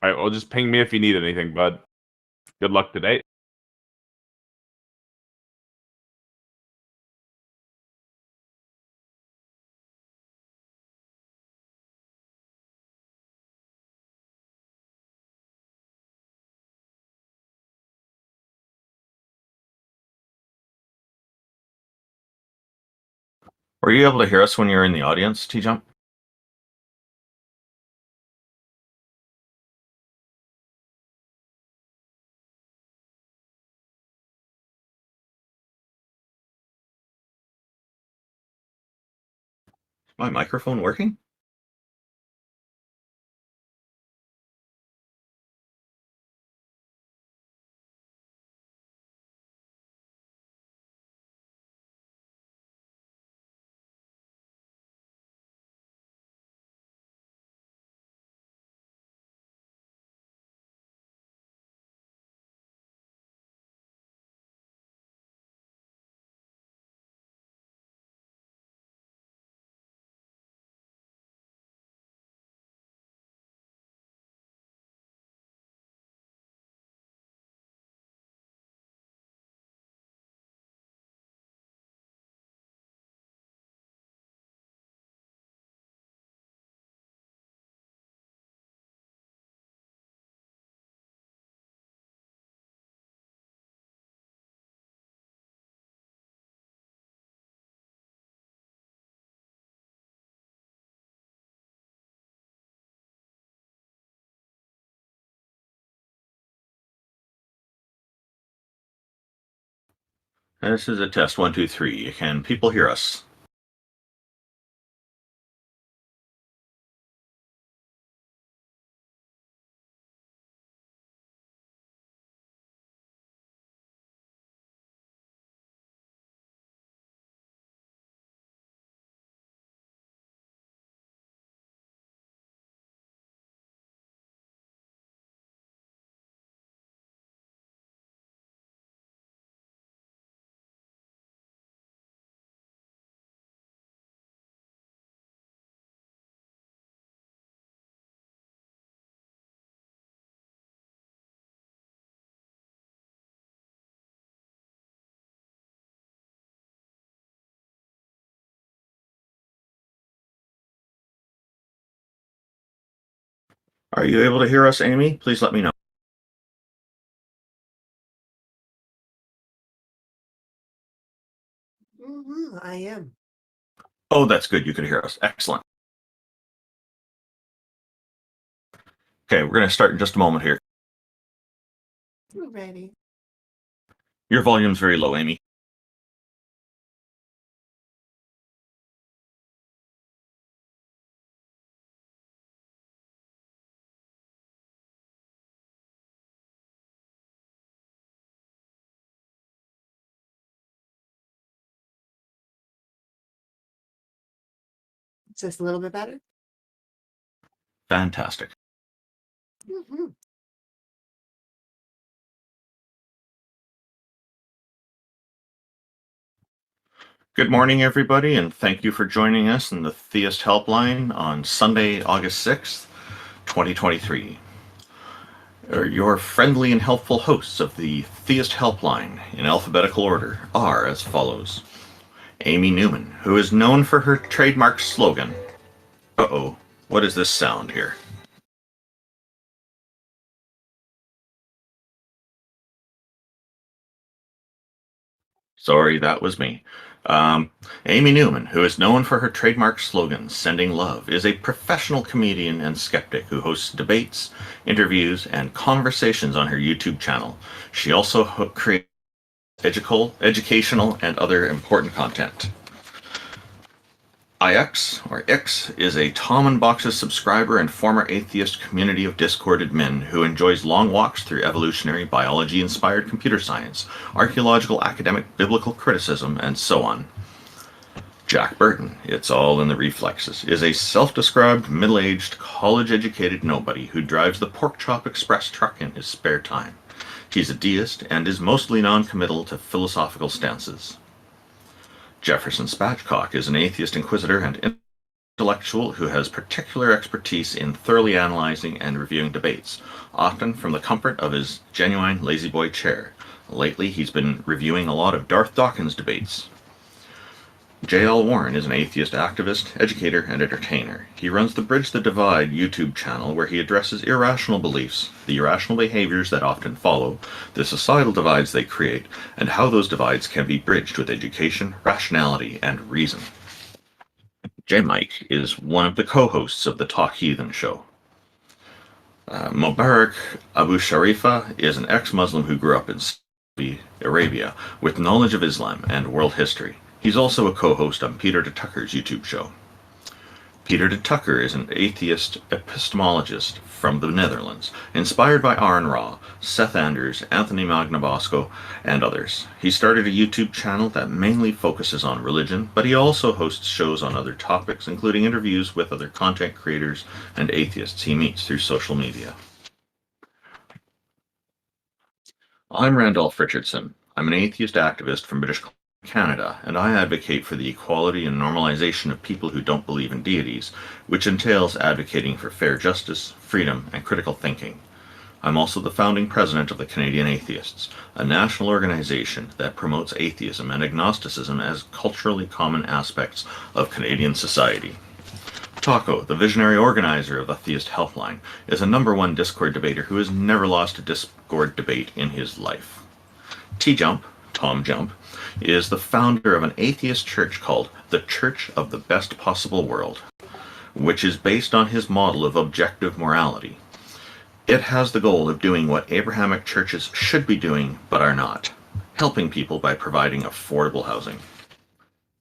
All right, well, just ping me if you need anything, bud. Good luck today. Were you able to hear us when you were in the audience, T-Jump? Is my microphone working? This is a test 1, 2, 3. Can people hear us? Are you able to hear us, Amy? Please let me know. I am. Oh, that's good. You can hear us. Excellent. Okay, we're going to start in just a moment here. We're ready. Your volume's very low, Amy. Just a little bit better. Fantastic. Mm-hmm. Good morning, everybody, and thank you for joining us in the Theist Helpline on Sunday, August 6th, 2023. Your friendly and helpful hosts of the Theist Helpline in alphabetical order are as follows. Amy Newman, who is known for her trademark slogan, uh-oh, what is this sound here? Sorry, that was me. Amy Newman, who is known for her trademark slogan, Sending Love, is a professional comedian and skeptic who hosts debates, interviews, and conversations on her YouTube channel. She also creates educational, and other important content. IX, or Ix, is a Tom and Box's subscriber and former atheist community of discorded men who enjoys long walks through evolutionary biology-inspired computer science, archaeological academic biblical criticism, and so on. Jack Burton, it's all in the reflexes, is a self-described middle-aged college-educated nobody who drives the Pork Chop Express truck in his spare time. He's a deist and is mostly non-committal to philosophical stances. Jefferson Spatchcock is an atheist inquisitor and intellectual who has particular expertise in thoroughly analyzing and reviewing debates, often from the comfort of his genuine lazy boy chair. Lately, he's been reviewing a lot of Darth Dawkins debates. J.L. Warren is an atheist activist, educator, and entertainer. He runs the Bridge the Divide YouTube channel where he addresses irrational beliefs, the irrational behaviors that often follow, the societal divides they create, and how those divides can be bridged with education, rationality, and reason. J. Mike is one of the co-hosts of the Talk Heathen show. Mubarak Abu Sharifa is an ex-Muslim who grew up in Saudi Arabia with knowledge of Islam and world history. He's also a co-host on Peter de Tucker's YouTube show. Peter de Tucker is an atheist epistemologist from the Netherlands, inspired by Aaron Ra, Seth Anders, Anthony Magnabosco, and others. He started a YouTube channel that mainly focuses on religion, but he also hosts shows on other topics, including interviews with other content creators and atheists he meets through social media. I'm Randolph Richardson. I'm an atheist activist from British Canada, and I advocate for the equality and normalization of people who don't believe in deities, which entails advocating for fair justice, freedom, and critical thinking. I'm also the founding president of the Canadian Atheists, a national organization that promotes atheism and agnosticism as culturally common aspects of Canadian society. Taco, the visionary organizer of the Theist Helpline, is a #1 Discord debater who has never lost a Discord debate in his life. T-Jump, Tom Jump, is the founder of an atheist church called the Church of the Best Possible World, which is based on his model of objective morality. It has the goal of doing what Abrahamic churches should be doing but are not, helping people by providing affordable housing.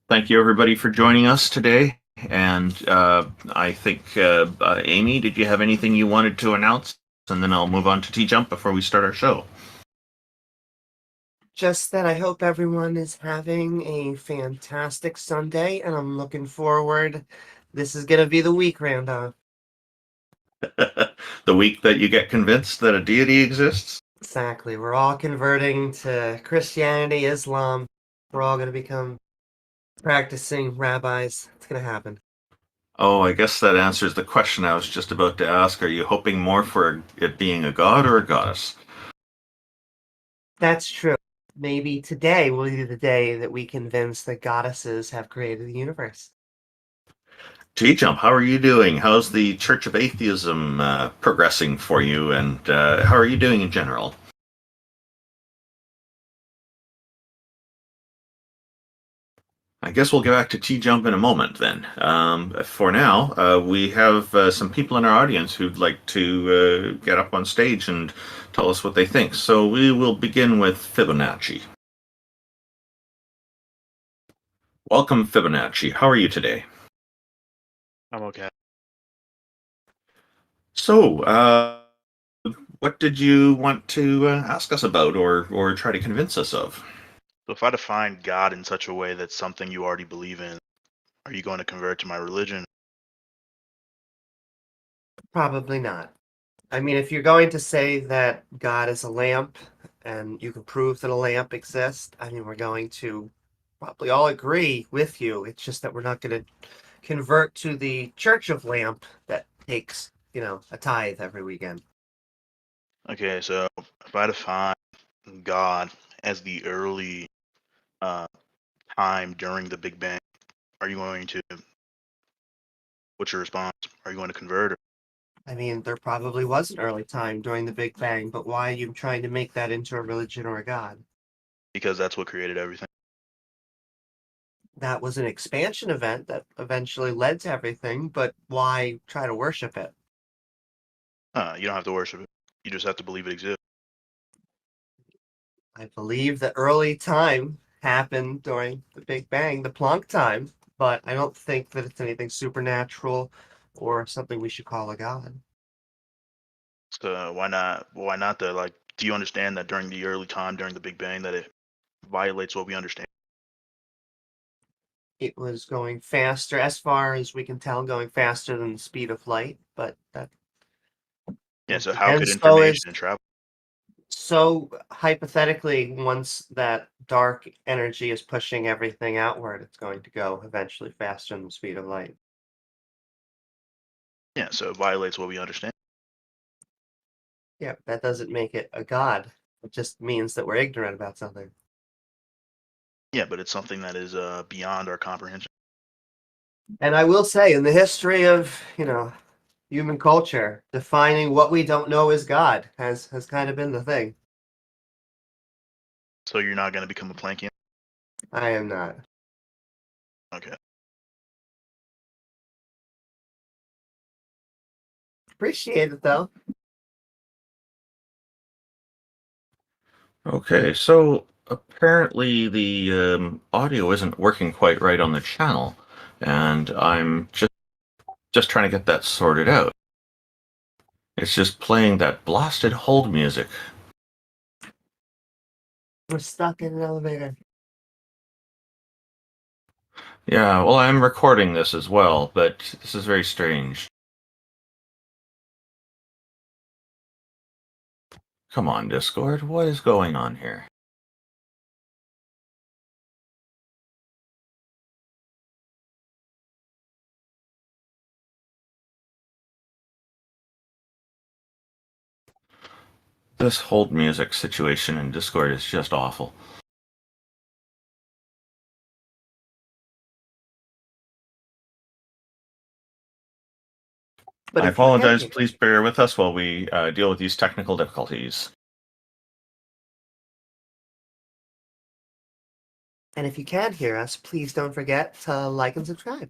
Thank you everybody for joining us today, and I think, Amy, did you have anything you wanted to announce? And then I'll move on to T-Jump before we start our show. Just that I hope everyone is having a fantastic Sunday, and I'm looking forward. This is going to be the week, Randolph. The week that you get convinced that a deity exists? Exactly. We're all converting to Christianity, Islam. We're all going to become practicing rabbis. It's going to happen. Oh, I guess that answers the question I was just about to ask. Are you hoping more for it being a god or a goddess? That's true. Maybe today will be the day that we convince that goddesses have created the universe. T-Jump, how are you doing? How's the Church of Atheism progressing for you, and how are you doing in general? I guess we'll get back to T-Jump in a moment then. For now, we have some people in our audience who'd like to get up on stage and tell us what they think. So we will begin with Fibonacci. Welcome, Fibonacci. How are you today? I'm okay. So, what did you want to ask us about or try to convince us of? So if I define God in such a way that's something you already believe in, are you going to convert to my religion? Probably not. I mean, if you're going to say that God is a lamp and you can prove that a lamp exists, I mean, we're going to probably all agree with you. It's just that we're not going to convert to the Church of Lamp that takes, a tithe every weekend. Okay, so if I define God as the early uh, time during the Big Bang, are you going to, what's your response? Are you going to convert? Or, I mean, there probably was an early time during the Big Bang, but why are you trying to make that into a religion or a god? because that's what created everything. That was an expansion event that eventually led to everything, but why try to worship it? You don't have to worship it. You just have to believe it exists. I believe the early time happened during the Big Bang, the Planck time, but I don't think that it's anything supernatural or something we should call a god. So why not? Why not? Like, do you understand that during the early time, during the Big Bang, that it violates what we understand? It was going faster, as far as we can tell, going faster than the speed of light, but that Yeah. So how and could so is information travel? so hypothetically, once that dark energy is pushing everything outward, it's going to go eventually faster than the speed of light. Yeah, so it violates what we understand. Yeah, that doesn't make it a god. It just means that we're ignorant about something. Yeah, but it's something that is beyond our comprehension. And I will say, in the history of, human culture, defining what we don't know as God has kind of been the thing. So you're not going to become a Plancian? I am not. Okay. Appreciate it, though. Okay, so apparently the audio isn't working quite right on the channel, and I'm just trying to get that sorted out. It's just playing that blasted hold music. We're stuck in an elevator. Yeah, well, I'm recording this as well, but this is very strange. Come on, Discord, what is going on here? This hold music situation in Discord is just awful. But I if you can apologize. hear- Please bear with us while we deal with these technical difficulties. And if you can hear us, please don't forget to like and subscribe.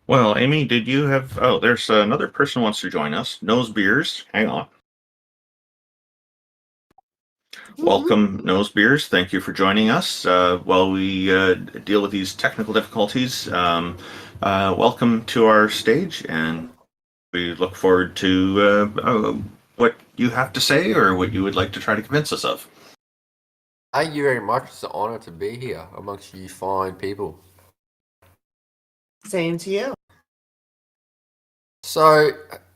Well, Amy, did you have... Oh, there's another person who wants to join us. Nose Beers. Hang on. Welcome, Nose Beers. Thank you for joining us while we deal with these technical difficulties. Welcome to our stage, and we look forward to what you have to say or what you would like to try to convince us of. Thank you very much. It's an honor to be here amongst you fine people. Same to you. So,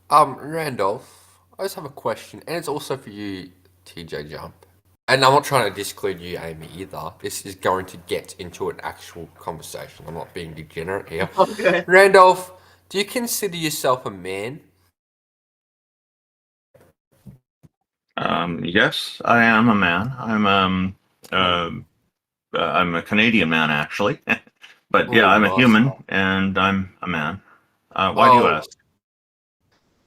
Randolph, I just have a question, and it's also for you, TJ Jump. And I'm not trying to disclude you, Amy, either. This is going to get into an actual conversation. I'm not being degenerate here. Okay. Randolph, do you consider yourself a man? Yes, I am a man. I'm a Canadian man, actually. But yeah, Oh, I'm a nice. human, and I'm a man. Why do you Well, ask?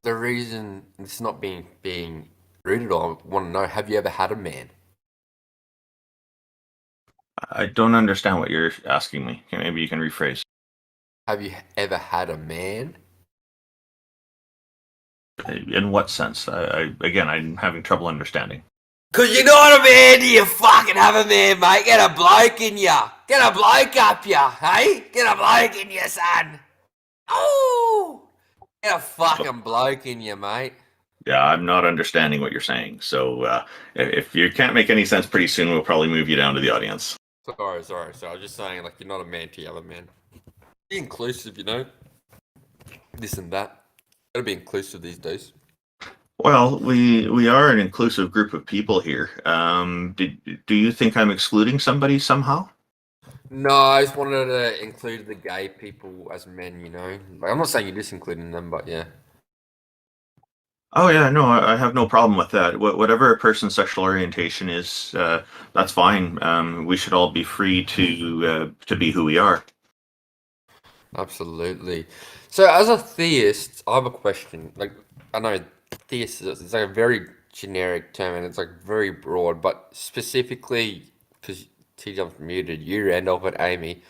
the reason it's not being rude at all, I want to know, have you ever had a man? I don't understand what you're asking me. Maybe you can rephrase. Have you ever had a man? In what sense? Again, I'm having trouble understanding. Cause you're not a man, do you fucking have a man, mate? Get a bloke in ya. Get a bloke up ya, hey? Get a bloke in ya, son. Oh! Get a fucking bloke in ya, mate. Yeah, I'm not understanding what you're saying. So if you can't make any sense pretty soon, we'll probably move you down to the audience. Sorry. I was just saying, like, you're not a man till you have a man. Be inclusive, This and that. Gotta be inclusive these days. Well, we are an inclusive group of people here. Do you think I'm excluding somebody somehow? No, I just wanted to include the gay people as men, Like, I'm not saying you're disincluding them, but yeah. Oh yeah, no, I have no problem with that. Whatever a person's sexual orientation is, that's fine. We should all be free to be who we are. Absolutely. So, as a theist, I have a question. Like, I know theist is like a very generic term and it's like very broad, but specifically because T Jump's muted, you, Randolph, and Amy,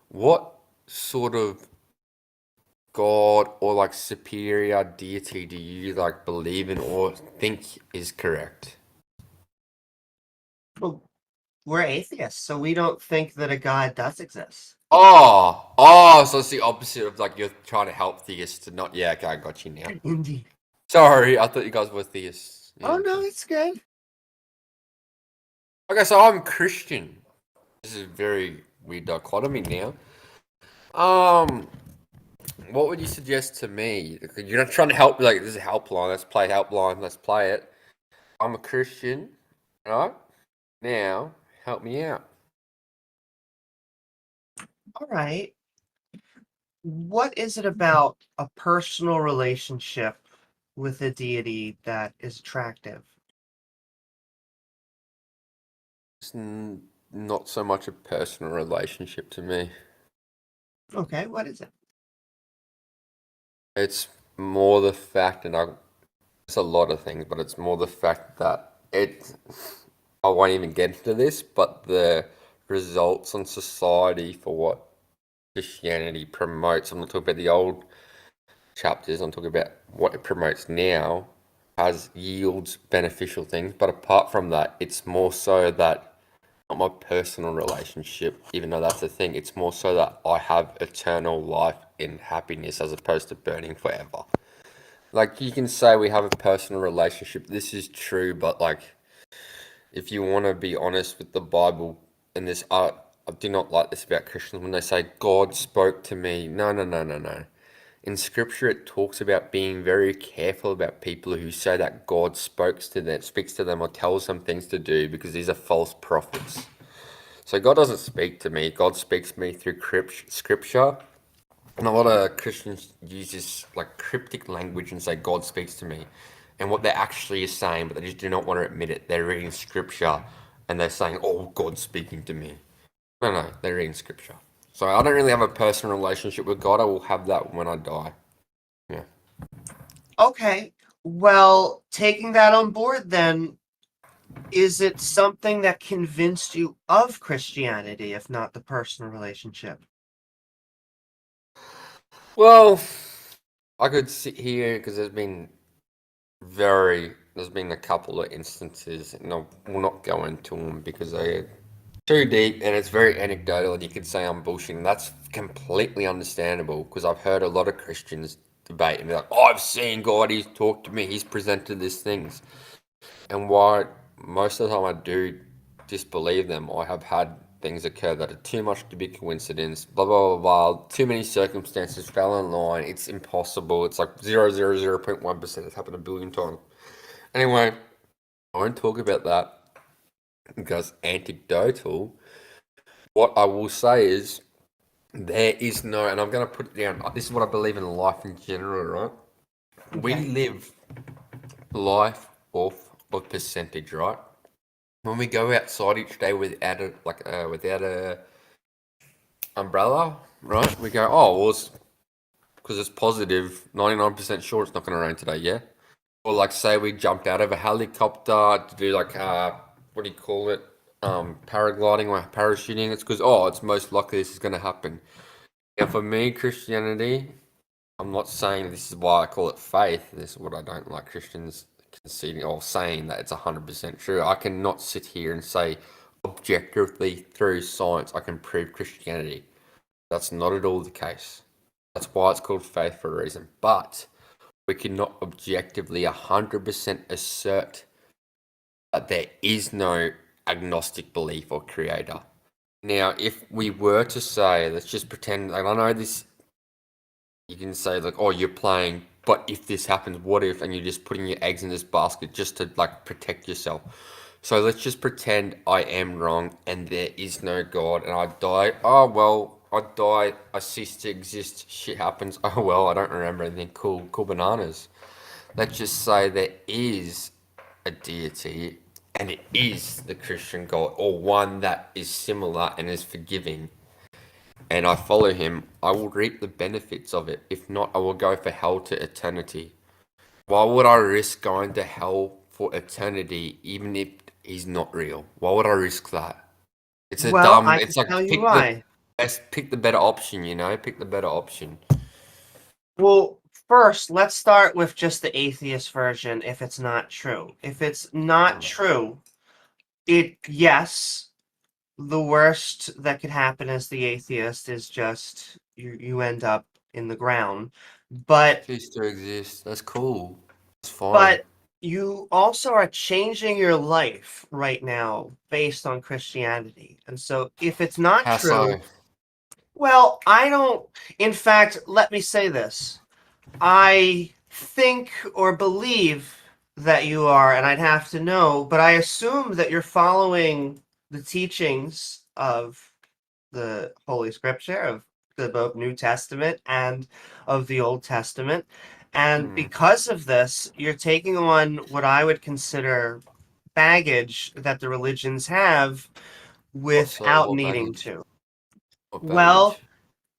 what sort of god or like superior deity do you like believe in or think is correct? Well, we're atheists, so we don't think that a god does exist. So it's the opposite of like you're trying to help theists to not. Yeah, okay, I got you now. Indeed. Sorry, I thought you guys were theists. Yeah. Oh no, it's good. Okay, so I'm Christian. This is a very weird dichotomy now. What would you suggest to me? You're not trying to help. Like, this is a helpline. Let's play helpline. Let's play it. I'm a Christian, right? Now, help me out. All right. What is it about a personal relationship with a deity that is attractive? It's not so much a personal relationship to me. Okay, what is it? It's more the fact, and it's a lot of things, but it's more the fact that I won't even get into this, but the results on society for what Christianity promotes. I'm not talking about the old chapters. I'm talking about what it promotes now has yields beneficial things. But apart from that, it's more so that not my personal relationship, even though that's the thing. It's more so that I have eternal life in happiness as opposed to burning forever. Like you can say we have a personal relationship. This is true, but like if you want to be honest with the Bible and this art, I do not like this about Christians when they say God spoke to me. No, no, no, no, no. In scripture it talks about being very careful about people who say that God speaks to them or tells them things to do because these are false prophets. So God doesn't speak to me. God speaks to me through scripture. And a lot of Christians use this like cryptic language and say God speaks to me. And what they're actually is saying, but they just do not want to admit it. They're reading scripture and they're saying, "Oh, God's speaking to me." No, no, they're reading scripture. So I don't really have a personal relationship with God. I will have that when I die. Yeah. Okay, well, taking that on board then, is it something that convinced you of Christianity, if not the personal relationship? Well, I could sit here because there's been a couple of instances, and I will not go into them because they're too deep and it's very anecdotal, and you could say I'm bullshitting. That's completely understandable because I've heard a lot of Christians debate and be like, "Oh, I've seen God. He's talked to me. He's presented these things." And why most of the time I do disbelieve them, I have had things occur that are too much to be coincidence, blah, blah, blah, blah. Too many circumstances fell in line. It's impossible. It's like 0.1%. It's happened a billion times. Anyway, I won't talk about that because anecdotal. What I will say is there is no, and I'm going to put it down. This is what I believe in life in general, right? We Okay. live life off of percentage, right? When we go outside each day without without a umbrella, right? We go, oh, well, because it's positive, 99% sure it's not going to rain today, yeah? Or like say we jumped out of a helicopter to do like what do you call it? Paragliding or parachuting. It's because it's most likely this is going to happen. Now for me, Christianity, I'm not saying this is why I call it faith. This is what I don't like Christians conceding or saying that it's 100% true. I cannot sit here and say objectively through science I can prove Christianity. That's not at all the case. That's why it's called faith for a reason. But we cannot objectively 100% assert that there is no agnostic belief or creator. Now, if we were to say, let's just pretend, and I know this, you can say like, oh, you're playing, but if this happens, what if, and you're just putting your eggs in this basket just to like protect yourself. So let's just pretend I am wrong and there is no God and I die. Oh, well, I die, I cease to exist, shit happens. Oh, well, I don't remember anything. Cool, cool bananas. Let's just say there is a deity and it is the Christian God or one that is similar and is forgiving and I follow him, I will reap the benefits of it. If not, I will go for hell to eternity. Why would I risk going to hell for eternity even if he's not real? Why would I risk that? It's a Well, dumb, I can it's like tell you why. pick the better option, you know? Pick the better option. Well, first, let's start with just the atheist version if it's not true. If it's not true, yes, the worst that could happen as the atheist is just you end up in the ground. But Cease to exist. That's cool. It's fine. but you also are changing your life right now based on Christianity. And so if it's not How so? true, Well, I don't. In fact, let me say this. I think or believe that you are, and I'd have to know, but I assume that you're following the teachings of the Holy Scripture, of the both New Testament and of the Old Testament. And Hmm. because of this, you're taking on what I would consider baggage that the religions have without What needing baggage? to. What Well, baggage?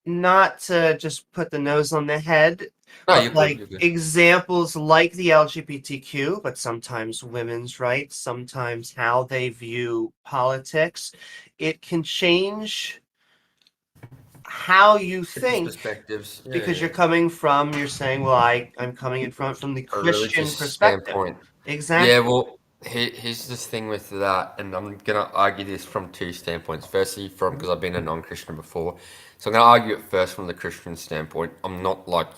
not to just put the nose on the head, No, but you're good. like You're good. examples like the LGBTQ, but sometimes women's rights, sometimes how they view politics. It can change how you Different think perspectives. Yeah, because yeah. you're saying, well, I'm coming in front from the A Christian religious perspective. standpoint. Yeah, Exactly. well, here's the thing with that, and I'm gonna argue this from two standpoints. Firstly, from because I've been a non-Christian before, so I'm gonna argue it first from the Christian standpoint. I'm not like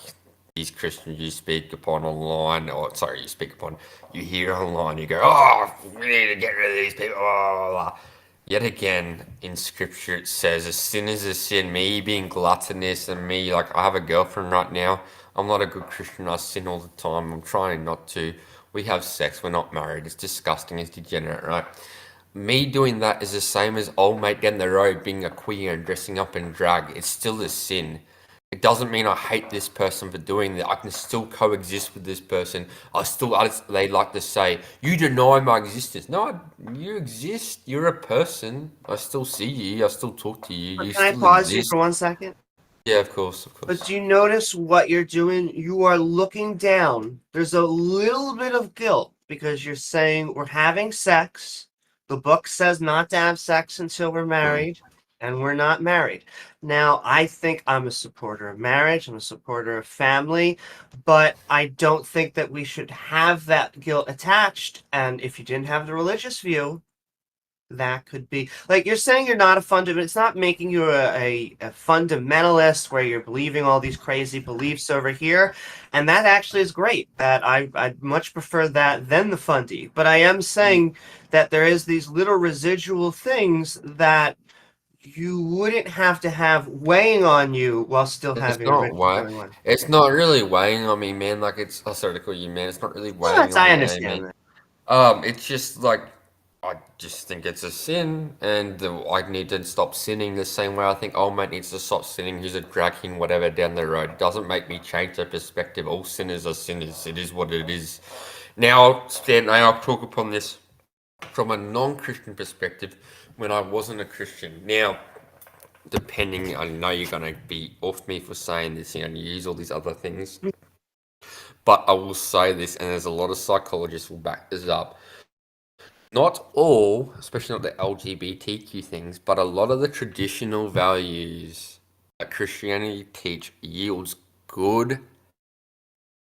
these Christians you speak upon online, or sorry, you speak upon, you hear online, you go, oh, we need to get rid of these people. Blah, blah, blah. Yet again, in scripture, it says a sin is a sin. Me being gluttonous and me, like, I have a girlfriend right now. I'm not a good Christian. I sin all the time. I'm trying not to. We have sex. We're not married. It's disgusting. It's degenerate, right? Me doing that is the same as old mate down the road being a queer and dressing up in drag. It's still a sin. It doesn't mean I hate this person for doing that. I can still coexist with this person. They like to say, you deny my existence. No, you exist. You're a person. I still see you. I still talk to you. But You can I still pause you exist. for 1 second? Yeah, of course, of But course. do you notice what you're doing? You are looking down. There's a little bit of guilt because you're saying we're having sex. The book says not to have sex until we're married, and we're not married. Now, I think I'm a supporter of marriage, I'm a supporter of family, but I don't think that we should have that guilt attached. And if you didn't have the religious view, that could be like you're saying you're not a fundamental. It's not making you a fundamentalist where you're believing all these crazy beliefs over here, and that actually is great. That I'd much prefer that than the fundy. But I am saying that there is these little residual things that you wouldn't have to have weighing on you while still It's having a not religious weighing. going on. It's not really weighing on me, man. Like it's. Oh, sorry to call you man. It's not really Well, weighing that's on I me, Amy. understand that. It's just like I just think it's a sin, and I need to stop sinning the same way I think old mate needs to stop sinning. Who's a drag king, whatever, down the road. It doesn't make me change the perspective. All sinners are sinners. It is what it is. Now, Stan, I'll talk upon this from a non-Christian perspective when I wasn't a Christian. Now, depending, I know you're gonna be off me for saying this, and use all these other things, but I will say this, and there's a lot of psychologists will back this up. Not all, especially not the LGBTQ things, but a lot of the traditional values that Christianity teach yields good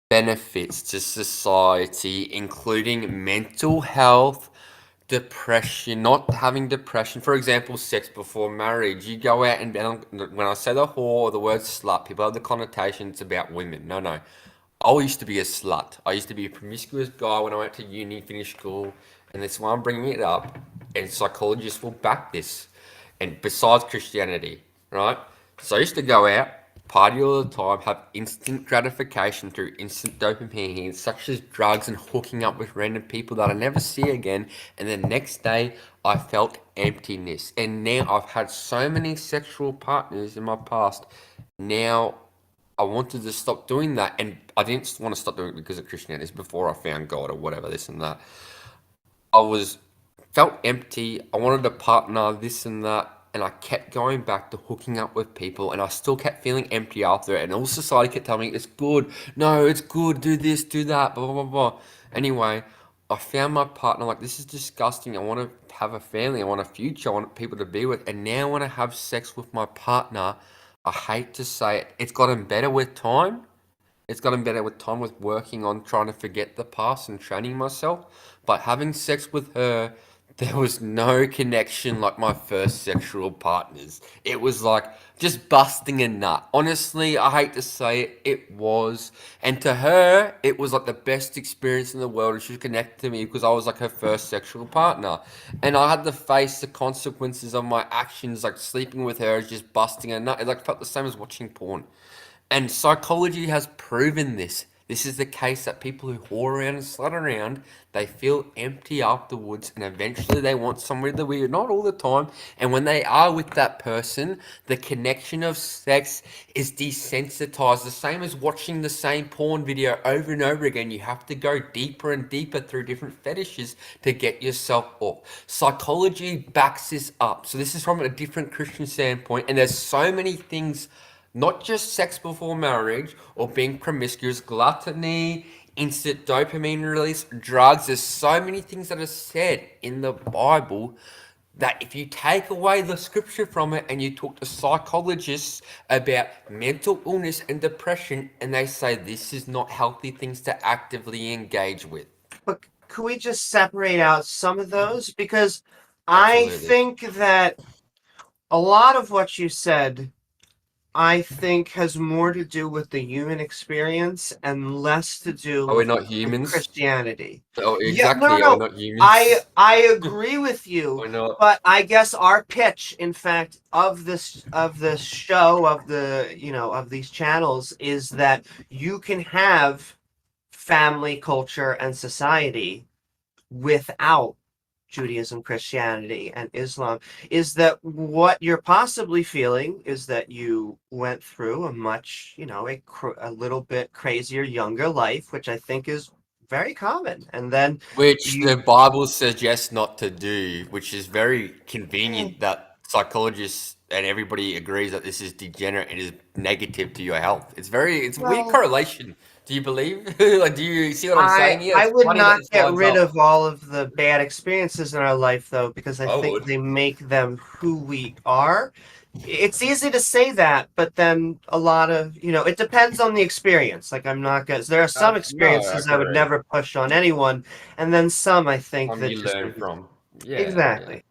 benefits to society, including mental health, depression, not having depression. For example, sex before marriage. You go out and when I say the whore or the word slut, people have the connotation it's about women. No, no. I used to be a slut. I used to be a promiscuous guy when I went to uni, finished school, and that's why I'm bringing it up. And psychologists will back this. And besides Christianity, right? So I used to go out, party all the time, have instant gratification through instant dopamine, such as drugs and hooking up with random people that I never see again. And the next day, I felt emptiness. And now I've had so many sexual partners in my past. Now I wanted to stop doing that, and I didn't want to stop doing it because of Christianity. It's before I found God or whatever, this and that. I was felt empty. I wanted a partner, this and that, and I kept going back to hooking up with people, and I still kept feeling empty after it. And all society kept telling me it's good, no, it's good, do this, do that, blah blah blah blah. Anyway, I found my partner. Like, this is disgusting. I want to have a family. I want a future. I want people to be with. And now when I have sex with my partner, I hate to say it, it's gotten better with time. It's gotten better with time with working on trying to forget the past and training myself. But having sex with her, there was no connection like my first sexual partners. It was like just busting a nut. Honestly, I hate to say it, it was. And to her, it was like the best experience in the world. And she connected to me because I was like her first sexual partner. And I had to face the consequences of my actions, like sleeping with her, just busting a nut. It like felt the same as watching porn. And psychology has proven this. This is the case that people who whore around and slut around, they feel empty afterwards and eventually they want somewhere to be, not all the time. And when they are with that person, the connection of sex is desensitized. The same as watching the same porn video over and over again. You have to go deeper and deeper through different fetishes to get yourself off. Psychology backs this up. So this is from a different Christian standpoint. And there's so many things, not just sex before marriage or being promiscuous, gluttony, instant dopamine release, drugs. There's so many things that are said in the Bible that if you take away the scripture from it and you talk to psychologists about mental illness and depression, and they say this is not healthy things to actively engage with. But could we just separate out some of those? Because I Absolutely. think that a lot of what you said, I think, has more to do with the human experience and less to do Are we with not humans? Christianity. Oh, Yeah, exactly. no, Are we no. not humans? I agree with you, We're not. but I guess our pitch, in fact, of this show, of the of these channels, is that you can have family, culture, and society without Judaism, Christianity, and Islam. Is that what you're possibly feeling? Is that you went through a much, a little bit crazier, younger life, which I think is very common, and then Which you. the Bible suggests not to do, which is very convenient that psychologists and everybody agrees that this is degenerate and is negative to your health. It's a weird Well, correlation. Do you believe? Like, do you see what I'm I saying here? I It's would funny that not this get lines rid up. of all of the bad experiences in our life, though, because I I think would. they make them who we are. It's easy to say that, but then a lot of, it depends on the experience. Like, I'm not gonna, there are some No, I experiences I would agree. neve push on anyone, and then some I think Some that you just learn from. Yeah, yeah. exactly.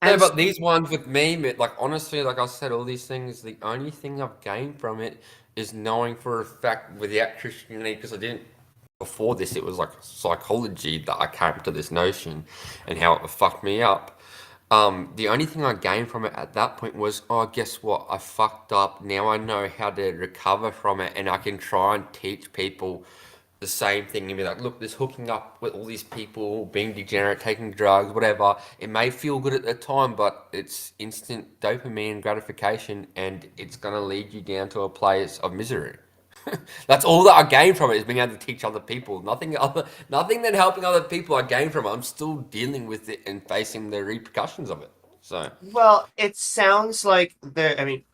No, And but so, these ones with me, like honestly, like I said, all these things, the only thing I've gained from it is knowing for a fact without Christianity, because I didn't before this, it was like psychology that I came to this notion and how it fucked me up. The only thing I gained from it at that point was, oh, guess what? I fucked up. Now I know how to recover from it, and I can try and teach people the same thing and be like, look, this hooking up with all these people, being degenerate, taking drugs, whatever. It may feel good at the time, but it's instant dopamine gratification, and it's gonna lead you down to a place of misery. That's all that I gain from it is being able to teach other people. Nothing than helping other people I gain from it. I'm still dealing with it and facing the repercussions of it. So well, it sounds like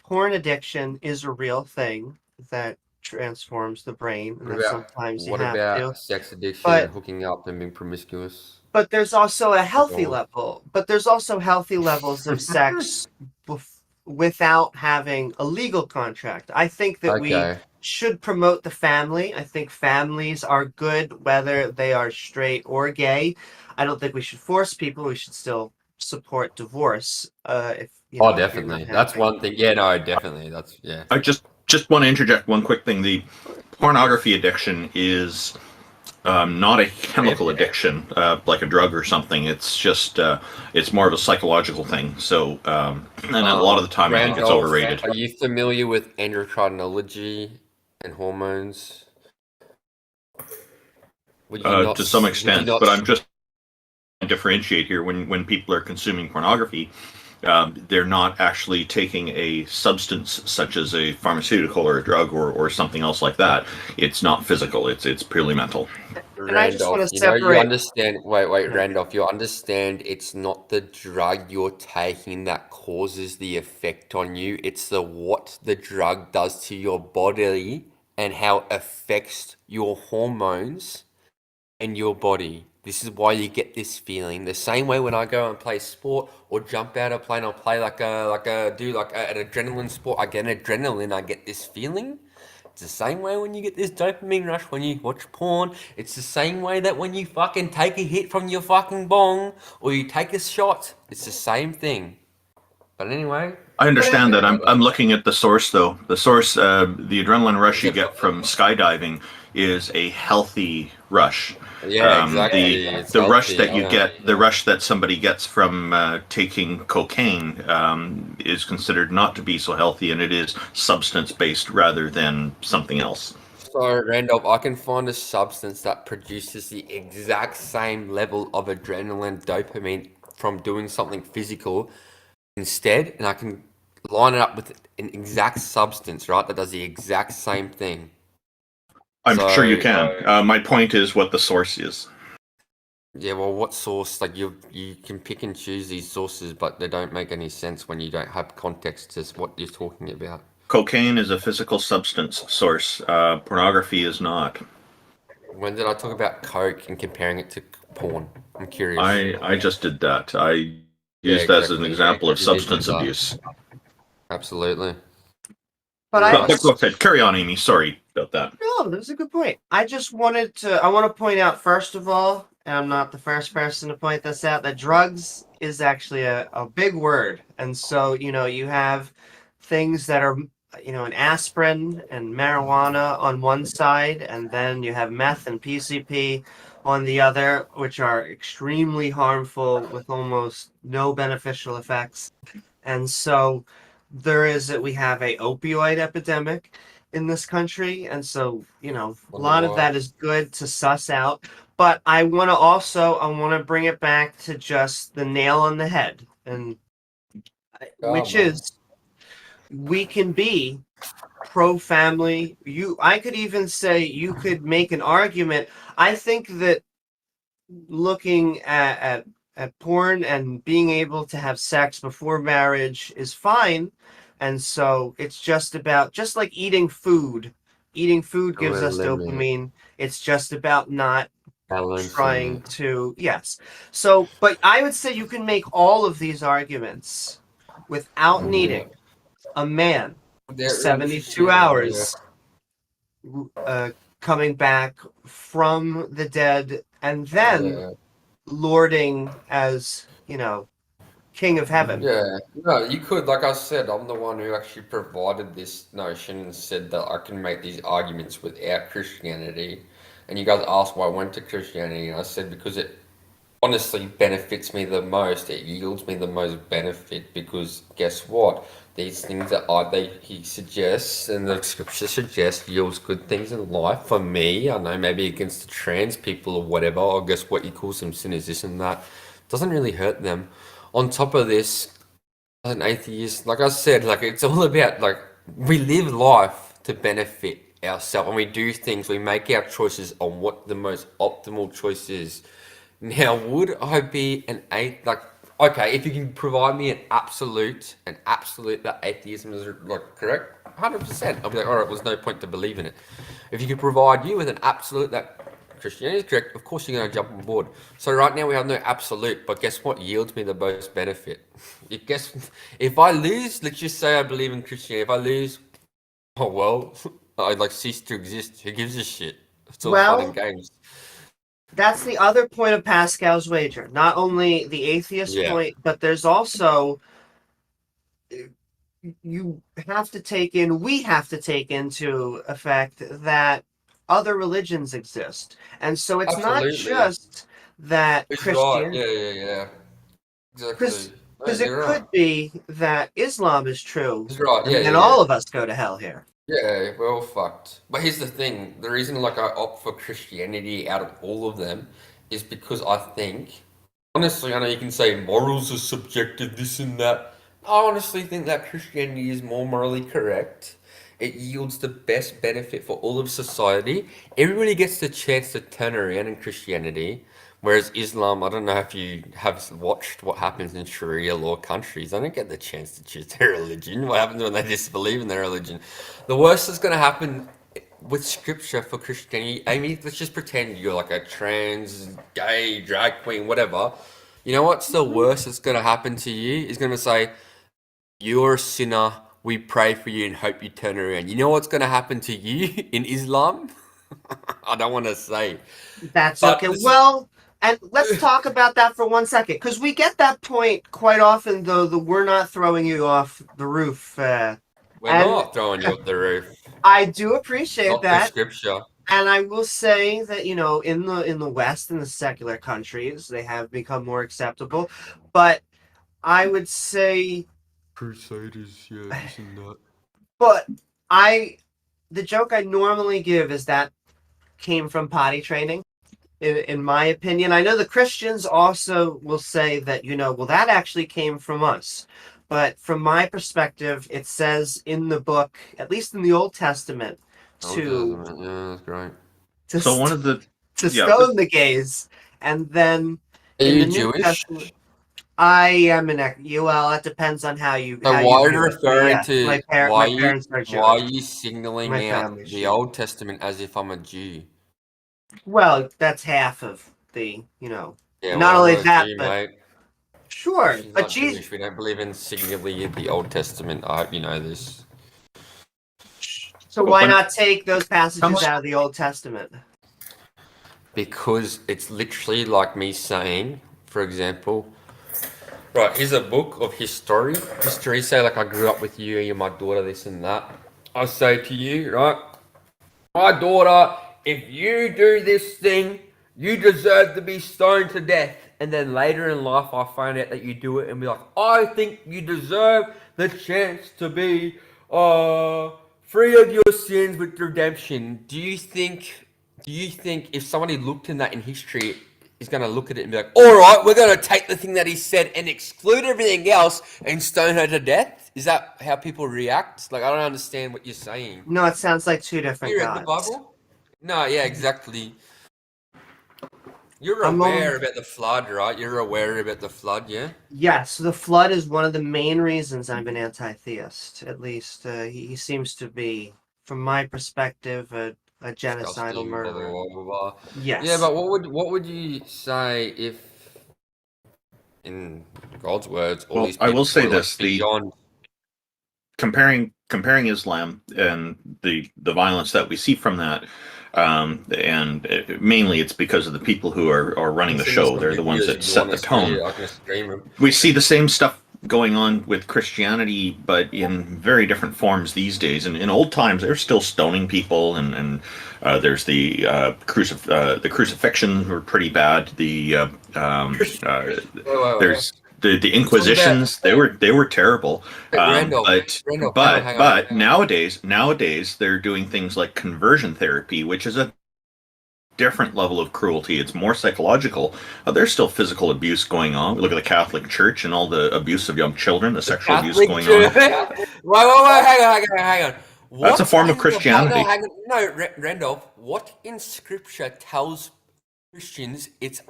porn addiction is a real thing that transforms the brain, and that sometimes you what have to. about sex addiction, But hooking up, and being promiscuous? there's also a Go healthy on. level. But there's also healthy levels of sex without having a legal contract. I think that we Okay. should promote the family. I think families are good whether they are straight or gay. I don't think we should force people. We should still support divorce if Oh, if you're not definitely. That's happy. one thing. Yeah, no, definitely. That's yeah. I just want to interject one quick thing. The pornography addiction is not a chemical Yeah. addiction like a drug or something. It's just it's more of a psychological thing. So and a lot of the time I think it's Randolph, overrated. are you familiar with endocrinology and hormones? To some Would you extent, not? but I'm just differentiate here when people are consuming pornography. They're not actually taking a substance such as a pharmaceutical or a drug or something else like that. It's not physical. It's purely mental. And I just want Randolph, to you separate. understand. Wait, Yeah. Randolph, you understand it's not the drug you're taking that causes the effect on you. It's what the drug does to your body and how it affects your hormones and your body. This is why you get this feeling. The same way when I go and play sport or jump out of a plane or play an adrenaline sport, I get adrenaline, I get this feeling. It's the same way when you get this dopamine rush when you watch porn. It's the same way that when you fucking take a hit from your fucking bong or you take a shot. It's the same thing. But anyway, I understand that. I'm looking at the source though. The source, the adrenaline rush you get from skydiving is a healthy rush. yeah, exactly. It's The rush healthy. that you get, the rush that somebody gets from taking cocaine, is considered not to be so healthy, and it is substance based rather than something else. So, Randolph, I can find a substance that produces the exact same level of adrenaline, dopamine from doing something physical instead, and I can line it up with an exact substance, right, that does the exact same thing. I'm So, sure you can. My point is what the source is. yeah, well, what source? Like you can pick and choose these sources, but they don't make any sense when you don't have context to what you're talking about. Cocaine is a physical substance source. Pornography is not. When did I talk about coke and comparing it to porn? I'm curious. I just did that. I Yeah, used that as an exactly. example of You did do substance that. abuse. Absolutely. But Yeah. I Go just ahead. Carry on, Amy. Sorry about that. no, that was a good point. I want to point out first of all, and I'm not the first person to point this out, that drugs is actually a big word. And so, you have things that are, an aspirin and marijuana on one side, and then you have meth and PCP on the other, which are extremely harmful with almost no beneficial effects. And so we have a opioid epidemic in this country, and so a Wonder lot of why. that is good to suss out. But I want to bring it back to just the nail on the head, and which man. is we can be pro family. I could even say you could make an argument. I think that looking at porn and being able to have sex before marriage is fine. And so it's just like eating food. Eating food To gives a us limit. dopamine. It's just about not trying Balancing. to, yes. So, but I would say you can make all of these arguments without Yeah. needing a man They're 72 interesting. Yeah. hours coming back from the dead and then Yeah. lording as, king of heaven. Yeah, no, you could, like I said, I'm the one who actually provided this notion and said that I can make these arguments without Christianity. And you guys asked why I went to Christianity, and I said because it honestly benefits me the most. It yields me the most benefit because guess what? These things that he suggests and the scripture suggests yields good things in life for me. I know maybe against the trans people or whatever, or guess what you call some sinners, this and that. Doesn't really hurt them. On top of this, as an atheist, like I said, like it's all about like we live life to benefit ourselves and we do things, we make our choices on what the most optimal choice is. Now, would I be an atheist? Like, okay, if you can provide me an absolute that atheism is like correct, 100%, I'll be like, all right, there's no point to believe in it. If you could provide you with an absolute that Christianity is correct, of course you're going to jump on board. So right now we have no absolute, but guess what yields me the most benefit? If I lose, let's just say I believe in Christianity. If I lose, oh well, I'd like cease to exist. Who gives a shit? It's all fun and games. That's the other point of Pascal's wager. Not only the atheist point, but there's also we have to take into effect that other religions exist. And so it's Absolutely. not just that It's Christian. right. Yeah. Exactly. Because it could be that Islam is true. It's right. And then all of us go to hell here. Yeah, we're all fucked. But here's the thing: the reason like I opt for Christianity out of all of them is because I think, honestly, I know you can say morals are subjective, this and that. I honestly think that Christianity is more morally correct. It yields the best benefit for all of society. Everybody gets the chance to turn around in Christianity. Whereas Islam, I don't know if you have watched what happens in Sharia law countries. They don't get the chance to choose their religion. What happens when they disbelieve in their religion? The worst that's going to happen with scripture for Christianity, Amy, let's just pretend you're like a trans, gay, drag queen, whatever. You know what's the worst that's going to happen to you? Is going to say, you're a sinner. We pray for you and hope you turn around. You know what's going to happen to you in Islam? I don't want to say. That's okay. Well, And let's talk about that for 1 second, because we get that point quite often, though, the we're not throwing you off the roof. We're And not throwing you off the roof. I do appreciate Not the that. scripture. And I will say that, in the West, in the secular countries, they have become more acceptable. But I would say, Crusaders, yeah, this and that. but the joke I normally give is that came from potty training. In my opinion, I know the Christians also will say that, well, that actually came from us. But from my perspective, it says in the book, at least in the Old Testament, to Yeah, that's great. to, So one st- of the to yeah, stone the gays, and then Are in you the New Jewish? Testament, I am well, that depends on how you So how why you are you view it. But referring yes, to my parents are why are Jewish. you singling My out family's the Jewish. Old Testament as if I'm a Jew? Well, that's half of the, Yeah, not well, only I'm not a that, Jew, but mate. sure, She's but not Jesus. Jewish. We don't believe in singularly the Old Testament. I hope you know this. So But why when it not take those passages comes out of the Old Testament? Because it's literally like me saying, for example, right, here's a book of history. History, say like I grew up with you, you're my daughter, this and that. I say to you, right, my daughter, if you do this thing, you deserve to be stoned to death. And then later in life, I find out that you do it and be like, I think you deserve the chance to be free of your sins with redemption. Do you think if somebody looked in that in history is going to look at it and be like, all right, we're going to take the thing that he said and exclude everything else and stone her to death? Is that how people react? Like, I don't understand what you're saying. No, it sounds like two different You read the gods. Bible? No, yeah, exactly. You're I'm aware about the flood, right? You're aware about the flood, yeah? Yes, the flood is one of the main reasons I'm an anti-theist. At least he seems to be, from my perspective, a genocidal Disgusting, blah, blah, murderer. blah, blah, blah. Yeah, Yes. but what would you say if, in God's words, all well, these I will people say were like this: the beyond? comparing Islam and the violence that we see from that, and mainly it's because of the people who are I running can the send you show. some They're the ones videos that if you set want the to see tone. it. I can stream them. We see the same stuff going on with Christianity, but in very different forms these days. And in old times, they're still stoning people, and there's the crucifixion were pretty bad. Wait. There's the You're talking about, Inquisitions. They were terrible. Randolph. But Randolph, but hang on. but nowadays they're doing things like conversion therapy, which is a different level of cruelty. It's more psychological. There's still physical abuse going on. We look at the Catholic Church and all the abuse of young children, the sexual abuse Catholic going Church. on. Wait, hang on. That's a What form of in the Bible? Christianity. Hang on, no, Randolph. What in Scripture tells Christians it's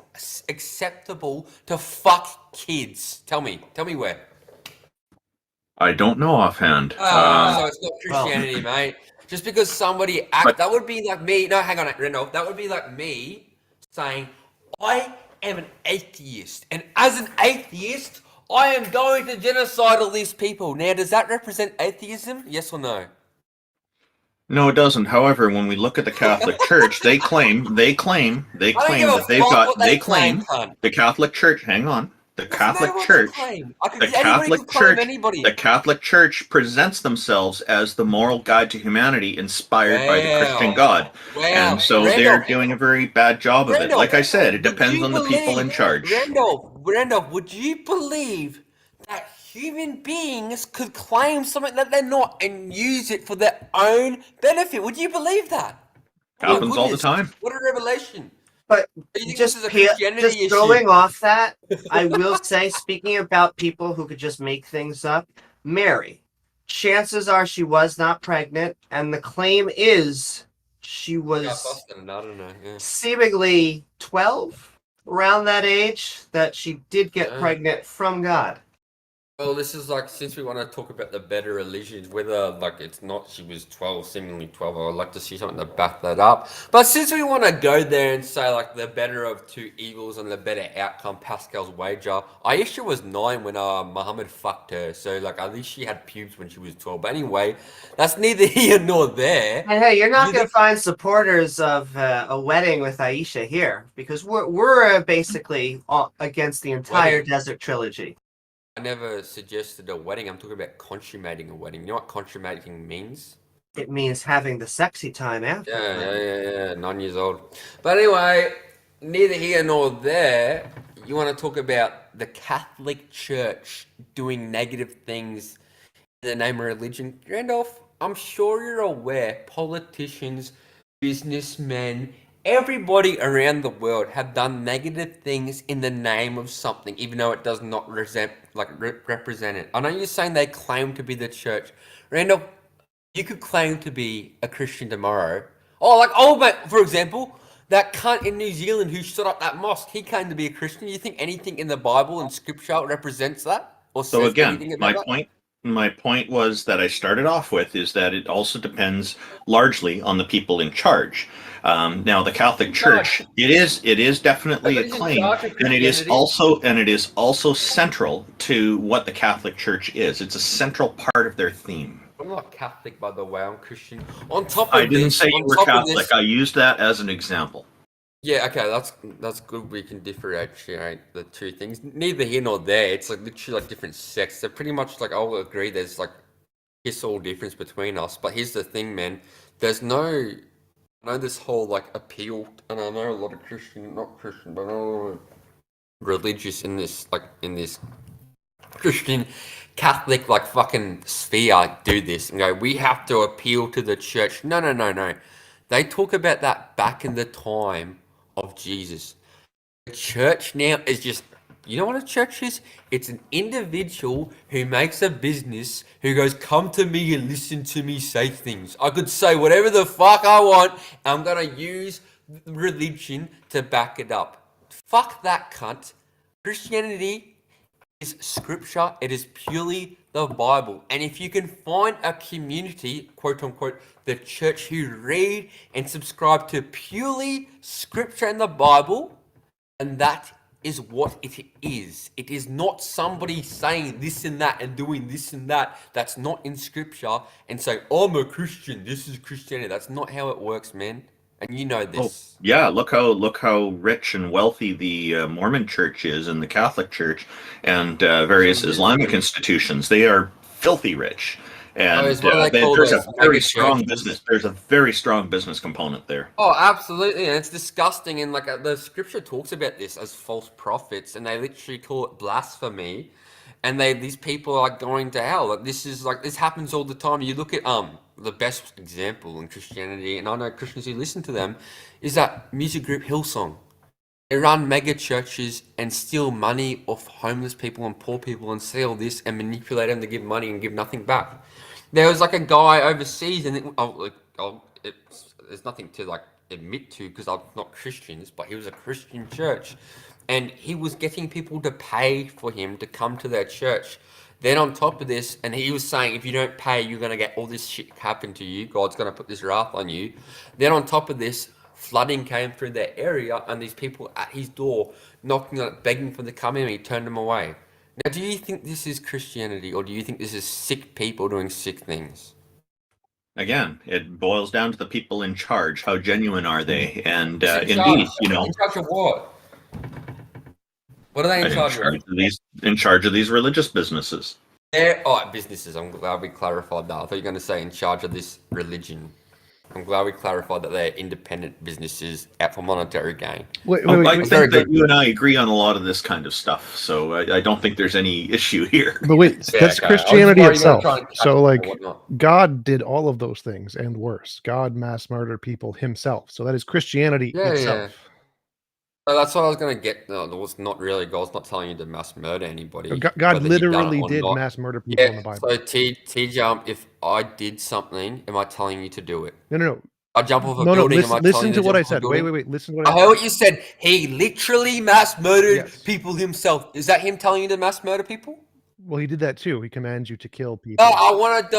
acceptable to fuck kids? Tell me where. I don't know offhand. So it's not Well, Christianity, mate. Just because somebody But that would be like me. No, hang on, Randolph. That would be like me saying, I am an atheist, and as an atheist, I am going to genocide all these people. Now, does that represent atheism? Yes or no? no, it doesn't. However, when we look at the Catholic Church, they claim I don't give a that they've fuck got what they claim, cunt. the Catholic Church. Hang on, the Doesn't matter Catholic what they Church. claim. The Anybody Catholic could claim Church, the anybody. Catholic Church presents themselves as the moral guide to humanity inspired by the Christian God. And Wow. so they're doing a very bad job of it. Randolph, Like I said, it would depends you on the people in believe, charge. Randolph, would you believe that human beings could claim something that they're not and use it for their own benefit? Would you believe that? Oh my Happens all the goodness, time. what a revelation. but Do you think this is a just Christianity issue? going off that, I will say, speaking about people who could just make things up, Mary, chances are she was not pregnant, and the claim is she Yeah, I was don't know. Yeah. seemingly 12, around that age, that she did get Yeah. pregnant from God. Well, this is like, since we want to talk about the better religions, whether like it's not she was 12, seemingly 12, I would like to see something to back that up. But since we want to go there and say like the better of two evils and the better outcome, Pascal's wager, Aisha was 9 when Muhammad fucked her, so like at least she had pubes when she was 12. But anyway, that's neither here nor there. And hey, you're not You going to think- find supporters of a wedding with Aisha here, because we're basically against the entire Wedding. Desert Trilogy. I never suggested a wedding. I'm talking about consummating a wedding. You know what consummating means? It means having the sexy time after. Yeah. 9 years old. But anyway, neither here nor there. You want to talk about the Catholic Church doing negative things in the name of religion? Randolph, I'm sure you're aware politicians, businessmen, everybody around the world have done negative things in the name of something, even though it does not represent it. I know you're saying they claim to be the church. Randolph, you could claim to be a Christian tomorrow. But for example, that cunt in New Zealand who shut up that mosque, he claimed to be a Christian. You think anything in the Bible and Scripture represents that? Or So says again, anything about that? my point was that I started off with is that it also depends largely on the people in charge. Now, the Catholic Church, it is definitely a Nobody's in claim, charge of and it is Christianity. also central to what the Catholic Church is. It's a central part of their theme. I'm not Catholic, by the way. I'm Christian. On top of I didn't this, say you on were top of Catholic. this, I used that as an example. yeah, okay, that's good. We can differentiate the two things. Neither here nor there. It's like literally like different sects. They're pretty much like, I'll agree. There's like piss all difference between us. But here's the thing, man. There's no, I know this whole like appeal, and I know a lot of Christian, not Christian, but I know a lot of religious in this Christian, Catholic, like fucking sphere do this and go, we have to appeal to the church. No. They talk about that back in the time of Jesus. The church now is just, you know what a church is? It's an individual who makes a business, who goes, come to me and listen to me say things. I could say whatever the fuck I want. I'm going to use religion to back it up. Fuck that cunt. Christianity is scripture. It is purely the Bible. And if you can find a community, quote unquote, the church who read and subscribe to purely scripture and the Bible, and that is what it is. It is not somebody saying this and that and doing this and that that's not in scripture and say, I'm a Christian, this is Christianity. That's not how it works, man. And you know this. Yeah, look how rich and wealthy the Mormon Church is, and the Catholic Church, and various Islamic institutions. They are filthy rich, and it's what they call there's a those very mega strong churches. business. There's a very strong business component there. Oh, absolutely, and it's disgusting. And like the scripture talks about this as false prophets, and they literally call it blasphemy. And these people are going to hell. Like this happens all the time. You look at the best example in Christianity, and I know Christians who listen to them, is that music group Hillsong. They run mega churches and steal money off homeless people and poor people and sell this and manipulate them to give money and give nothing back. There was like a guy overseas, and there's nothing to like admit to because I'm not Christians, but he was a Christian church, and he was getting people to pay for him to come to their church. Then on top of this, and he was saying, if you don't pay, you're going to get all this shit happen to you. God's going to put this wrath on you. Then on top of this, flooding came through their area, and these people at his door knocking on it, begging for them to come in, and he turned them away. Now, do you think this is Christianity, or do you think this is sick people doing sick things? Again, it boils down to the people in charge. How genuine are they? And In indeed, charge- in charge of what? What are they in charge of? in charge of these religious businesses. Businesses. I'm glad we clarified that. I thought you were going to say in charge of this religion. I'm glad we clarified that they're independent businesses out for monetary gain. I think that you and I agree on a lot of this kind of stuff, so I don't think there's any issue here. But wait, that's okay. Christianity I was worried you were itself. trying to catch So, it or like, whatnot. God did all of those things and worse. God mass murdered people himself. So that is Christianity itself. So that's what I was going to get. No, it was not really. God's not telling you to mass murder anybody. God whether you've done it literally or did not. mass murder people in the Bible. So T-Jump, if I did something, am I telling you to do it? No. I jump off a No, building. am I listen telling you to what I jump off a said. building? Wait. Listen to what I I heard said. what you said. He literally mass murdered Yes. people himself. Is that him telling you to mass murder people? Well, he did that too. He commands you to kill people. No, I want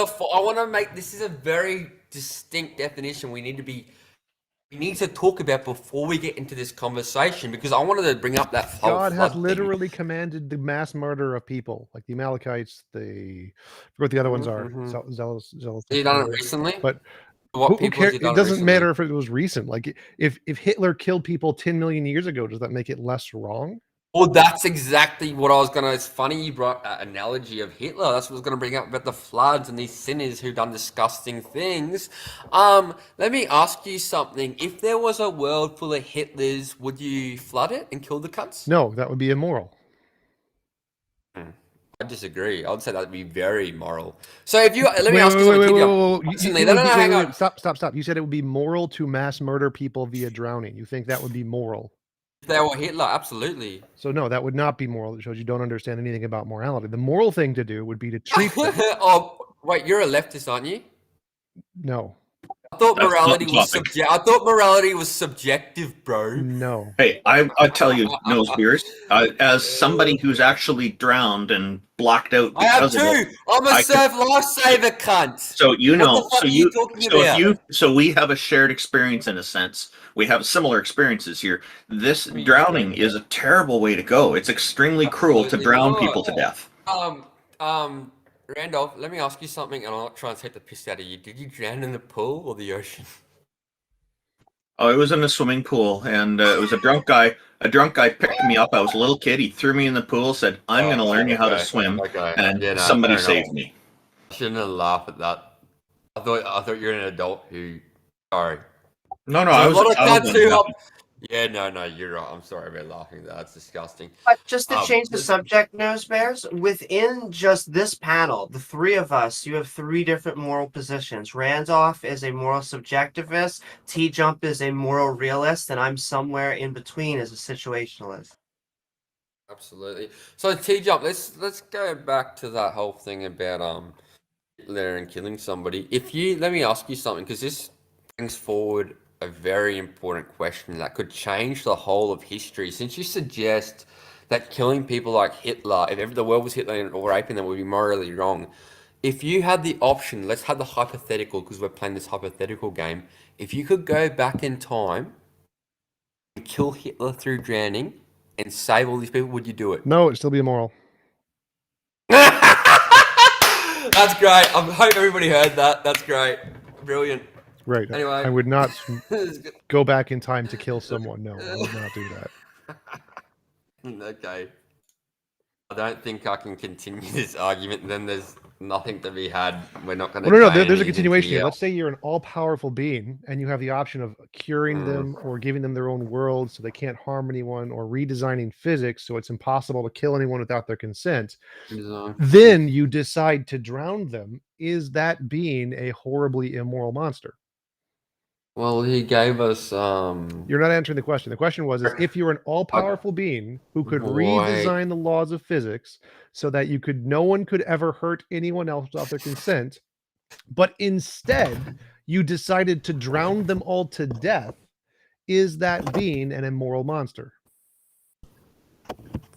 to make this is a very distinct definition. We need to talk about before we get into this conversation, because I wanted to bring up that whole God has flood literally commanded the mass murder of people, like the Amalekites. I forget what the other ones are. Mhm. Zealous. Has he done it recently? But What who people has cares? he done It doesn't recently? matter if it was recent. Like if Hitler killed people 10 million years ago, does that make it less wrong? Well, that's exactly what I was gonna. It's funny you brought that analogy of Hitler. That's what I was gonna bring up about the floods and these sinners who done disgusting things. Let me ask you something. If there was a world full of Hitlers, would you flood it and kill the cunts? No, that would be immoral. I disagree. I would say that would be very moral. So if you let me Wait, ask you wait, something. wait, Tidia. wait, wait, wait. Recently, It no, would be- hang wait, on. Stop. You said it would be moral to mass murder people via drowning. You think that would be moral? If they were Hitler, absolutely. So no, that would not be moral. It shows you don't understand anything about morality. The moral thing to do would be to treat them. Oh, wait, you're a leftist, aren't you? No, I thought That's morality not the was topic. I thought morality was subjective, bro. no. Hey, I tell you, nose beers, as somebody who's actually drowned and blacked out I have because of it. too. I'm a I surf lifesaver cunt. So you What know, the fuck so are you you, talking so about? if you, so we have a shared experience in a sense. We have similar experiences here. This drowning is a terrible way to go. It's extremely cruel to Absolutely drown not. people to death. Randolph, let me ask you something, and I'm not trying to take the piss out of you. Did you drown in the pool or the ocean? Oh, it was in a swimming pool, and it was a drunk guy. A drunk guy picked me up. I was a little kid. He threw me in the pool, said, "I'm going to learn you how to swim," Okay. and Yeah, no, somebody fair saved enough. me. I shouldn't have laughed at that. I thought you were an adult who. Sorry. No, There's I a was lot of I was cunts who unhappy. Yeah, no, you're right. I'm sorry about laughing at that. That's disgusting. But just to change the this- subject, Nose Bears, within just this panel, the three of us, you have three different moral positions. Randolph is a moral subjectivist, T-Jump is a moral realist, and I'm somewhere in between as a situationalist. Absolutely. So T-Jump, let's go back to that whole thing about Hitler and killing somebody. Let me ask you something, because this brings forward a very important question that could change the whole of history. Since you suggest that killing people like Hitler, if ever the world was Hitler or raping them, would be morally wrong. If you had the option, let's have the hypothetical, because we're playing this hypothetical game. If you could go back in time and kill Hitler through drowning and save all these people, would you do it? No, it'd still be immoral. That's great. I hope everybody heard that. That's great. Brilliant. Right. Anyway. I would not go back in time to kill someone. No, I would not do that. Okay. I don't think I can continue this argument. Then there's nothing to be had. We're not going to. Well, no, there's a continuation here. Let's say you're an all-powerful being and you have the option of curing them or giving them their own world so they can't harm anyone, or redesigning physics so it's impossible to kill anyone without their consent. Then you decide to drown them. Is that being a horribly immoral monster? Well, he gave us. You're not answering the question. The question was, if you're an all-powerful being who could redesign the laws of physics so that no one could ever hurt anyone else without their consent, but instead you decided to drown them all to death, is that being an immoral monster?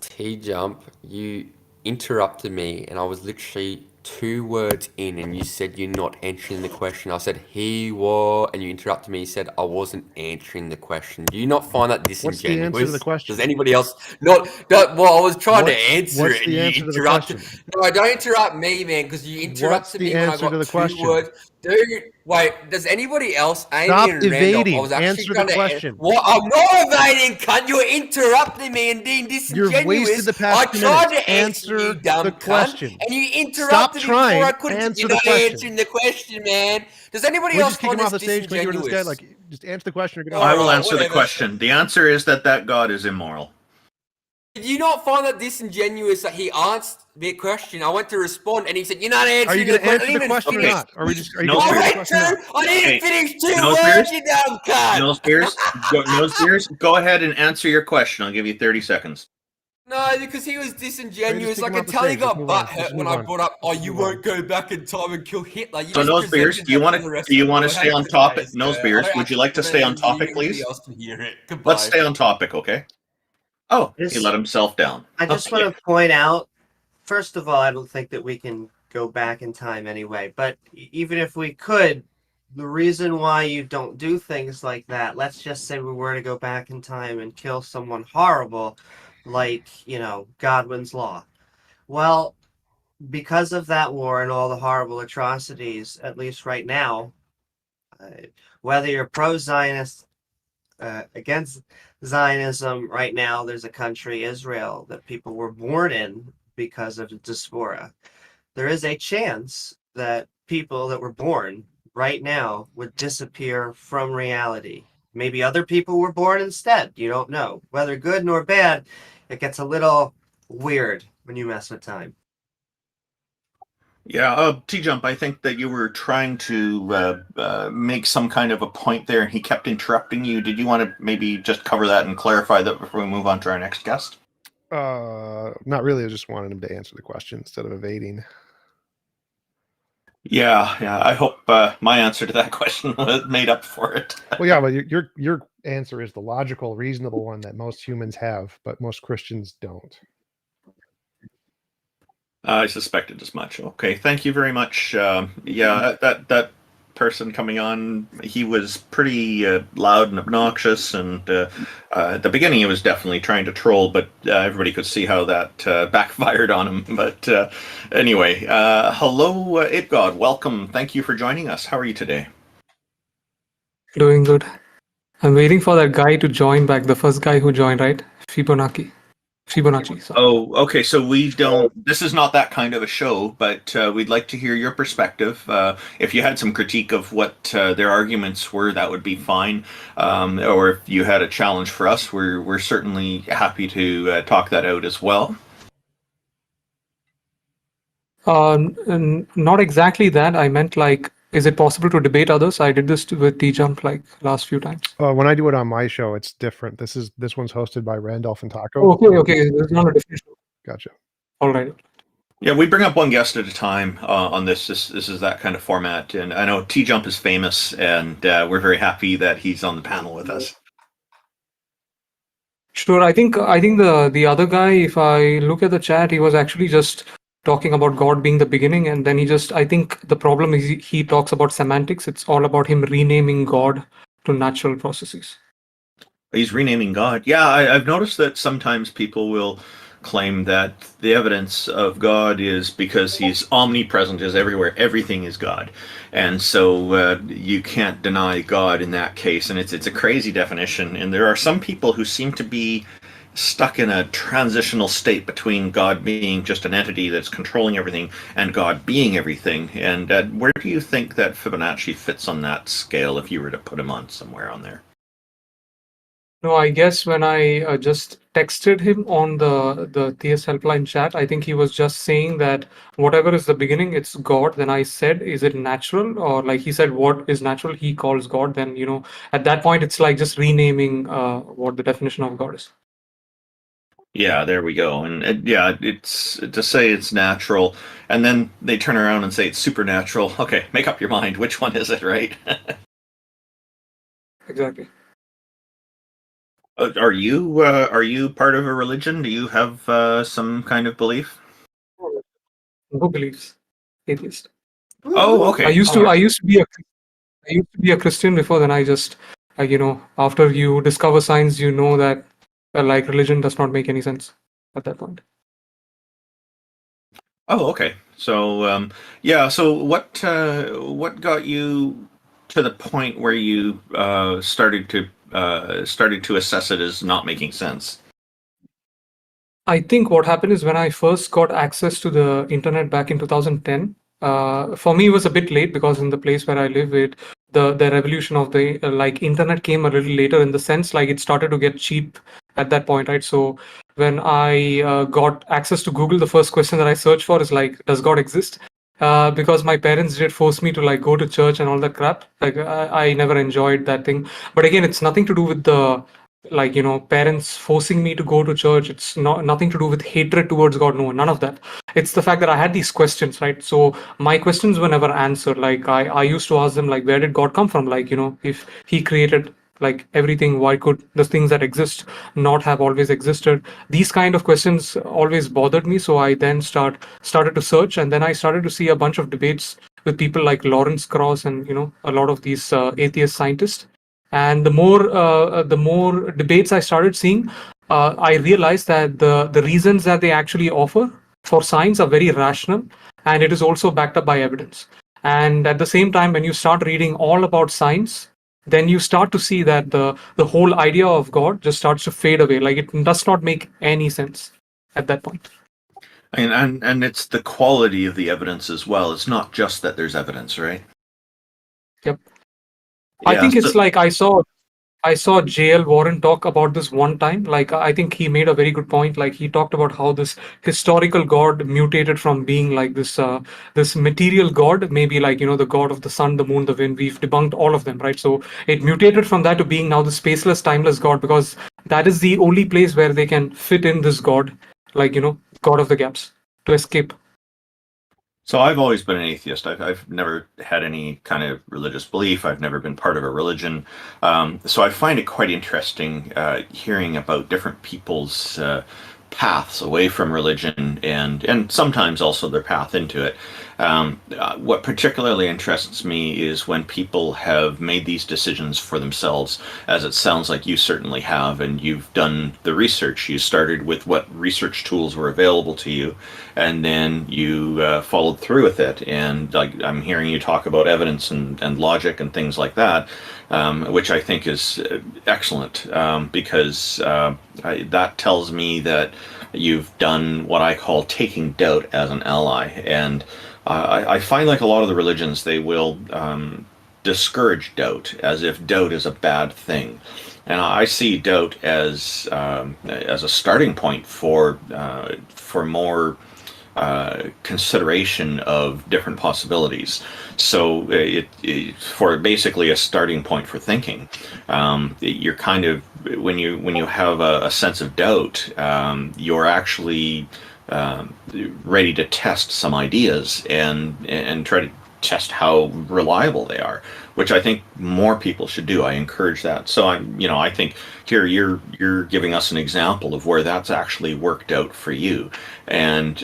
T-Jump, you interrupted me, and I was literally 2 words in, and you said you're not answering the question. I said he was, and you interrupted me. You said I wasn't answering the question. Do you not find that disingenuous? What's the answer to the question? Does anybody else not? Well, I was trying to answer what's it, the and answer you to the interrupted. question? No, don't interrupt me, man, because you interrupted me when I got 2 words. Dude, wait, does anybody else? Stop Amy and Randolph, evading. I was actually Answer trying the to question. What? I'm not evading, cunt. You're interrupting me and being disingenuous. You've wasted the past 2 I tried minutes. to answer you, dumb the cunt, question. and you interrupted Stop me trying. before I could. Answer You're the not question. answering the question, man. Does anybody We else just kick find him off this the stage. Make this guy disingenuous? just answer the question. Or get I off. will answer the whatever. question. The answer is that God is immoral. Did you not find that disingenuous that he asked me a question? I went to respond, and he said, "You're not answering Are you going to answer the even question or finish." not? Or are we just? Are you No, going to I answer the went question or to. not? I didn't Hey, finish 2 no words, fears? you dumb cunt. Nose Beers, go ahead and answer your question. I'll give you 30 seconds. No, because he was disingenuous. kick I him could off the tell he stage. got Let's move on. butthurt Let's when move I on. brought up, "Oh, Let's you move on. won't go back in time and kill Hitler." You So just Nose Beers, presented do you that want to the rest do you of the want to world. stay on Hey, topic? guys, Nose I Beers, don't would you like to actually stay on believe you, topic, anybody please? else can hear it. Goodbye. Let's stay on topic, okay? Oh, he This- let himself down. I just Okay. want to point out first of all, I don't think that we can go back in time anyway. But even if we could, the reason why you don't do things like that, let's just say we were to go back in time and kill someone horrible, like, Godwin's Law. Well, because of that war and all the horrible atrocities, at least right now, whether you're pro-Zionist, against Zionism, right now there's a country, Israel, that people were born in because of the diaspora. There is a chance that people that were born right now would disappear from reality. Maybe other people were born instead. You don't know. Whether good nor bad, it gets a little weird when you mess with time. Yeah, T-Jump, I think that you were trying to make some kind of a point there, and he kept interrupting you. Did you want to maybe just cover that and clarify that before we move on to our next guest? Not really. I just wanted him to answer the question instead of evading. Yeah. I hope my answer to that question was made up for it. Well, yeah, but your answer is the logical, reasonable one that most humans have, but most Christians don't. I suspected as much. Okay, thank you very much. Yeah, that person coming on, he was pretty loud and obnoxious, and at the beginning he was definitely trying to troll, but everybody could see how that backfired on him. But anyway, hello, Ape God, welcome. Thank you for joining us. How are you today? Doing good. I'm waiting for that guy to join back, the first guy who joined, right? Fibonacci. So. Oh, okay. So we don't. This is not that kind of a show, but we'd like to hear your perspective. If you had some critique of what their arguments were, that would be fine. Or if you had a challenge for us, we're certainly happy to talk that out as well. Not exactly that. I meant like, is it possible to debate others? I did this with T-Jump like last few times. When I do it on my show, it's different. This one's hosted by Randolph and Taco. Okay. There's not a different show. Gotcha. All right. Yeah, we bring up one guest at a time on this. This is that kind of format, and I know T-Jump is famous, and we're very happy that he's on the panel with us. Sure. I think the other guy, if I look at the chat, he was actually just talking about God being the beginning, and then I think the problem is he talks about semantics. It's all about him renaming God to natural processes. He's renaming God. Yeah, I've noticed that sometimes people will claim that the evidence of God is because he's omnipresent, is everywhere, everything is God. And so you can't deny God in that case, and it's a crazy definition. And there are some people who seem to be stuck in a transitional state between God being just an entity that's controlling everything and God being everything. And where do you think that Fibonacci fits on that scale if you were to put him on somewhere on there? No, I guess when I just texted him on the Theist Helpline chat, I think he was just saying that whatever is the beginning, it's God. Then I said, is it natural? Or like he said, what is natural? He calls God. Then, at that point, it's like just renaming what the definition of God is. Yeah, there we go. And yeah, it's to say it's natural, and then they turn around and say it's supernatural. Okay, make up your mind. Which one is it, right? Exactly. Are you part of a religion? Do you have some kind of belief? No beliefs. Atheist. Oh, okay. I used to be a Christian before. Then I just, after you discover science, that like religion does not make any sense at that point. Oh, okay. So yeah. So what got you to the point where you started to assess it as not making sense? I think what happened is when I first got access to the internet back in 2010. For me, it was a bit late because in the place where I live, the revolution of the internet came a little later in the sense like it started to get cheap at that point, right? So when I got access to Google, the first question that I searched for is like, does God exist? Because my parents did force me to like go to church and all that crap. Like I never enjoyed that thing. But again, it's nothing to do with the parents forcing me to go to church. It's nothing to do with hatred towards God. No, none of that. It's the fact that I had these questions, right? So my questions were never answered. Like I used to ask them like, where did God come from? Like, if he created like everything? Why could the things that exist not have always existed? These kind of questions always bothered me. So I then started to search, and then I started to see a bunch of debates with people like Lawrence Krauss and a lot of these atheist scientists. And the more debates I started seeing, I realized that the reasons that they actually offer for science are very rational, and it is also backed up by evidence. And at the same time, when you start reading all about science, then you start to see that the whole idea of God just starts to fade away. Like, it does not make any sense at that point. And it's the quality of the evidence as well. It's not just that there's evidence, right? Yep. I Yeah, think it's so- like I saw JL Warren talk about this one time. Like, I think he made a very good point. Like, he talked about how this historical god mutated from being like this material god, maybe like the god of the sun, the moon, the wind. We've debunked all of them, right? So it mutated from that to being now the spaceless, timeless god, because that is the only place where they can fit in this god, like god of the gaps, to escape. So I've always been an atheist. I've never had any kind of religious belief. I've never been part of a religion. So I find it quite interesting hearing about different people's paths away from religion and sometimes also their path into it. What particularly interests me is when people have made these decisions for themselves, as it sounds like you certainly have, and you've done the research. You started with what research tools were available to you, and then you followed through with it. And like I'm hearing you talk about evidence and logic and things like that, which I think is excellent, because that tells me that you've done what I call taking doubt as an ally. And I find like a lot of the religions, they will discourage doubt as if doubt is a bad thing. And I see doubt as a starting point for more consideration of different possibilities. So for basically a starting point for thinking. You're kind of when you have a sense of doubt, you're actually ready to test some ideas and try to test how reliable they are, which I think more people should do. I encourage that. So I think here you're giving us an example of where that's actually worked out for you. And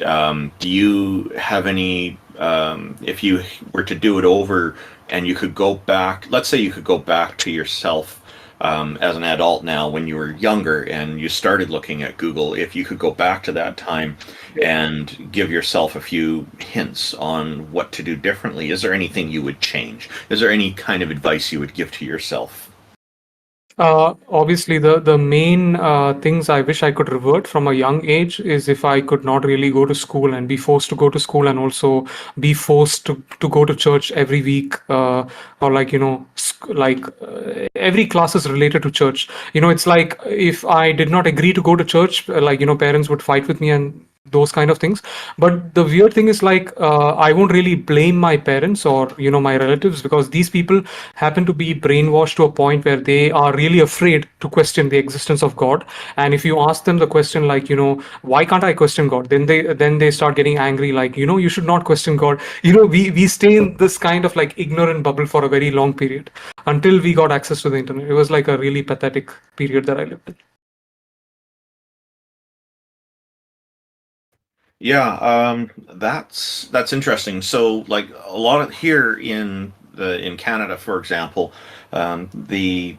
do you have any, if you were to do it over and you could go back, let's say you could go back to yourself as an adult now when you were younger and you started looking at Google, if you could go back to that time and give yourself a few hints on what to do differently, is there anything you would change? Is there any kind of advice you would give to yourself? Obviously, the main things I wish I could revert from a young age is if I could not really go to school and be forced to go to school, and also be forced to go to church every week, or like every class is related to church. It's like if I did not agree to go to church, like parents would fight with me and those kind of things. But the weird thing is, like, I won't really blame my parents or my relatives, because these people happen to be brainwashed to a point where they are really afraid to question the existence of God. And if you ask them the question, like, why can't I question God, then they start getting angry, like, you should not question God. We stay in this kind of like ignorant bubble for a very long period until we got access to the internet. It was like a really pathetic period that I lived in. Yeah, that's interesting. So, like a lot of here in Canada, for example, the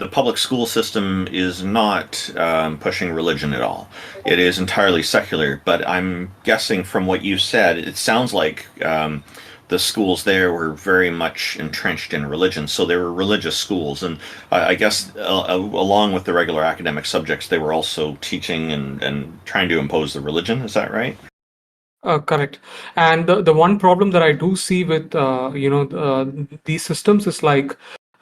public school system is not pushing religion at all. It is entirely secular. But I'm guessing from what you said, it sounds like the schools there were very much entrenched in religion. So they were religious schools, and I guess along with the regular academic subjects, they were also teaching and trying to impose the religion. Is that right? Correct. And the one problem that I do see with these systems is yeah,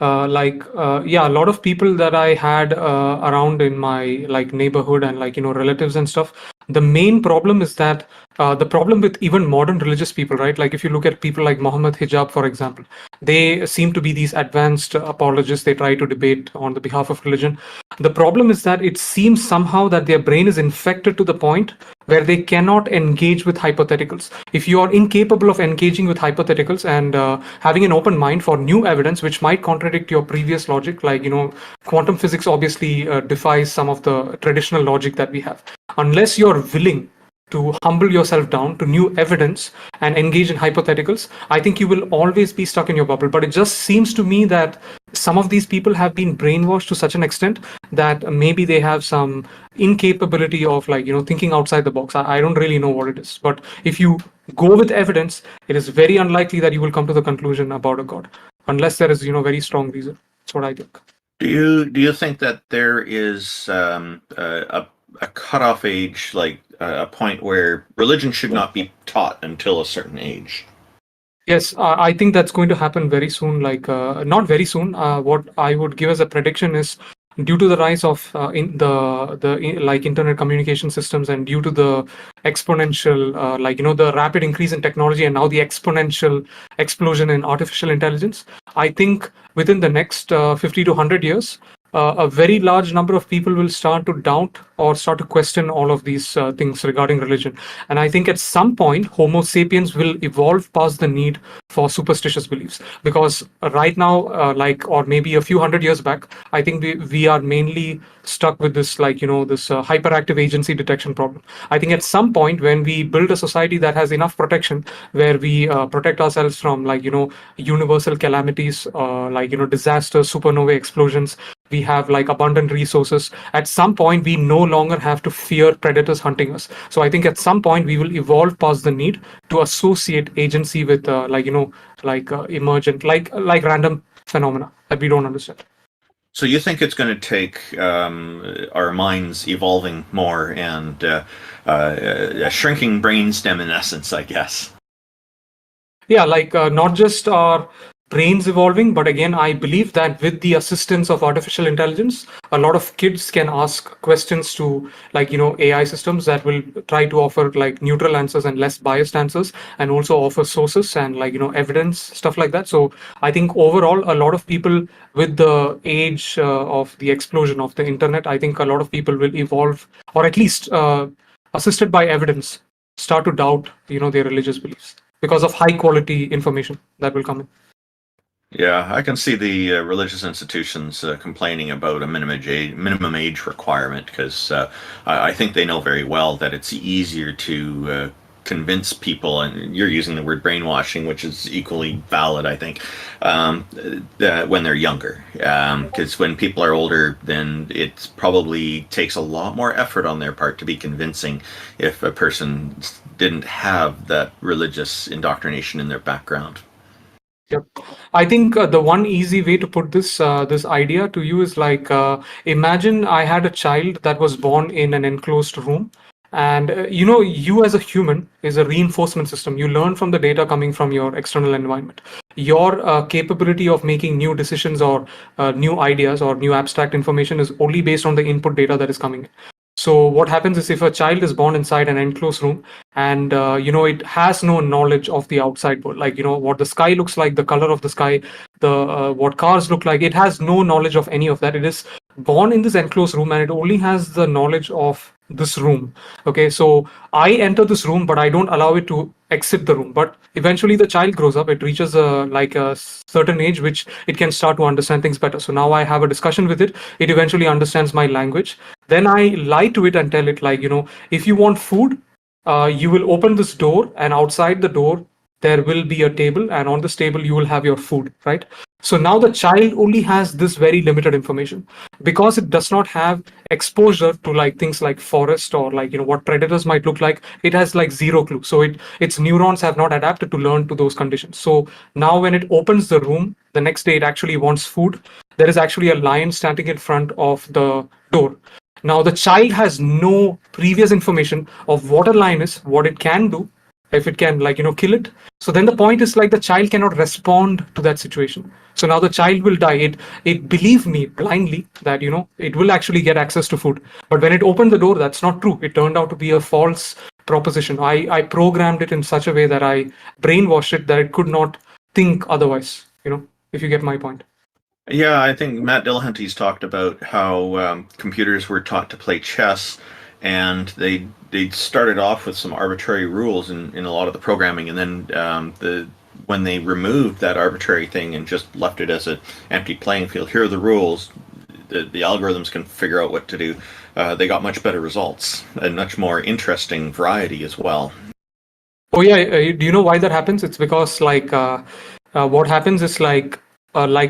a lot of people that I had around in my like neighborhood and like relatives and stuff. The main problem is that the problem with even modern religious people, right? Like if you look at people like Muhammad Hijab, for example, they seem to be these advanced apologists. They try to debate on the behalf of religion. The problem is that it seems somehow that their brain is infected to the point where they cannot engage with hypotheticals. If you are incapable of engaging with hypotheticals and having an open mind for new evidence, which might contradict your previous logic, like, quantum physics obviously defies some of the traditional logic that we have. Unless you're willing to humble yourself down to new evidence and engage in hypotheticals, I think you will always be stuck in your bubble. But it just seems to me that some of these people have been brainwashed to such an extent that maybe they have some incapability of thinking outside the box. I don't really know what it is. But if you go with evidence, it is very unlikely that you will come to the conclusion about a god, unless there is very strong reason. That's what I think. Do you think that there is a cutoff age, like a point where religion should not be taught until a certain age? Yes, I think that's going to happen very soon. Not very soon. What I would give as a prediction is, due to the rise of internet communication systems, and due to the exponential the rapid increase in technology, and now the exponential explosion in artificial intelligence, I think within the next 50 to 100 years, a very large number of people will start to doubt or start to question all of these things regarding religion. And I think at some point, Homo sapiens will evolve past the need for superstitious beliefs. Because right now, or maybe a few hundred years back, I think we are mainly stuck with this, this hyperactive agency detection problem. I think at some point, when we build a society that has enough protection, where we protect ourselves from universal calamities, disasters, supernovae explosions, we have abundant resources. At some point, we no longer have to fear predators hunting us. So I think at some point we will evolve past the need to associate agency with emergent, like random phenomena that we don't understand. So you think it's going to take our minds evolving more and a shrinking brainstem, in essence, I guess? Yeah, not just our brains evolving, but again, I believe that with the assistance of artificial intelligence, a lot of kids can ask questions to AI systems that will try to offer neutral answers and less biased answers, and also offer sources and evidence, stuff like that. So I think overall, a lot of people, with the age of the explosion of the internet, I think a lot of people will evolve, or at least assisted by evidence, start to doubt their religious beliefs because of high quality information that will come in. Yeah, I can see the religious institutions complaining about a minimum age requirement, because I think they know very well that it's easier to convince people, and you're using the word brainwashing, which is equally valid, I think, when they're younger. Because when people are older, then it probably takes a lot more effort on their part to be convincing if a person didn't have that religious indoctrination in their background. Yep. I think the one easy way to put this idea to you is imagine I had a child that was born in an enclosed room, and you as a human is a reinforcement system. You learn from the data coming from your external environment. Your capability of making new decisions or new ideas or new abstract information is only based on the input data that is coming in. So what happens is, if a child is born inside an enclosed room and it has no knowledge of the outside world, what the sky looks like, the color of the sky, the what cars look like, it has no knowledge of any of that. It is born in this enclosed room and it only has the knowledge of this room. Okay, so I enter this room, but I don't allow it to exit the room. But eventually the child grows up, it reaches a certain age which it can start to understand things better. So now I have a discussion with it, it eventually understands my language. Then I lie to it and tell it, if you want food, you will open this door, and outside the door there will be a table, and on this table you will have your food, right? So now the child only has this very limited information, because it does not have exposure to things like forest or what predators might look like. It has zero clue. So its neurons have not adapted to learn to those conditions. So now when it opens the room the next day, it actually wants food. There is actually a lion standing in front of the door. Now the child has no previous information of what a lion is, what it can do, if it can kill it. So then the point is the child cannot respond to that situation. So now the child will die. It believed me blindly that it will actually get access to food. But when it opened the door, that's not true. It turned out to be a false proposition. I programmed it in such a way that I brainwashed it that it could not think otherwise, if you get my point. Yeah, I think Matt Dillahunty's talked about how computers were taught to play chess, and they started off with some arbitrary rules in a lot of the programming, and then when they removed that arbitrary thing and just left it as an empty playing field, here are the rules, the algorithms can figure out what to do. They got much better results and much more interesting variety as well. Oh yeah, do you know why that happens? It's because what happens is like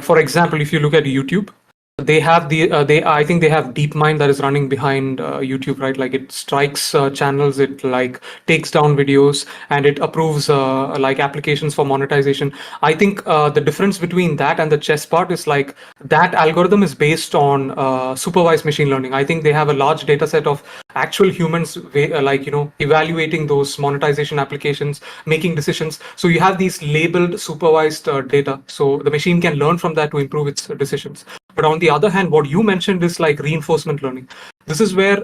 for example, if you look at YouTube, they have I think they have DeepMind that is running behind YouTube, right? Like it strikes channels, it like takes down videos, and it approves like applications for monetization. I think the difference between that and the chess part is like that algorithm is based on supervised machine learning. I think they have a large data set of actual humans evaluating those monetization applications, making decisions. So you have these labeled supervised data, so the machine can learn from that to improve its decisions. But on the other hand, what you mentioned is like reinforcement learning. This is where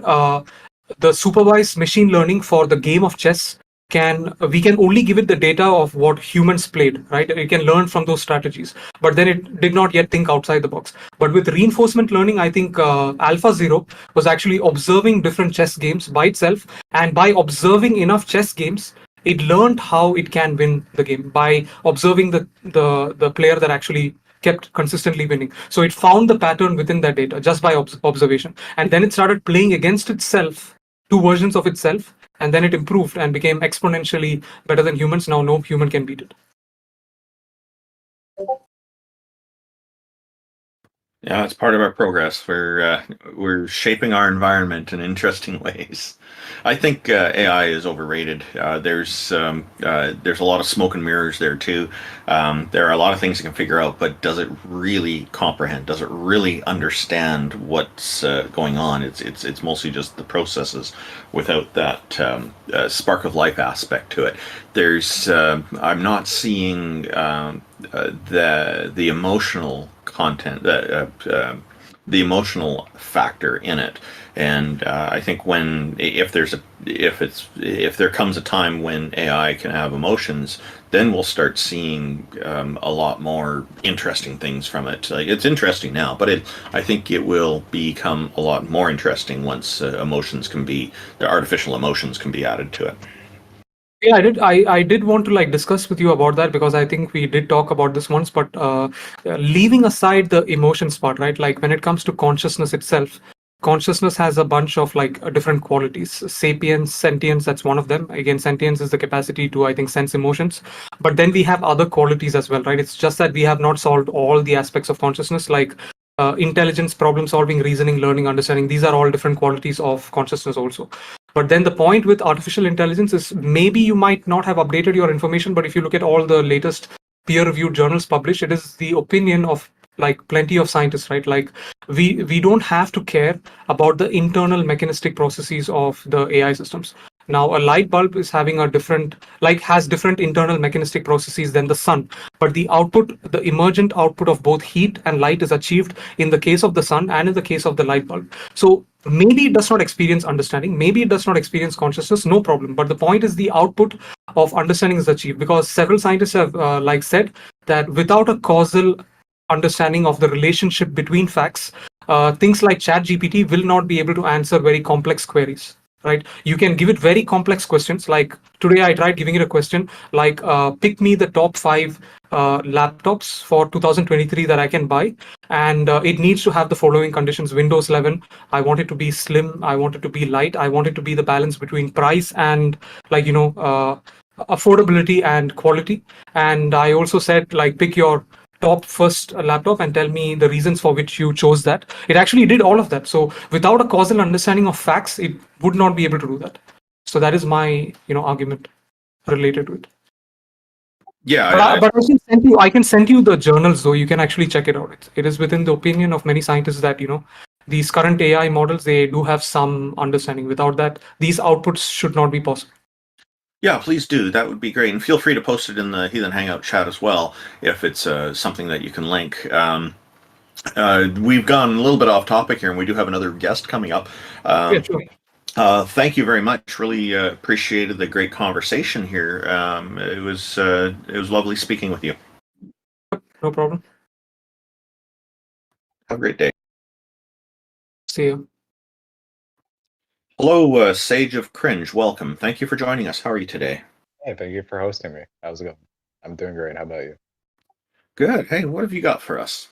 the supervised machine learning for the game of chess we can only give it the data of what humans played, right? It can learn from those strategies, but then it did not yet think outside the box. But with reinforcement learning, I think AlphaZero was actually observing different chess games by itself, and by observing enough chess games, it learned how it can win the game by observing the player that actually kept consistently winning. So it found the pattern within that data just by observation, and then it started playing against itself, two versions of itself, and then it improved and became exponentially better than humans. Now no human can beat it. Yeah, it's part of our progress. We're shaping our environment in interesting ways. I think AI is overrated. There's a lot of smoke and mirrors there too. There are a lot of things it can figure out, but does it really comprehend? Does it really understand what's going on? It's mostly just the processes, without that spark of life aspect to it. I'm not seeing the emotional content, the emotional factor in it. And I think if there comes a time when AI can have emotions, then we'll start seeing a lot more interesting things from it. Like, it's interesting now, but I think it will become a lot more interesting once the artificial emotions can be added to it. Yeah, I did want to discuss with you about that, because I think we did talk about this once, but leaving aside the emotions part, right? Like when it comes to consciousness itself, consciousness has a bunch of different qualities. Sapience, sentience, that's one of them. Again, sentience is the capacity to, I think, sense emotions. But then we have other qualities as well, right? It's just that we have not solved all the aspects of consciousness, like intelligence, problem solving, reasoning, learning, understanding. These are all different qualities of consciousness also. But then the point with artificial intelligence is maybe you might not have updated your information, but if you look at all the latest peer-reviewed journals published, it is the opinion of plenty of scientists, right? Like we don't have to care about the internal mechanistic processes of the AI systems. Now, a light bulb is having has different internal mechanistic processes than the sun, but the emergent output of both heat and light is achieved in the case of the sun and in the case of the light bulb. So maybe it does not experience understanding, maybe it does not experience consciousness, no problem. But the point is the output of understanding is achieved, because several scientists have said that without a causal understanding of the relationship between facts, things like ChatGPT will not be able to answer very complex queries. Right? You can give it very complex questions. Like today, I tried giving it a question like, pick me the top 5 laptops for 2023 that I can buy. And it needs to have the following conditions. Windows 11, I want it to be slim. I want it to be light. I want it to be the balance between price and affordability and quality. And I also said, pick your top first laptop and tell me the reasons for which you chose that. It actually did all of that. So without a causal understanding of facts, it would not be able to do that. So that is my argument related to it. Yeah, but I can send you the journals, though. You can actually check it out. It is within the opinion of many scientists that these current AI models, they do have some understanding. Without that, these outputs should not be possible. Yeah, please do. That would be great. And feel free to post it in the Heathen Hangout chat as well, if it's something that you can link. We've gone a little bit off topic here, and we do have another guest coming up. Yeah, sure. Thank you very much. Really appreciated the great conversation here. It was lovely speaking with you. No problem. Have a great day. See you. Hello, Sage of Cringe. Welcome. Thank you for joining us. How are you today? Hey, thank you for hosting me. How's it going? I'm doing great. How about you? Good. Hey, what have you got for us?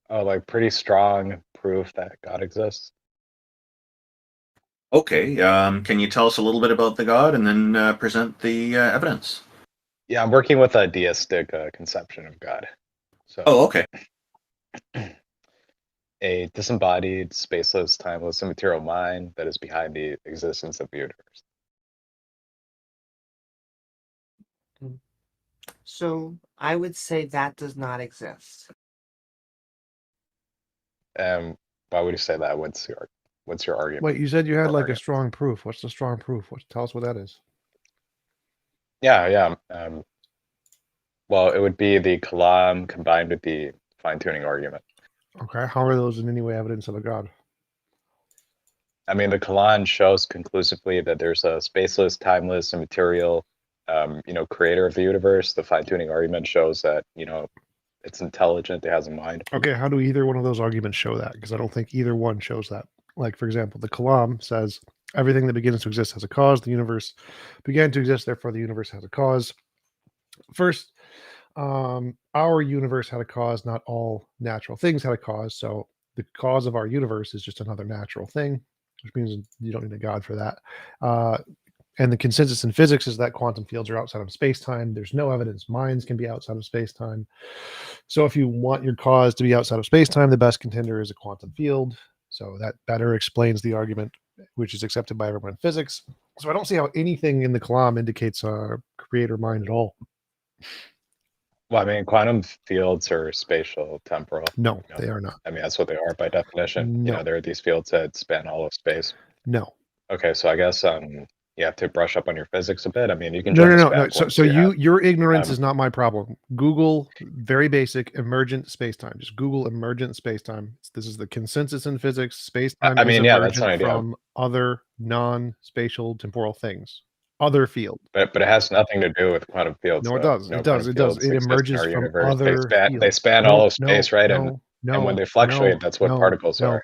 Oh, like pretty strong proof that God exists. Okay. Can you tell us a little bit about the God and then present the evidence? Yeah, I'm working with a deistic conception of God. So, Oh, okay. a disembodied, spaceless, timeless, immaterial mind that is behind the existence of the universe. So I would say that does not exist. Why would you say that? What's your argument? Wait, you said you had or like a argument? strong proof. What's the strong proof? Tell us what that is. Yeah. Well, it would be the kalam combined with the fine-tuning argument. Okay, how are those in any way evidence of a God? I mean, the Quran shows conclusively that there's a spaceless, timeless, immaterial, creator of the universe. The fine-tuning argument shows that, it's intelligent, it has a mind. Okay, how do either one of those arguments show that? Because I don't think either one shows that. Like, for example, the Kalam says everything that begins to exist has a cause. The universe began to exist, therefore the universe has a cause. First, our universe had a cause. Not all natural things had a cause. So the cause of our universe is just another natural thing, which means you don't need a God for that. And the consensus in physics is that quantum fields are outside of space-time. There's no evidence minds can be outside of space-time. So if you want your cause to be outside of space-time, the best contender is a quantum field. So that better explains the argument, which is accepted by everyone in physics. So I don't see how anything in the Kalam indicates a creator mind at all. Well, I mean, quantum fields are spatial, temporal. No, they are not. I mean, that's what they are by definition. No. There are these fields that span all of space. No. Okay, so I guess you have to brush up on your physics a bit. I mean, you can No. So your ignorance is not my problem. Google very basic emergent spacetime. Just Google emergent spacetime. This is the consensus in physics. Spacetime is emergent from other non-spatial temporal things. Other field. But it has nothing to do with quantum fields. No, it does. No, it does. It does. It emerges from other fields. They span all of space, right? And when they fluctuate, that's what particles are.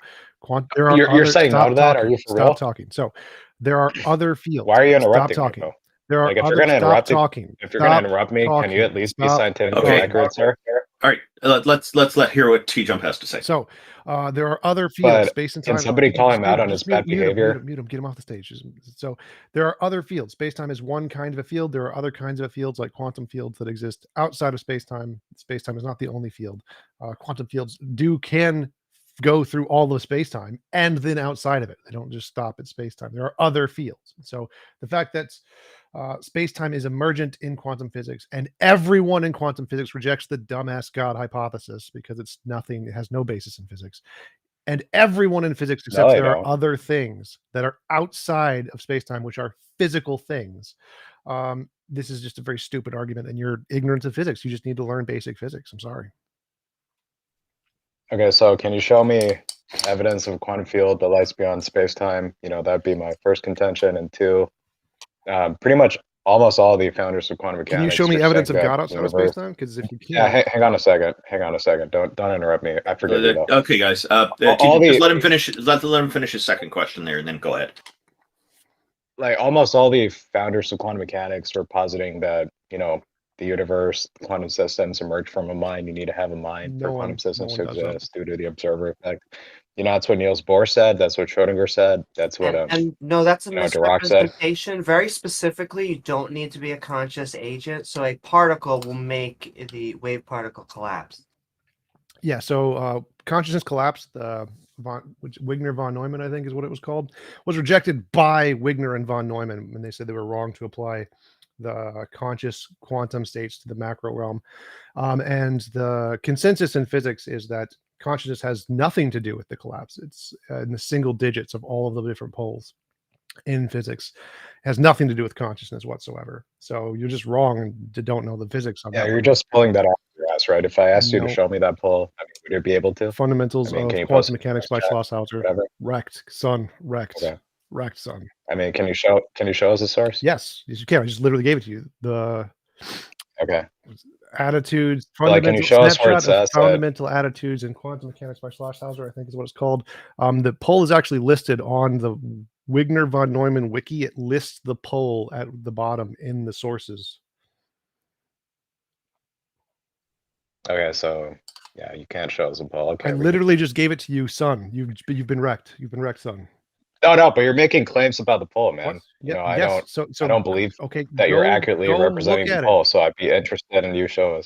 You're saying no to that? Are you for real? Stop talking. So there are other fields. Why are you interrupting? Stop talking. Me, there are if you're going to interrupt talking. If you're going to interrupt me, can you at least be scientifically accurate, sir? All right, let's hear what T-Jump has to say. So there are other fields, space and time. Can somebody call him out on his bad behavior? Mute him, get him off the stage. So there are other fields. Space-time is one kind of a field. There are other kinds of fields like quantum fields that exist outside of space-time. Space-time is not the only field. Quantum fields can go through all of space-time and then outside of it. They don't just stop at space-time. There are other fields. So the fact that space-time is emergent in quantum physics, and everyone in quantum physics rejects the dumbass God hypothesis because it's nothing, it has no basis in physics. And everyone in physics accepts there are other things that are outside of space-time, which are physical things. This is just a very stupid argument, and you're ignorant of physics. You just need to learn basic physics. I'm sorry. Okay, so can you show me evidence of a quantum field that lies beyond space-time? That'd be my first contention. And two, pretty much almost all the founders of quantum mechanics. Can you show me evidence of God outside of space-time? Because if you can't, yeah, hang on a second. Don't interrupt me. I forget you though. Okay, guys. Just let him finish. Let him finish his second question there, and then go ahead. Like almost all the founders of quantum mechanics were positing that the universe, quantum systems emerge from a mind. You need to have a mind for quantum systems to exist due to the observer effect. That's what Niels Bohr said. That's what Schrodinger said. That's what and no, that's a Dirac said. misrepresentation. Very specifically, you don't need to be a conscious agent. So a particle will make the wave particle collapse. Yeah. So consciousness collapse. Wigner von Neumann, I think, is what it was called, was rejected by Wigner and von Neumann when they said they were wrong to apply the conscious quantum states to the macro realm. And the consensus in physics is that consciousness has nothing to do with the collapse. It's in the single digits of all of the different poles in physics. It has nothing to do with consciousness whatsoever. So you're just wrong and don't know the physics on that. Yeah, you're just pulling that off your ass, right? If I asked you to show me that pole, would it be able to? Fundamentals I mean, can of you Quantum post it in Mechanics the by chat, Schlosshauser. whatever? Wrecked, son. Wrecked. Okay. Wrecked, son. I mean, can you show us a source? Yes, you can. I just literally gave it to you. The Okay. attitudes, Like, can you fundamental show us where it snapshot of says that? fundamental attitudes in Quantum Mechanics by Schlosshauser, I think is what it's called. The poll is actually listed on the Wigner von Neumann wiki. It lists the poll at the bottom in the sources. Okay, so yeah, you can't show us a poll. Okay, I literally just gave it to you, son. You've been wrecked. You've been wrecked, son. No, but you're making claims about the poll, man. What? You know, Yes. I don't believe okay, that you're accurately go representing look the at poll, it. so I'd be interested in you showing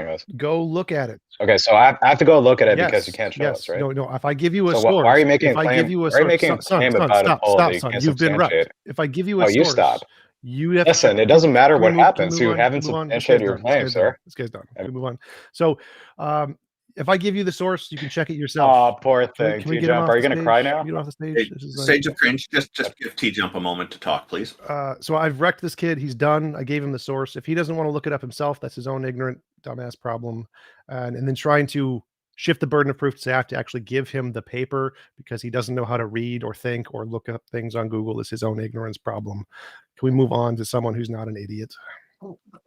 us. Go look at it. Okay, so I have to go look at it Yes, because you can't show us, right? No. If I give you a So source, why are you making if a I claim? give you a Why are you source, making a son, claim about a poll that you son. can't You've been wrecked. substantiate? If I give you a Oh, source, you stop. you have to Listen, check. it doesn't matter Can we what move- happens. can we You move on? haven't Can we move on? substantiated your This claim, guy's sir. done. This guy's done. Can we move on? So, if I give you the source, you can check it yourself. Oh, poor thing. Can we T get him Jump, off are you the gonna stage? cry now? Get off the stage. Hey, This is Sage of Cringe, just give T Jump a moment to talk, please. So I've wrecked this kid. He's done. I gave him the source. If he doesn't want to look it up himself, that's his own ignorant, dumbass problem. And then trying to shift the burden of proof to say I have to actually give him the paper because he doesn't know how to read or think or look up things on Google is his own ignorance problem. Can we move on to someone who's not an idiot?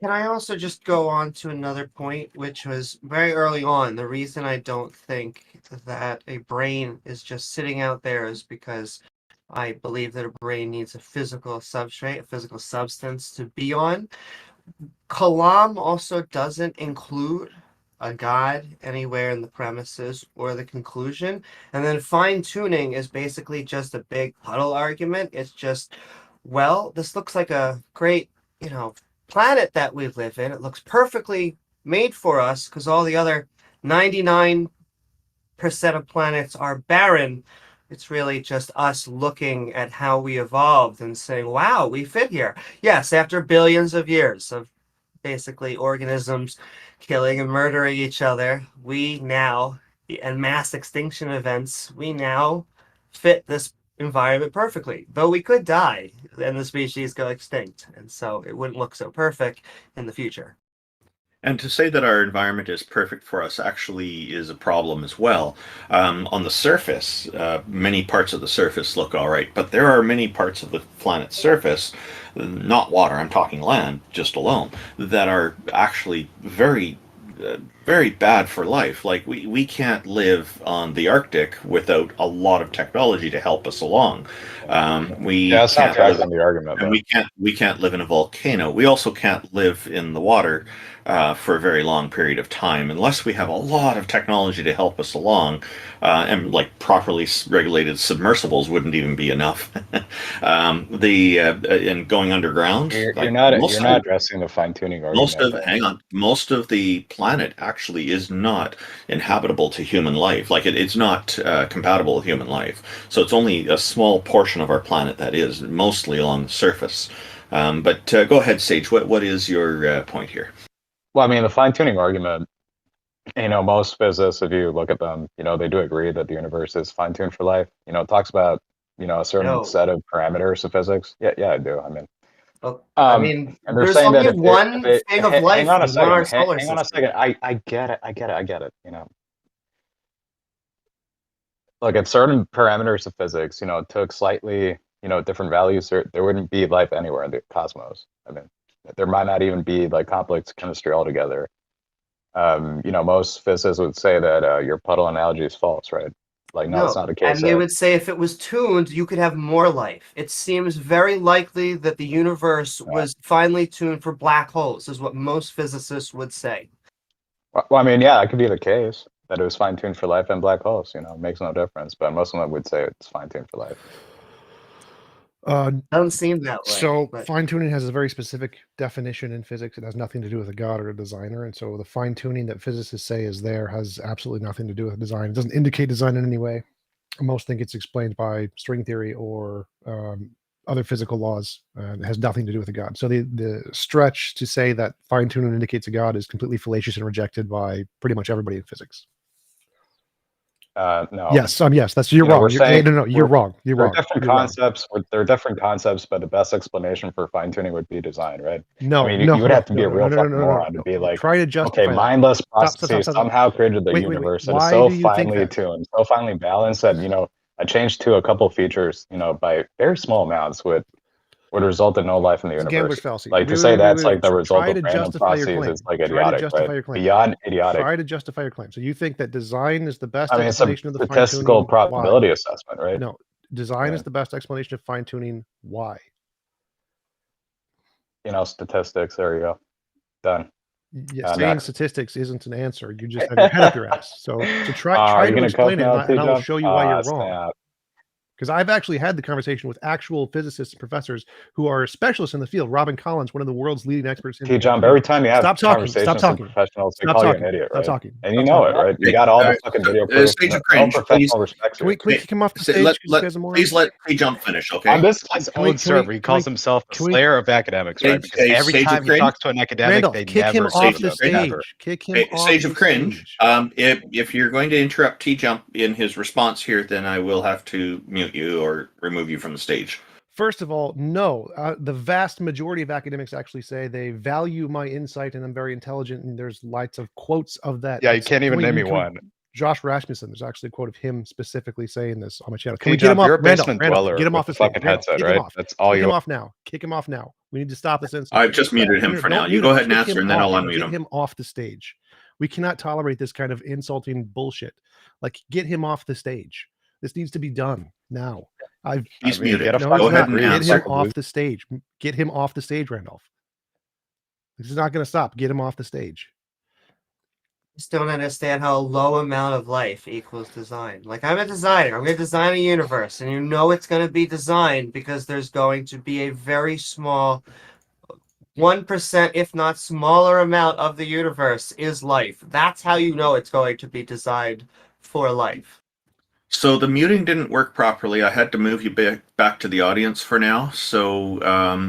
Can I also just go on to another point, which was very early on? The reason I don't think that a brain is just sitting out there is because I believe that a brain needs a physical substrate, a physical substance to be on. Kalam also doesn't include a god anywhere in the premises or the conclusion. And then fine tuning is basically just a big puddle argument. It's just, well, this looks like a great, planet that we live in. It looks perfectly made for us because all the other 99% of planets are barren. It's really just us looking at how we evolved and saying, wow, we fit here. Yes, after billions of years of basically organisms killing and murdering each other, we now, and mass extinction events, we now fit this environment perfectly. Though we could die and the species go extinct, and so it wouldn't look so perfect in the future. And to say that our environment is perfect for us actually is a problem as well. On the surface, many parts of the surface look all right, but there are many parts of the planet's surface, not water, I'm talking land just alone, that are actually very bad for life. Like we can't live on the Arctic without a lot of technology to help us along. That's not tracking the argument. And we can't live in a volcano. We also can't live in the water for a very long period of time unless we have a lot of technology to help us along. And like properly regulated submersibles wouldn't even be enough. And going underground, You're not addressing the fine tuning argument. Most of the planet actually is not inhabitable to human life. Like it's not compatible with human life. So it's only a small portion of our planet that is, mostly along the surface. But go ahead, Sage. What is your point here? Well, I mean, the fine tuning argument. Most physicists, if you look at them, they do agree that the universe is fine tuned for life. It talks about a certain set of parameters of physics. Yeah, I do. I mean, and they're there's saying only that one thing of life. Hang on a second. Hang on a second. I get it. Look, at certain parameters of physics, it took slightly, different values. There wouldn't be life anywhere in the cosmos. I mean, there might not even be like complex chemistry altogether. Most physicists would say that your puddle analogy is false, right? Like, no, it's not the case. And they would say if it was tuned, you could have more life. It seems very likely that the universe was finely tuned for black holes, is what most physicists would say. Well, I mean, yeah, that could be the case, that it was fine tuned for life and black holes. It makes no difference. But most of them would say it's fine tuned for life. Doesn't seem that way. So fine tuning has a very specific definition in physics. It has nothing to do with a god or a designer. And so the fine tuning that physicists say is there has absolutely nothing to do with design. It doesn't indicate design in any way. Most think it's explained by string theory or other physical laws. It has nothing to do with a god. So the stretch to say that fine tuning indicates a god is completely fallacious and rejected by pretty much everybody in physics. No. Yes, yes. That's you're You know, wrong. we're saying No, you're wrong. You're there are wrong. different You're wrong. concepts. There are different concepts, but the best explanation for fine tuning would be design, right? No, I mean, no, you would no, have to be no, a no, real no, no, fucking no, no, moron no. to be like, Try to okay, justify that. mindless Stop, processes stop. somehow created the Wait. universe that is Why so do you think finely that? tuned, so finely balanced that, you know, a change to a couple features, you know, by very small amounts would result in no life in the It's a universe. gambler's fallacy. Like to Wait, say wait, wait, that's wait, like the wait. result Try of to random justify your processes claim. is like Try to idiotic, justify right? your claim. Beyond idiotic. Try to justify your claim. So you think that design is the best I mean, it's a explanation of the fine statistical tuning? probability Why? assessment, right? No, design Yeah. is the best explanation of fine tuning. Why? You know, statistics. There you go. Done. Yeah, saying Next. statistics isn't an answer. You just have your head up your ass. So try Are you to gonna explain cook it, now, and I will T-Jump? show you why you're wrong. Snap. Because I've actually had the conversation with actual physicists and professors who are specialists in the field. Robin Collins, one of the world's leading experts in T-Jump, every time you have conversations with professionals, they call you an idiot, right? And you know it, right? You got all the fucking video proof. Stage of No cringe, professional respects you. Can we kick him off the stage? Please let T-Jump finish, okay? On this guy's Can we- own can we- server, he can calls we- himself the can we- slayer of academics, right? Because every Sage of time he Cringe? talks to an academic, Randolph, they kick never him off the say them, ever. stage. Kick him off Sage the of Cringe. stage. If you're going to interrupt T-Jump in his response here, then I will have to mute you or remove you from the stage. First of all, no. The vast majority of academics actually say they value my insight and I'm very intelligent. And there's lots of quotes of that. Yeah, you can't even name me one. Josh Rasmussen, there's actually a quote of him specifically saying this on my channel. Can we get him off? You're a basement dweller. Get him off the fucking headset, right? That's all you. Kick him off now. Kick him off now. We need to stop this incident. I've just muted him for now. You go ahead and answer, and then I'll unmute him. Get him off the stage. We cannot tolerate this kind of insulting bullshit. Like, get him off the stage. This needs to be done now. He's muted. Go ahead and get him off the stage. Get him off the stage, Randolph. This is not going to stop. Get him off the stage. Just don't understand how a low amount of life equals design. Like, I'm a designer. I'm going to design a universe, and you know it's going to be designed because there's going to be a very small 1%, if not smaller amount of the universe is life. That's how you know it's going to be designed for life. So the muting didn't work properly. I had to move you back to the audience for now. So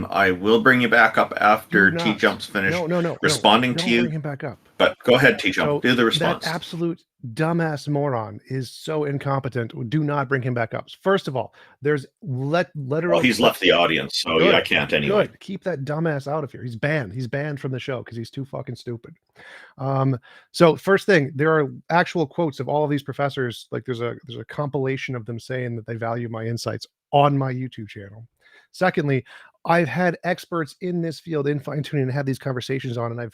I will bring you back up after T-Jump's finished responding to you. Bring him back up. But go ahead, T-Jump. Do the response. That absolute dumbass moron is so incompetent. Do not bring him back up. First of all, there's literally. Well, he's left the audience, so yeah, I can't anyway. Good. Keep that dumbass out of here. He's banned. He's banned from the show because he's too fucking stupid. So first thing, there are actual quotes of all of these professors. Like there's a compilation of them saying that they value my insights on my YouTube channel. Secondly, I've had experts in this field in fine tuning and had these conversations on, and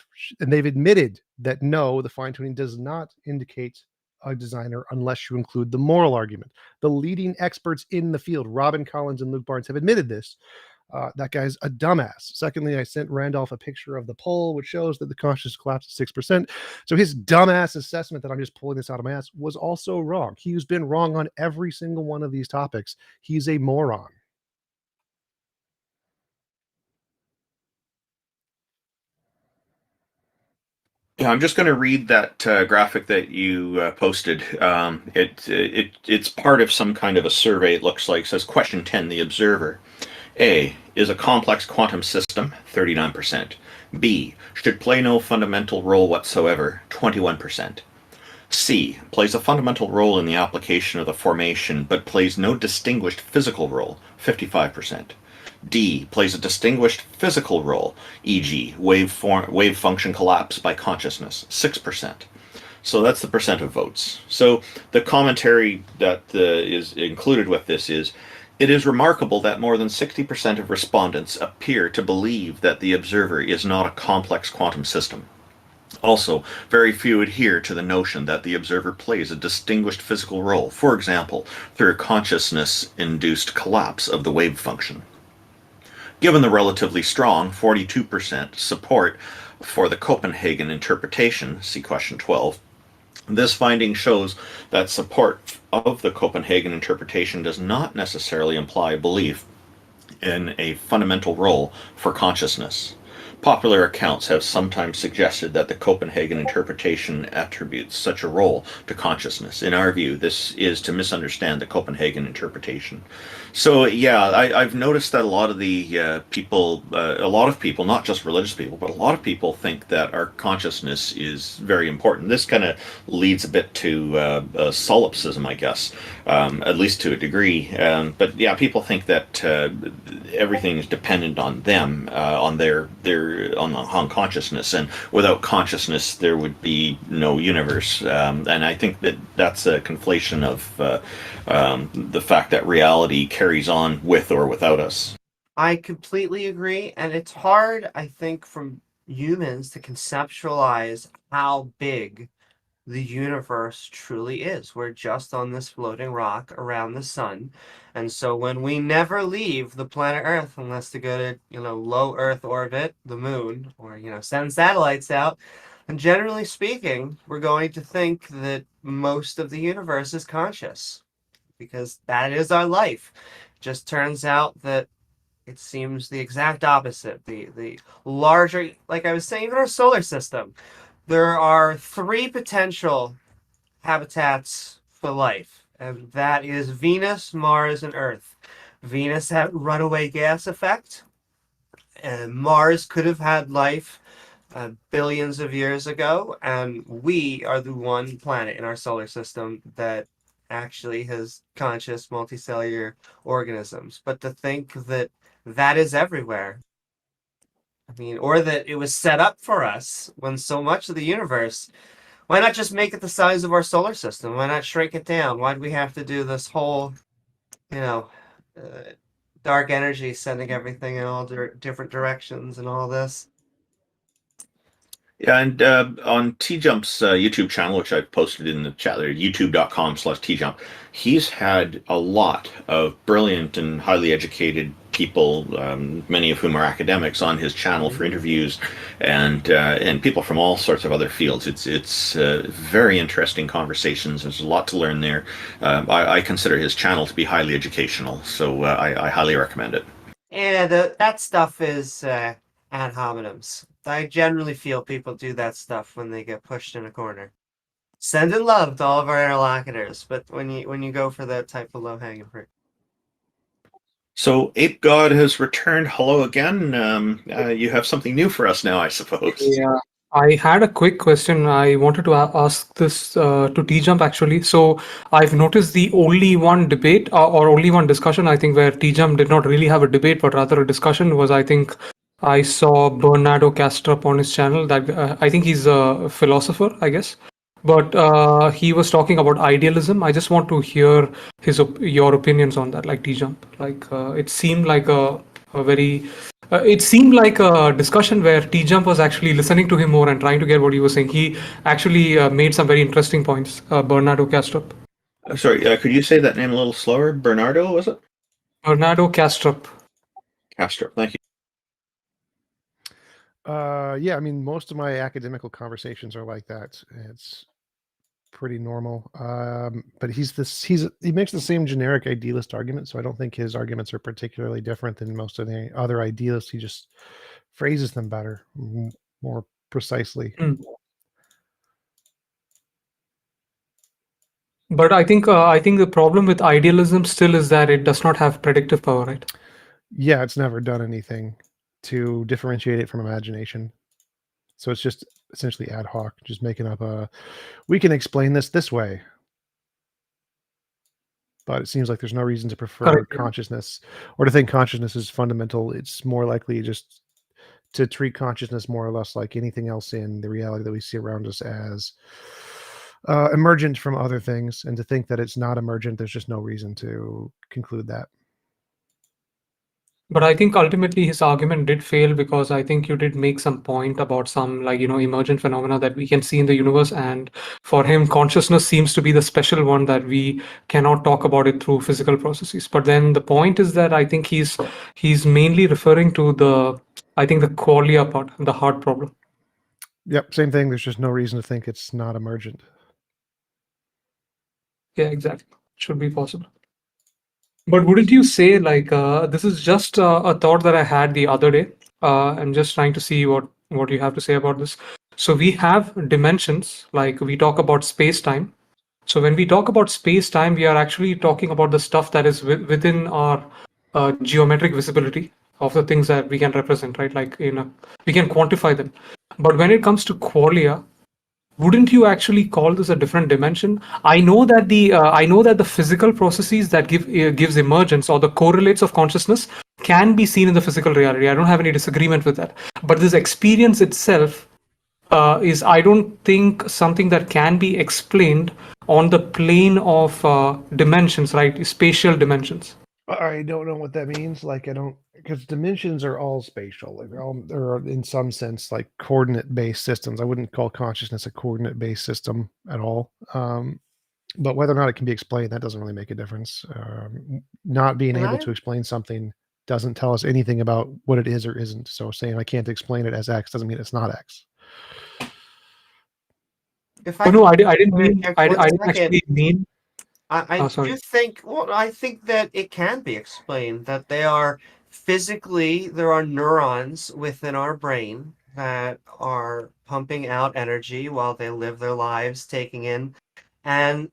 they've admitted that no, the fine tuning does not indicate a designer unless you include the moral argument. The leading experts in the field, Robin Collins and Luke Barnes, have admitted this. That guy's a dumbass. Secondly, I sent Randolph a picture of the poll, which shows that the consciousness collapsed at 6%. So his dumbass assessment that I'm just pulling this out of my ass was also wrong. He's been wrong on every single one of these topics. He's a moron. Yeah, I'm just going to read that graphic that you posted. It's part of some kind of a survey, it looks like. It says, question 10, the observer. A, is a complex quantum system, 39%. B, should play no fundamental role whatsoever, 21%. C, plays a fundamental role in the application of the formation, but plays no distinguished physical role, 55%. D, plays a distinguished physical role, e.g. wave function collapse by consciousness, 6%. So that's the percent of votes. So the commentary that is included with this is, it is remarkable that more than 60% of respondents appear to believe that the observer is not a complex quantum system. Also, very few adhere to the notion that the observer plays a distinguished physical role, for example, through a consciousness-induced collapse of the wave function. Given the relatively strong 42% support for the Copenhagen interpretation, see question 12, this finding shows that support of the Copenhagen interpretation does not necessarily imply belief in a fundamental role for consciousness. Popular accounts have sometimes suggested that the Copenhagen interpretation attributes such a role to consciousness. In our view, this is to misunderstand the Copenhagen interpretation. So yeah, I've noticed that a lot of the people, a lot of people, not just religious people, but a lot of people think that our consciousness is very important. This kind of leads a bit to solipsism, I guess, at least to a degree. But yeah, people think that everything is dependent on them, on on consciousness, and without consciousness, there would be no universe. And I think that that's a conflation of the fact that reality carries on with or without us. I completely agree, and it's hard, I think, for humans to conceptualize how big the universe truly is. We're just on this floating rock around the sun, and so when we never leave the planet Earth unless to go to, low Earth orbit, the moon, or, send satellites out, and generally speaking, we're going to think that most of the universe is conscious, because that is our life. Just turns out that it seems the exact opposite. The larger, like I was saying, even our solar system, there are 3 potential habitats for life, and that is Venus, Mars, and Earth. Venus had runaway gas effect, and Mars could have had life billions of years ago, and we are the one planet in our solar system that actually has conscious multicellular organisms. But to think that that is everywhere, I mean, or that it was set up for us when so much of the universe, why not just make it the size of our solar system? Why not shrink it down? Why do we have to do this whole, uh, dark energy sending everything in all different directions and all this? Yeah, and on T-Jump's YouTube channel, which I've posted in the chat there, youtube.com/TJump, he's had a lot of brilliant and highly educated people, many of whom are academics, on his channel for interviews, and people from all sorts of other fields. It's very interesting conversations. There's a lot to learn there. I consider his channel to be highly educational, so I highly recommend it. And that stuff is ad hominems. I generally feel people do that stuff when they get pushed in a corner. Sending love to all of our interlocutors, but when you go for that type of low-hanging fruit. So Ape God has returned. Hello again. You have something new for us now, I suppose. Yeah, I had a quick question. I wanted to ask this to T-Jump actually. So I've noticed the only one debate or only one discussion, I think, where T-Jump did not really have a debate, but rather a discussion was, I think, I saw Bernardo Castrop on his channel. That I think he's a philosopher, I guess. But he was talking about idealism. I just want to hear your opinions on that, like T-Jump. Like it seemed like a very it seemed like a discussion where T-Jump was actually listening to him more and trying to get what he was saying. He actually made some very interesting points, Bernardo Castrop. Sorry, could you say that name a little slower? Bernardo, was it? Bernardo Castrop. Castrop, thank you. Yeah, I mean, most of my academical conversations are like that. It's pretty normal. But he makes the same generic idealist argument, so I don't think his arguments are particularly different than most of the other idealists. He just phrases them better, more precisely. But I think the problem with idealism still is that it does not have predictive power, right? Yeah, it's never done anything to differentiate it from imagination. So it's just essentially ad hoc, just making up we can explain this way. But it seems like there's no reason to prefer consciousness or to think consciousness is fundamental. It's more likely just to treat consciousness more or less like anything else in the reality that we see around us as emergent from other things, and to think that it's not emergent, there's just no reason to conclude that. But I think ultimately his argument did fail, because I think you did make some point about some, like, emergent phenomena that we can see in the universe. And for him, consciousness seems to be the special one that we cannot talk about it through physical processes. But then the point is that I think he's mainly referring to the qualia part, the heart problem. Yep, same thing. There's just no reason to think it's not emergent. Yeah, exactly. Should be possible. But wouldn't you say, like, this is just a thought that I had the other day? I'm just trying to see what you have to say about this. So we have dimensions, like we talk about space-time. So when we talk about space-time, we are actually talking about the stuff that is within our geometric visibility of the things that we can represent, right? Like we can quantify them. But when it comes to qualia, wouldn't you actually call this a different dimension? I know that the physical processes that gives emergence, or the correlates of consciousness, can be seen in the physical reality. I don't have any disagreement with that. But this experience itself is, I don't think, something that can be explained on the plane of dimensions, right? Spatial dimensions. I don't know what that means. Like, I don't, because dimensions are all spatial. Like, they're in some sense like coordinate-based systems. I wouldn't call consciousness a coordinate-based system at all. But whether or not it can be explained, that doesn't really make a difference. Not being able to explain something doesn't tell us anything about what it is or isn't. So saying I can't explain it as X doesn't mean it's not X. No, I didn't mean. I didn't actually mean. I do think, well, I think that it can be explained that they are physically, there are neurons within our brain that are pumping out energy while they live their lives, taking in. And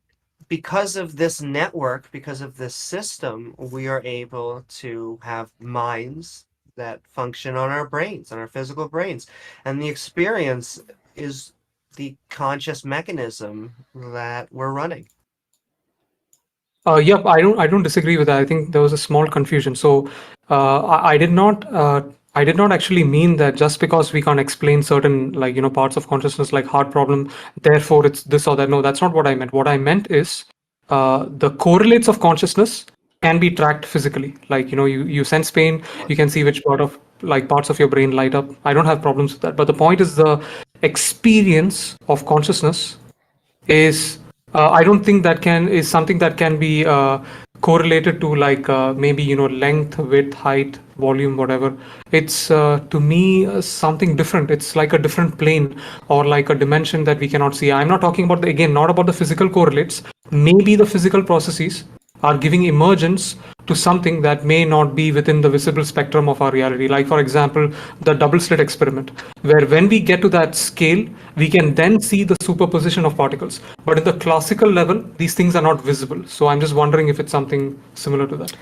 because of this network, because of this system, we are able to have minds that function on our brains, on our physical brains. And the experience is the conscious mechanism that we're running. Yep, I don't disagree with that. I think there was a small confusion. So I did not actually mean that just because we can't explain certain, like, parts of consciousness, like heart problem, therefore it's this or that. No, that's not what I meant. What I meant is the correlates of consciousness can be tracked physically. Like, you sense pain, you can see which parts of your brain light up. I don't have problems with that. But the point is, the experience of consciousness is, I don't think that is something that can be correlated to, like, maybe length, width, height, volume, whatever. It's to me something different. It's like a different plane, or like a dimension that we cannot see. I'm not talking about not about the physical correlates. Maybe the physical processes are giving emergence to something that may not be within the visible spectrum of our reality. Like, for example, the double slit experiment, where when we get to that scale, we can then see the superposition of particles. But at the classical level, these things are not visible. So I'm just wondering if it's something similar to that.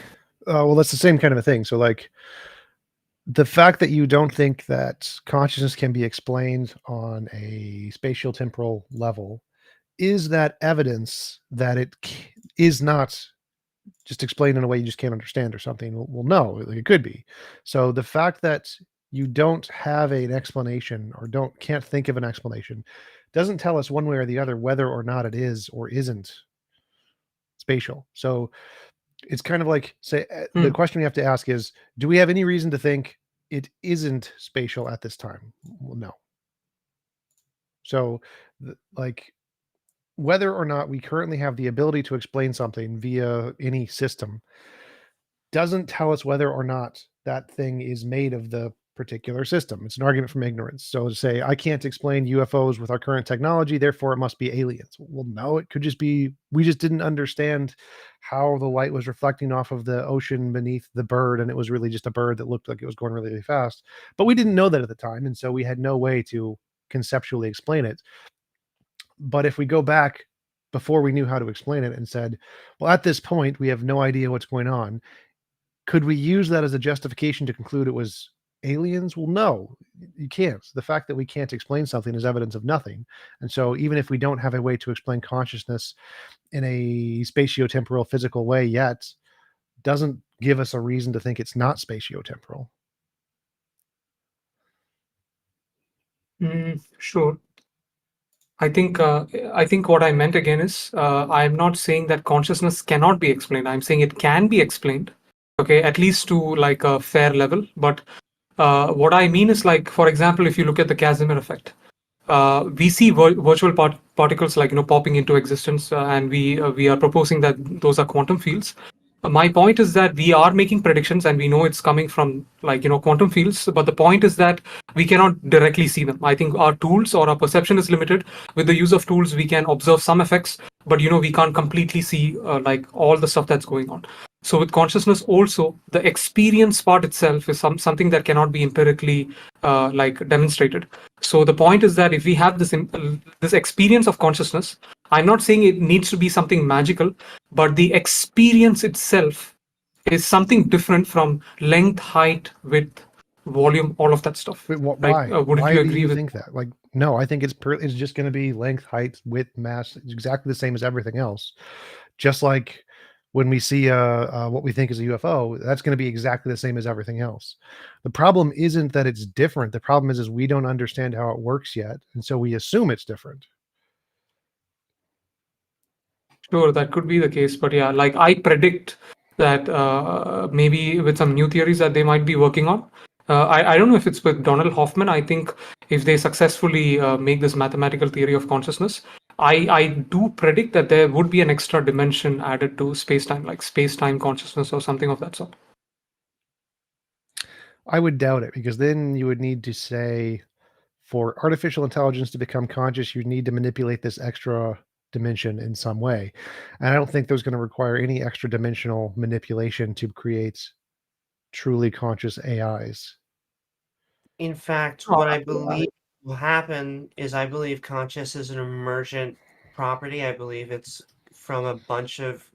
Well, that's the same kind of a thing. So, like, the fact that you don't think that consciousness can be explained on a spatial temporal level, is that evidence that it is not just explained in a way you just can't understand or something? Well, no, it could be. So the fact that you don't have an explanation, or can't think of an explanation, doesn't tell us one way or the other whether or not it is or isn't spatial. So it's kind of like, say, the question we have to ask is, do we have any reason to think it isn't spatial at this time? Well, no. So like, whether or not we currently have the ability to explain something via any system doesn't tell us whether or not that thing is made of the particular system. It's an argument from ignorance. So to say, I can't explain UFOs with our current technology, therefore it must be aliens. Well, no, it could just be, we just didn't understand how the light was reflecting off of the ocean beneath the bird, and it was really just a bird that looked like it was going really, really fast. But we didn't know that at the time, and so we had no way to conceptually explain it. But if we go back before we knew how to explain it and said, well, at this point, we have no idea what's going on, could we use that as a justification to conclude it was aliens? Well, no, you can't. The fact that we can't explain something is evidence of nothing. And so even if we don't have a way to explain consciousness in a spatiotemporal physical way yet, doesn't give us a reason to think it's not spatiotemporal. Sure. I think what I meant again is, I'm not saying that consciousness cannot be explained. I'm saying it can be explained, okay, at least to like a fair level. But what I mean is, like, for example, if you look at the Casimir effect, we see virtual particles, like, popping into existence, and we are proposing that those are quantum fields. My point is that we are making predictions, and we know it's coming from, like, quantum fields. But the point is that we cannot directly see them. I think our tools, or our perception, is limited. With the use of tools, we can observe some effects, but we can't completely see like all the stuff that's going on. So with consciousness also, the experience part itself is something that cannot be empirically like demonstrated. So the point is that if we have this experience of consciousness, I'm not saying it needs to be something magical, but the experience itself is something different from length, height, width, volume, all of that stuff. Wait, Right? why? Would Why you do agree you with? think that? Like, no, I think it's just going to be length, height, width, mass. It's exactly the same as everything else. Just like when we see what we think is a UFO, that's going to be exactly the same as everything else. The problem isn't that it's different. The problem is we don't understand how it works yet, and so we assume it's different. Sure, that could be the case, but yeah, like I predict that maybe with some new theories that they might be working on. I don't know if it's with Donald Hoffman. I think if they successfully make this mathematical theory of consciousness, I do predict that there would be an extra dimension added to space-time, like space-time consciousness or something of that sort. I would doubt it, because then you would need to say, for artificial intelligence to become conscious, you need to manipulate this extra dimension in some way. And I don't think there's going to require any extra dimensional manipulation to create truly conscious AIs. In fact, what I believe will happen is I believe conscious is an emergent property. I believe it's from a bunch of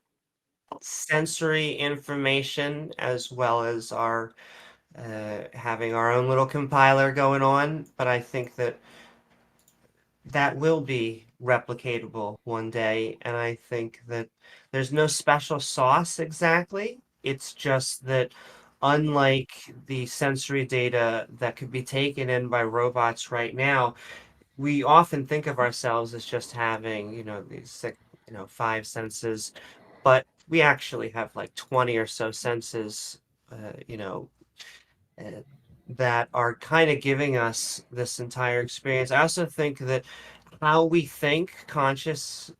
sensory information as well as our having our own little compiler going on. But I think that that will be replicatable one day. And I think that there's no special sauce exactly. It's just that unlike the sensory data that could be taken in by robots right now, we often think of ourselves as just having, these six, five senses, but we actually have like 20 or so senses, uh, that are kind of giving us this entire experience. I also think that how we think consciously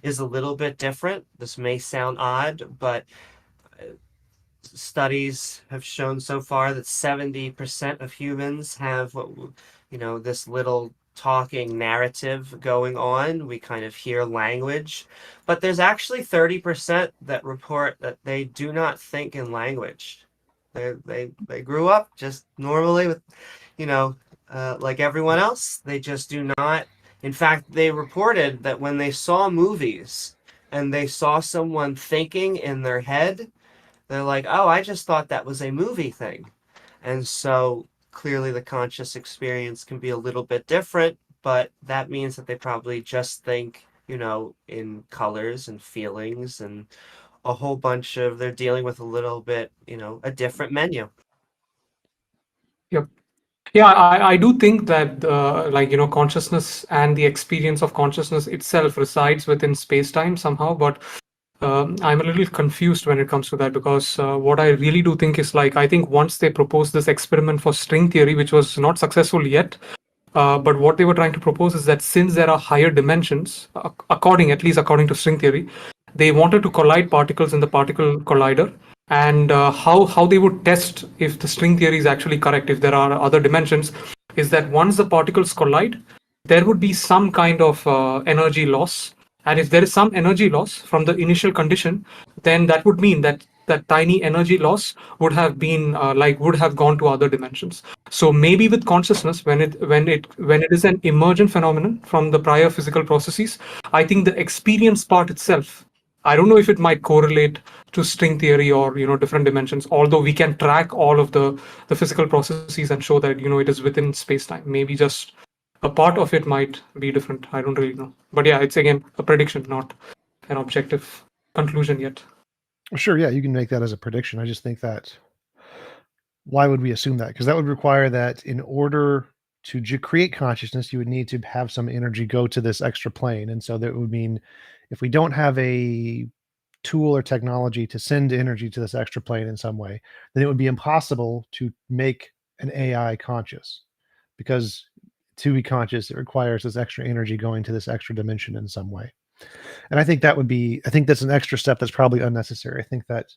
is a little bit different. This may sound odd, but studies have shown so far that 70% of humans have this little talking narrative going on. We kind of hear language, but there's actually 30% that report that they do not think in language. They grew up just normally with, like everyone else. They just do not. In fact, they reported that when they saw movies and they saw someone thinking in their head, they're like, oh, I just thought that was a movie thing. And so clearly the conscious experience can be a little bit different, but that means that they probably just think, in colors and feelings and a whole bunch of, they're dealing with a little bit, a different menu. Yep. Yeah, I do think that consciousness and the experience of consciousness itself resides within space-time somehow, but I'm a little confused when it comes to that, because what I really do think is, like, I think once they proposed this experiment for string theory, which was not successful yet, but what they were trying to propose is that since there are higher dimensions, at least according to string theory, they wanted to collide particles in the particle collider, and how they would test if the string theory is actually correct, if there are other dimensions, is that once the particles collide, there would be some kind of energy loss. And if there is some energy loss from the initial condition, then that would mean that that tiny energy loss would have been would have gone to other dimensions. So maybe with consciousness, when it is an emergent phenomenon from the prior physical processes, I think the experience part itself, I don't know if it might correlate to string theory or different dimensions, although we can track all of the physical processes and show that it is within space-time. Maybe just a part of it might be different. I don't really know. But yeah, it's again a prediction, not an objective conclusion yet. Sure, yeah, you can make that as a prediction. I just think that, why would we assume that? Because that would require that in order to create consciousness, you would need to have some energy go to this extra plane. And so that would mean, if we don't have a tool or technology to send energy to this extra plane in some way, then it would be impossible to make an AI conscious, because to be conscious, it requires this extra energy going to this extra dimension in some way. And I think that's an extra step that's probably unnecessary. I think that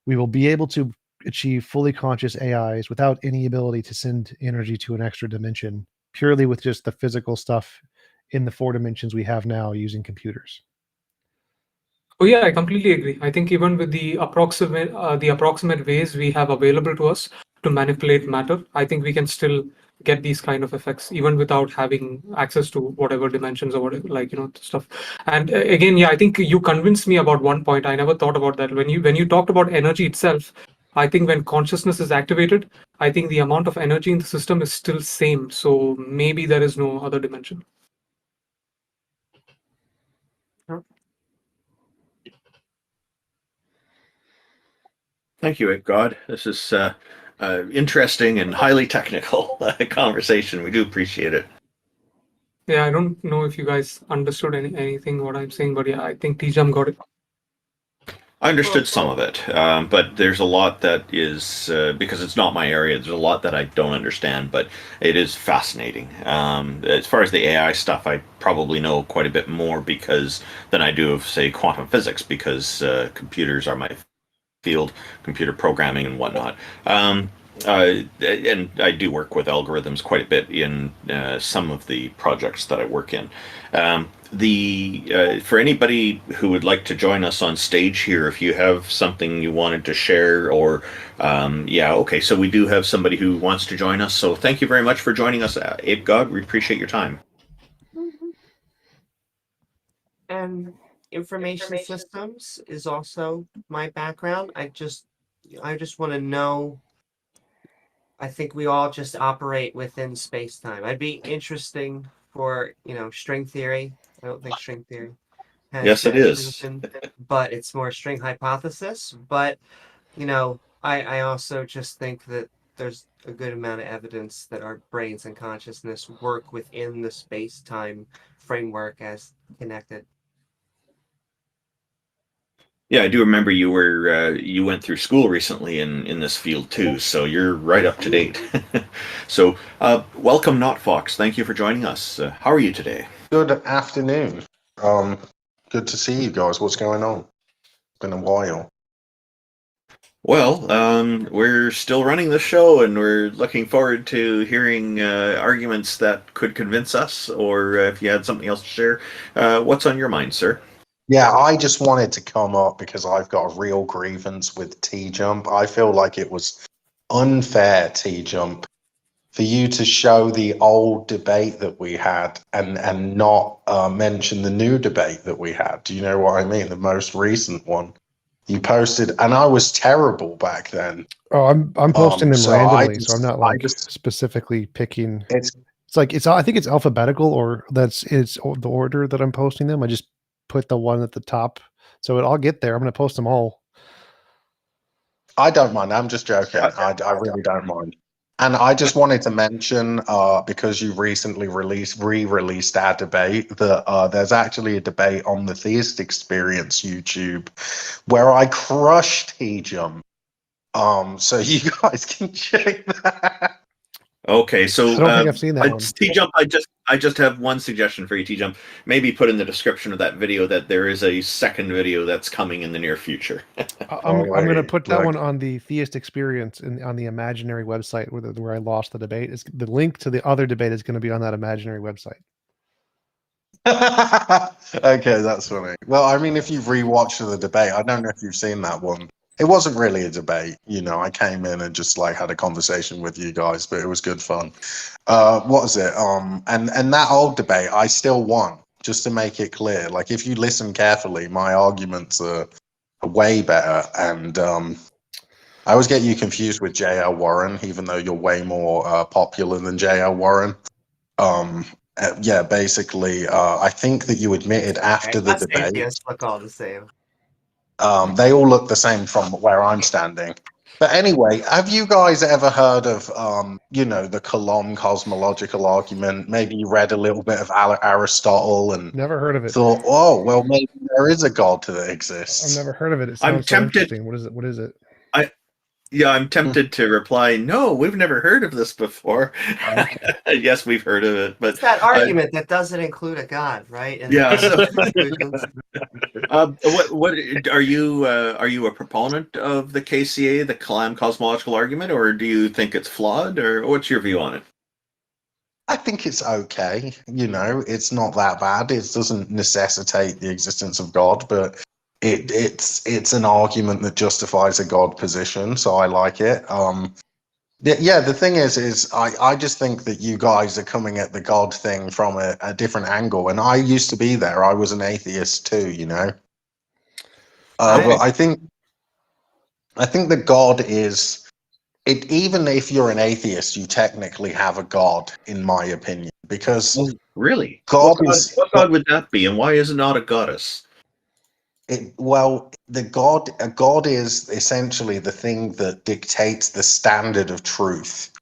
we will be able to achieve fully conscious AIs without any ability to send energy to an extra dimension, purely with just the physical stuff in the 4 dimensions we have now using computers. Oh yeah, I completely agree. I think even with the approximate ways we have available to us to manipulate matter, I think we can still get these kind of effects even without having access to whatever dimensions or whatever, like stuff. And again, yeah, I think you convinced me about one point. I never thought about that. When you talked about energy itself, I think when consciousness is activated, I think the amount of energy in the system is still same. So maybe there is no other dimension. Thank you, God. This is interesting and highly technical conversation. We do appreciate it. Yeah, I don't know if you guys understood anything what I'm saying, but yeah, I think T-Jump got it. I understood some of it, but there's a lot that is, because it's not my area, there's a lot that I don't understand, but it is fascinating. As far as the AI stuff, I probably know quite a bit more than I do of, say, quantum physics, because computers are my field, computer programming and whatnot. And I do work with algorithms quite a bit in some of the projects that I work in. For anybody who would like to join us on stage here, if you have something you wanted to share, or okay, so we do have somebody who wants to join us. So thank you very much for joining us, Ape God. We appreciate your time. And information systems is also my background. I just want to know. I think we all just operate within space-time. I'd be interesting for, string theory. I don't think string theory has Yes, it is. proven, but it's more string hypothesis. But, I also just think that there's a good amount of evidence that our brains and consciousness work within the space-time framework as connected. Yeah, I do remember you went through school recently in this field too, so you're right up to date. So, welcome, Not Fox. Thank you for joining us. How are you today? Good afternoon. Good to see you guys. What's going on? Been a while. Well, we're still running the show, and we're looking forward to hearing arguments that could convince us, or if you had something else to share. What's on your mind, sir? Yeah, I just wanted to come up because I've got a real grievance with T-Jump. I feel like it was unfair, T-Jump, for you to show the old debate that we had and not mention the new debate that we had. Do you know what I mean? The most recent one. You posted, and I was terrible back then. Oh, I'm posting them randomly, so I'm not like just specifically picking. I think it's alphabetical, or it's the order that I'm posting them. I just put the one at the top, so I'll get there. I'm going to post them all. I don't mind. I'm just joking. I really don't mind. And I just wanted to mention, because you recently re-released our debate, that there's actually a debate on the Theist Experience YouTube where I crushed T-Jump. So you guys can check that. Okay, so I don't think I've seen that one. T-Jump, I just have one suggestion for you, T-Jump. Maybe put in the description of that video that there is a second video that's coming in the near future. I'm going to put that one on the Theist Experience on the imaginary website where I lost the debate. The link to the other debate is going to be on that imaginary website. Okay, that's funny. Well, I mean, if you've rewatched the debate, I don't know if you've seen that one. It wasn't really a debate, I came in and just had a conversation with you guys, but it was good fun. What is it? And that old debate, I still won, just to make it clear. Like, if you listen carefully, my arguments are way better. And I always get you confused with J.L. Warren, even though you're way more popular than J.L. Warren. Yeah, basically, I think that you admitted after the debate. Atheists look all the same. They all look the same from where I'm standing. But anyway, have you guys ever heard of, the Coulomb cosmological argument? Maybe you read a little bit of Aristotle and never heard of it. Thought, oh, well, maybe there is a God that exists. I've never heard of it. It sounds so interesting. What is it? I'm tempted to reply, no, we've never heard of this before. Yes, we've heard of it, but it's that argument that doesn't include a God, right? And yeah. What are you a proponent of the KCA, the Coulomb cosmological argument, or do you think it's flawed, or what's your view on it? I think it's okay. It's not that bad. It doesn't necessitate the existence of God, but it's an argument that justifies a God position, so I like it. Yeah, the thing is I just think that you guys are coming at the God thing from a different angle, and I used to be there. I was an atheist too, you know. But I think that God is it. Even if you're an atheist, you technically have a God, in my opinion, because Really, God what is God would that be, and why is it not a goddess? Well, a god is essentially the thing that dictates the standard of truth,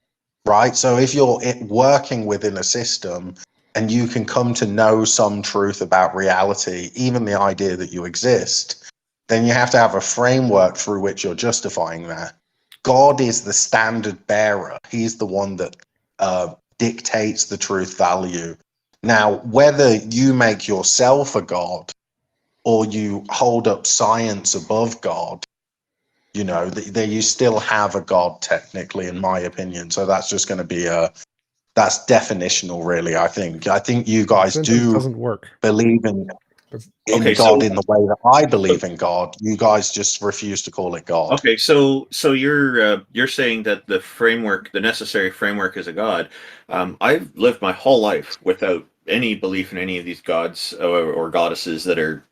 right? So if you're working within a system and you can come to know some truth about reality, even the idea that you exist, then you have to have a framework through which you're justifying that. God is the standard bearer. He's the one that dictates the truth value. Now, whether you make yourself a god or you hold up science above God, you know, you still have a God technically, in my opinion. So that's just going to be that's definitional, really. I think you guys doesn't work. believe in God in the way that I believe in God. You guys just refuse to call it God. Okay, so you're saying that the necessary framework is a God. I've lived my whole life without any belief in any of these gods or goddesses that are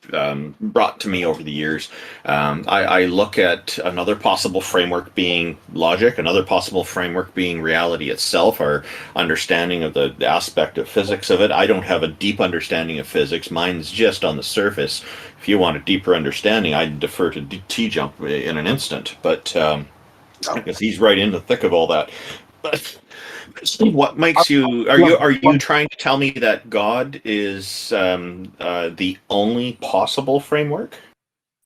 brought to me over the years. I look at another possible framework being logic, another possible framework being reality itself, our understanding of the aspect of physics of it. I don't have a deep understanding of physics. Mine's just on the surface. If you want a deeper understanding, I'd defer to T-Jump in an instant. But because he's right in the thick of all that. But what makes you? Are you trying to tell me that God is the only possible framework?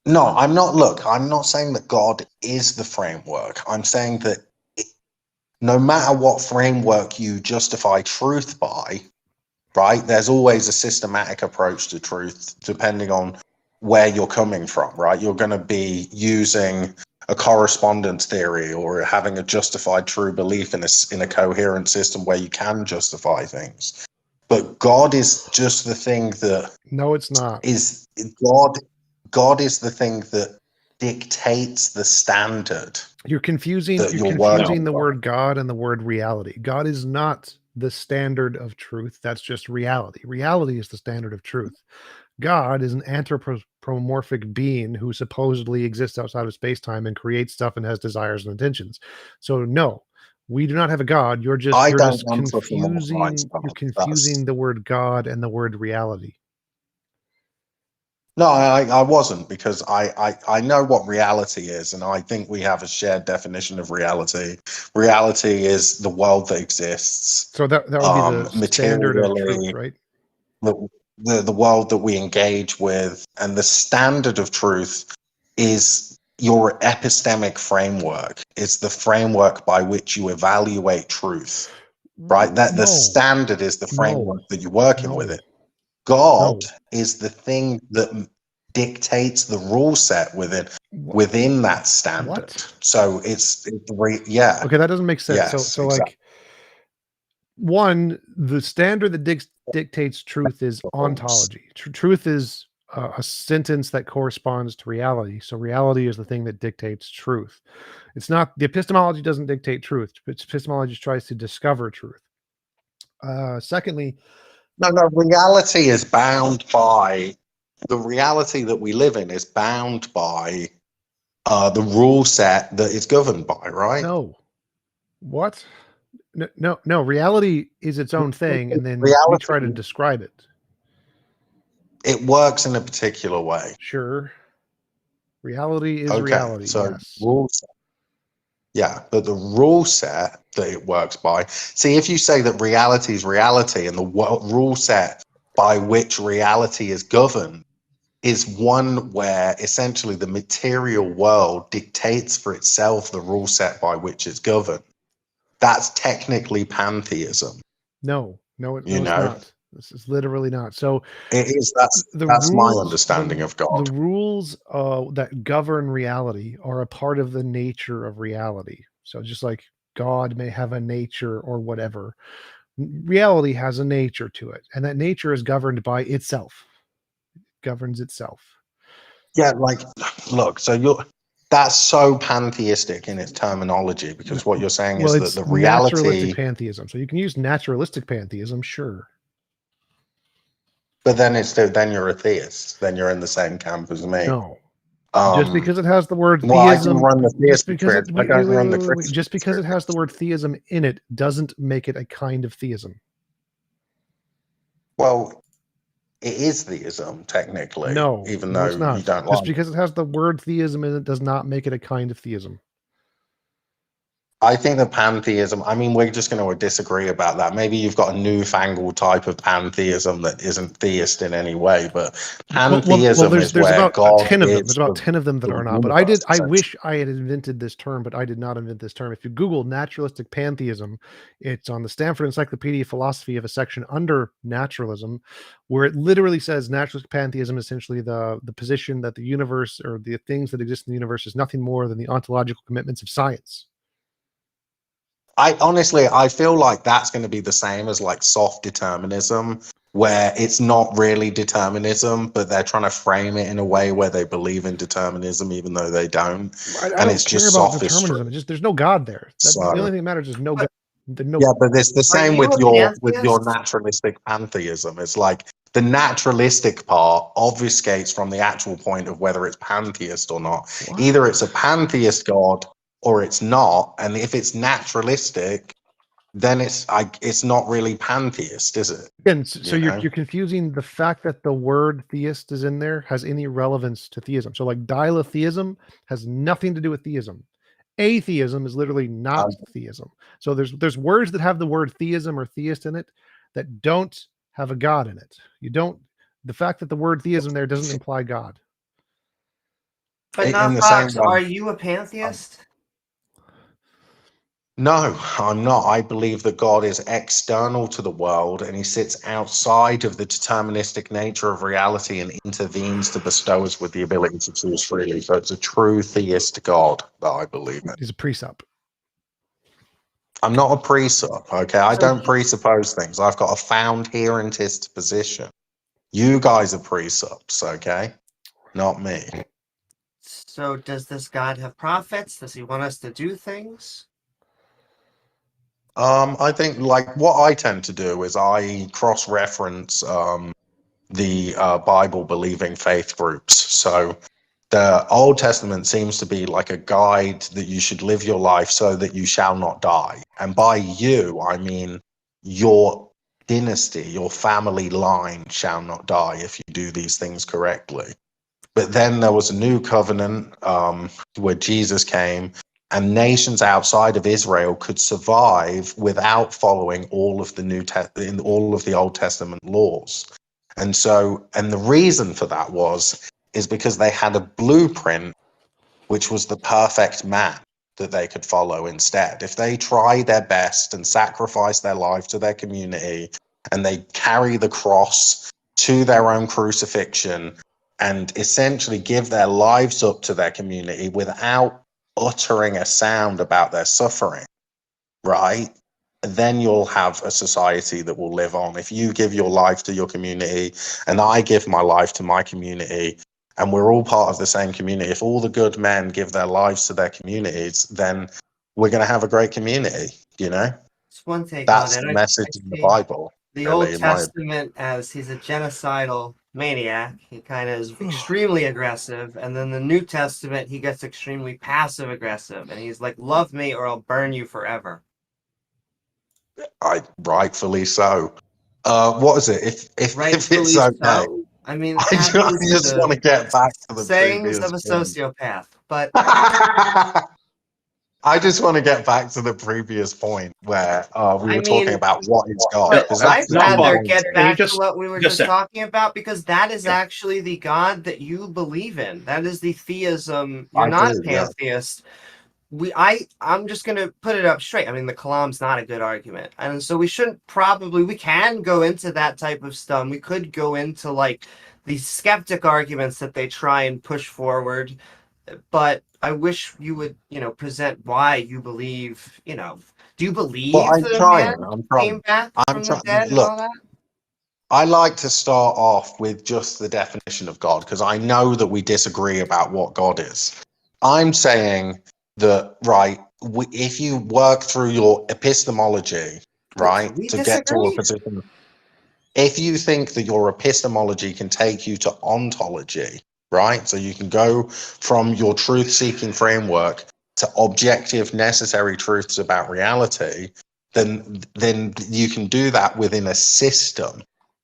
No, I'm not. Look, I'm not saying that God is the framework. I'm saying that no matter what framework you justify truth by, right, there's always a systematic approach to truth depending on where you're coming from, right? You're going to be using a correspondence theory or having a justified true belief in a coherent system where you can justify things. But God is just the thing that No, it's not. Is God is the thing that dictates the standard. You're confusing the word God and the word reality. God is not the standard of truth. That's just reality. Reality is the standard of truth. God is an anthropomorphic being who supposedly exists outside of space-time and creates stuff and has desires and intentions. So no, we do not have a God. You're just confusing the word God and the word reality. No, I wasn't, because I know what reality is, and I think we have a shared definition of reality. Reality is the world that exists. So that would be the standard of truth, right? The world that we engage with, and the standard of truth is your epistemic framework. It's the framework by which you evaluate truth, right? The standard is the framework that you're working with it. God is the thing that dictates the rule set within that standard. What? So yeah. Okay, that doesn't make sense. Yes, so exactly. Like, one, the standard that dictates truth is ontology. Truth is a sentence that corresponds to reality. So reality is the thing that dictates truth. It's not, the epistemology doesn't dictate truth. Epistemology tries to discover truth. Secondly, no, reality is bound by the reality that we live in is bound by the rule set that it's governed by, right? No. What? No. Reality is its own thing, and then we try to describe it. It works in a particular way. Sure. Reality is reality. So yes. Rule set. Yeah, but the rule set that it works by. See, if you say that reality is reality and the rule set by which reality is governed is one where essentially the material world dictates for itself the rule set by which it's governed, that's technically pantheism. No, it's not. This is literally not. So it is. That's my understanding of God. The rules that govern reality are a part of the nature of reality. So just like God may have a nature or whatever, reality has a nature to it, and that nature is governed by itself. It governs itself. Yeah, like, look, that's so pantheistic in its terminology, because what you're saying Well, is that it's the naturalistic reality, pantheism. So you can use naturalistic pantheism, sure. but then you're a theist. Then you're in the same camp as me. No. Just because it has the word Well, I can theism, run the just theist because trick. it I wait, don't wait, run wait, the wait, wait, Christian just because it trick. has the word theism in it doesn't make it a kind of theism. Well, it is theism technically, No, even no, though it's not. you don't Just like. because it has the word theism in it does not make it a kind of theism. I think the pantheism, I mean, we're just going to disagree about that. Maybe you've got a newfangled type of pantheism that isn't theist in any way, but pantheism is there's where about God 10 of them. is There's about 10 of them that the are not. But universe. I wish I had invented this term, but I did not invent this term. If you Google naturalistic pantheism, it's on the Stanford Encyclopedia of Philosophy of a section under naturalism, where it literally says naturalistic pantheism is essentially the position that the universe or the things that exist in the universe is nothing more than the ontological commitments of science. I feel like that's going to be the same as like soft determinism, where it's not really determinism, but they're trying to frame it in a way where they believe in determinism, even though they don't. I And don't it's care just about sophistry. determinism. It's just there's no God there. The So, only thing that matters is no God. yeah, but it's the Are same you with a your pantheist? naturalistic pantheism. It's like the naturalistic part obfuscates from the actual point of whether it's pantheist or not. What? Either it's a pantheist God or it's not. And if it's naturalistic, then it's not really pantheist, is it? Again, so You you're know? confusing the fact that the word theist is in there has any relevance to theism. So like dilotheism has nothing to do with theism. Atheism is literally not theism. So there's words that have the word theism or theist in it that don't have a God in it. The fact that the word theism there doesn't imply God. But In not the same Fox, way. are you a pantheist? No, I'm not. I believe that God is external to the world and he sits outside of the deterministic nature of reality and intervenes to bestow us with the ability to choose freely. So it's a true theist God that I believe in. He's a presup. I'm not a presup, okay? I So- don't presuppose things. I've got a found herentist position. You guys are presups, okay? Not me. So does this God have prophets? Does he want us to do things? I think like what I tend to do is I cross-reference the Bible believing faith groups. So the Old Testament seems to be like a guide that you should live your life so that you shall not die. And by you, I mean your dynasty, your family line shall not die if you do these things correctly. But then there was a new covenant where Jesus came, and nations outside of Israel could survive without following all of the all of the Old Testament laws. And the reason for that is because they had a blueprint, which was the perfect man that they could follow instead. If they try their best and sacrifice their life to their community, and they carry the cross to their own crucifixion and essentially give their lives up to their community without uttering a sound about their suffering, right? Then you'll have a society that will live on. If you give your life to your community and I give my life to my community and we're all part of the same community, if all the good men give their lives to their communities, then we're going to have a great community, you know? It's one take That's on it. the I message in the see Bible. the really, Old in my Testament as he's a genocidal maniac. He kind of is extremely aggressive. And then the New Testament, he gets extremely passive aggressive. And he's like, love me or I'll burn you forever. Rightfully so. What is it? If Rightfully it's okay, so. I mean, I just want to get back to the sayings previous of a point. sociopath. But I just want to get back to the previous point where we were talking about what is God. But Because I'd that's the rather point. get Can you back to just- what we were just just a- talking about, because that is Yeah. actually the God that you believe in. That is the theism. I You're not do, a yeah. pantheist. I'm just gonna put it up straight. I mean, the Kalam's not a good argument, and so we can go into that type of stuff. We could go into like the skeptic arguments that they try and push forward, but I wish you would, present why you believe. Do you believe Well, I'm that a trying. man I'm came trying. back I'm from the trying. dead and Look, all that? I like to start off with just the definition of God, because I know that we disagree about what God is. I'm saying that, right, if you work through your epistemology, right, We to get to a disagree. position, if you think that your epistemology can take you to ontology, right, so you can go from your truth-seeking framework to objective, necessary truths about reality, then you can do that within a system.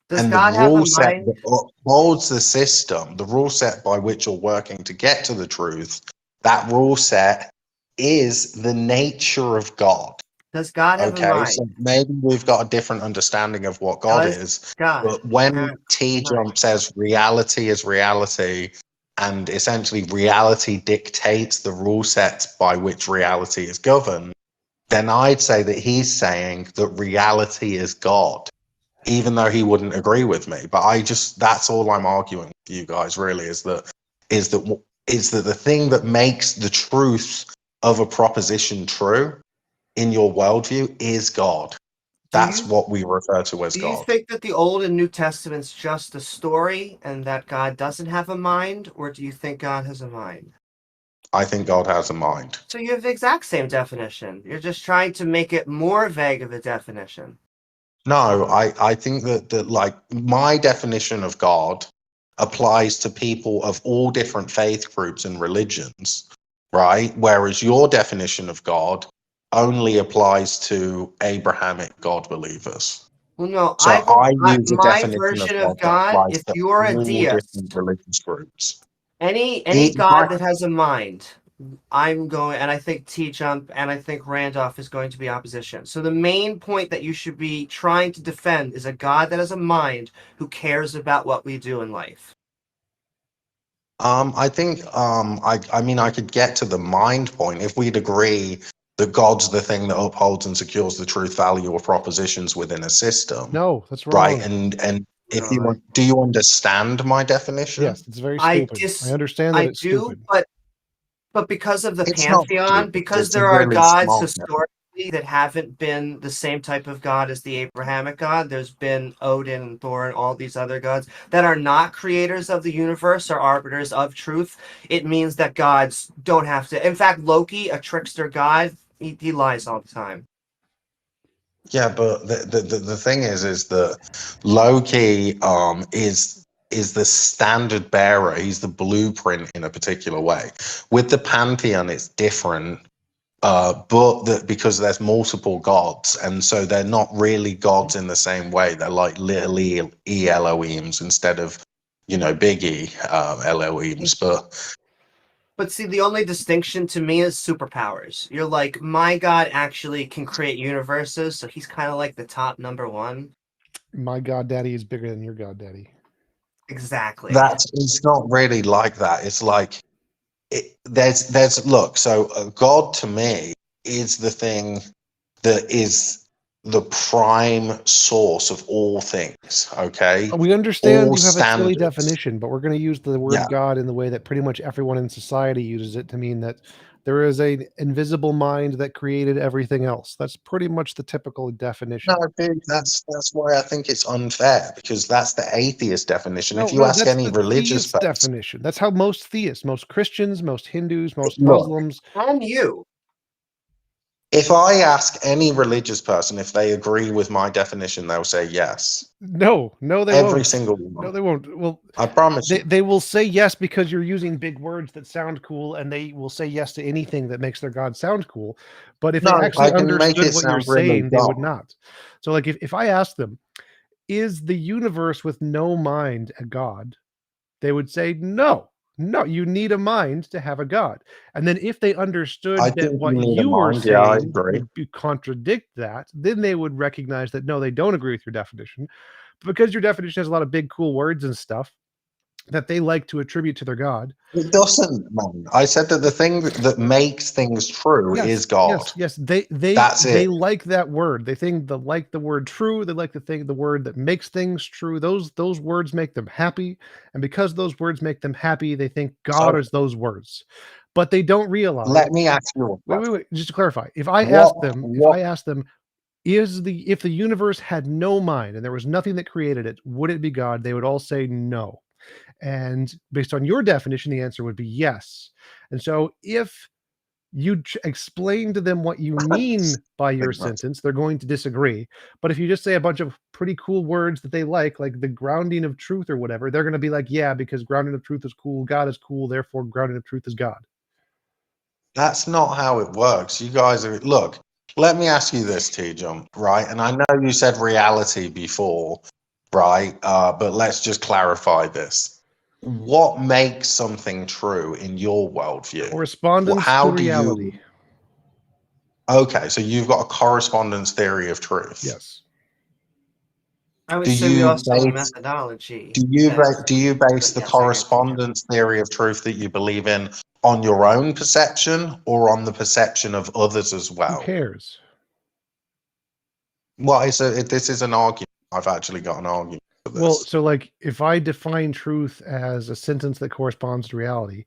Does And God the have a rule set mind? that upholds the system, the rule set by which you're working to get to the truth, that rule set is the nature of God. Does God have a Okay, so mind? maybe we've got a different understanding of what God Does is, God but when have T a mind? Jump says reality is reality, and essentially reality dictates the rule sets by which reality is governed, then I'd say that he's saying that reality is God, even though he wouldn't agree with me. But that's all I'm arguing with you guys, really, is that the thing that makes the truth of a proposition true in your worldview is God. That's what we refer to as Do you God. think that the Old and New Testament's just a story and that God doesn't have a mind, or do you think God has a mind? I think God has a mind. So you have the exact same definition. You're just trying to make it more vague of a definition. No, I think that like my definition of God applies to people of all different faith groups and religions, right? Whereas your definition of God only applies to Abrahamic God believers. Well, no, So I use a my definition of version of God that God, applies if to you're a all different deist, religious groups. any God that has a mind, I'm going, and I think T Jump and I think Randolph is going to be opposition. So the main point that you should be trying to defend is a God that has a mind who cares about what we do in life. I think I mean I could get to the mind point if we'd agree that God's the thing that upholds and secures the truth value of propositions within a system. No, that's Right. wrong. And if you want, do you understand my definition? Yes, it's very stupid. I understand that I it's do, stupid. but because of the It's not pantheon, stupid. because It's a there are really gods smart. historically that haven't been the same type of god as the Abrahamic God. There's been Odin and Thor and all these other gods that are not creators of the universe or arbiters of truth. It means that gods don't have to. In fact, Loki, a trickster god, he lies all the time. Yeah, but the thing is that Loki is the standard bearer. He's the blueprint in a particular way. With the pantheon, it's different. But because there's multiple gods, and so they're not really gods in the same way. They're like little e Elohims instead of, big E Elohims. But see, the only distinction to me is superpowers. You're like, my god actually can create universes, so he's kind of like the top number one. My goddaddy is bigger than your goddaddy. Exactly. It's not really like that. It's like look. So God to me is the thing that is the prime source of all things. Okay, We understand all you have a silly standards. definition, but we're going to use the word God in the way that pretty much everyone in society uses it, to mean that there is an invisible mind that created everything else. That's pretty much the typical definition. No, dude, that's why I think it's unfair, because that's the atheist definition. No, If you ask that's any the religious theist person, definition. That's how most theists, most Christians, most Hindus, most look, Muslims, and you. if I ask any religious person if they agree with my definition, they'll say yes. No, they Every won't. single one. No, they won't. Well, I promise you. They will say yes because you're using big words that sound cool, and they will say yes to anything that makes their God sound cool. But if they No, actually I can make understood it what you're sound really saying, they would dumb. not. So, like, if I asked them, is the universe with no mind a God? They would say, no, you need a mind to have a God. And then if they understood I that think what you need a you were mind. Yeah, I saying agree. would contradict that, then they would recognize that, no, they don't agree with your definition. Because your definition has a lot of big, cool words and stuff that they like to attribute to their God. It doesn't, man. I said that the thing that makes things true is God. Yes. That's They it. like that word. They think they like the word true. They like the word that makes things true. Those words make them happy, and because those words make them happy, they think God is those words. But they don't realize. Let me ask you a question. Wait. Just to clarify, if I ask them, if the universe had no mind and there was nothing that created it, would it be God? They would all say no. And based on your definition, the answer would be yes. And so if you explain to them what you mean by your sentence, they're going to disagree. But if you just say a bunch of pretty cool words that they like the grounding of truth or whatever, they're going to be like, yeah, because grounding of truth is cool, God is cool, therefore grounding of truth is God. That's not how it works. You guys are, look, let me ask you this, T-Jump, right? And I know you said reality before, right? But let's just clarify this. What makes something true in your worldview? Correspondence How to do reality. you... Okay, so you've got a correspondence theory of truth. Yes. I would Do assume you you also have a base- methodology. Do you that- base the Yes, I correspondence theory of truth that you believe in on your own perception or on the perception of others as well? Who cares? Well, this is an argument. I've actually got an argument for this. Well, so like if I define truth as a sentence that corresponds to reality,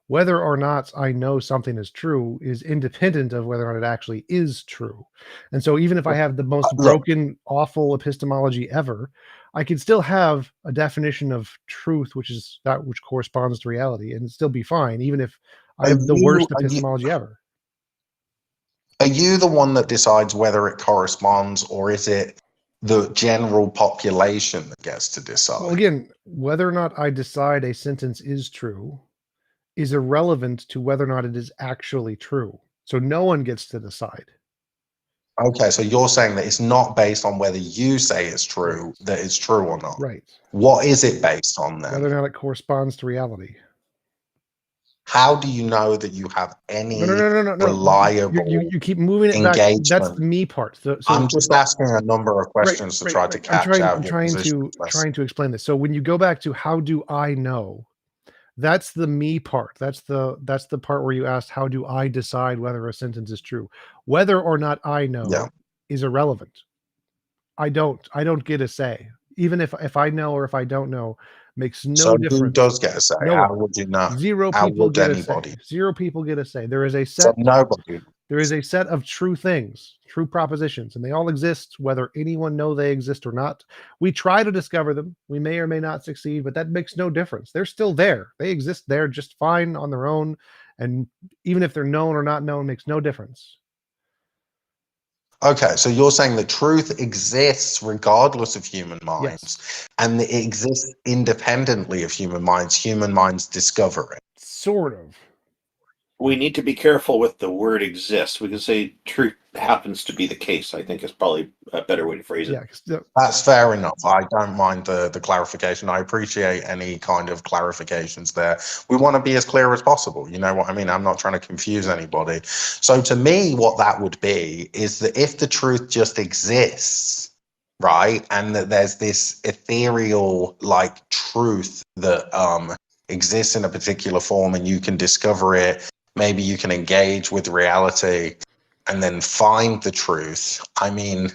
whether or not I know something is true is independent of whether or not it actually is true. And so even if I have the most broken, awful epistemology ever, I can still have a definition of truth, which is that which corresponds to reality, and still be fine, even if I have the worst epistemology ever. Are you the one that decides whether it corresponds, or is it the general population that gets to decide? Well, again, whether or not I decide a sentence is true is irrelevant to whether or not it is actually true. So no one gets to decide. Okay, so you're saying that it's not based on whether you say it's true, that it's true or not. Right. What is it based on then? Whether or not it corresponds to reality. How do you know that you have any No. reliable You keep moving it engagement? back. That's the me part. So I'm just asking a number of questions to try to catch out. I'm trying to explain this. So when you go back to how do I know, that's the me part. That's the part where you asked how do I decide whether a sentence is true. Whether or not I know is irrelevant. I don't get a say. Even if I know or if I don't know, makes no difference. Who does get a say? No How one. would you know? Zero How people would get anybody? a say. Zero people get a say. There is a set. So nobody. There is a set of true things, true propositions, and they all exist, whether anyone know they exist or not. We try to discover them. We may or may not succeed, but that makes no difference. They're still there. They exist there just fine on their own, and even if they're known or not known, makes no difference. Okay, so you're saying that truth exists regardless of human minds, and that it exists independently of human minds discover it. Sort of. We need to be careful with the word exists. We can say truth happens to be the case, I think is probably a better way to phrase it. Yeah, that's fair enough. I don't mind the clarification. I appreciate any kind of clarifications there. We want to be as clear as possible. You know what I mean? I'm not trying to confuse anybody. So to me, what that would be is that if the truth just exists, right, and that there's this ethereal like truth that exists in a particular form and you can discover it, maybe you can engage with reality and then find the truth. I mean,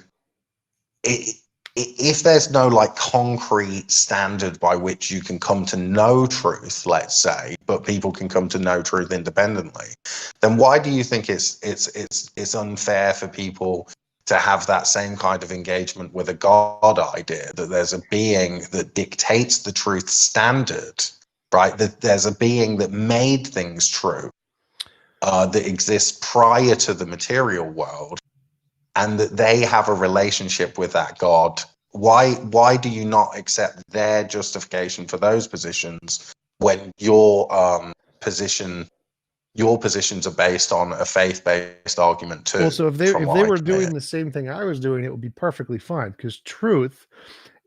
if there's no like concrete standard by which you can come to know truth, let's say, but people can come to know truth independently, then why do you think it's unfair for people to have that same kind of engagement with a God idea, that there's a being that dictates the truth standard, right? That there's a being that made things true, that exists prior to the material world, and that they have a relationship with that God. Why do you not accept their justification for those positions when your positions are based on a faith-based argument too? Well, so if they were doing the same thing I was doing, it would be perfectly fine, because truth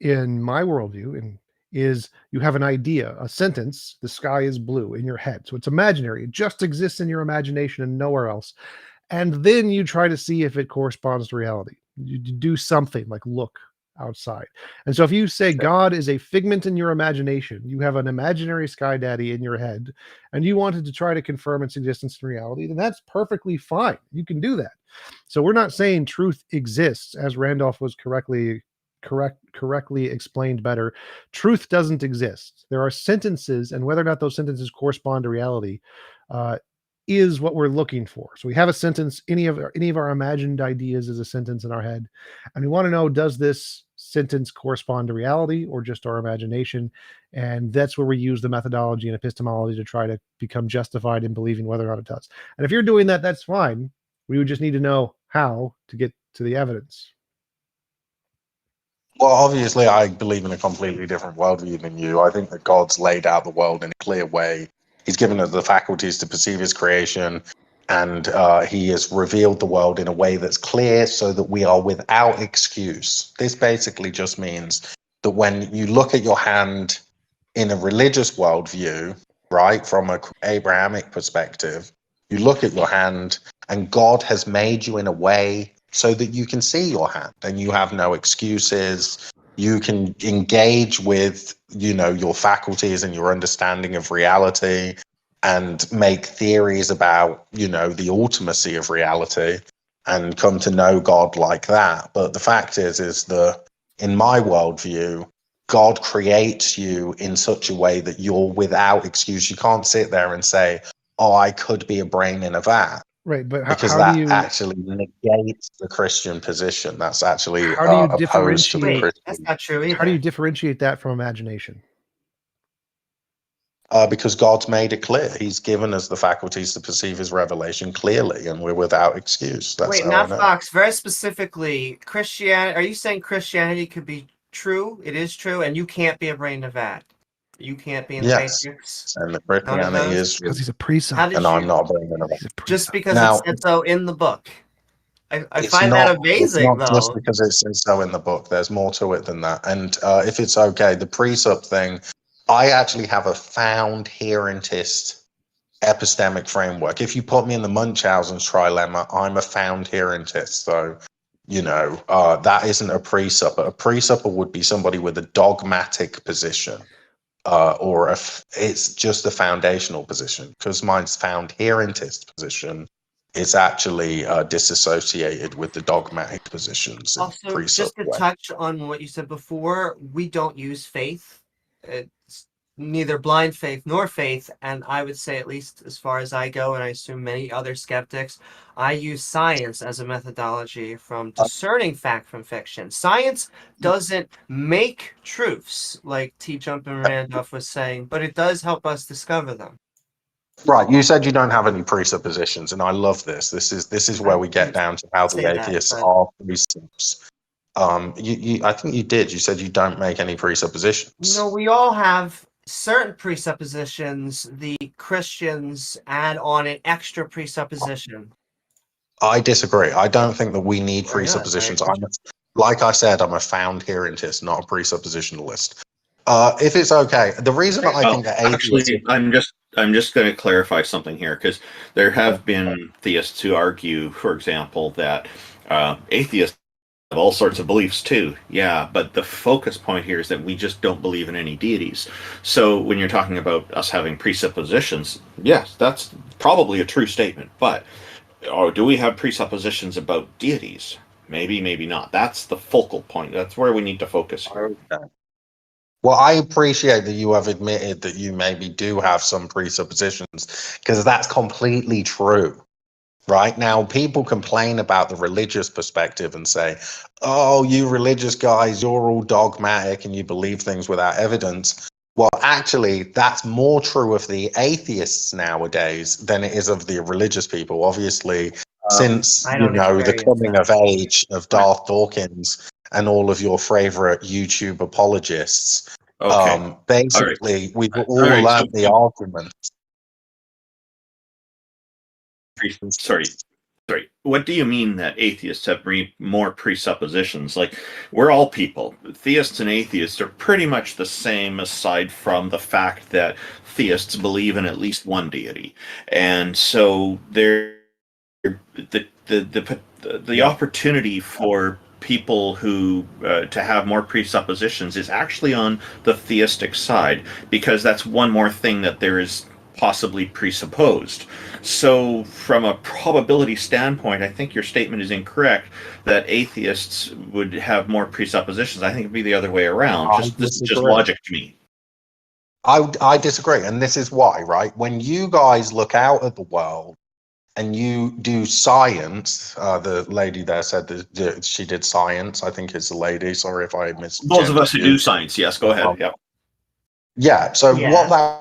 in my worldview is you have an idea, a sentence, the sky is blue in your head. So it's imaginary. It just exists in your imagination and nowhere else. And then you try to see if it corresponds to reality. You do something like look outside. And so if you say God is a figment in your imagination, you have an imaginary sky daddy in your head, and you wanted to try to confirm its existence in reality, then that's perfectly fine. You can do that. So we're not saying truth exists, as Randolph was correctly explained better. Truth doesn't exist. There are sentences, and whether or not those sentences correspond to reality is what we're looking for. So we have a sentence, any of our imagined ideas is a sentence in our head, and we want to know, does this sentence correspond to reality or just our imagination? And that's where we use the methodology and epistemology to try to become justified in believing whether or not it does. And if you're doing that, that's fine. We would just need to know how to get to the evidence. Well, obviously, I believe in a completely different worldview than you. I think that God's laid out the world in a clear way. He's given us the faculties to perceive his creation, and he has revealed the world in a way that's clear so that we are without excuse. This basically just means that when you look at your hand in a religious worldview, right, from an Abrahamic perspective, you look at your hand and God has made you in a way so that you can see your hand and you have no excuses. You can engage with, your faculties and your understanding of reality and make theories about, the ultimacy of reality and come to know God like that. But the fact is that in my worldview, God creates you in such a way that you're without excuse. You can't sit there and say, oh, I could be a brain in a vat. Right, but Because how that do you actually negates the Christian position. That's actually how do you opposed to the differentiate? Christian. That's not true either. How do you differentiate that from imagination? Because God's made it clear. He's given us the faculties to perceive his revelation clearly, and we're without excuse. That's Wait, how not I know. Fox. Very specifically, Christianity. Are you saying Christianity could be true? It is true, and you can't be a brain in a vat. You can't be in the Yes, Matrix. and the None of Christianity those? is true, Because he's a priest. How did and you? I'm not a brain in a vat. He's a priest. Just because Now, it said so in the book. I it's find that not. It's amazing, not just though. because it says so in the book. There's more to it than that. And if it's okay, the precept thing, I actually have a found herentist epistemic framework. If you put me in the Munchausen's trilemma, I'm a found herentist. So, that isn't a precept. A precept would be somebody with a dogmatic position, it's just a foundational position. Because mine's found herentist position is actually disassociated with the dogmatic positions in Also, precept just to way. touch on what you said before, we don't use faith. It's neither blind faith nor faith, and I would say, at least as far as I go, and I assume many other skeptics, I use science as a methodology from discerning fact from fiction. Science doesn't make truths, like T. Jumpin' Randolph was saying, but it does help us discover them. Right, you said you don't have any presuppositions, and I love this. This is where we get down to how the atheists are precepts. I think you did. You said you don't make any presuppositions. No, we all have certain presuppositions. The Christians add on an extra presupposition. I disagree. I don't think that we need Why not? presuppositions. Like I said, I'm a found herentist, not a presuppositionalist. If it's okay, the reason I think that atheists... Actually, I'm just going to clarify something here, because there have been theists who argue, for example, that atheists have all sorts of beliefs too. Yeah, but the focus point here is that we just don't believe in any deities. So when you're talking about us having presuppositions, yes, that's probably a true statement. But do we have presuppositions about deities? Maybe, maybe not. That's the focal point. That's where we need to focus here. Okay. Well, I appreciate that you have admitted that you maybe do have some presuppositions, because that's completely true. Right now, people complain about the religious perspective and say, oh, you religious guys, you're all dogmatic and you believe things without evidence. Well, actually, that's more true of the atheists nowadays than it is of the religious people. Obviously, since, the coming of age of Darth Dawkins and all of your favorite YouTube apologists, basically, we've all learned the argument. Sorry. What do you mean that atheists have more presuppositions? Like, we're all people. Theists and atheists are pretty much the same, aside from the fact that theists believe in at least one deity, and so the opportunity for people who to have more presuppositions is actually on the theistic side, because that's one more thing that there is possibly presupposed. So from a probability standpoint, I think your statement is incorrect that atheists would have more presuppositions. I think it'd be the other way around. This is just logic to me. I disagree, and this is why, right? When you guys look out at the world and you do science, the lady there said that she did science. I think it's a lady. Sorry if I missed. Those of us who do science, yes, go ahead. Yeah. Yeah. So Yeah. what that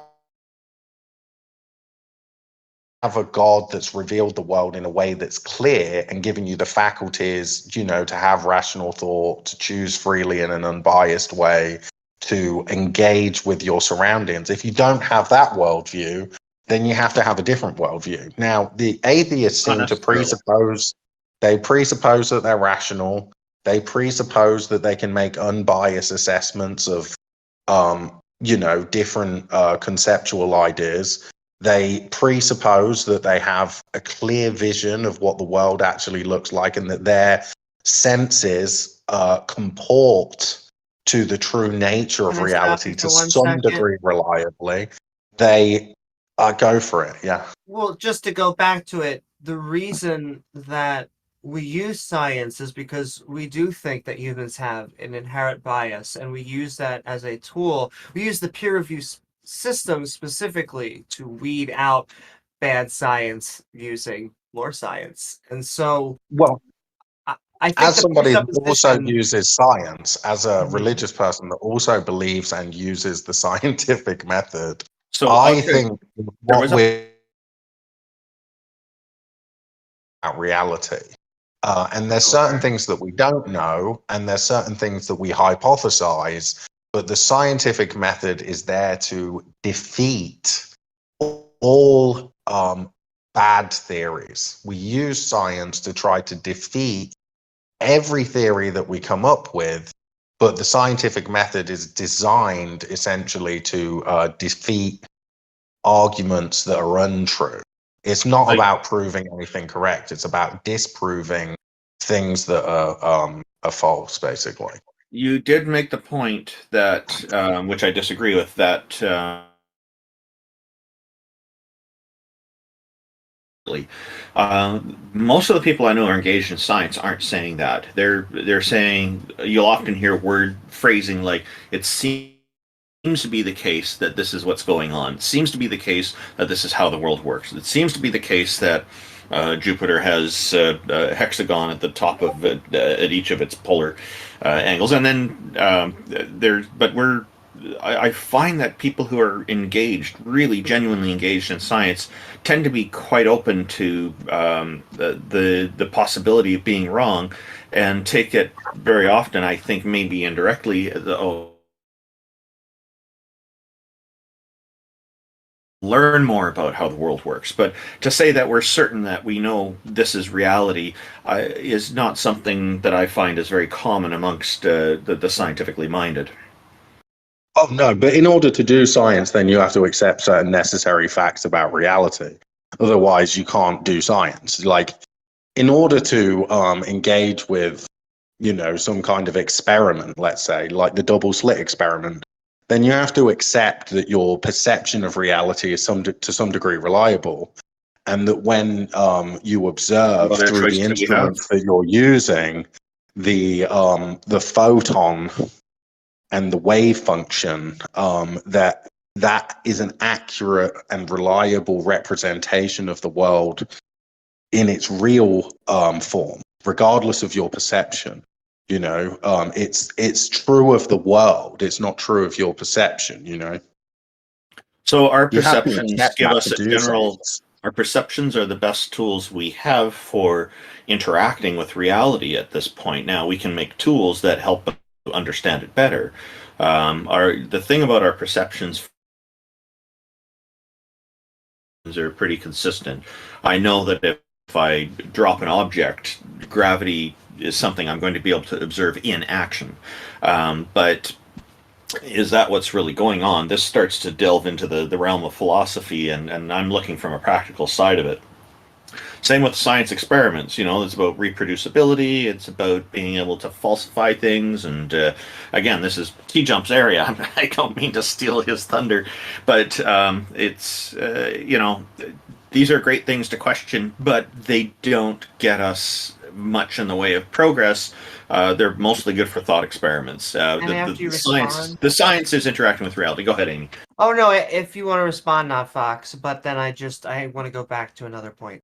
have a God that's revealed the world in a way that's clear and given you the faculties, you know, to have rational thought, to choose freely in an unbiased way, to engage with your surroundings. If you don't have that worldview, then you have to have a different worldview. Now, the atheists seem to presuppose that they're rational. They presuppose that they can make unbiased assessments of, you know, different conceptual ideas. They presuppose that they have a clear vision of what the world actually looks like and that their senses comport to the true nature of Can I stop reality you to for 1 some second? degree reliably. They go for it, yeah. Well, just to go back to it, the reason that we use science is because we do think that humans have an inherent bias, and we use that as a tool. We use the peer review system specifically to weed out bad science using more science. And so Well, I think as the somebody that also presupposition. uses science, as a Mhm. religious person that also believes and uses the scientific method, So I think what was a- we're about reality. And there's certain things that we don't know, and there's certain things that we hypothesize, but the scientific method is there to defeat all bad theories. We use science to try to defeat every theory that we come up with, but the scientific method is designed essentially to defeat arguments that are untrue. It's not about proving anything correct. It's about disproving things that are false, basically. You did make the point that, which I disagree with, that most of the people I know are engaged in science aren't saying that. They're saying, you'll often hear word phrasing like, it seems to be the case that this is what's going on. It seems to be the case that this is how the world works. It seems to be the case that Jupiter has a hexagon at the top of it, at each of its polar angles, and then I find that people who are engaged, really genuinely engaged in science, tend to be quite open to the possibility of being wrong, and take it very often, I think, maybe indirectly, learn more about how the world works. But to say that we're certain that we know this is reality is not something that I find is very common amongst the scientifically minded. Oh, no, but in order to do science, then you have to accept certain necessary facts about reality. Otherwise, you can't do science. Like, in order to engage with, you know, some kind of experiment, let's say, like the double slit experiment, then you have to accept that your perception of reality is to some degree reliable, and that when you observe through the instruments that you're using, the photon and the wave function, that is an accurate and reliable representation of the world in its real form, regardless of your perception. You know, it's true of the world. It's not true of your perception. You know. So our perceptions give us a general. Science. Our perceptions are the best tools we have for interacting with reality at this point. Now we can make tools that help us understand it better. The thing about our perceptions are pretty consistent. I know that if I drop an object, gravity is something I'm going to be able to observe in action. But is that what's really going on? This starts to delve into the realm of philosophy, and I'm looking from a practical side of it. Same with science experiments. You know, it's about reproducibility. It's about being able to falsify things. And again, this is T-Jump's area. I don't mean to steal his thunder, but it's you know, these are great things to question, but they don't get us much in the way of progress. They're mostly good for thought experiments. And after you respond, the science is interacting with reality. Go ahead, Amy. Oh no, if you want to respond, not Fox, but then I want to go back to another point.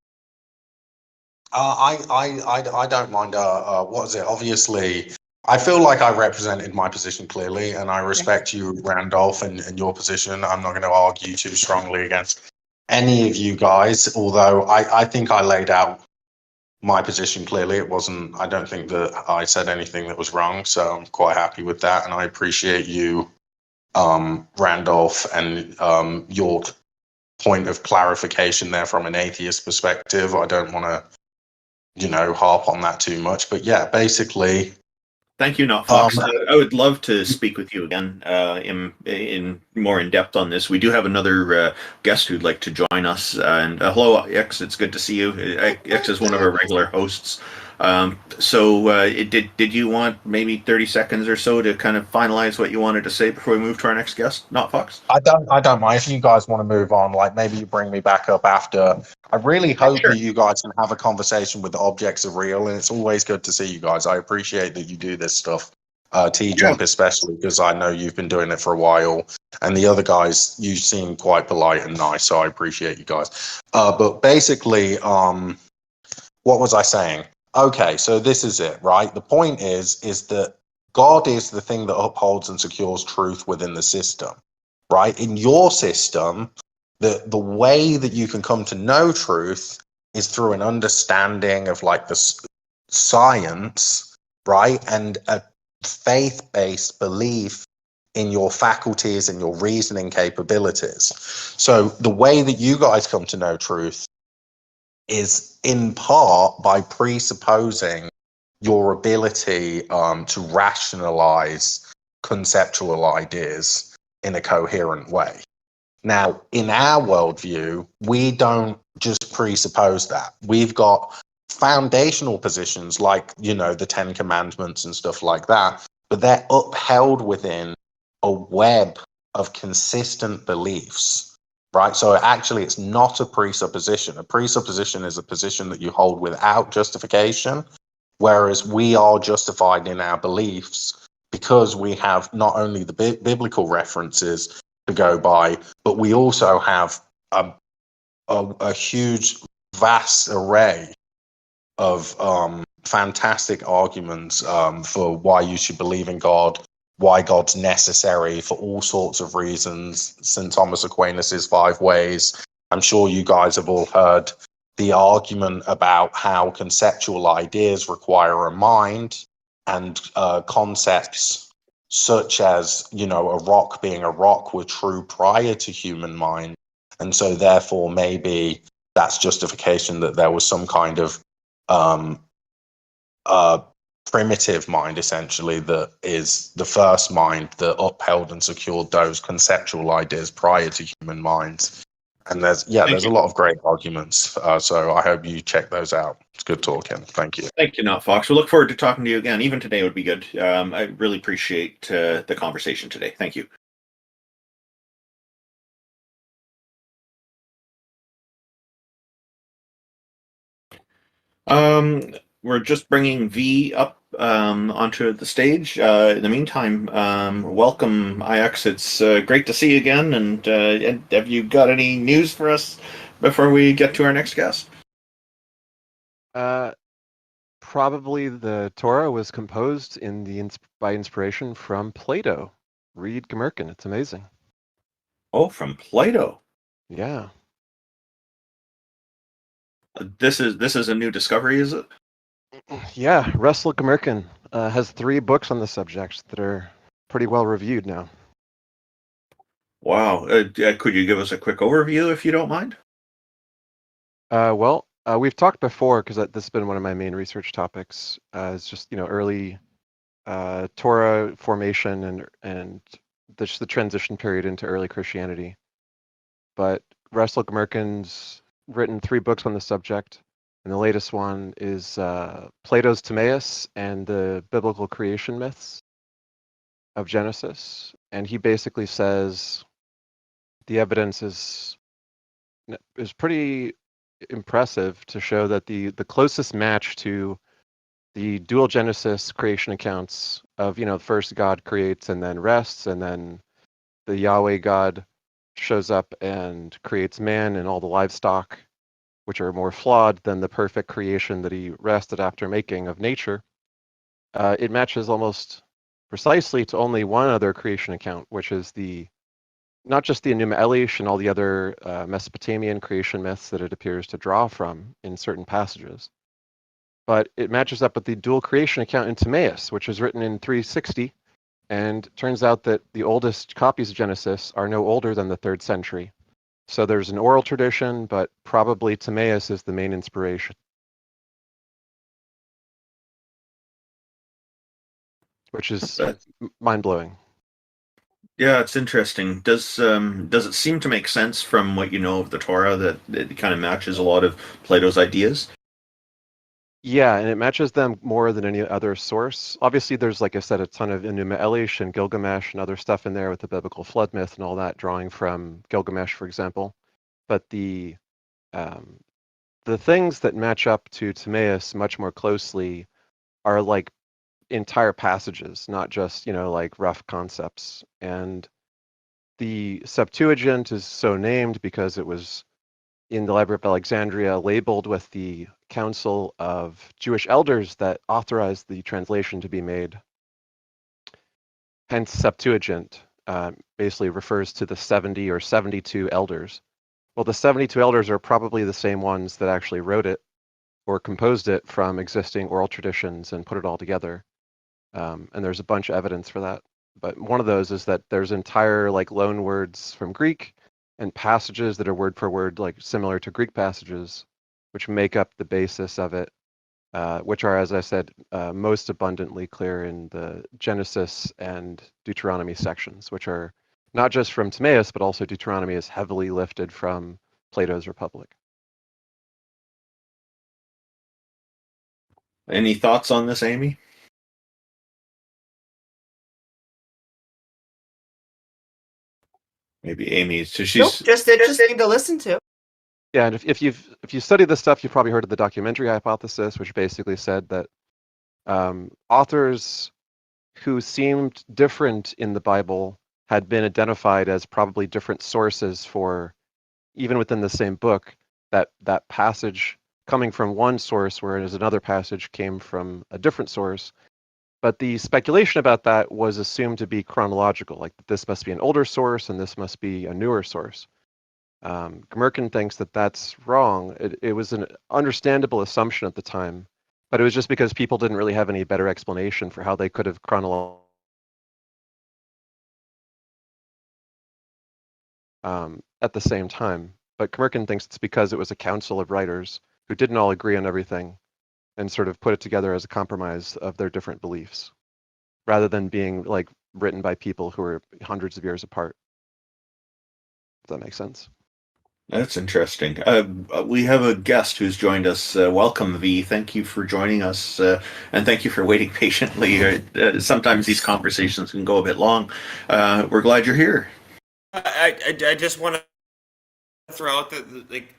I don't mind. What is it? Obviously, I feel like I represented my position clearly, and I respect you, Randolph, and your position. I'm not going to argue too strongly against any of you guys, although I think I laid out my position clearly. It wasn't, I don't think that I said anything that was wrong, so I'm quite happy with that, and I appreciate you, Randolph, and your point of clarification there from an atheist perspective. I don't want to, harp on that too much, but yeah, basically. Thank you, Not Fox. I would love to speak with you again in more in depth on this. We do have another guest who'd like to join us. And hello, X. It's good to see you. X is one of our regular hosts. Did you want maybe 30 seconds or so to kind of finalize what you wanted to say before we move to our next guest? Not Fox. I don't mind if you guys want to move on. Like maybe you bring me back up after. I really hope that you guys can have a conversation with the objects of real, and it's always good to see you guys. I appreciate that you do this stuff. T-Jump especially, because I know you've been doing it for a while, and the other guys, you seem quite polite and nice, so I appreciate you guys. But basically, what was I saying? Okay, so this is it, right? The point is that God is the thing that upholds and secures truth within the system, right? In your system, the way that you can come to know truth is through an understanding of like the science, right? And a faith-based belief in your faculties and your reasoning capabilities. So the way that you guys come to know truth is in part by presupposing your ability to rationalize conceptual ideas in a coherent way. Now, in our worldview, we don't just presuppose that. We've got foundational positions like, the 10 Commandments and stuff like that, but they're upheld within a web of consistent beliefs, right? So actually, it's not a presupposition. A presupposition is a position that you hold without justification, whereas we are justified in our beliefs because we have not only the biblical references to go by, but we also have a huge, vast array of fantastic arguments for why you should believe in God, why God's necessary for all sorts of reasons. St. Thomas Aquinas' 5 ways. I'm sure you guys have all heard the argument about how conceptual ideas require a mind, and concepts such as, a rock being a rock were true prior to human mind. And so therefore, maybe that's justification that there was some kind of primitive mind, essentially, that is the first mind that upheld and secured those conceptual ideas prior to human minds. And there's a lot of great arguments. So I hope you check those out. It's good talking. Thank you. Thank you, Not Fox. We'll look forward to talking to you again. Even today would be good. I really appreciate the conversation today. Thank you. We're just bringing V up onto the stage. In the meantime, welcome, IX. It's great to see you again. And have you got any news for us before we get to our next guest? Probably the Torah was composed by inspiration from Plato. Read Gmerkin. It's amazing. Oh, from Plato. Yeah. This is a new discovery, is it? Yeah, Russell Gmerkin has 3 books on the subject that are pretty well reviewed now. Wow. Could you give us a quick overview, if you don't mind? We've talked before, because this has been one of my main research topics. It's just, early Torah formation and the transition period into early Christianity. But Russell Gmerkin's written 3 books on the subject. And the latest one is Plato's Timaeus and the biblical creation myths of Genesis. And he basically says the evidence is pretty impressive to show that the closest match to the dual Genesis creation accounts of, first God creates and then rests, and then the Yahweh God shows up and creates man and all the livestock, which are more flawed than the perfect creation that he rested after making of nature. It matches almost precisely to only one other creation account, which is not just the Enuma Elish and all the other Mesopotamian creation myths that it appears to draw from in certain passages, but it matches up with the dual creation account in Timaeus, which was written in 360, and turns out that the oldest copies of Genesis are no older than the 3rd century. So there's an oral tradition, but probably Timaeus is the main inspiration. Which is mind-blowing. Yeah, it's interesting. Does it seem to make sense from what you know of the Torah that it kind of matches a lot of Plato's ideas? Yeah, and it matches them more than any other source. Obviously, there's, like I said, a ton of Enuma Elish and Gilgamesh and other stuff in there with the biblical flood myth and all that, drawing from Gilgamesh, for example. But the things that match up to Timaeus much more closely are like entire passages, not just, like rough concepts. And the Septuagint is so named because it was in the Library of Alexandria labeled with the Council of Jewish Elders that authorized the translation to be made. Hence, Septuagint basically refers to the 70 or 72 elders. Well, the 72 elders are probably the same ones that actually wrote it or composed it from existing oral traditions and put it all together. And there's a bunch of evidence for that. But one of those is that there's entire like loan words from Greek and passages that are word for word like similar to Greek passages, which make up the basis of it, which are, as I said, most abundantly clear in the Genesis and Deuteronomy sections, which are not just from Timaeus, but also Deuteronomy is heavily lifted from Plato's Republic. Any thoughts on this, Amy? Maybe Amy. So she's just interesting to listen to. Yeah, and if you study this stuff, you've probably heard of the documentary hypothesis, which basically said that authors who seemed different in the Bible had been identified as probably different sources for, even within the same book, that passage coming from one source, whereas another passage came from a different source. But the speculation about that was assumed to be chronological, like this must be an older source and this must be a newer source. Gmerkin thinks that that's wrong. It was an understandable assumption at the time, but it was just because people didn't really have any better explanation for how they could have chronologically at the same time. But Gmerkin thinks it's because it was a council of writers who didn't all agree on everything and sort of put it together as a compromise of their different beliefs, rather than being like written by people who are hundreds of years apart. Does that make sense? That's interesting. We have a guest who's joined us. Welcome, V. Thank you for joining us, and thank you for waiting patiently. Sometimes these conversations can go a bit long. We're glad you're here. I just want to throw out that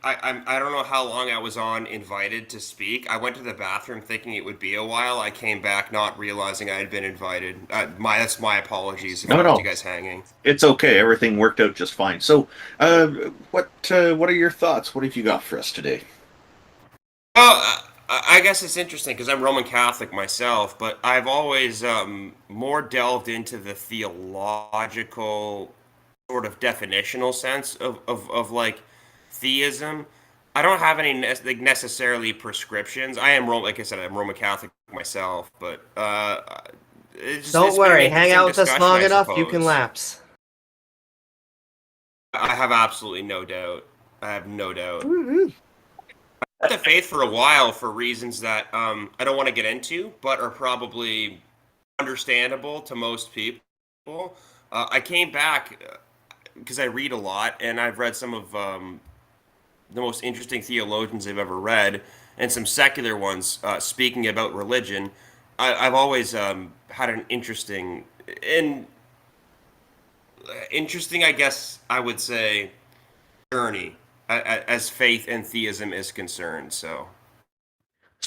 I don't know how long I was on invited to speak. I went to the bathroom thinking it would be a while. I came back not realizing I had been invited. That's my apologies if I left you guys hanging. It's okay. Everything worked out just fine. So, what are your thoughts? What have you got for us today? Well, I guess it's interesting because I'm Roman Catholic myself, but I've always more delved into the theological sort of definitional sense of like theism. I don't have any necessarily prescriptions. I am like I said, I'm Roman Catholic myself, but don't worry. Hang out with us long enough, you can lapse. I have absolutely no doubt. I have no doubt. Mm-hmm. I had the faith for a while for reasons that I don't want to get into, but are probably understandable to most people. I came back because I read a lot, and I've read some of the most interesting theologians I've ever read, and some secular ones speaking about religion. I've always had an interesting, I guess I would say, journey as faith and theism is concerned. So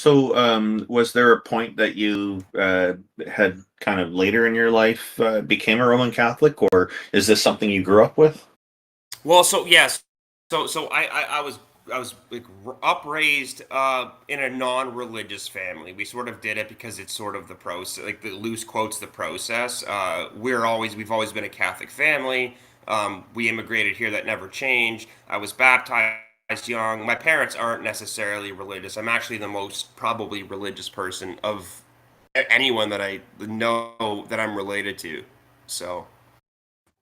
So, was there a point that you had kind of later in your life became a Roman Catholic, or is this something you grew up with? Well, so yes, so I was like upraised in a non-religious family. We sort of did it because it's sort of the process, like the loose quotes the process. We've always been a Catholic family. We immigrated here, that never changed. I was baptized young. My parents aren't necessarily religious. I'm actually the most probably religious person of anyone that I know that I'm related to. So.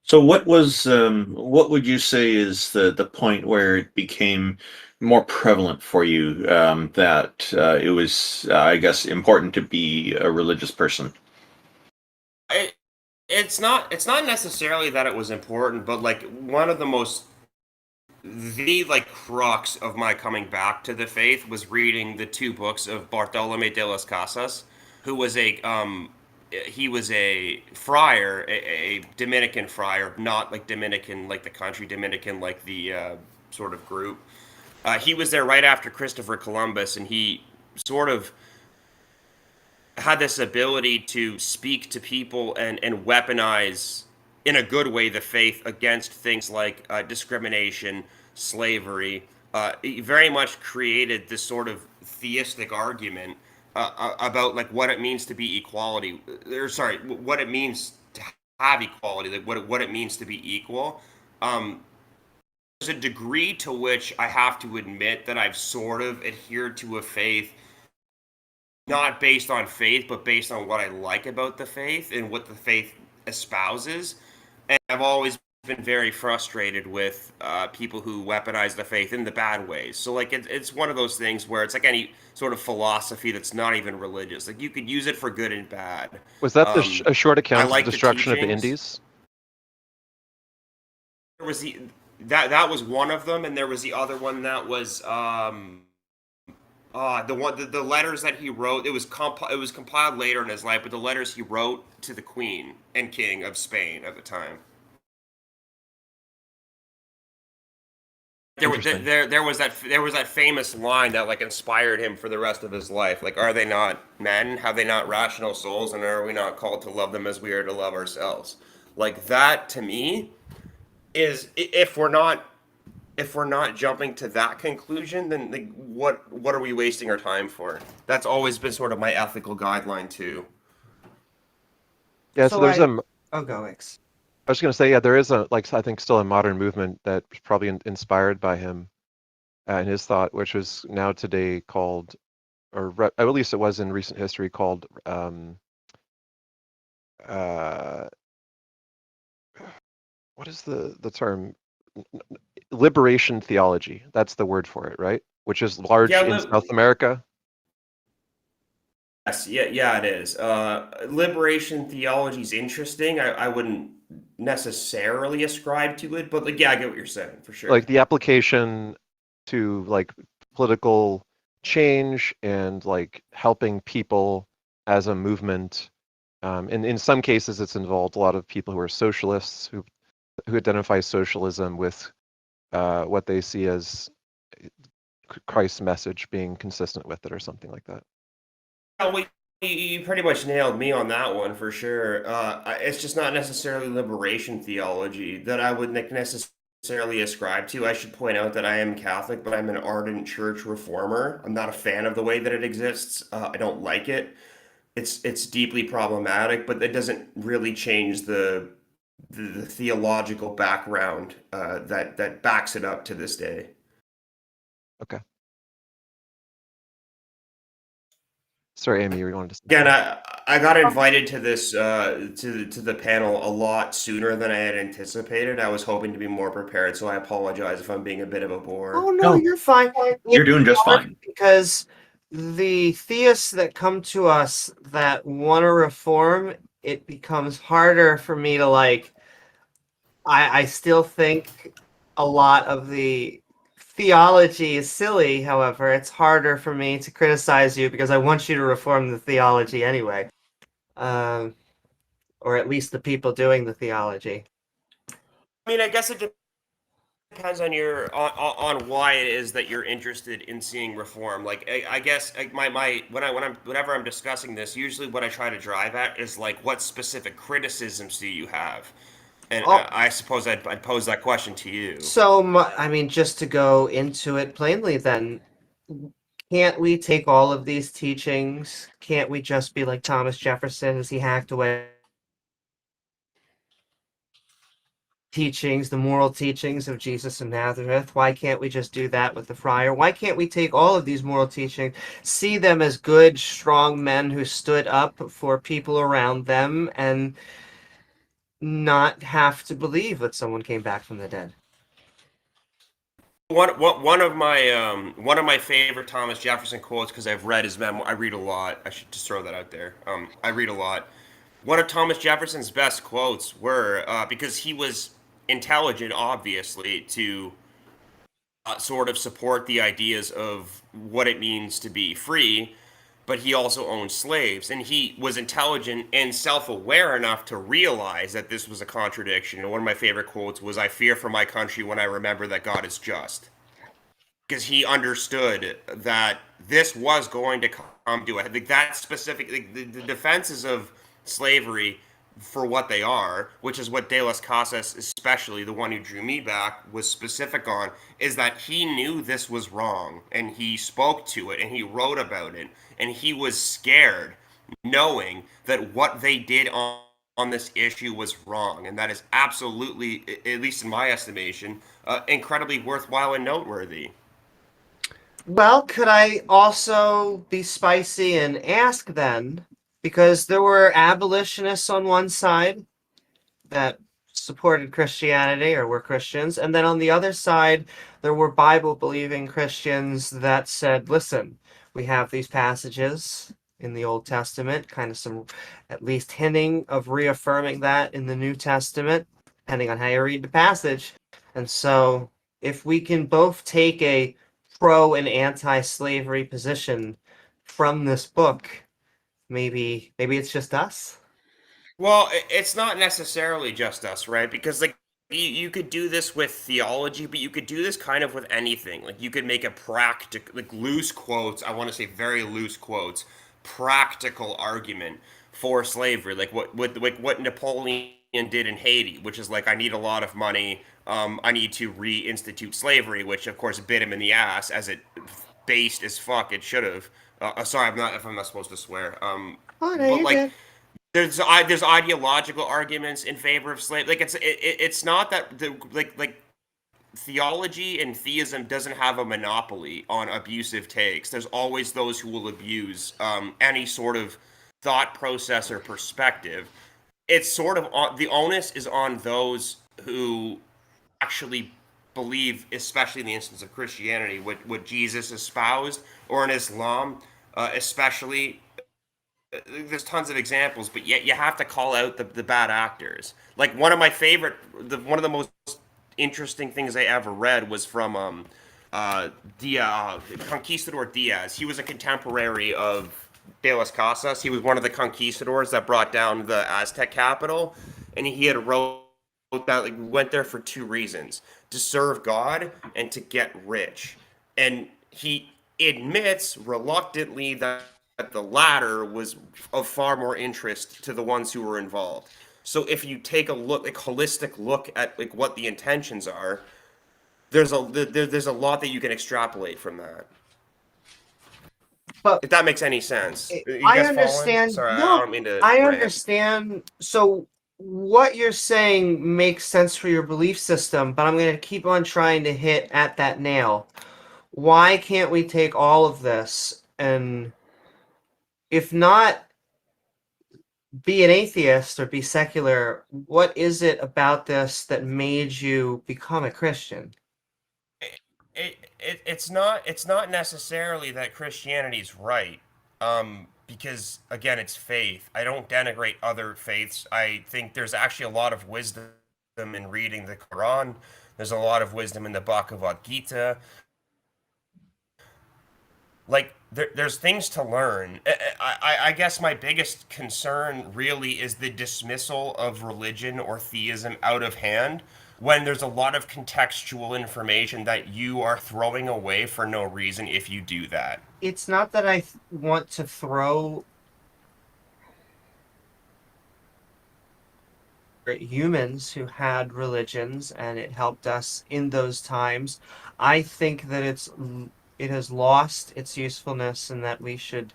So, what would you say is the point where it became more prevalent for you that it was, I guess, important to be a religious person? It's not necessarily that it was important, but like one of the like crux of my coming back to the faith was reading the two books of Bartolome de las Casas, who was he was a friar, a Dominican friar, not like Dominican like the country, Dominican like the sort of group. He was there right after Christopher Columbus, and he sort of had this ability to speak to people and weaponize in a good way the faith against things like discrimination, slavery. He very much created this sort of theistic argument about like what it means to be equality, or sorry, what it means to have equality, like what it means to be equal. There's a degree to which I have to admit that I've sort of adhered to a faith not based on faith, but based on what I like about the faith and what the faith espouses. And I've always been very frustrated with people who weaponize the faith in the bad ways. So, like, it's one of those things where it's like any sort of philosophy that's not even religious. Like, you could use it for good and bad. Was that a short I account of like the the destruction of the teachings. Indies? There was that was one of them, and there was the other one that was the letters that he wrote. It was compiled later in his life, but the letters he wrote to the Queen and King of Spain at the time. There was that famous line that like inspired him for the rest of his life. Like, are they not men? Have they not rational souls? And are we not called to love them as we are to love ourselves? Like that to me is if we're not jumping to that conclusion, then like, what are we wasting our time for? That's always been sort of my ethical guideline too. Yeah, so there's I'll go X. I was going to say, yeah, there is I think still a modern movement that was probably inspired by him and his thought, which was now today called, or at least it was in recent history called, what is the term? Liberation theology. That's the word for it, right? Which is large in South America. Yes, yeah, it is. Liberation theology is interesting. I wouldn't necessarily ascribe to it, but like, yeah, I get what you're saying for sure. Like the application to like political change and like helping people as a movement. And in some cases, it's involved a lot of people who are socialists who identify socialism with what they see as Christ's message being consistent with it or something like that. Well, you pretty much nailed me on that one for sure. It's just not necessarily liberation theology that I would necessarily ascribe to. I should point out that I am Catholic, but I'm an ardent church reformer. I'm not a fan of the way that it exists. I don't like it. It's deeply problematic, but it doesn't really change the theological background that backs it up to this day. Okay. Sorry, Amy, you wanted to say again. I got invited to this to the panel a lot sooner than I had anticipated. I was hoping to be more prepared, so I apologize if I'm being a bit of a bore. Oh no, you're fine. You're doing just fine. Because the theists that come to us that want to reform, it becomes harder for me to like. I still think a lot of the theology is silly. However, it's harder for me to criticize you because I want you to reform the theology anyway, or at least the people doing the theology. I mean, I guess it depends on on why it is that you're interested in seeing reform. Like I guess whenever I'm discussing this, usually what I try to drive at is like what specific criticisms do you have, and I suppose I'd pose that question to you. So, I mean, just to go into it plainly, then, can't we take all of these teachings? Can't we just be like Thomas Jefferson as he hacked away teachings, the moral teachings of Jesus of Nazareth? Why can't we just do that with the friar? Why can't we take all of these moral teachings, see them as good, strong men who stood up for people around them, and not have to believe that someone came back from the dead? One of my favorite Thomas Jefferson quotes, because I've read his memoir. I read a lot. I should just throw that out there. I read a lot. One of Thomas Jefferson's best quotes were because he was intelligent, obviously, to sort of support the ideas of what it means to be free, but he also owned slaves, and he was intelligent and self-aware enough to realize that this was a contradiction. And one of my favorite quotes was, "I fear for my country when I remember that God is just," because he understood that this was going to come to it. Like that specific, like the defenses of slavery for what they are, which is what De Las Casas, especially the one who drew me back, was specific on, is that he knew this was wrong, and he spoke to it, and he wrote about it, and he was scared, knowing that what they did on this issue was wrong, and that is absolutely, at least in my estimation, incredibly worthwhile and noteworthy. Well, could I also be spicy and ask then, because there were abolitionists on one side that supported Christianity or were Christians, and then on the other side, there were Bible-believing Christians that said, listen, we have these passages in the Old Testament, kind of some at least hinting of reaffirming that in the New Testament, depending on how you read the passage. And so if we can both take a pro and anti-slavery position from this book, maybe it's just us. Well, it's not necessarily just us, right? Because like you could do this with theology, but you could do this kind of with anything. Like you could make a practical, like loose quotes. I want to say very loose quotes, practical argument for slavery, like what Napoleon did in Haiti, which is like, I need a lot of money. I need to reinstitute slavery, which of course bit him in the ass, as it based as fuck. It should have. Sorry, I'm not supposed to swear. Oh, no, but you're like. good. There's ideological arguments in favor of slave. Like it's not that the like theology and theism doesn't have a monopoly on abusive takes. There's always those who will abuse any sort of thought process or perspective. It's sort of the onus is on those who actually believe, especially in the instance of Christianity, what Jesus espoused, or in Islam, especially. There's tons of examples, but yet you have to call out the bad actors. Like one of my favorite, one of the most interesting things I ever read was from Conquistador Diaz. He was a contemporary of De Las Casas. He was one of the conquistadors that brought down the Aztec capital, and he had wrote that like went there for two reasons: to serve God and to get rich. And he admits reluctantly that the latter was of far more interest to the ones who were involved. So if you take a look, like holistic look at like what the intentions are, there's a lot that you can extrapolate from that. But if that makes any sense. I understand. Sorry, No, I don't mean to. I rant. understand. So what you're saying makes sense for your belief system, but I'm going to keep on trying to hit at that nail. Why can't we take all of this and, if not be an atheist or be secular, what is it about this that made you become a Christian? It's not necessarily that Christianity's right, because again, it's faith. I don't denigrate other faiths. I think there's actually a lot of wisdom in reading the Quran. There's a lot of wisdom in the Bhagavad Gita. Like there's things to learn. I guess my biggest concern really is the dismissal of religion or theism out of hand when there's a lot of contextual information that you are throwing away for no reason if you do that. It's not that I want to throw humans who had religions and it helped us in those times. I think that it has lost its usefulness and that we should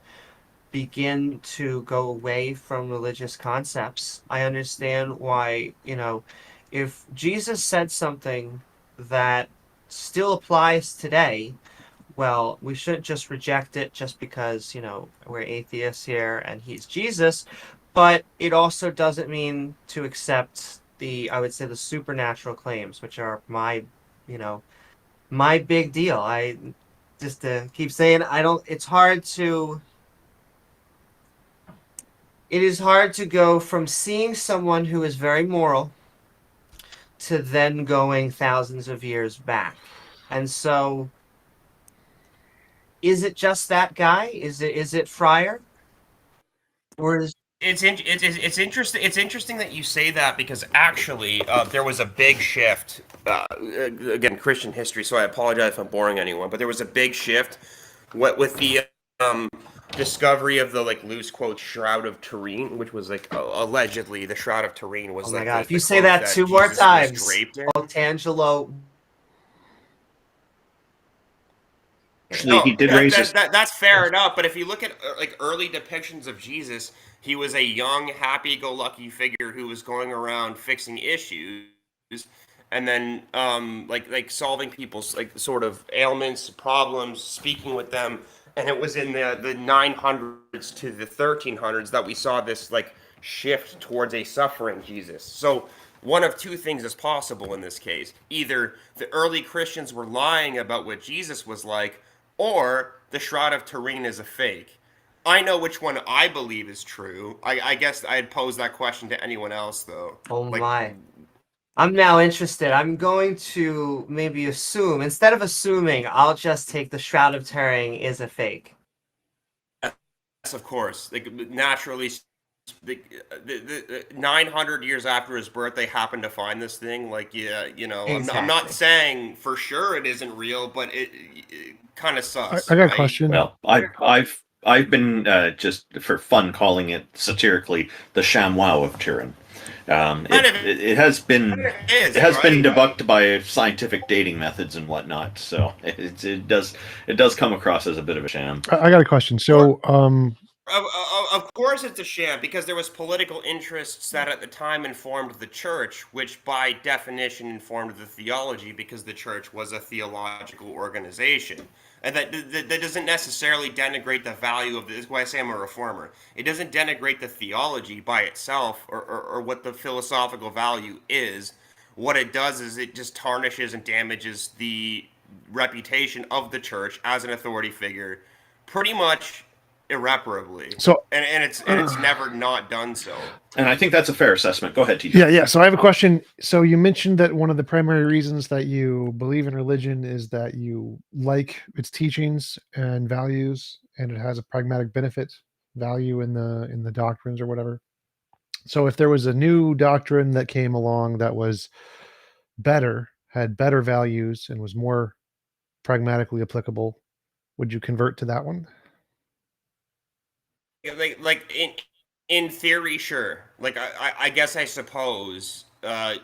begin to go away from religious concepts. I understand why, if Jesus said something that still applies today, well, we shouldn't just reject it just because, we're atheists here and he's Jesus. But it also doesn't mean to accept I would say, the supernatural claims, which are my big deal. I just keep saying, it is hard to go from seeing someone who is very moral to then going thousands of years back. And so, is it just that guy? Is it Friar? Or is It's interesting. It's interesting that you say that because actually there was a big shift. Again, Christian history. So I apologize if I'm boring anyone, but there was a big shift with the discovery of the loose quote Shroud of Turin, which was allegedly the Shroud of Turin was. Oh my like God! the, If you the say cloak that two more Jesus was times, draped in. Tangelo. Actually, he did raise his. That's fair enough. But if you look at early depictions of Jesus, he was a young, happy-go-lucky figure who was going around fixing issues, and then solving people's sort of ailments, problems, speaking with them. And it was in the 900s to the 1300s that we saw this shift towards a suffering Jesus. So one of two things is possible in this case: either the early Christians were lying about what Jesus was like, or the Shroud of Turin is a fake. I know which one I believe is true. I guess I'd pose that question to anyone else, though. Oh my. I'm now interested. I'm going to maybe assume, instead of assuming, I'll just take the Shroud of Turin is a fake. Yes, of course. Naturally, the 900 years after his birth, they happened to find this thing. Exactly. I'm not saying for sure it isn't real, but it kind of sucks. I got a right? question. Well, I've been just for fun calling it satirically the ShamWow of Turin. It has been been debunked by scientific dating methods and whatnot, so it does come across as a bit of a sham. I got a question. So, Of course it's a sham, because there was political interests that at the time informed the church, which by definition informed the theology, because the church was a theological organization. And that doesn't necessarily denigrate the value of this. This is why I say I'm a reformer. It doesn't denigrate the theology by itself or what the philosophical value is. What it does is it just tarnishes and damages the reputation of the church as an authority figure pretty much irreparably. So and it's never not done so. And I think that's a fair assessment. Go ahead, TJ. Yeah. So I have a question. So you mentioned that one of the primary reasons that you believe in religion is that you like its teachings and values, and it has a pragmatic benefit value in the doctrines or whatever. So if there was a new doctrine that came along that was better, had better values, and was more pragmatically applicable, would you convert to that one? In theory, sure. I guess I suppose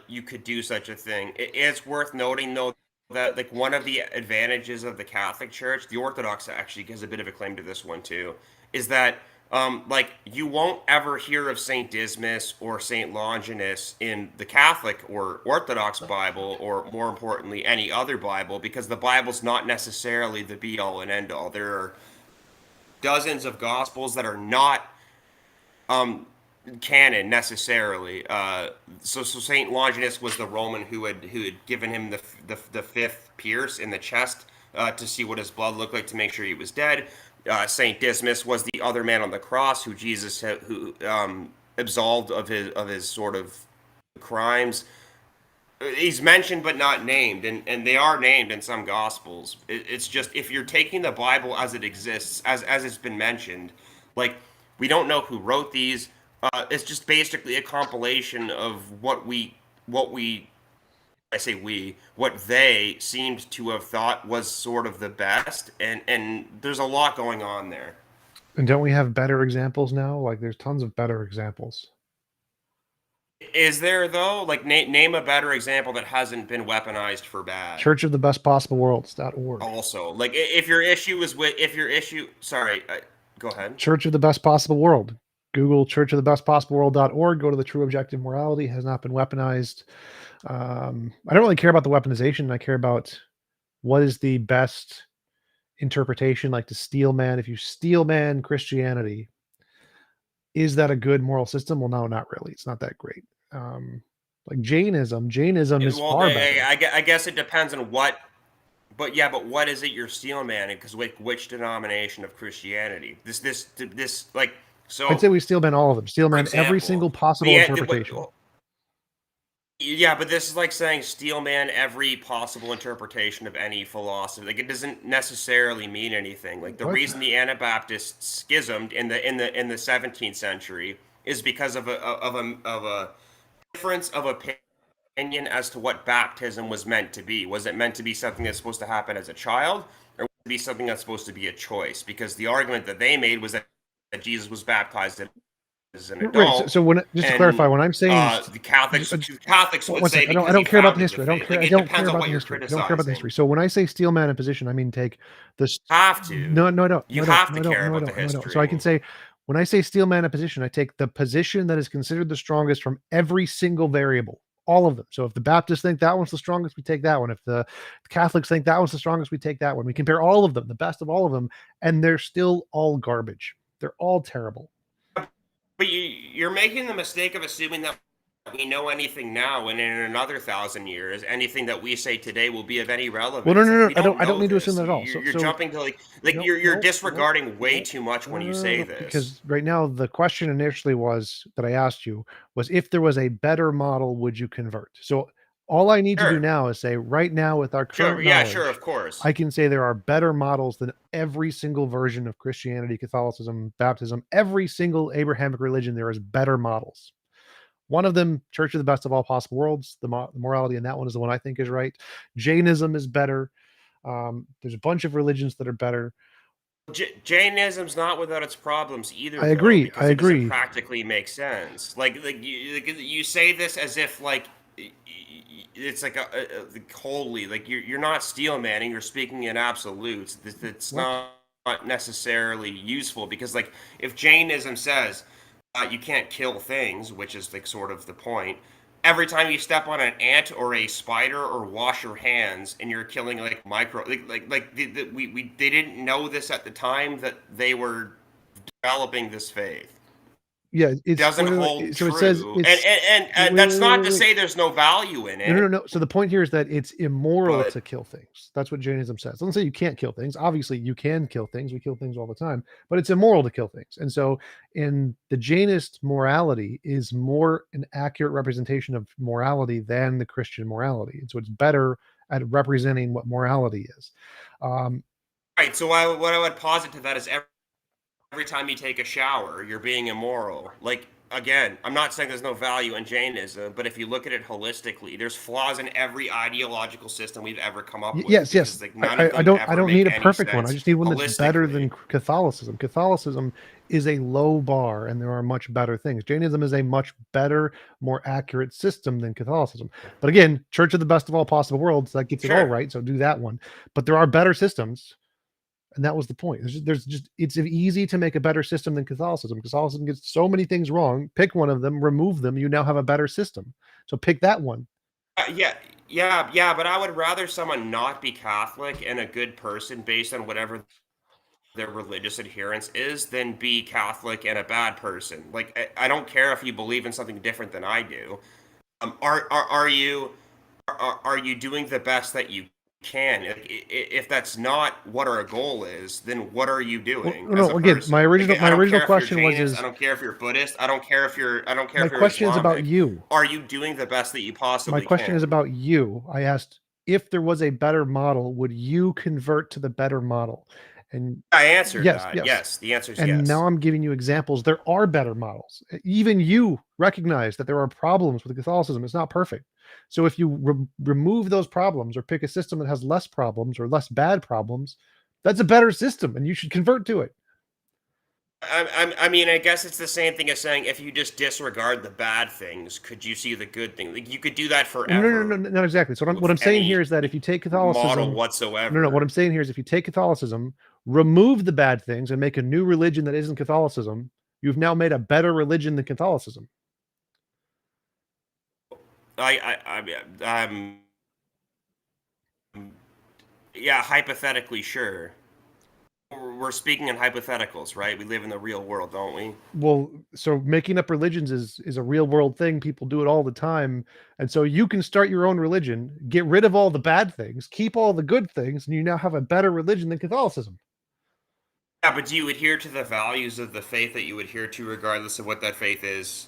you could do such a thing. It's worth noting though that one of the advantages of the Catholic Church, the Orthodox actually gives a bit of a claim to this one too, is that you won't ever hear of Saint Dismas or Saint Longinus in the Catholic or Orthodox Bible, or more importantly any other Bible, because the Bible's not necessarily the be all and end all. There are dozens of Gospels that are not canon necessarily. So Saint Longinus was the Roman who had given him the fifth pierce in the chest to see what his blood looked like to make sure he was dead. Saint Dismas was the other man on the cross who Jesus absolved of his sort of crimes. He's mentioned but not named, and they are named in some Gospels. It's just, if you're taking the Bible as it exists, as it's been mentioned, we don't know who wrote these. It's just basically a compilation of what we I say we, what they seemed to have thought was sort of the best, and there's a lot going on there. And don't we have better examples now? Like, there's tons of better examples. Is there though? Like, name a better example that hasn't been weaponized for bad. Church of the Best Possible Worlds.org. Also, like, if your issue is with, sorry, go ahead. Church of the Best Possible World. Google Church of the Best Possible World.org. Go to the True Objective Morality. Has not been weaponized. I don't really care about the weaponization. I care about what is the best interpretation, like to steel man. If you steel man Christianity, is that a good moral system? Well, no, not really. It's not that great. Like Jainism is far better. I guess it depends on what, but what is it you're steel manning? Because which denomination of Christianity? This like, so I'd say we steel man all of them. Steel man every single possible interpretation. Yeah, but this is like saying steel man every possible interpretation of any philosophy. Like, it doesn't necessarily mean anything. Like, the reason the Anabaptists schismed in the 17th century is because of a difference of opinion as to what baptism was meant to be. Was it meant to be something that's supposed to happen as a child, or was it be something that's supposed to be a choice? Because the argument that they made was that Jesus was baptized as an adult. Right. So when, just to clarify, when I'm saying the Catholics would say, I don't care about the history. I don't care about the history. I don't care about the history. So when I say steel man in position, I mean take the have to. No, I don't. You have to care about the history. So I can say, when I say steel man in position, I take the position that is considered the strongest from every single variable, all of them. So if the Baptists think that one's the strongest, we take that one. If the Catholics think that one's the strongest, we take that one. We compare all of them, the best of all of them, and they're still all garbage. They're all terrible. But you're making the mistake of assuming that we know anything now, and in another 1,000 years, anything that we say today will be of any relevance. Well, no. I don't need to assume that at all. You're jumping to you're disregarding way too much when you say this. Because right now the question initially was that I asked you was, if there was a better model, would you convert? So all I need to do now is say, right now with our current knowledge, of course, I can say there are better models than every single version of Christianity, Catholicism, baptism, every single Abrahamic religion. There is better models. One of them, Church of the Best of All Possible Worlds, the morality in that one is the one I think is right. Jainism is better. There's a bunch of religions that are better. Jainism's not without its problems either. I agree. It doesn't practically make sense. Like you say this as if like it's like wholly like you're not steel manning. You're speaking in absolutes. It's not necessarily useful, because like if Jainism says you can't kill things, which is like sort of the point. Every time you step on an ant or a spider or wash your hands, and you're killing like micro, they didn't know this at the time that they were developing this faith. Yeah, it doesn't hold so true. It says and that's not to say there's no value in it. No. So the point here is that it's immoral to kill things. That's what Jainism says. It doesn't say you can't kill things. Obviously, you can kill things. We kill things all the time, but it's immoral to kill things. And so, in the Jainist morality is more an accurate representation of morality than the Christian morality, and so it's better at representing what morality is. Right. So what I would posit to that is every time you take a shower, you're being immoral. Like, again, I'm not saying there's no value in Jainism, but if you look at it holistically, there's flaws in every ideological system we've ever come up with. Yes. Like, I don't need a perfect one. I just need one that's better than Catholicism. Catholicism is a low bar, and there are much better things. Jainism is a much better, more accurate system than Catholicism. But again, Church of the Best of All Possible Worlds, that gets it all right, so do that one. But there are better systems. And that was the point. There's just it's easy to make a better system than Catholicism. Catholicism gets so many things wrong. Pick one of them, remove them. You now have a better system. So pick that one. Yeah. But I would rather someone not be Catholic and a good person based on whatever their religious adherence is than be Catholic and a bad person. Like, I don't care if you believe in something different than I do. Are you doing the best that you can? If that's not what our goal is, then what are you doing? Well, no, again, my original question was: I don't care if you're Buddhist. I don't care if you're. My question is about you. Are you doing the best that you possibly can? My question is about you. I asked, if there was a better model, would you convert to the better model? And I answered that. Yes, the answer is yes. And now I'm giving you examples. There are better models. Even you recognize that there are problems with Catholicism. It's not perfect. So if you remove those problems or pick a system that has less problems or less bad problems, that's a better system, and you should convert to it. I mean, I guess it's the same thing as saying if you just disregard the bad things, could you see the good thing? Like you could do that forever. No, not exactly. So what I'm saying here is that if you take Catholicism, model whatsoever. no, what I'm saying here is if you take Catholicism, remove the bad things, and make a new religion that isn't Catholicism, you've now made a better religion than Catholicism. I'm yeah, hypothetically, sure. We're speaking in hypotheticals, right? We live in the real world, don't we? Well, so making up religions is a real world thing. People do it all the time. And so you can start your own religion, get rid of all the bad things, keep all the good things, and you now have a better religion than Catholicism. Yeah, but do you adhere to the values of the faith that you adhere to regardless of what that faith is?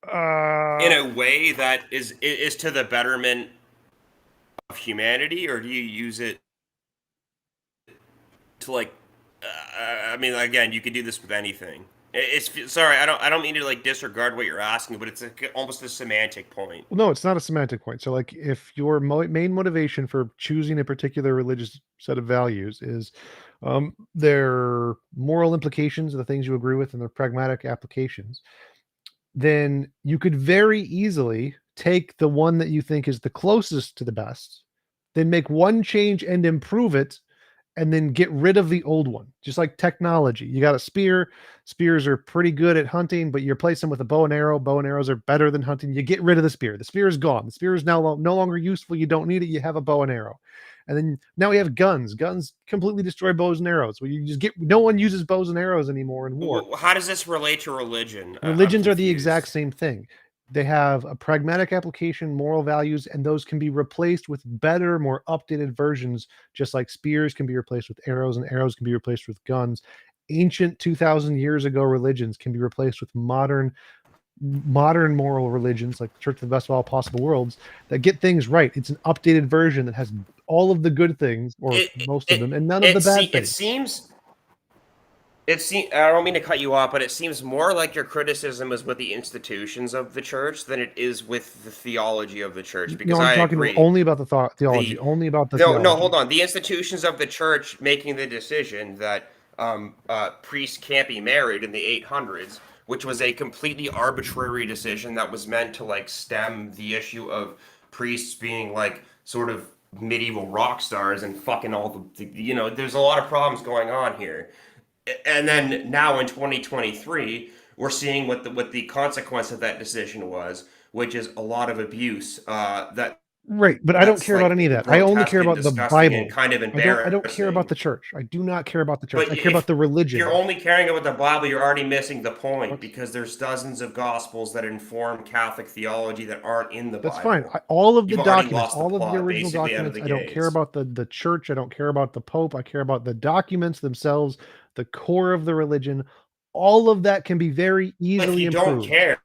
In a way that is to the betterment of humanity, or do you use it to like I mean, again, you could do this with anything. It's sorry, I don't mean to like disregard what you're asking, but it's almost a semantic point. Well, no, it's not a semantic point. So, like, if your main motivation for choosing a particular religious set of values is their moral implications of the things you agree with and their pragmatic applications, then you could very easily take the one that you think is the closest to the best, then make one change and improve it, and then get rid of the old one. Just like technology. You got a spear. Spears are pretty good at hunting, but you replace them with a bow and arrow. Bow and arrows are better than hunting. You get rid of the spear. The spear is gone. The spear is now no longer useful. You don't need it. You have a bow and arrow. And then now we have guns. Guns completely destroy bows and arrows. Well, you just get no one uses bows and arrows anymore in war. How does this relate to religion? Religions are the exact same thing. They have a pragmatic application, moral values, and those can be replaced with better, more updated versions, just like spears can be replaced with arrows and arrows can be replaced with guns. Ancient 2,000 years ago religions can be replaced with modern moral religions like the Church of the Best of All Possible Worlds that get things right. It's an updated version that has all of the good things, or most of them, and none of the bad things. I don't mean to cut you off, but it seems more like your criticism is with the institutions of the church than it is with the theology of the church. Because I'm talking only about the theology. Only about the theology. No, hold on. The institutions of the church making the decision that priests can't be married in the 800s, which was a completely arbitrary decision that was meant to like stem the issue of priests being like sort of medieval rock stars and fucking all the there's a lot of problems going on here. And then now in 2023, we're seeing what the consequence of that decision was, which is a lot of abuse. Right, but I don't care about any of that. I only care about the Bible. Kind of embarrassing. I don't care about the church. I do not care about the church. I care about the religion. You're only caring about the Bible. You're already missing the point because there's dozens of gospels that inform Catholic theology that aren't in the Bible. That's fine. All of the documents, all of the original documents. I don't care about the church. I don't care about the Pope. I care about the documents themselves, the core of the religion. All of that can be very easily improved. If you don't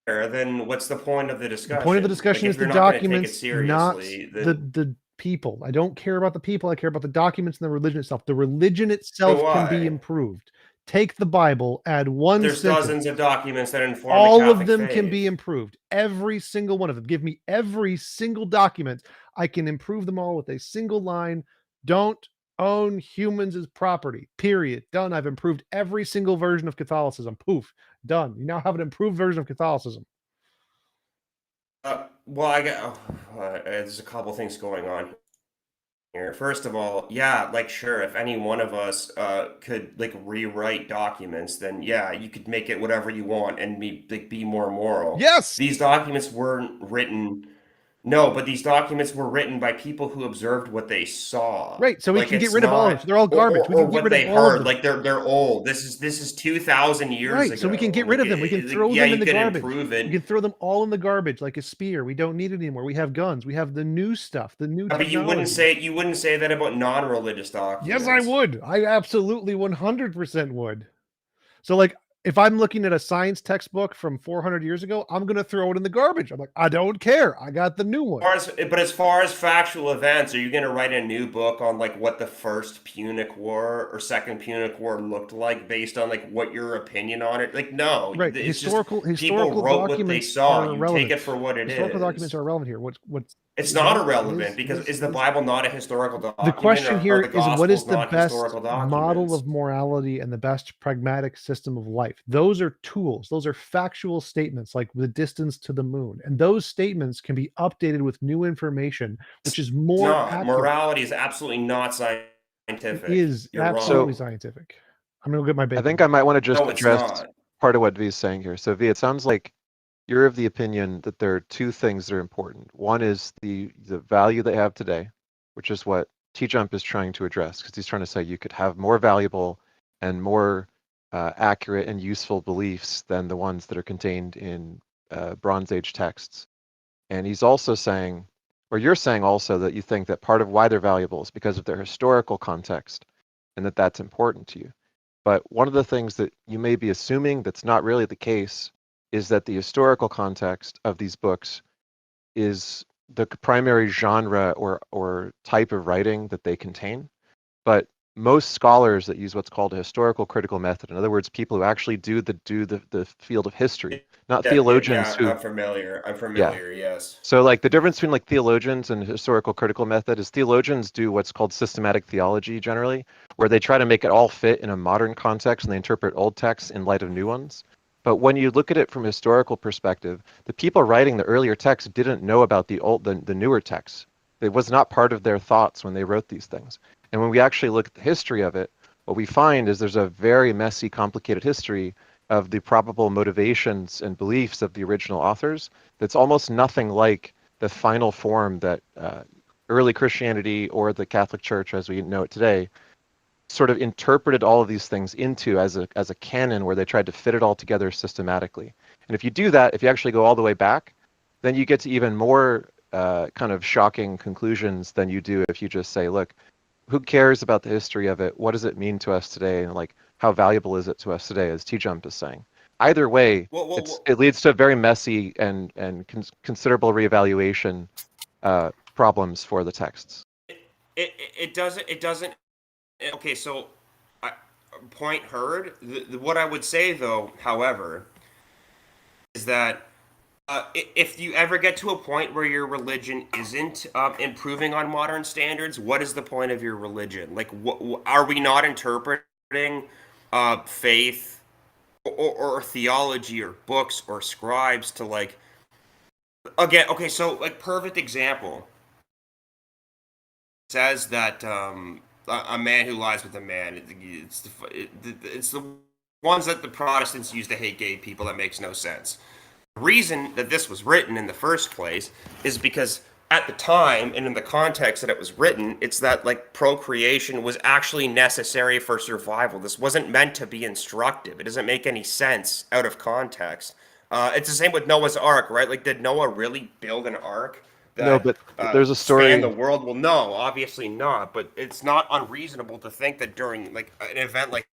care, then what's the point of the discussion? The point of the discussion is the documents, not the people. I don't care about the people. I care about the documents and the religion itself. The religion itself can be improved. Take the Bible, add one sentence. There's dozens of documents that inform all the Catholic of them faith. Can be improved. Every single one of them. Give me every single document. I can improve them all with a single line. Don't own humans as property. Period. Done. I've improved every single version of Catholicism. Poof. Done. You now have an improved version of Catholicism. Well, there's a couple things going on here. First of all, yeah, like sure, if any one of us could like rewrite documents, then yeah, you could make it whatever you want and be more moral. Yes. These documents weren't written. No, but these documents were written by people who observed what they saw. Right, so we can get rid of all of them. They're all garbage. We can get rid of all of them. Like they're old. This is 2,000 years ago. Right, so we can get rid of them. We can throw them in the garbage. We can throw them all in the garbage like a spear. We don't need it anymore. We have guns. We have the new stuff, the new technology. But you wouldn't say that about non-religious documents. Yes, I would. I absolutely 100% would. So like if I'm looking at a science textbook from 400 years ago, I'm going to throw it in the garbage. I'm like, I don't care. I got the new one. But as far as factual events, are you going to write a new book on like what the first Punic War or second Punic War looked like based on like what your opinion on it? Like, no, Right. it's Historical people wrote what they documents saw. are You irrelevant. take it for what it Historical is. documents are irrelevant here. What's It's not no, irrelevant because is the Bible not a historical document? the question here the is what is Gospels the not best historical model documents? of morality and the best pragmatic system of life? Those are tools. Those are factual statements like the distance to the moon. And those statements can be updated with new information, which is more accurate. Morality is absolutely not scientific. It is You're absolutely wrong. scientific. I'm going to get my bacon. I think I might want to just No, it's address not. part of what V is saying here. So V, it sounds like you're of the opinion that there are two things that are important. One is the value they have today, which is what T-Jump is trying to address, because he's trying to say you could have more valuable and more accurate and useful beliefs than the ones that are contained in Bronze Age texts. And he's also saying, or you're saying also, that you think that part of why they're valuable is because of their historical context and that that's important to you. But one of the things that you may be assuming that's not really the case is that the historical context of these books is the primary genre or type of writing that they contain. But most scholars that use what's called a historical critical method, in other words, people who actually do the field of history, not theologians who... I'm familiar, yes. So like the difference between like theologians and historical critical method is theologians do what's called systematic theology generally, where they try to make it all fit in a modern context and they interpret old texts in light of new ones. But when you look at it from a historical perspective, the people writing the earlier texts didn't know about the newer texts. It was not part of their thoughts when they wrote these things. And when we actually look at the history of it, what we find is there's a very messy, complicated history of the probable motivations and beliefs of the original authors that's almost nothing like the final form that early Christianity or the Catholic Church as we know it today sort of interpreted all of these things into as a canon where they tried to fit it all together systematically. And if you do that, if you actually go all the way back, then you get to even more kind of shocking conclusions than you do if you just say, look, who cares about the history of it? What does it mean to us today? And like, how valuable is it to us today, as T-Jump is saying? Either way, it leads to very messy and considerable reevaluation problems for the texts. It doesn't. Okay, so point heard. What I would say though, however, is that if you ever get to a point where your religion isn't improving on modern standards, what is the point of your religion? Like, are we not interpreting faith or theology or books or scribes to like? Again, okay, so like perfect example says that a man who lies with a man. It's the ones that the Protestants use to hate gay people. That makes no sense. The reason that this was written in the first place is because at the time and in the context that it was written, it's that like procreation was actually necessary for survival. This wasn't meant to be instructive. It doesn't make any sense out of context. It's the same with Noah's Ark, right? Like, did Noah really build an ark that no, but there's a story. Span the world? Well, no, obviously not. But it's not unreasonable to think that during like an event like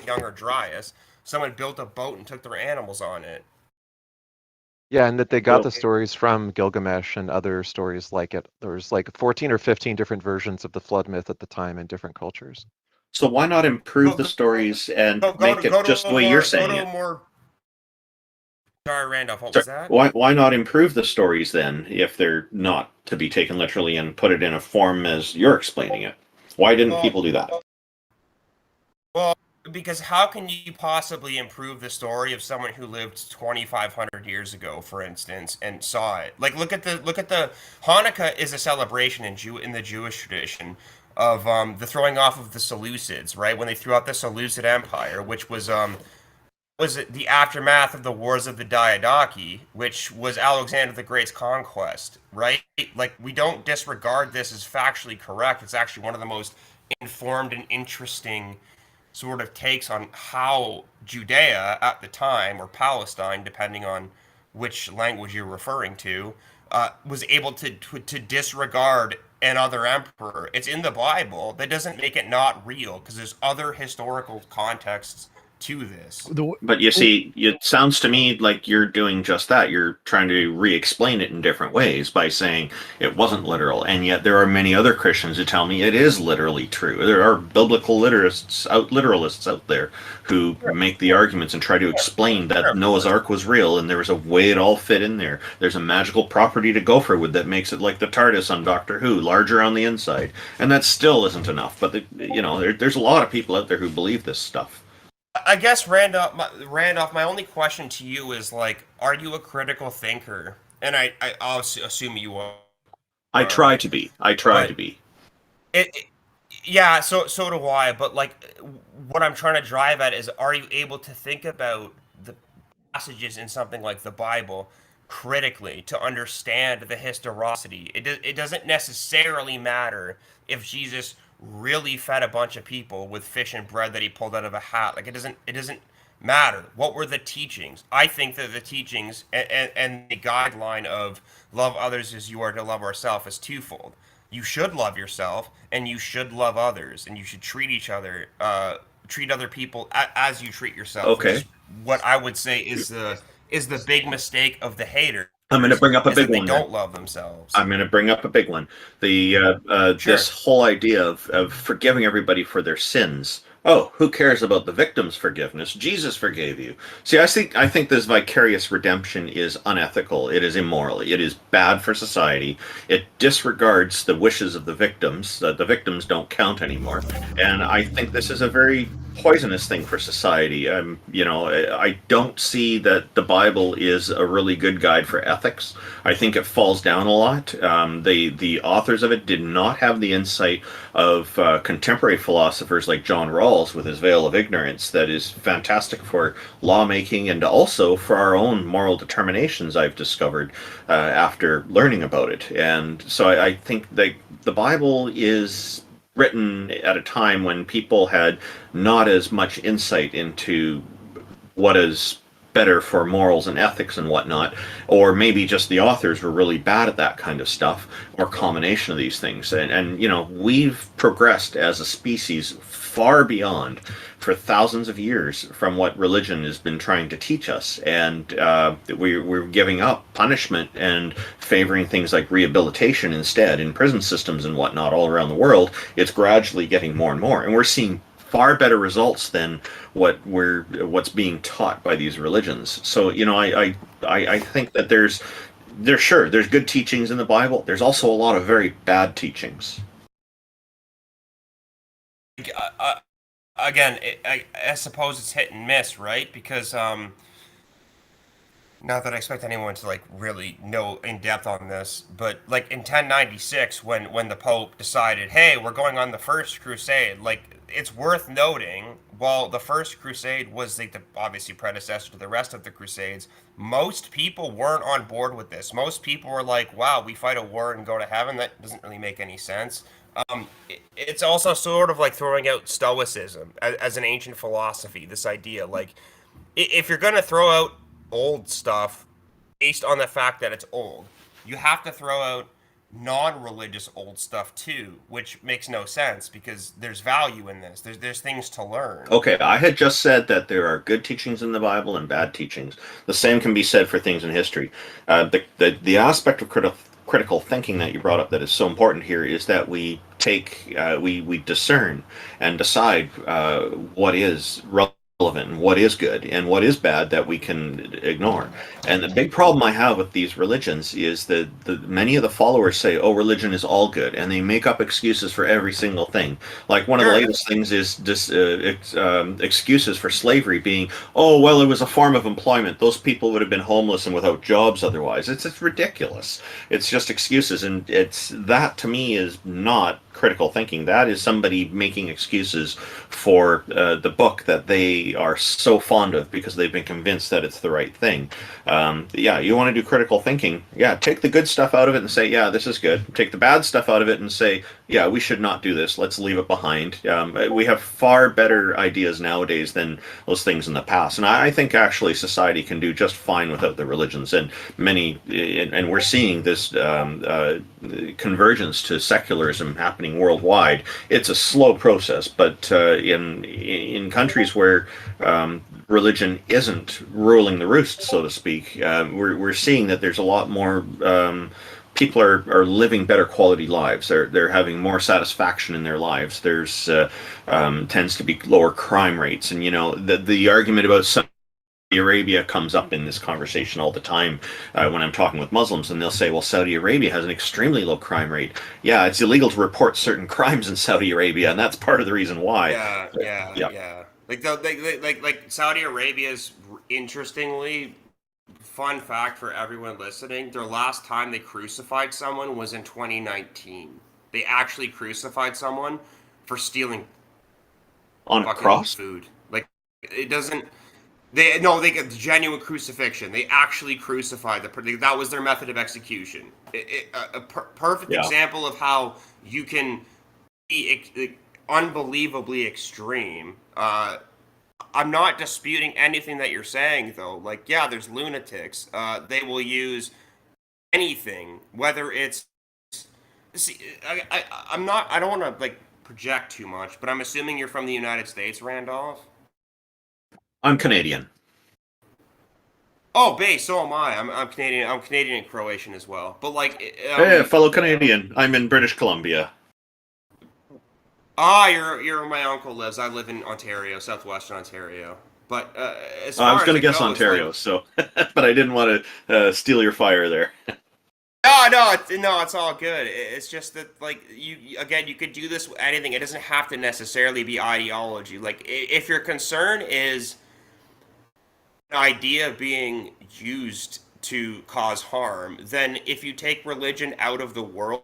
Younger Dryas, someone built a boat and took their animals on it. Yeah, and that they got the stories from Gilgamesh and other stories like it. There was like 14 or 15 different versions of the flood myth at the time in different cultures. So why not improve the stories and make it just the way you're saying it? Sorry, Randolph, what was that? Why not improve the stories then if they're not to be taken literally and put it in a form as you're explaining it? Why didn't people do that? Well, because how can you possibly improve the story of someone who lived 2,500 years ago, for instance, and saw it? Like, look at the Hanukkah is a celebration in the Jewish tradition of the throwing off of the Seleucids, right? When they threw out the Seleucid Empire, which was it the aftermath of the Wars of the Diadochi, which was Alexander the Great's conquest, right? Like, we don't disregard this as factually correct. It's actually one of the most informed and interesting sort of takes on how Judea at the time, or Palestine, depending on which language you're referring to, was able to disregard another emperor. It's in the Bible. That doesn't make it not real, because there's other historical contexts to this. But you see, it sounds to me like you're doing just that. You're trying to re-explain it in different ways by saying it wasn't literal, and yet there are many other Christians who tell me it is literally true. There are biblical literalists out there who make the arguments and try to explain that Noah's Ark was real and there was a way it all fit in there. There's a magical property to gopher with that makes it like the TARDIS on Doctor Who, larger on the inside, and that still isn't enough. But there's a lot of people out there who believe this stuff. I guess, Randolph, my only question to you is, like, are you a critical thinker? And I'll assume you are. I try to be. Yeah, so do I. But, like, what I'm trying to drive at is, are you able to think about the passages in something like the Bible critically to understand the historicity? It doesn't necessarily matter if Jesus really fed a bunch of people with fish and bread that he pulled out of a hat. Like, it doesn't matter. What were the teachings? I think that the teachings and the guideline of love others as you are to love ourselves is twofold. You should love yourself and you should love others, and you should treat other people as you treat yourself. Okay. Which is what I would say is the big mistake of the hater. I'm going to bring up a big one. They don't love themselves. I'm going to bring up a big one. This whole idea of forgiving everybody for their sins. Oh, who cares about the victim's forgiveness? Jesus forgave you. See, I think this vicarious redemption is unethical. It is immoral. It is bad for society. It disregards the wishes of the victims. The victims don't count anymore. And I think this is a very poisonous thing for society. I don't see that the Bible is a really good guide for ethics. I think it falls down a lot. The authors of it did not have the insight of contemporary philosophers like John Rawls with his veil of ignorance that is fantastic for lawmaking and also for our own moral determinations, I've discovered after learning about it. And so I think that the Bible is written at a time when people had not as much insight into what is better for morals and ethics and whatnot, or maybe just the authors were really bad at that kind of stuff, or combination of these things. And we've progressed as a species far beyond for thousands of years from what religion has been trying to teach us, and we're giving up punishment and favoring things like rehabilitation instead in prison systems and whatnot all around the world. It's gradually getting more and more, and we're seeing far better results than what's being taught by these religions. So I think that there's good teachings in the Bible. There's also a lot of very bad teachings. Again, I suppose it's hit and miss, right? Because not that I expect anyone to like really know in depth on this, but like in 1096, when the Pope decided, hey, we're going on the First Crusade, like it's worth noting, while the First Crusade was the obviously predecessor to the rest of the Crusades, most people weren't on board with this. Most people were like, wow, we fight a war and go to heaven? That doesn't really make any sense. It's also sort of like throwing out Stoicism as an ancient philosophy, this idea. Like, if you're going to throw out old stuff based on the fact that it's old, you have to throw out non-religious old stuff too, which makes no sense because there's value in this. There's things to learn. Okay, I had just said that there are good teachings in the Bible and bad teachings. The same can be said for things in history. The aspect of critical thinking that you brought up that is so important here is that we we discern and decide what is relevant and what is good and what is bad that we can ignore. And the big problem I have with these religions is that many of the followers say, oh, religion is all good, and they make up excuses for every single thing. Like one of the latest things is excuses for slavery being, oh, well, it was a form of employment. Those people would have been homeless and without jobs otherwise. It's ridiculous. It's just excuses, and that to me is not critical thinking. That is somebody making excuses for the book that they are so fond of because they've been convinced that it's the right thing. You want to do critical thinking. Yeah, take the good stuff out of it and say, yeah, this is good. Take the bad stuff out of it and say, yeah, we should not do this. Let's leave it behind. We have far better ideas nowadays than those things in the past. And I think actually society can do just fine without the religions. And we're seeing this convergence to secularism happening worldwide. It's a slow process, but in countries where religion isn't ruling the roost, so to speak. We're seeing that there's a lot more people are living better quality lives. They're having more satisfaction in their lives. There's tends to be lower crime rates, and the argument about Saudi Arabia comes up in this conversation all the time when I'm talking with Muslims, and they'll say, well, Saudi Arabia has an extremely low crime rate. Yeah, it's illegal to report certain crimes in Saudi Arabia, and that's part of the reason why. Yeah. Like Saudi Arabia's, interestingly, fun fact for everyone listening, their last time they crucified someone was in 2019. They actually crucified someone for stealing on a cross food. Like, it doesn't. They get genuine crucifixion. They actually crucified that was their method of execution. A perfect example of how you can be unbelievably extreme. I'm not disputing anything that you're saying, though. Like, yeah, there's lunatics. They will use anything, whether it's. See, I'm not. I don't want to project too much, but I'm assuming you're from the United States, Randolph. I'm Canadian. Oh, base. So am I. I'm Canadian. I'm Canadian and Croatian as well. But hey, fellow Canadian. I'm in British Columbia. You're where my uncle lives. I live in Ontario, southwestern Ontario. But as far I was going to guess goes, Ontario, but I didn't want to steal your fire there. No, it's all good. It's just that, you could do this with anything. It doesn't have to necessarily be ideology. Like, if your concern is an idea being used to cause harm, then if you take religion out of the world,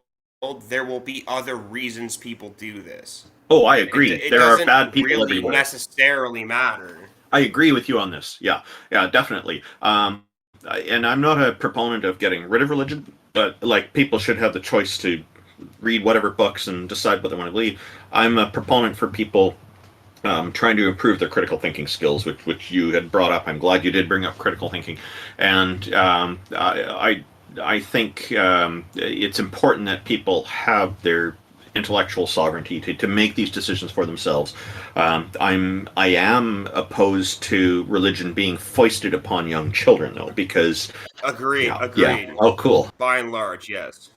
there will be other reasons people do this. Oh, I agree. There are bad people really everywhere. Necessarily matter. I agree with you on this. Yeah, definitely. And I'm not a proponent of getting rid of religion, but people should have the choice to read whatever books and decide what they want to believe. I'm a proponent for people trying to improve their critical thinking skills, which you had brought up. I'm glad you did bring up critical thinking, and I think it's important that people have their intellectual sovereignty to make these decisions for themselves. I am opposed to religion being foisted upon young children, though, because agreed. Yeah. Oh, cool. By and large, yes.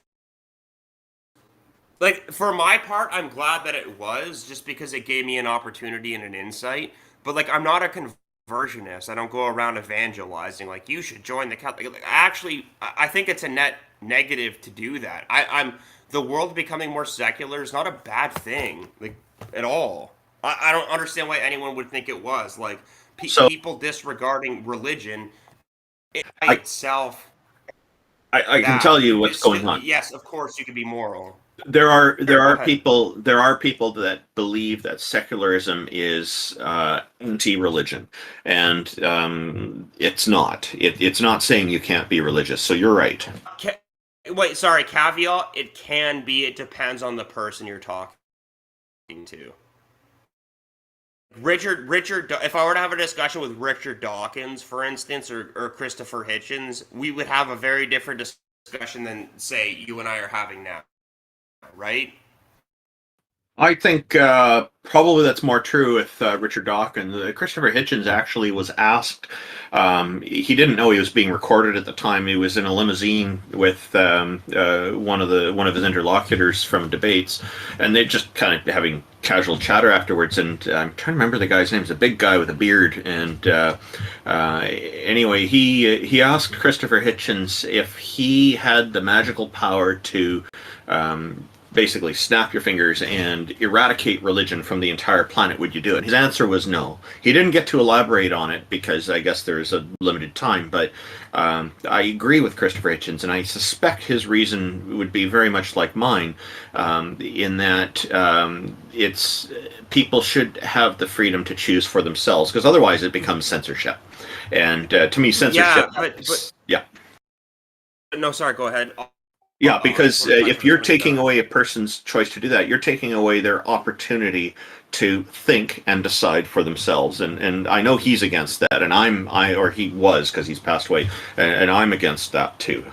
For my part, I'm glad that it was, just because it gave me an opportunity and an insight. But I'm not a conversionist. I don't go around evangelizing you should join the Catholic. Actually, I think it's a net negative to do that. I'm the world becoming more secular is not a bad thing, at all. I don't understand why anyone would think it was. People disregarding religion itself. I can tell you what's going on. Yes, of course, you can be moral. There are people that believe that secularism is anti-religion, and it's not. It's not saying you can't be religious. So you're right. Wait, sorry. Caveat: it can be. It depends on the person you're talking to. Richard. If I were to have a discussion with Richard Dawkins, for instance, or Christopher Hitchens, we would have a very different discussion than, say, you and I are having now. Right? I think probably that's more true with Richard Dawkins. Christopher Hitchens actually was asked. He didn't know he was being recorded at the time. He was in a limousine with one of his interlocutors from debates, and they just kind of having casual chatter afterwards. And I'm trying to remember the guy's name. He's a big guy with a beard. And anyway, he asked Christopher Hitchens if he had the magical power to basically snap your fingers and eradicate religion from the entire planet, would you do it? His answer was no. He didn't get to elaborate on it because I guess there's a limited time, but I agree with Christopher Hitchens, and I suspect his reason would be very much like mine, in that it's people should have the freedom to choose for themselves, because otherwise it becomes censorship. And to me, censorship... Yeah. No, sorry, go ahead. Yeah, because if you're taking away a person's choice to do that, you're taking away their opportunity to think and decide for themselves. And I know he's against that, and or he was, because he's passed away, and I'm against that too.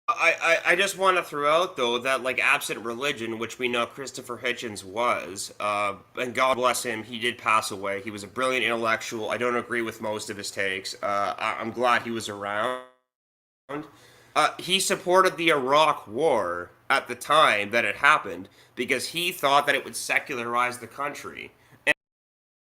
I I just want to throw out, though, that, like, absent religion, which we know Christopher Hitchens was, and God bless him, he did pass away. He was a brilliant intellectual. I don't agree with most of his takes. I'm glad he was around. He supported the Iraq War at the time that it happened because he thought that it would secularize the country. And,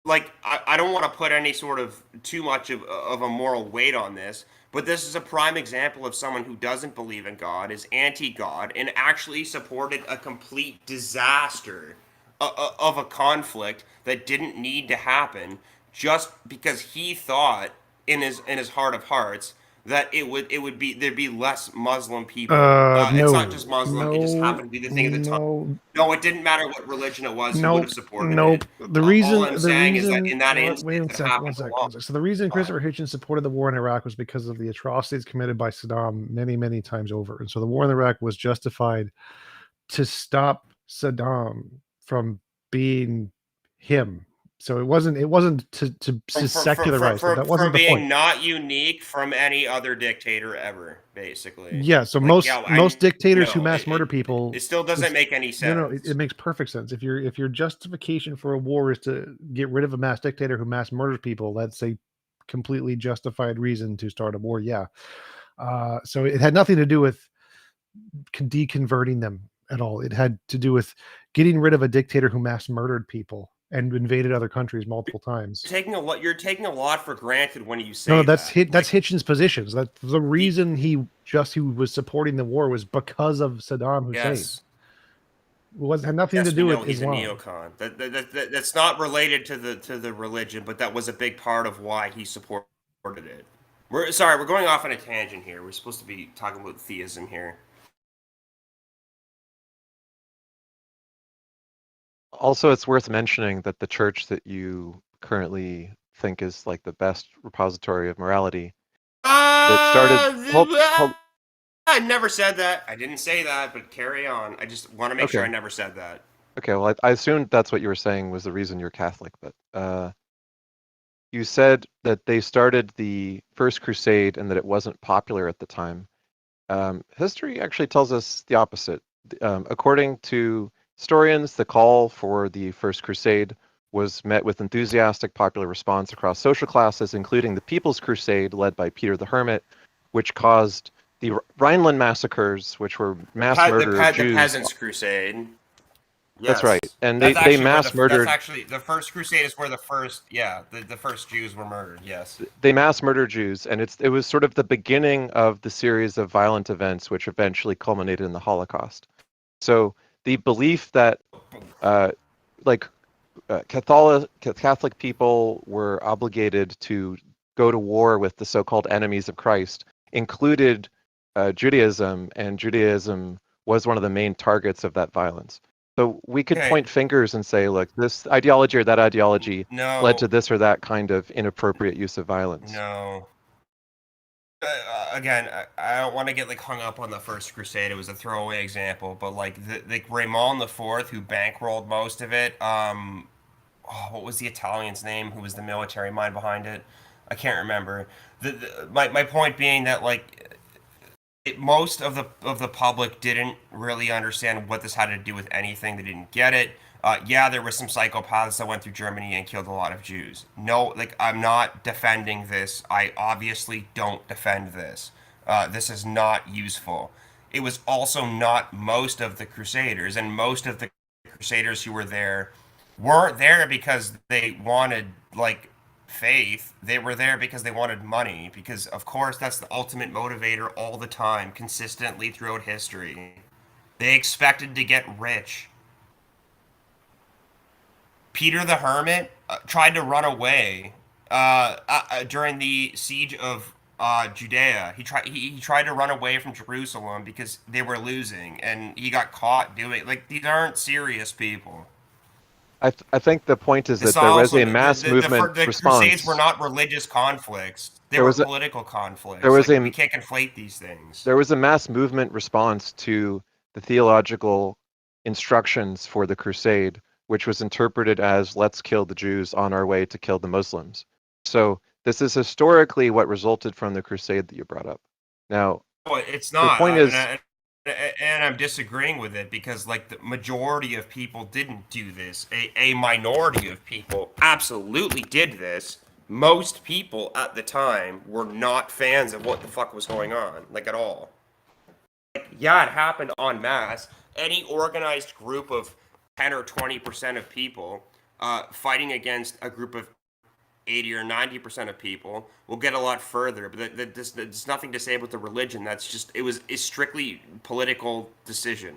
like, I don't want to put any sort of too much of a moral weight on this, but this is a prime example of someone who doesn't believe in God, is anti-God, and actually supported a complete disaster of a conflict that didn't need to happen just because he thought in his heart of hearts that there'd be less Muslim people. It's not just Muslim; it just happened to be the thing at the time. No, it didn't matter what religion it was. He would have supported it. The reason, All I'm saying is that in that wait instance, a second, one second. So the reason Christopher Hitchens supported the war in Iraq was because of the atrocities committed by Saddam many, many times over, and so the war in Iraq was justified to stop Saddam from being him. So it wasn't to secularize. That wasn't the being point. Not unique from any other dictator ever, basically. Yeah. So Like, most dictators who mass murder people. It still doesn't make any sense. No, it makes perfect sense. If your justification for a war is to get rid of a mass dictator who mass murders people, that's a completely justified reason to start a war. Yeah. So it had nothing to do with deconverting them at all. It had to do with getting rid of a dictator who mass murdered people and invaded other countries multiple times. You're taking a lot for granted when you say no, that's that. that's Hitchens' positions. That the reason he was supporting the war was because of Saddam Hussein. Yes. Had nothing to do with he's Islam. a neocon. That's not related to the religion, but that was a big part of why he supported it. We're going off on a tangent here. We're supposed to be talking about theism here. Also, it's worth mentioning that the church that you currently think is like the best repository of morality that started. I never said that. I didn't say that, but carry on. I just want to make sure I never said that. Okay, well, I assumed that's what you were saying was the reason you're Catholic, but you said that they started the First Crusade and that it wasn't popular at the time. History actually tells us the opposite. According to historians, the call for the First Crusade was met with enthusiastic popular response across social classes, including the People's Crusade led by Peter the Hermit, which caused the Rhineland massacres, which were mass murder of Jews. The Peasants' Crusade. Yes. That's right, and they mass murdered. That's actually the First Crusade is where the first Jews were murdered. Yes, they mass murdered Jews, and it was sort of the beginning of the series of violent events, which eventually culminated in the Holocaust. So the belief that Catholic people were obligated to go to war with the so-called enemies of Christ included Judaism, and Judaism was one of the main targets of that violence. So we could point fingers and say, look, this ideology or that ideology led to this or that kind of inappropriate use of violence. No. Again, I don't want to get hung up on the First Crusade. It was a throwaway example, but the Raymond IV, who bankrolled most of it. What was the Italian's name? Who was the military mind behind it? I can't remember. My point being that most of the public didn't really understand what this had to do with anything. They didn't get it. There were some psychopaths that went through Germany and killed a lot of Jews. No, I'm not defending this. I obviously don't defend this. This is not useful. It was also not most of the Crusaders, and most of the Crusaders who were there weren't there because they wanted faith. They were there because they wanted money, because of course that's the ultimate motivator all the time, consistently throughout history. They expected to get rich. Peter the Hermit tried to run away during the siege of Judea. He tried to run away from Jerusalem because they were losing, and he got caught doing these aren't serious people. I think the point is that there was a mass movement response. The Crusades were not religious conflicts. They were political conflicts. We can't conflate these things. There was a mass movement response to the theological instructions for the Crusade, which was interpreted as, let's kill the Jews on our way to kill the Muslims. So this is historically what resulted from the Crusade that you brought up. Now, it's not. The point is, And I'm disagreeing with it because, like, the majority of people didn't do this. A minority of people absolutely did this. Most people at the time were not fans of what the fuck was going on, like, at all. Yeah, it happened en masse. Any organized group of 10 or 20% of people fighting against a group of 80 or 90% of people will get a lot further. But there's nothing to say about the religion. That's just, it was a strictly political decision.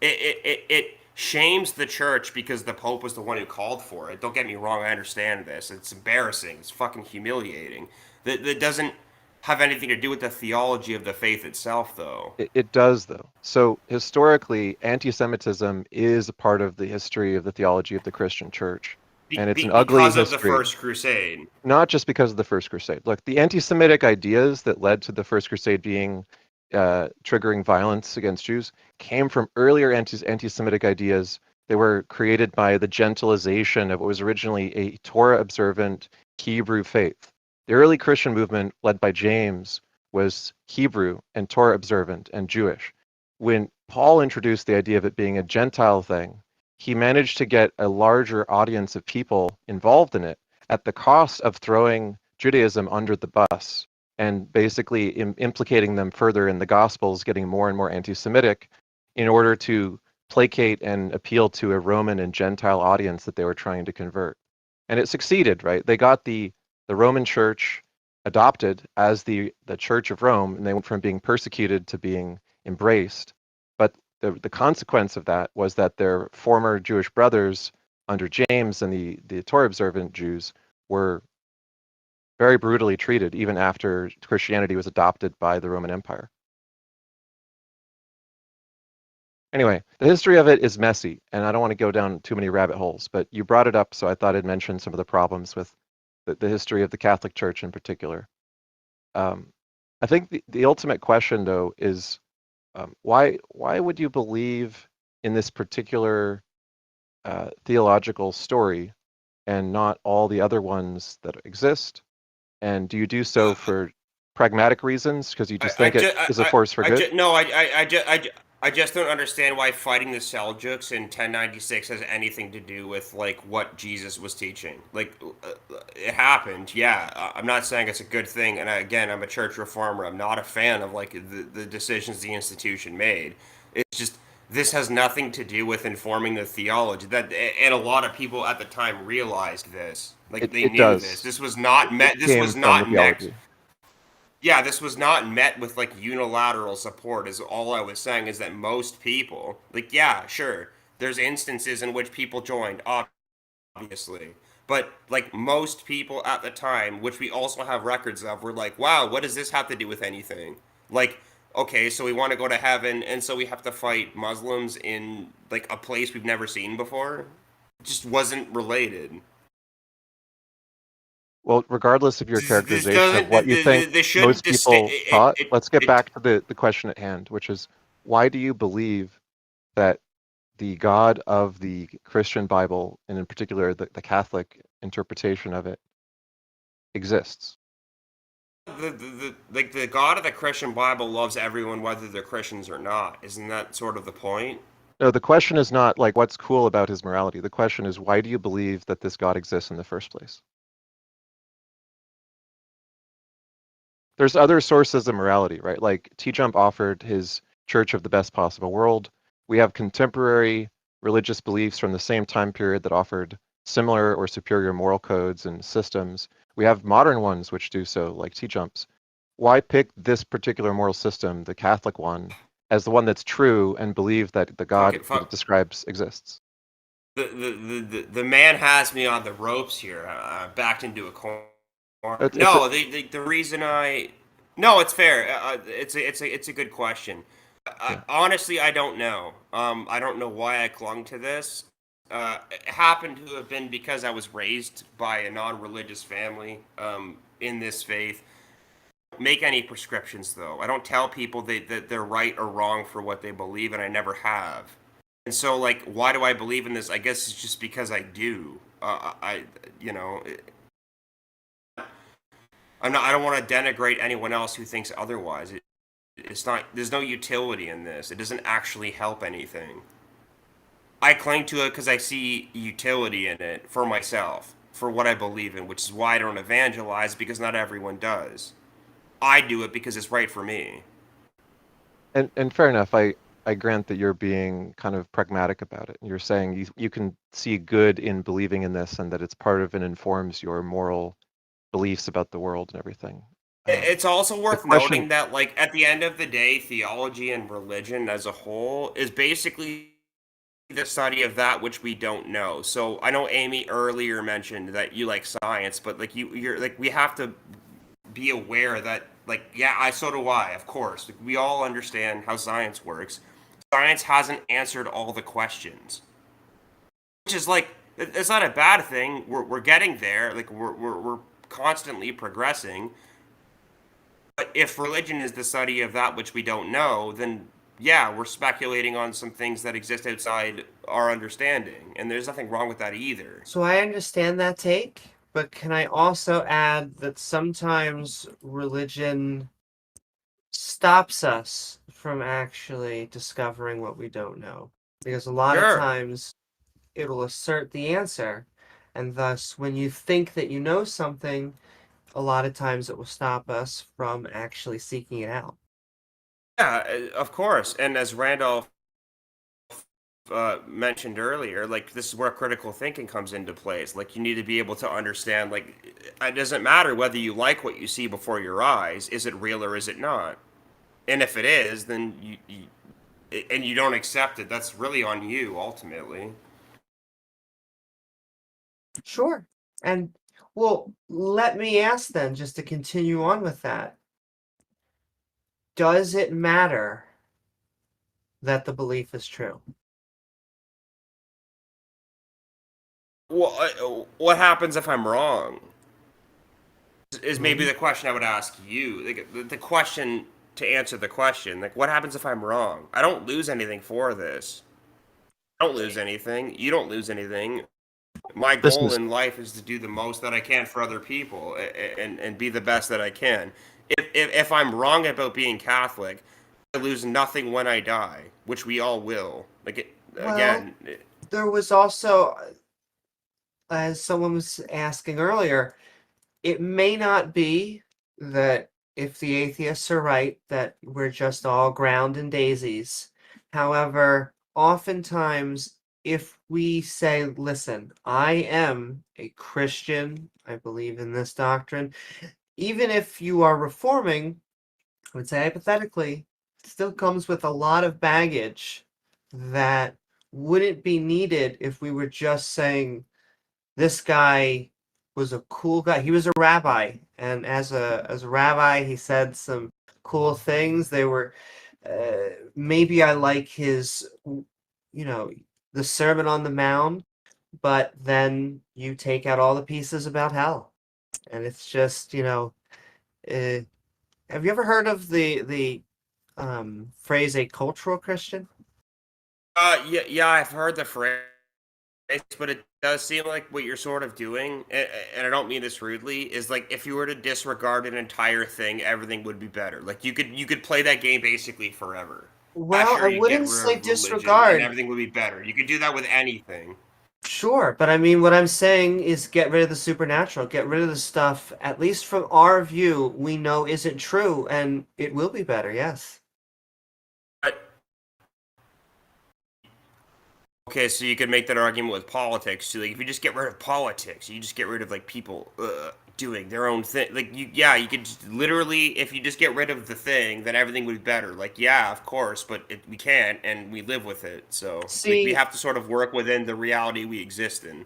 It shames the church because the Pope was the one who called for it. Don't get me wrong, I understand this. It's embarrassing. It's fucking humiliating. That doesn't have anything to do with the theology of the faith itself, though. It does, though. So historically, anti-Semitism is a part of the history of the theology of the Christian church. And it's an ugly Because of the history. First Crusade. Not just because of the First Crusade. Look, the anti-Semitic ideas that led to the First Crusade being triggering violence against Jews came from earlier anti-Semitic ideas that were created by the gentilization of what was originally a Torah-observant Hebrew faith. The early Christian movement, led by James, was Hebrew and Torah observant and Jewish. When Paul introduced the idea of it being a Gentile thing, he managed to get a larger audience of people involved in it at the cost of throwing Judaism under the bus and basically implicating them further in the Gospels, getting more and more anti-Semitic in order to placate and appeal to a Roman and Gentile audience that they were trying to convert. And it succeeded, right? They got the Roman Church adopted as the Church of Rome, and they went from being persecuted to being embraced. But the consequence of that was that their former Jewish brothers under James and the Torah observant Jews were very brutally treated even after Christianity was adopted by the Roman Empire. Anyway, the history of it is messy, and I don't want to go down too many rabbit holes, but you brought it up, so I thought I'd mention some of the problems with the history of the Catholic Church in particular. I think the ultimate question, though, is why would you believe in this particular theological story and not all the other ones that exist? And do you do so for pragmatic reasons because you just think it is a force for good? I just don't understand why fighting the Seljuks in 1096 has anything to do with, like, what Jesus was teaching. Like, it happened, yeah. I'm not saying it's a good thing, and again, I'm a church reformer. I'm not a fan of, like, the decisions the institution made. It's just, this has nothing to do with informing the theology. And a lot of people at the time realized this. Like, they knew does. this. This was not met. This was not met. Yeah, this was not met with, like, unilateral support, is all I was saying, is that most people, like, yeah, sure, there's instances in which people joined, obviously, but, like, most people at the time, which we also have records of, were like, wow, what does this have to do with anything? Like, okay, so we want to go to heaven, and so we have to fight Muslims in, like, a place we've never seen before? It just wasn't related. Well, regardless of your characterization of what you think most people thought, let's get back to the question at hand, which is, why do you believe that the God of the Christian Bible, and in particular the Catholic interpretation of it, exists? The God of the Christian Bible loves everyone whether they're Christians or not. Isn't that sort of the point? No, the question is not, like, what's cool about his morality. The question is, why do you believe that this God exists in the first place? There's other sources of morality, right? Like T-Jump offered his Church of the Best Possible World. We have contemporary religious beliefs from the same time period that offered similar or superior moral codes and systems. We have modern ones which do so, like T-Jump's. Why pick this particular moral system, the Catholic one, as the one that's true and believe that the God that it describes exists? The man has me on the ropes here. Backed into a corner. No, the reason no, it's fair. It's a good question. Honestly, I don't know. I don't know why I clung to this. It happened to have been because I was raised by a non-religious family in this faith. I don't make any prescriptions, though. I don't tell people that they're right or wrong for what they believe, and I never have. And so, like, why do I believe in this? I guess it's just because I do. I don't want to denigrate anyone else who thinks otherwise. It's not. There's no utility in this. It doesn't actually help anything. I cling to it because I see utility in it for myself, for what I believe in, which is why I don't evangelize, because not everyone does. I do it because it's right for me. And fair enough. I grant that you're being kind of pragmatic about it. You're saying you can see good in believing in this, and that it's part of and informs your moral beliefs about the world and everything. It's also worth question- noting that, like, at the end of the day, theology and religion as a whole is basically the study of that which we don't know. So I know Amy earlier mentioned that you like science, but like you're like, we have to be aware that, like, yeah, so do I, of course. Like, we all understand how science works. Science hasn't answered all the questions, which is like, it's not a bad thing. We're getting there. Like, we're constantly progressing. But if religion is the study of that which we don't know, then yeah, we're speculating on some things that exist outside our understanding, and there's nothing wrong with that either. So I understand that take, but can I also add that sometimes religion stops us from actually discovering what we don't know? Because a lot of Sure. times it'll assert the answer, and thus when you think that you know something, a lot of times it will stop us from actually seeking it out. Yeah, of course. And as Randolph mentioned earlier, like, this is where critical thinking comes into place. Like, you need to be able to understand, like, it doesn't matter whether you like what you see before your eyes. Is it real or is it not? And if it is, then and you don't accept it, that's really on you ultimately. Sure. And well, let me ask then, just to continue on with that. Does it matter that the belief is true? Well, what happens if I'm wrong? Is maybe the question I would ask you. Like, the question to answer the question, like, what happens if I'm wrong? I don't lose anything for this. I don't lose anything. You don't lose anything. My goal in life is to do the most that I can for other people, and be the best that I can. If I'm wrong about being Catholic, I lose nothing when I die, which we all will. Like, again, there was also, as someone was asking earlier, it may not be that if the atheists are right, that we're just all ground and daisies. However, oftentimes, if we say, listen, I am a Christian, I believe in this doctrine, even if you are reforming, I would say hypothetically, it still comes with a lot of baggage that wouldn't be needed if we were just saying, this guy was a cool guy. He was a rabbi, and as a rabbi, he said some cool things. They were maybe I like his, the Sermon on the Mount, but then you take out all the pieces about hell, and it's just have you ever heard of the phrase "a cultural Christian"? yeah, I've heard the phrase, but it does seem like what you're sort of doing, and I don't mean this rudely, is like, if you were to disregard an entire thing, everything would be better. Like, you could play that game basically forever. Well, Sure, I you get wouldn't rid say of religion, disregard. and everything would be better. You could do that with anything. Sure, but I mean, what I'm saying is get rid of the supernatural, get rid of the stuff, at least from our view, we know isn't true, and it will be better, yes. Okay, so you could make that argument with politics too. Like, if you just get rid of politics, you just get rid of, like, people doing their own thing. Like, you could just, literally, if you just get rid of the thing, then everything would be better. Like, yeah, of course, but we can't, and we live with it. So, like, we have to sort of work within the reality we exist in,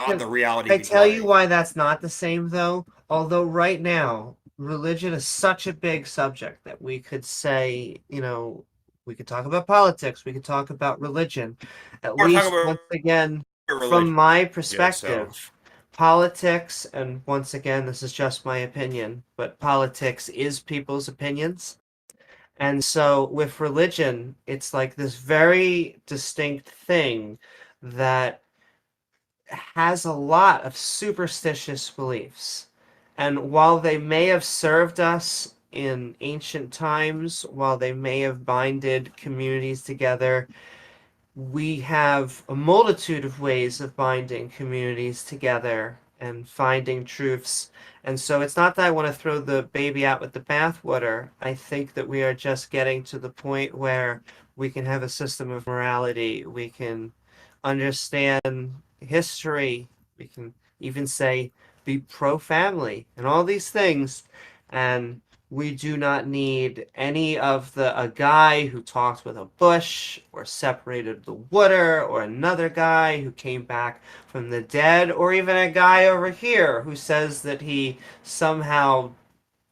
not the reality I we tell you like. why that's not the same, though. Although right now, religion is such a big subject that we could say, we could talk about politics, we could talk about religion. At We're talking least, about once again, from religion. my Yeah, perspective, politics, and once again, this is just my opinion, but politics is people's opinions. And so with religion, it's like this very distinct thing that has a lot of superstitious beliefs. And while they may have served us in ancient times, while they may have binded communities together, we have a multitude of ways of binding communities together and finding truths. And so it's not that I want to throw the baby out with the bathwater. I think that we are just getting to the point where we can have a system of morality. We can understand history. We can even say be pro-family and all these things. And we do not need any of a guy who talked with a bush or separated the water, or another guy who came back from the dead, or even a guy over here who says that he somehow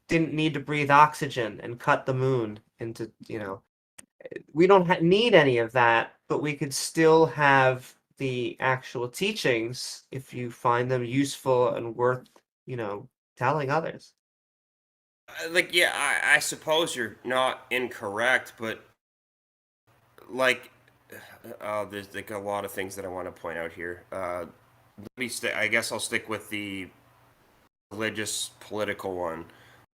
didn't need to breathe oxygen and cut the moon into, we don't need any of that, but we could still have the actual teachings if you find them useful and worth, telling others. Like, yeah, I suppose you're not incorrect, but like, there's like a lot of things that I want to point out here. I guess I'll stick with the religious political one.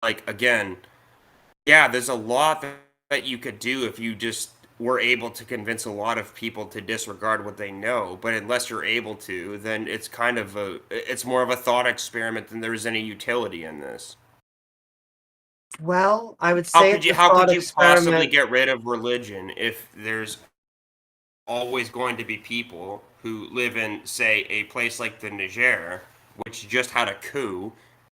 Like, again, yeah, there's a lot that you could do if you just were able to convince a lot of people to disregard what they know. But unless you're able to, then it's more of a thought experiment than there's any utility in this. Well, I would say How could you possibly get rid of religion if there's always going to be people who live in, say, a place like the Niger, which just had a coup,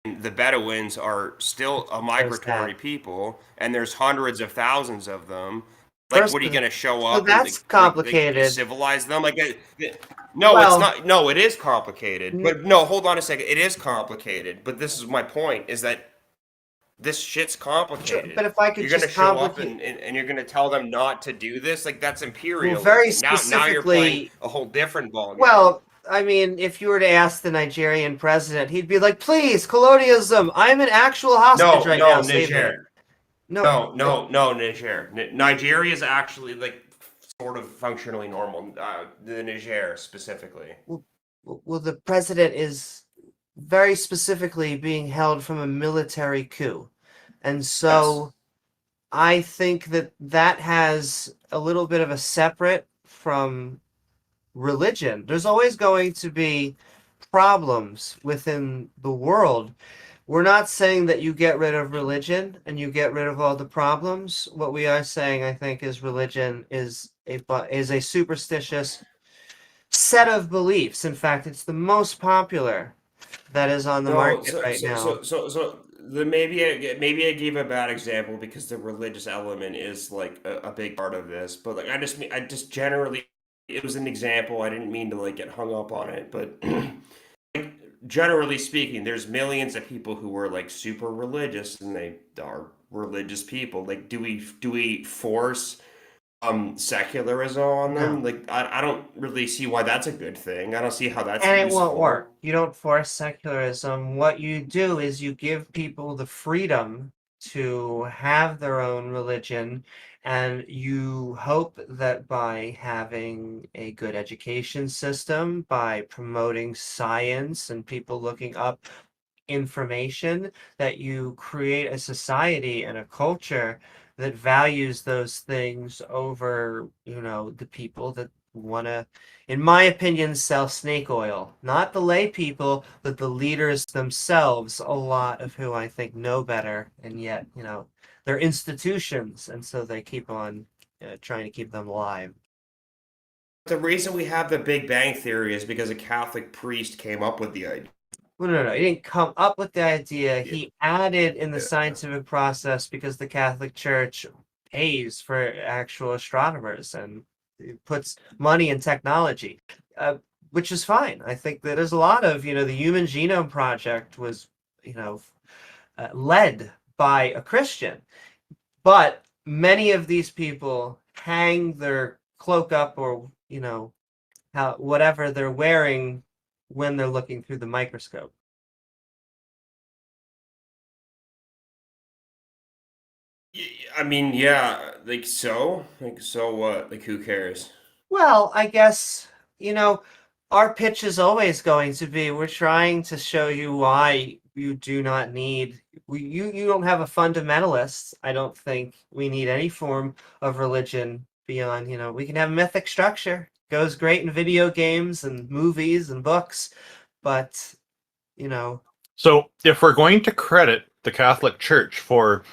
and the Bedouins are still a migratory people, and there's hundreds of thousands of them. Like, what are you going to show up? That's complicated. Civilize them? No, it's not. No, it is complicated. But no, hold on a second. It is complicated. But this is my point: is that this shit's complicated. Sure, but if I could you're just gonna show up and you're gonna tell them not to do this, like that's imperialism. Well, very now you're playing a whole different ballgame. Well, I mean, if you were to ask the Nigerian president, he'd be like, "Please, colonialism. I'm an actual hostage right now." Niger. No, Niger. Nigeria is actually like sort of functionally normal. The Niger specifically. Well, the president is very specifically being held from a military coup. And so yes. I think that has a little bit of a separate from religion. There's always going to be problems within the world. We're not saying that you get rid of religion and you get rid of all the problems. What we are saying, I think, is religion is a superstitious set of beliefs. In fact, it's the most popular that is on the market right now. So maybe I gave a bad example because the religious element is like a big part of this. But like I just generally, it was an example. I didn't mean to like get hung up on it, but like, generally speaking, there's millions of people who are like super religious and they are religious people. Like, do we force secularism on them? No. Like I don't really see why that's a good thing. I don't see how that's and useful. It won't work. You don't force secularism. What you do is you give people the freedom to have their own religion, and you hope that by having a good education system, by promoting science and people looking up information, that you create a society and a culture that values those things over, the people that want to, in my opinion, sell snake oil. Not the lay people, but the leaders themselves, a lot of who I think know better, and yet, they're institutions, and so they keep on trying to keep them alive. The reason we have the Big Bang Theory is because a Catholic priest came up with the idea. Well, no. He didn't come up with the idea. He added in the scientific process because the Catholic Church pays for actual astronomers and puts money in technology, which is fine. I think that there's a lot of, the Human Genome Project was, led by a Christian. But many of these people hang their cloak up or, whatever they're wearing when they're looking through the microscope. I mean, yeah, so what? Like, who cares? Well, I guess, our pitch is always going to be, we're trying to show you why you do not need, you don't have a fundamentalist. I don't think we need any form of religion beyond, we can have mythic structure. Goes great in video games and movies and books, but, So if we're going to credit the Catholic Church for,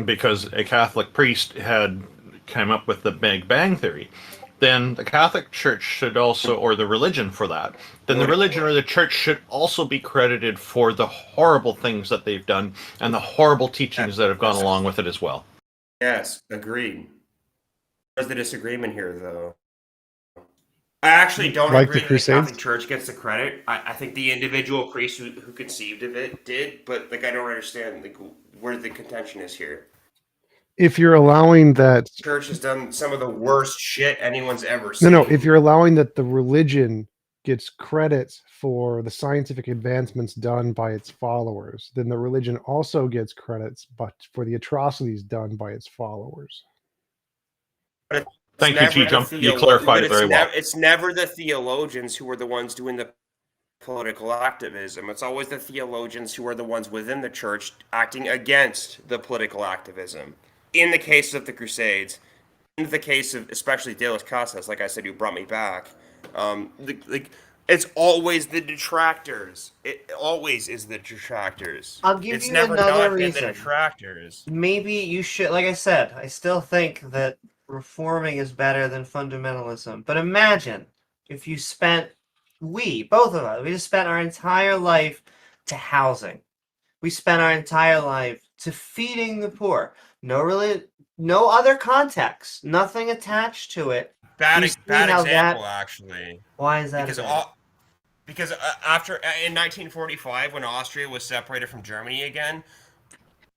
because a Catholic priest had come up with the Big Bang Theory, then the Catholic Church should also, or the religion for that, then the religion or the church should also be credited for the horrible things that they've done and the horrible teachings that have gone along with it as well. Yes, agreed. Where's the disagreement here, though? I actually don't Like agree the that the Catholic Crusades? Church gets the credit. I think the individual priest who conceived of it did, but I don't understand where the contention is here. If you're allowing that, The church has done some of the worst shit anyone's ever seen. no, if you're allowing that the religion gets credit for the scientific advancements done by its followers, then the religion also gets credits, but for the atrocities done by its followers. Thank you, T-Jump. You clarified it very well. It's never the theologians who are the ones doing the political activism. It's always the theologians who are the ones within the church acting against the political activism. In the case of the Crusades, in the case of especially De Las Casas, like I said, who brought me back, it's always the detractors. It always is the detractors. I'll give it's you never another not reason. been the detractors. Maybe you should, like I said, I still think that reforming is better than fundamentalism. But imagine if you spent, both of us, we just spent our entire life to housing. We spent our entire life to feeding the poor. No other context, nothing attached to it. Bad You see example, how actually. Why is that? Because after in 1945, when Austria was separated from Germany again,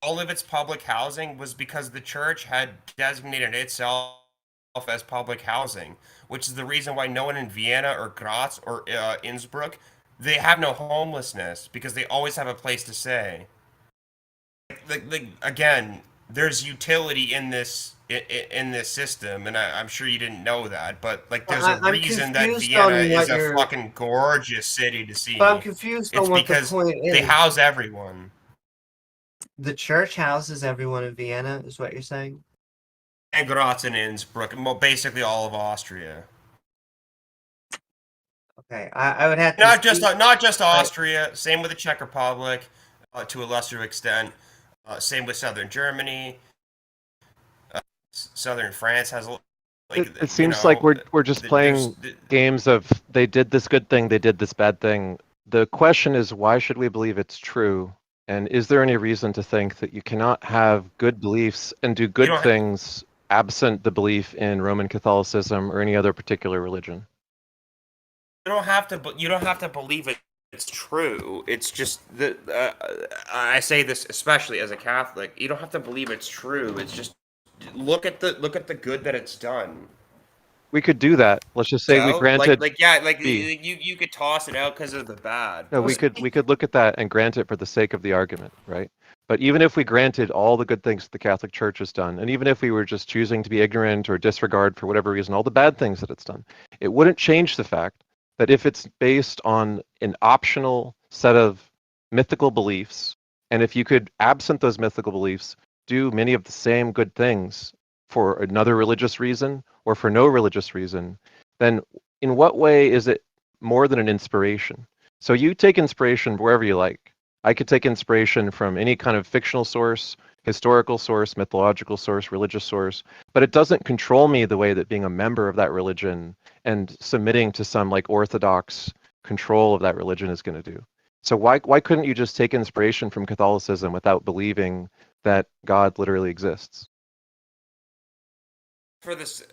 all of its public housing was because the church had designated itself as public housing, which is the reason why no one in Vienna or Graz or Innsbruck, they have no homelessness because they always have a place to stay. Again, there's utility in this system, and I'm sure you didn't know that, but there's a reason that Vienna is a fucking gorgeous city to see. But I'm confused on what the point is. They house everyone. The church houses everyone in Vienna, is what you're saying? And Graz and Innsbruck, basically all of Austria. Okay, I would have to not just Austria. Same with the Czech Republic, to a lesser extent. Same with southern Germany. Southern France has. It seems like we're just playing games of they did this good thing, they did this bad thing. The question is, why should we believe it's true? And is there any reason to think that you cannot have good beliefs and do good things absent the belief in Roman Catholicism or any other particular religion? You don't have to believe it's true. It's just that I say this especially as a Catholic. You don't have to believe it's true. It's just look at the good that it's done. We could do that. Let's just say we granted. You could toss it out because of the bad. No, we could look at that and grant it for the sake of the argument, right? But even if we granted all the good things the Catholic Church has done, and even if we were just choosing to be ignorant or disregard for whatever reason all the bad things that it's done, it wouldn't change the fact that if it's based on an optional set of mythical beliefs, and if you could, absent those mythical beliefs, do many of the same good things for another religious reason or for no religious reason, then in what way is it more than an inspiration? So you take inspiration wherever you like. I could take inspiration from any kind of fictional source, historical source, mythological source, religious source, but it doesn't control me the way that being a member of that religion and submitting to some orthodox control of that religion is going to do. So why couldn't you just take inspiration from Catholicism without believing that God literally exists? For this,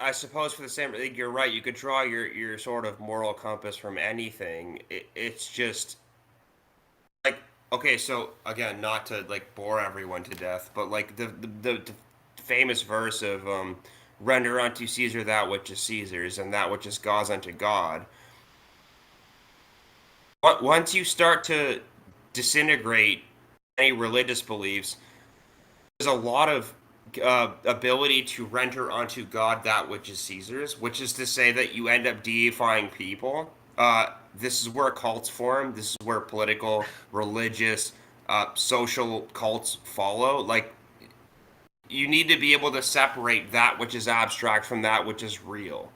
I suppose for the same, you're right. You could draw your sort of moral compass from anything. It's just okay. So again, not to bore everyone to death, but the famous verse of "Render unto Caesar that which is Caesar's, and that which is God's unto God." Once you start to disintegrate any religious beliefs, there's a lot of ability to render unto God that which is Caesar's, which is to say that you end up deifying people. This is where cults form. This is where political, religious, social cults follow. Like, you need to be able to separate that which is abstract from that which is real.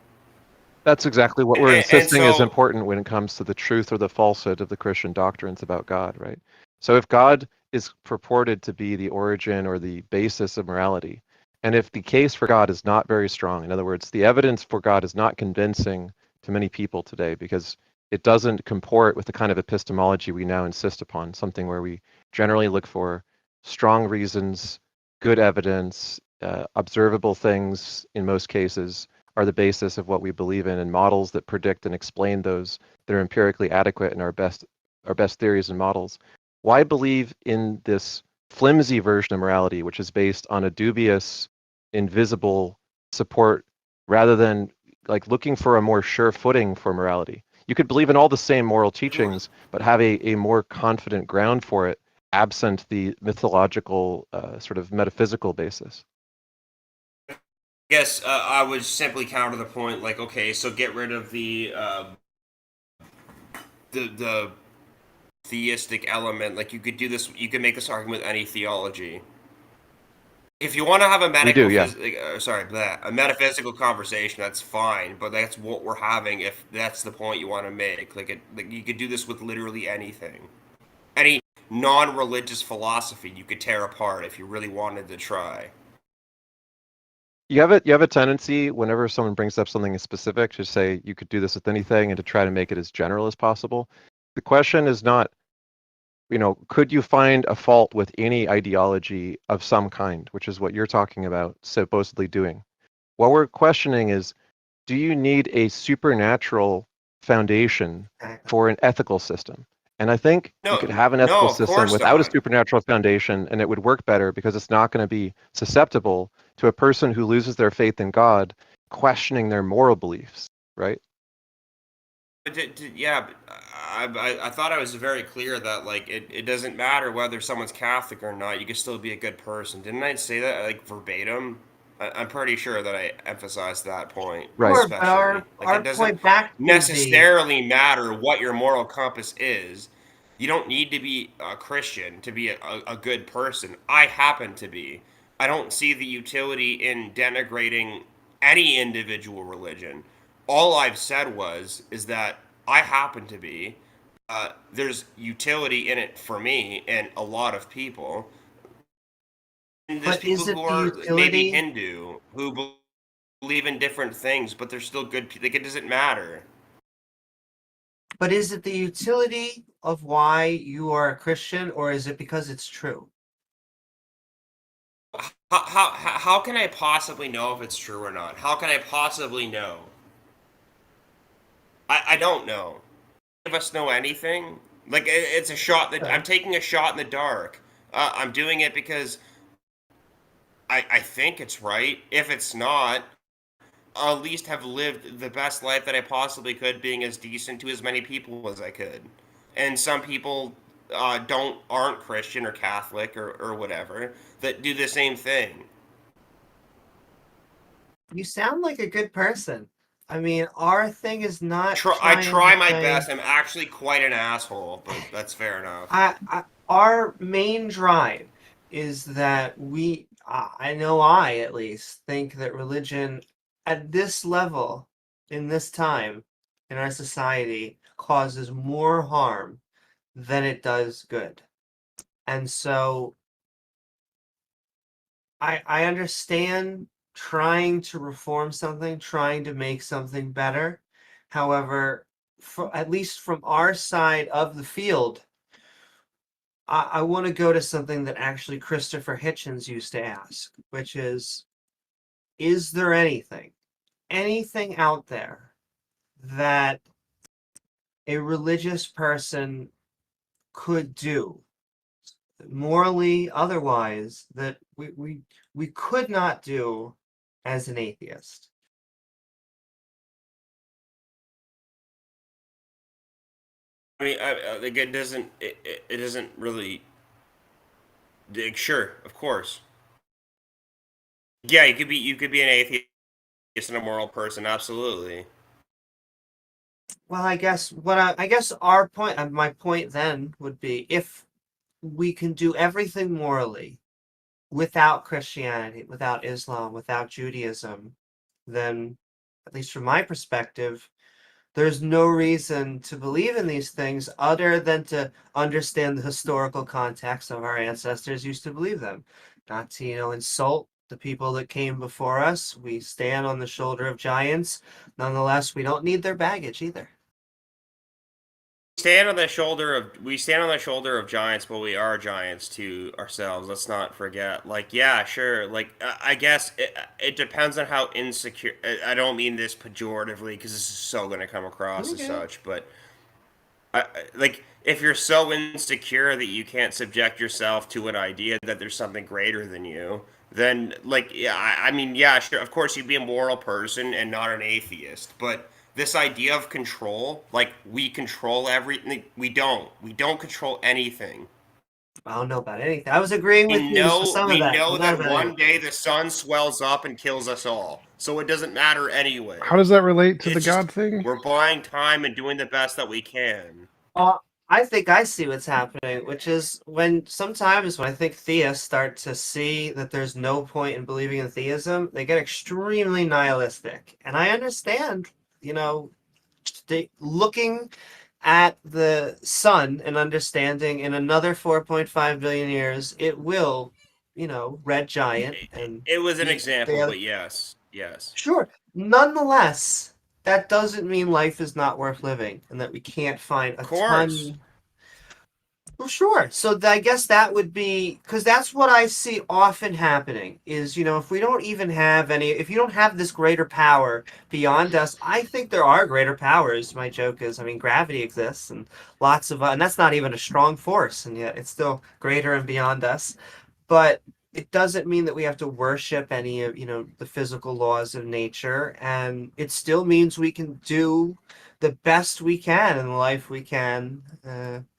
That's exactly what we're And insisting is so, important when it comes to the truth or the falsehood of the Christian doctrines about God, right? So if God is purported to be the origin or the basis of morality, and if the case for God is not very strong, in other words, the evidence for God is not convincing to many people today because it doesn't comport with the kind of epistemology we now insist upon, something where we generally look for strong reasons, good evidence, observable things in most cases, are the basis of what we believe in, and models that predict and explain those that are empirically adequate and our best theories and models. Why believe in this flimsy version of morality, which is based on a dubious, invisible support, rather than like looking for a more sure footing for morality? You could believe in all the same moral teachings, but have a more confident ground for it, absent the mythological, sort of metaphysical basis. I guess I would simply counter the point, like, okay, so get rid of the theistic element. Like, you could do this. You could make this argument with any theology. If you want to have a We do, yeah. a metaphysical conversation, that's fine. But that's what we're having. If that's the point you want to make, like you could do this with literally anything, any non-religious philosophy you could tear apart if you really wanted to try. You have a tendency whenever someone brings up something specific to say you could do this with anything and to try to make it as general as possible. The question is not, could you find a fault with any ideology of some kind, which is what you're talking about supposedly doing. What we're questioning is, do you need a supernatural foundation for an ethical system? And I think you could have an ethical system without a supernatural foundation, and it would work better because it's not going to be susceptible to a person who loses their faith in God questioning their moral beliefs, right? Yeah, I thought I was very clear that, like, it doesn't matter whether someone's Catholic or not. You can still be a good person. Didn't I say that, like, verbatim? I'm pretty sure that I emphasized that point. Right. Sure, but our it doesn't point back to necessarily matter what your moral compass is. You don't need to be a Christian to be a good person. I happen to be. I don't see the utility in denigrating any individual religion. All I've said is that I happen to be. There's utility in it for me and a lot of people. And there's But people is it who the are maybe utility? Hindu who believe in different things, but they're still good. Like, it doesn't matter. But is it the utility of why you are a Christian, or is it because it's true? How can I possibly know if it's true or not? How can I possibly know? I don't know. None of us know anything. Like, it's a shot that I'm taking a shot in the dark. I'm doing it because I think it's right. If it's not, I'll at least have lived the best life that I possibly could, being as decent to as many people as I could. And some people aren't Christian or Catholic or whatever that do the same thing. You sound like a good person. I mean, our thing is not. I try my say, best. I'm actually quite an asshole, but that's fair enough. Our main drive is that I know I at least think that religion at this level, in this time, in our society, causes more harm than it does good. And so I understand trying to reform something, trying to make something better. However, at least from our side of the field, I want to go to something that actually Christopher Hitchens used to ask, which is there anything out there that a religious person could do, morally, otherwise, that we could not do as an atheist? I mean, like, it doesn't. It doesn't really. Sure, of course. Yeah, you could be an atheist and a moral person, absolutely. Well, I guess I guess our point, my point then would be if we can do everything morally without Christianity, without Islam, without Judaism, then, at least from my perspective, there's no reason to believe in these things other than to understand the historical context of our ancestors used to believe them. Not to, insult the people that came before us. We stand on the shoulder of giants. Nonetheless, we don't need their baggage either. We stand on the shoulder of giants, but we are giants to ourselves. Let's not forget. Like, yeah, sure. Like, I guess it depends on how insecure. I don't mean this pejoratively because this is so going to come across as such, but like, if you're so insecure that you can't subject yourself to an idea that there's something greater than you, then, like, yeah, I mean, yeah, sure, of course, you'd be a moral person and not an atheist, but this idea of control, like, we control everything, we don't control anything. I don't know about anything. I was agreeing with you for some of that. We know but not that about one anything. day the sun swells up and kills us all, so it doesn't matter anyway. How does that relate to the It's just, God thing? we're buying time and doing the best that we can. I think I see what's happening, which is sometimes when I think theists start to see that there's no point in believing in theism, they get extremely nihilistic. And I understand, looking at the sun and understanding in another 4.5 billion years, it will, red giant. And It was an eat example, the other- but yes. Sure. Nonetheless, that doesn't mean life is not worth living and that we can't find a Of course. ton. Well, sure. So I guess that would be because that's what I see often happening is, if we don't even have if you don't have this greater power beyond us, I think there are greater powers. My joke is, I mean, gravity exists and lots of, and that's not even a strong force, and yet it's still greater and beyond us. But it doesn't mean that we have to worship any of, the physical laws of nature, and it still means we can do the best we can in the life we can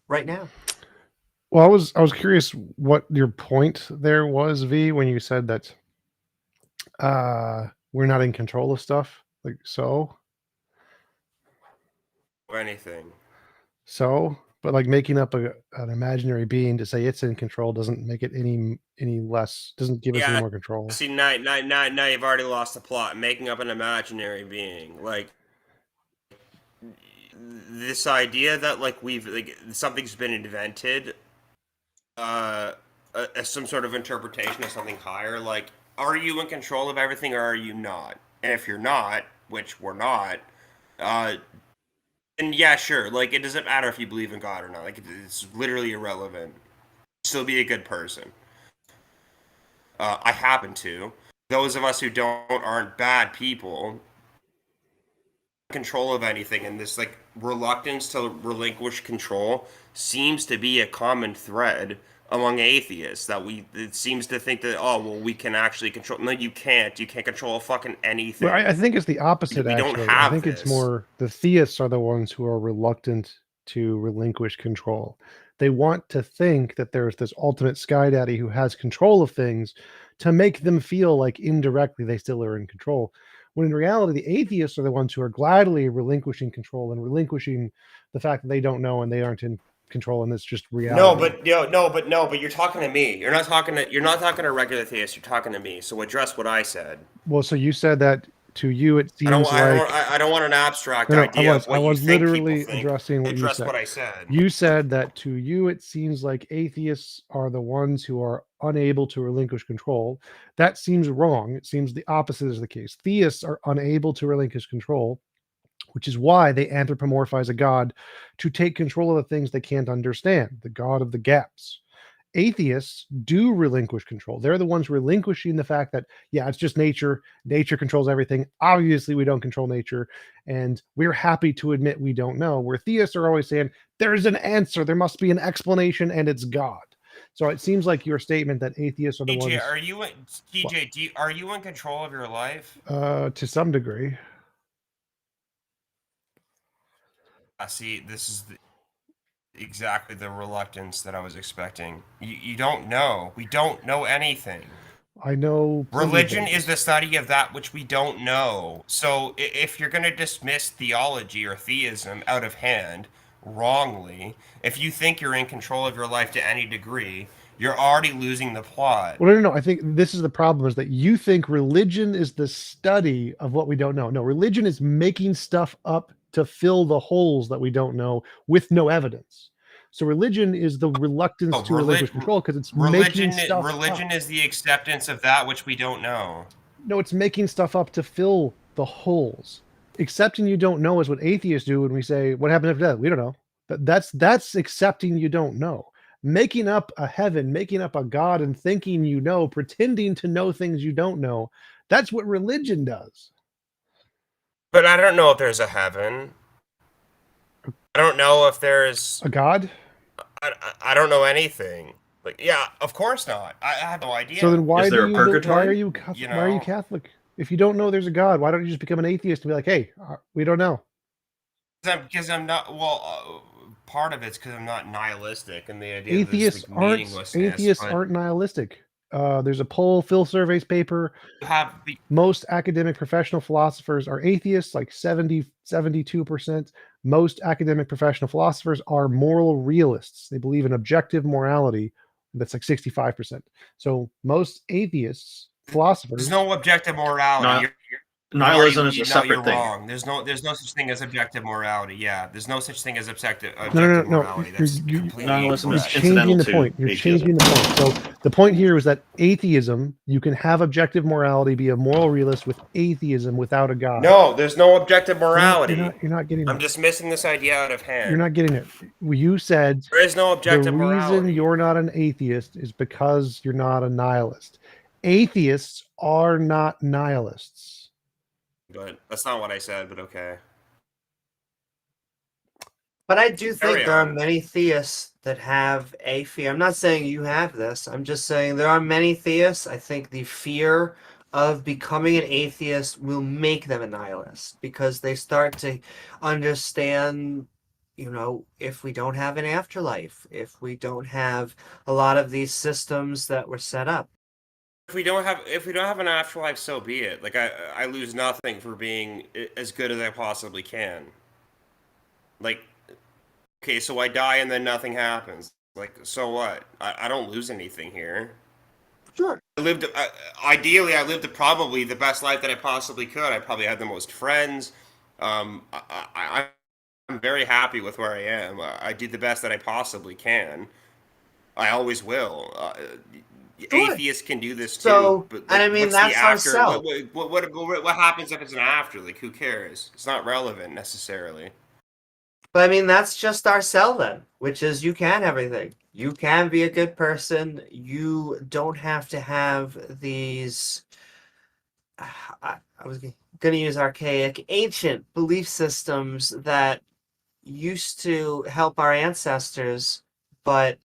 right now. Well, I was curious what your point there was, V, when you said that we're not in control of stuff. Like, Or anything. But like making up an imaginary being to say it's in control doesn't make it any less. Doesn't give us any more control. See, now you've already lost the plot. Making up an imaginary being, like this idea that something's been invented, some sort of interpretation of something higher. Like, are you in control of everything or are you not? And if you're not, which we're not, and yeah, sure. Like, it doesn't matter if you believe in God or not. Like, it's literally irrelevant. Still be a good person. I happen to. Those of us who aren't bad people. Control of anything, and this reluctance to relinquish control seems to be a common thread among atheists. That it seems to think that we can actually control. No, you can't. You can't control fucking anything. Well, I think it's the opposite. We actually, don't have I think it's more the theists are the ones who are reluctant to relinquish control. They want to think that there's this ultimate sky daddy who has control of things to make them feel like indirectly they still are in control. When in reality, the atheists are the ones who are gladly relinquishing control and relinquishing the fact that they don't know and they aren't in control, and it's just reality. No, but you're talking to me. You're not talking to regular theists. You're talking to me. So address what I said. Well, so you said that to you it seems I don't want an abstract idea. I was literally addressing what you said. What I said. You said that to you it seems like atheists are the ones who are unable to relinquish control. That seems wrong. It seems the opposite is the case. Theists are unable to relinquish control, which is why they anthropomorphize a god to take control of the things they can't understand, the god of the gaps. Atheists do relinquish control. They're the ones relinquishing the fact that, yeah, it's just nature. Nature controls everything. Obviously, we don't control nature. And we're happy to admit we don't know. Where theists are always saying, there's an answer. There must be an explanation, and it's God. So it seems like your statement that atheists are the ones... Are you in control of your life? To some degree. See, this is exactly the reluctance that I was expecting. You don't know. We don't know anything. I know. Religion is the study of that which we don't know. So if you're going to dismiss theology or theism out of hand wrongly, if you think you're in control of your life to any degree, you're already losing the plot. Well, no. I think this is the problem: is that you think religion is the study of what we don't know. No, religion is making stuff up to fill the holes that we don't know with no evidence. So religion is the reluctance to relinquish control because it's making stuff Religion up. is the acceptance of that which we don't know. No, it's making stuff up to fill the holes. Accepting you don't know is what atheists do when we say, "What happens after death?" We don't know. That's accepting you don't know. Making up a heaven, making up a God, and thinking you know, pretending to know things you don't know. That's what religion does. But I don't know if there's a heaven. I don't know if there's a God. I don't know anything. Like, yeah, of course not. I have no idea. So then why Is there a purgatory? Why are you Catholic? If you don't know there's a God, why don't you just become an atheist and be like, hey, we don't know? Because I'm not. Well, part of it's because I'm not nihilistic, and the idea atheists of this, like, atheists aren't nihilistic. There's a poll, Phil Survey's paper. Most academic professional philosophers are atheists, like 72%. Most academic professional philosophers are moral realists. They believe in objective morality. That's like 65%. So most atheists, philosophers. There's no objective morality. Nihilism is a separate thing. Wrong. There's no such thing as objective morality. Yeah, there's no such thing as objective No. morality. That's completely nihilism is changing the point. You're changing the point. So the point here is that atheism, you can have objective morality, be a moral realist with atheism without a God. No, there's no objective morality. You're not getting it. I'm dismissing this idea out of hand. You're not getting it. You said there is no objective morality. The reason you're not an atheist is because you're not a nihilist. Atheists are not nihilists. But that's not what I said, but okay. But I do think there are many theists that have a fear. I'm not saying you have this. I'm just saying there are many theists. I think the fear of becoming an atheist will make them a nihilist because they start to understand, you know, if we don't have an afterlife, if we don't have a lot of these systems that were set up. If we don't have an afterlife, so be it. Like I lose nothing for being as good as I possibly can. Like, okay, so I die and then nothing happens. Like, so what? I don't lose anything here. Sure. Ideally, I lived probably the best life that I possibly could. I probably had the most friends. I'm very happy with where I am. I did the best that I possibly can. I always will. Atheists can do this too. So, but, like, and I mean, that's our self. What happens if it's an after? Like, who cares? It's not relevant necessarily. But I mean, that's just our cell then, which is you can everything. You can be a good person. You don't have to have these. I was going to use archaic, ancient belief systems that used to help our ancestors, but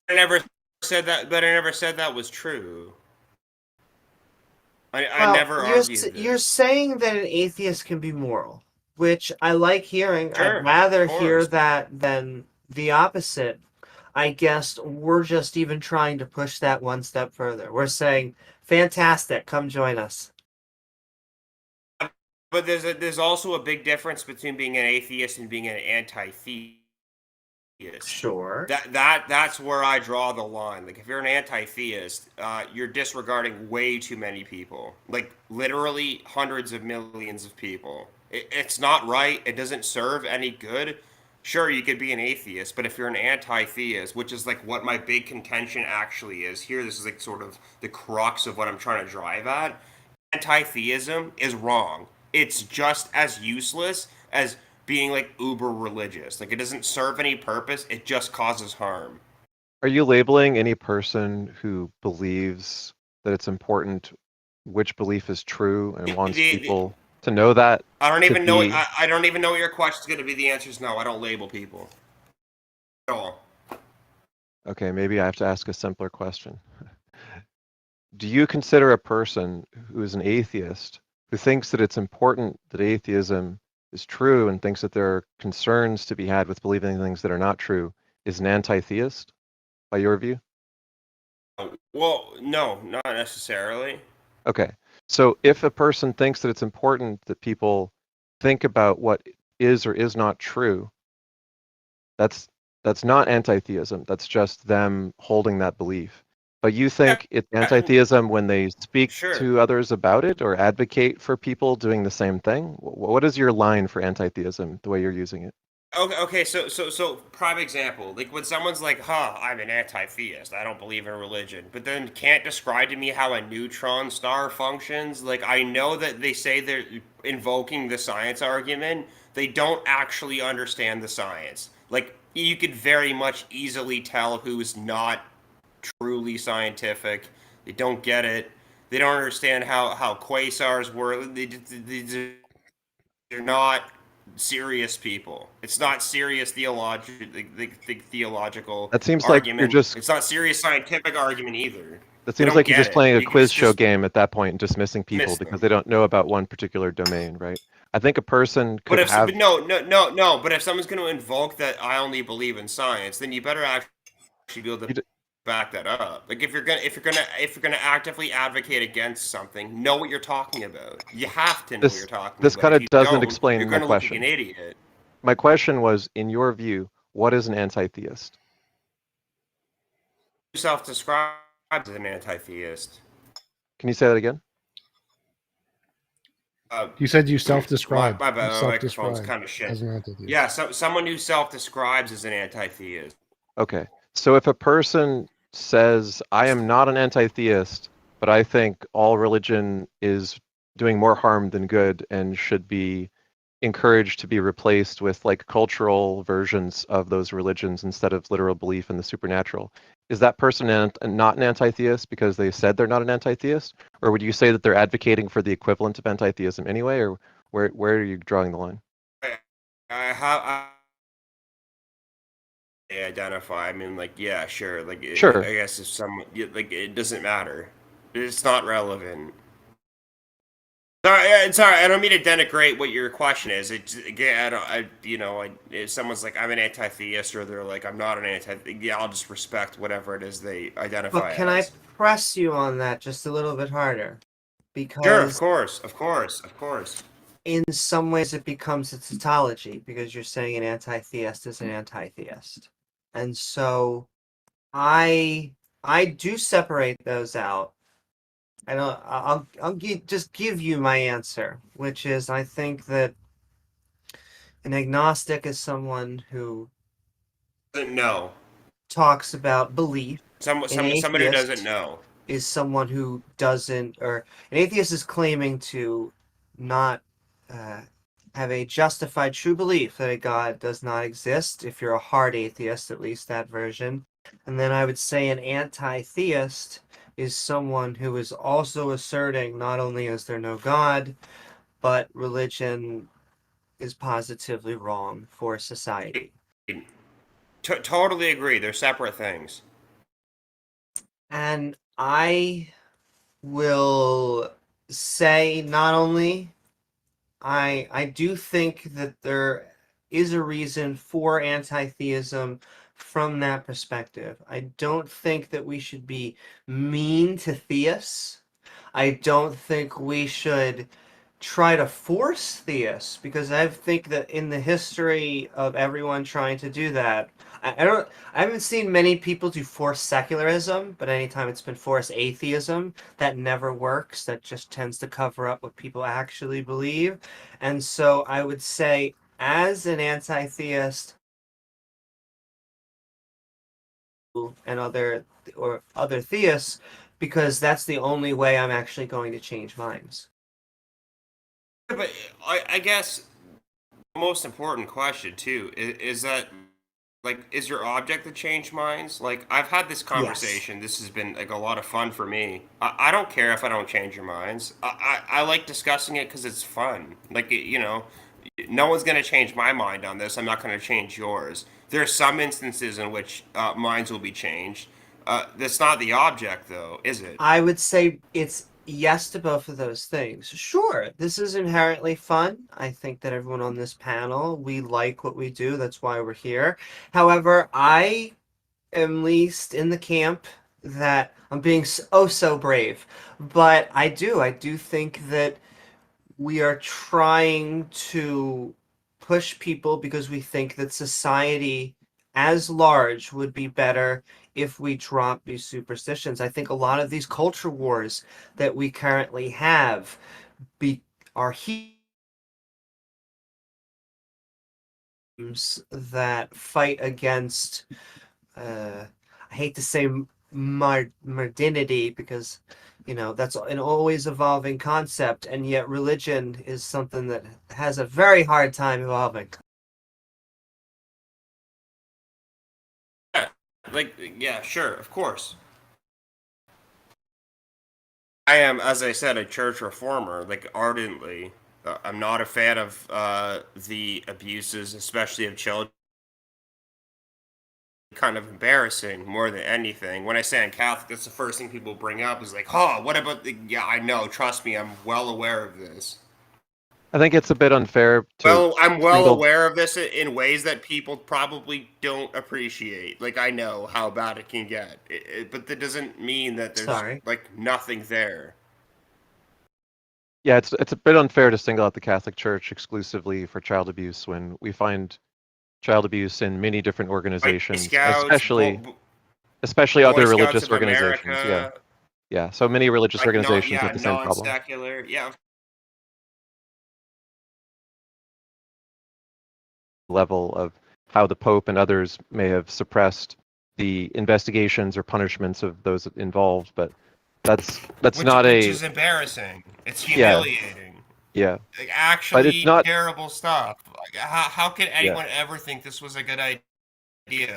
I never said that. But I never said that was true. I never argued this. You're saying that an atheist can be moral, which I like hearing. Sure, I'd rather hear that than the opposite. I guess we're just even trying to push that one step further. We're saying, fantastic, come join us. But there's also a big difference between being an atheist and being an anti-theist. Sure. That's where I draw the line. Like, if you're an anti-theist, you're disregarding way too many people. Like, literally hundreds of millions of people. It's not right. It doesn't serve any good. Sure, you could be an atheist, but if you're an anti-theist, which is like what my big contention actually is here, this is like sort of the crux of what I'm trying to drive at. Anti-theism is wrong. It's just as useless as being like uber religious. Like, it doesn't serve any purpose. It just causes harm. Are you labeling any person who believes that it's important which belief is true and wants people to know that? I don't even know. I don't even know what your question's going to be. The answer is no. I don't label people at all. Okay, maybe I have to ask a simpler question. Do you consider a person who is an atheist who thinks that it's important that atheism is true and thinks that there are concerns to be had with believing things that are not true is an anti-theist by your view? Well, no, not necessarily. Okay. So if a person thinks that it's important that people think about what is or is not true, that's not anti-theism. That's just them holding that belief. But you think it's anti-theism when they speak Sure. to others about it or advocate for people doing the same thing? What is your line for anti-theism, the way you're using it? Okay, so prime example, like when someone's like, "Huh, I'm an anti-theist. I don't believe in religion," but then can't describe to me how a neutron star functions. Like I know that they say they're invoking the science argument. They don't actually understand the science. Like you could very much easily tell who's not truly scientific. They don't get it. They don't understand how quasars work. They're not serious people. It's not serious theological That seems like you're argument. just It's not serious scientific argument either. that They seems don't like you're get just it. playing a You- quiz It's show just game at that point and dismissing people miss because them. they don't know about one particular domain, right? I think a person But could if have but no. But if someone's going to invoke that I only believe in science, then you better actually be able you to d- back that up. Like if you're gonna actively advocate against something, know what you're talking about. You have to know what you're this talking this about. kind If of you doesn't don't, you're explain my gonna look like an question. idiot. My question was, in your view, what is an anti-theist? Self-describes as an anti-theist. Can you say that again? You said you my self-described. my You bad. My microphone's self-described kind of shit. as an anti-theist. Yeah, someone who self-describes as an anti-theist. Okay. So if a person says, I am not an anti-theist, but I think all religion is doing more harm than good and should be encouraged to be replaced with like cultural versions of those religions instead of literal belief in the supernatural, is that person not an anti-theist because they said they're not an anti-theist? Or would you say that they're advocating for the equivalent of anti-theism anyway? Or where are you drawing the line? I identify. I mean, like, yeah, sure. Like, Sure. I guess if someone like, it doesn't matter. It's not relevant. Sorry, I don't mean to denigrate what your question is. It's again, if someone's like, I'm an anti-theist, or they're like, I'm not an yeah, I'll just respect whatever it is they identify But can as. I press you on that just a little bit harder? Sure, of Because course. in some ways it becomes a tautology because you're saying an anti-theist is an anti-theist. And so I do separate those out. And just give you my answer, which is I think that an agnostic is someone who No, talks about belief. An someone who doesn't atheist know. is someone who doesn't, or an atheist is claiming to not have a justified true belief that a God does not exist. If you're a hard atheist, at least that version. And then I would say an anti-theist is someone who is also asserting not only is there no God, but religion is positively wrong for society. Totally agree. They're separate things. And I will say not only I do think that there is a reason for anti-theism from that perspective. I don't think that we should be mean to theists. I don't think we should try to force theists because I think that in the history of everyone trying to do that, I haven't seen many people do forced secularism, but anytime it's been forced atheism, that never works. That just tends to cover up what people actually believe. And so I would say, as an anti-theist and other theists, because that's the only way I'm actually going to change minds. But I guess the most important question too is that, like, is your object to change minds? Like, I've had this conversation. This has been like a lot of fun for me. I don't care if I don't change your minds. I like discussing it because it's fun. Like, no one's gonna change my mind on this. I'm not gonna change yours. There are some instances in which minds will be changed. That's not the object, though, is it? I would say it's yes to both of those things. Sure, this is inherently fun. I think that everyone on this panel, we like what we do. That's why we're here. However, I am least in the camp that I'm being so brave, but I do think that we are trying to push people because we think that society as large would be better if we drop these superstitions. I think a lot of these culture wars that we currently have are that fight against I hate to say modernity because that's an always evolving concept, and yet religion is something that has a very hard time evolving. Yeah, sure, of course. I am, as I said, a church reformer, like ardently. I'm not a fan of the abuses, especially of children. Kind of embarrassing more than anything. When I say I'm Catholic, that's the first thing people bring up is like, "Oh, what about the?" Yeah, I know. Trust me, I'm well aware of this. I think it's a bit unfair to Well, I'm well single. aware of this in ways that people probably don't appreciate. Like, I know how bad it can get, but that doesn't mean that there's Sorry. like nothing there. Yeah, it's a bit unfair to single out the Catholic Church exclusively for child abuse when we find child abuse in many different Boy organizations, Scouts, especially Boy other Scouts religious of organizations. Yeah, America, yeah. So many religious like organizations have the same problem. non-secular. Yeah, Level of how the Pope and others may have suppressed the investigations or punishments of those involved, but that's not which a is embarrassing. It's yeah, humiliating. yeah. Like But it's actually not. terrible stuff. Like, how could Yeah, anyone ever think this was a good idea?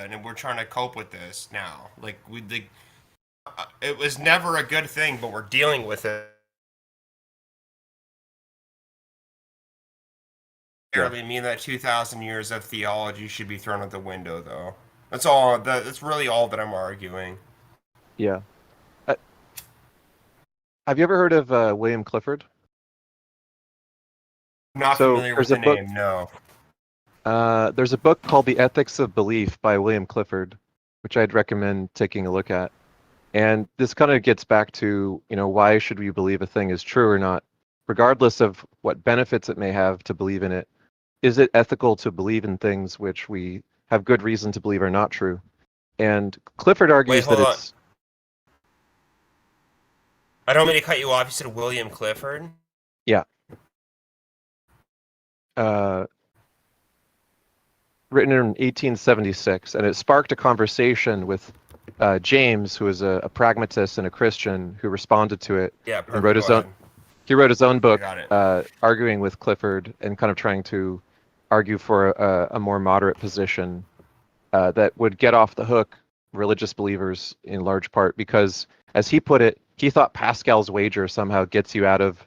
And we're trying to cope with this now. Like it was never a good thing, but we're dealing with it. yeah, Barely mean that 2,000 years of theology should be thrown out the window, though. That's all. That's really all that I'm arguing. yeah. Uh, have you ever heard of William Clifford? I'm not So familiar with there's a the book. name. No. There's a book called The Ethics of Belief by William Clifford, which I'd recommend taking a look at. And this kind of gets back to, why should we believe a thing is true or not, regardless of what benefits it may have to believe in it. Is it ethical to believe in things which we have good reason to believe are not true? And Clifford Wait, argues that hold on. it's. I don't mean to cut you off. You said William Clifford. Yeah. Written in 1876, and it sparked a conversation with James, who was a pragmatist and a Christian, who responded to it Yeah, and perfect. wrote Go his own. ahead. He wrote his own book, I got it. arguing with Clifford and kind of trying to argue for a more moderate position that would get off the hook religious believers in large part because, as he put it, he thought Pascal's wager somehow gets you out of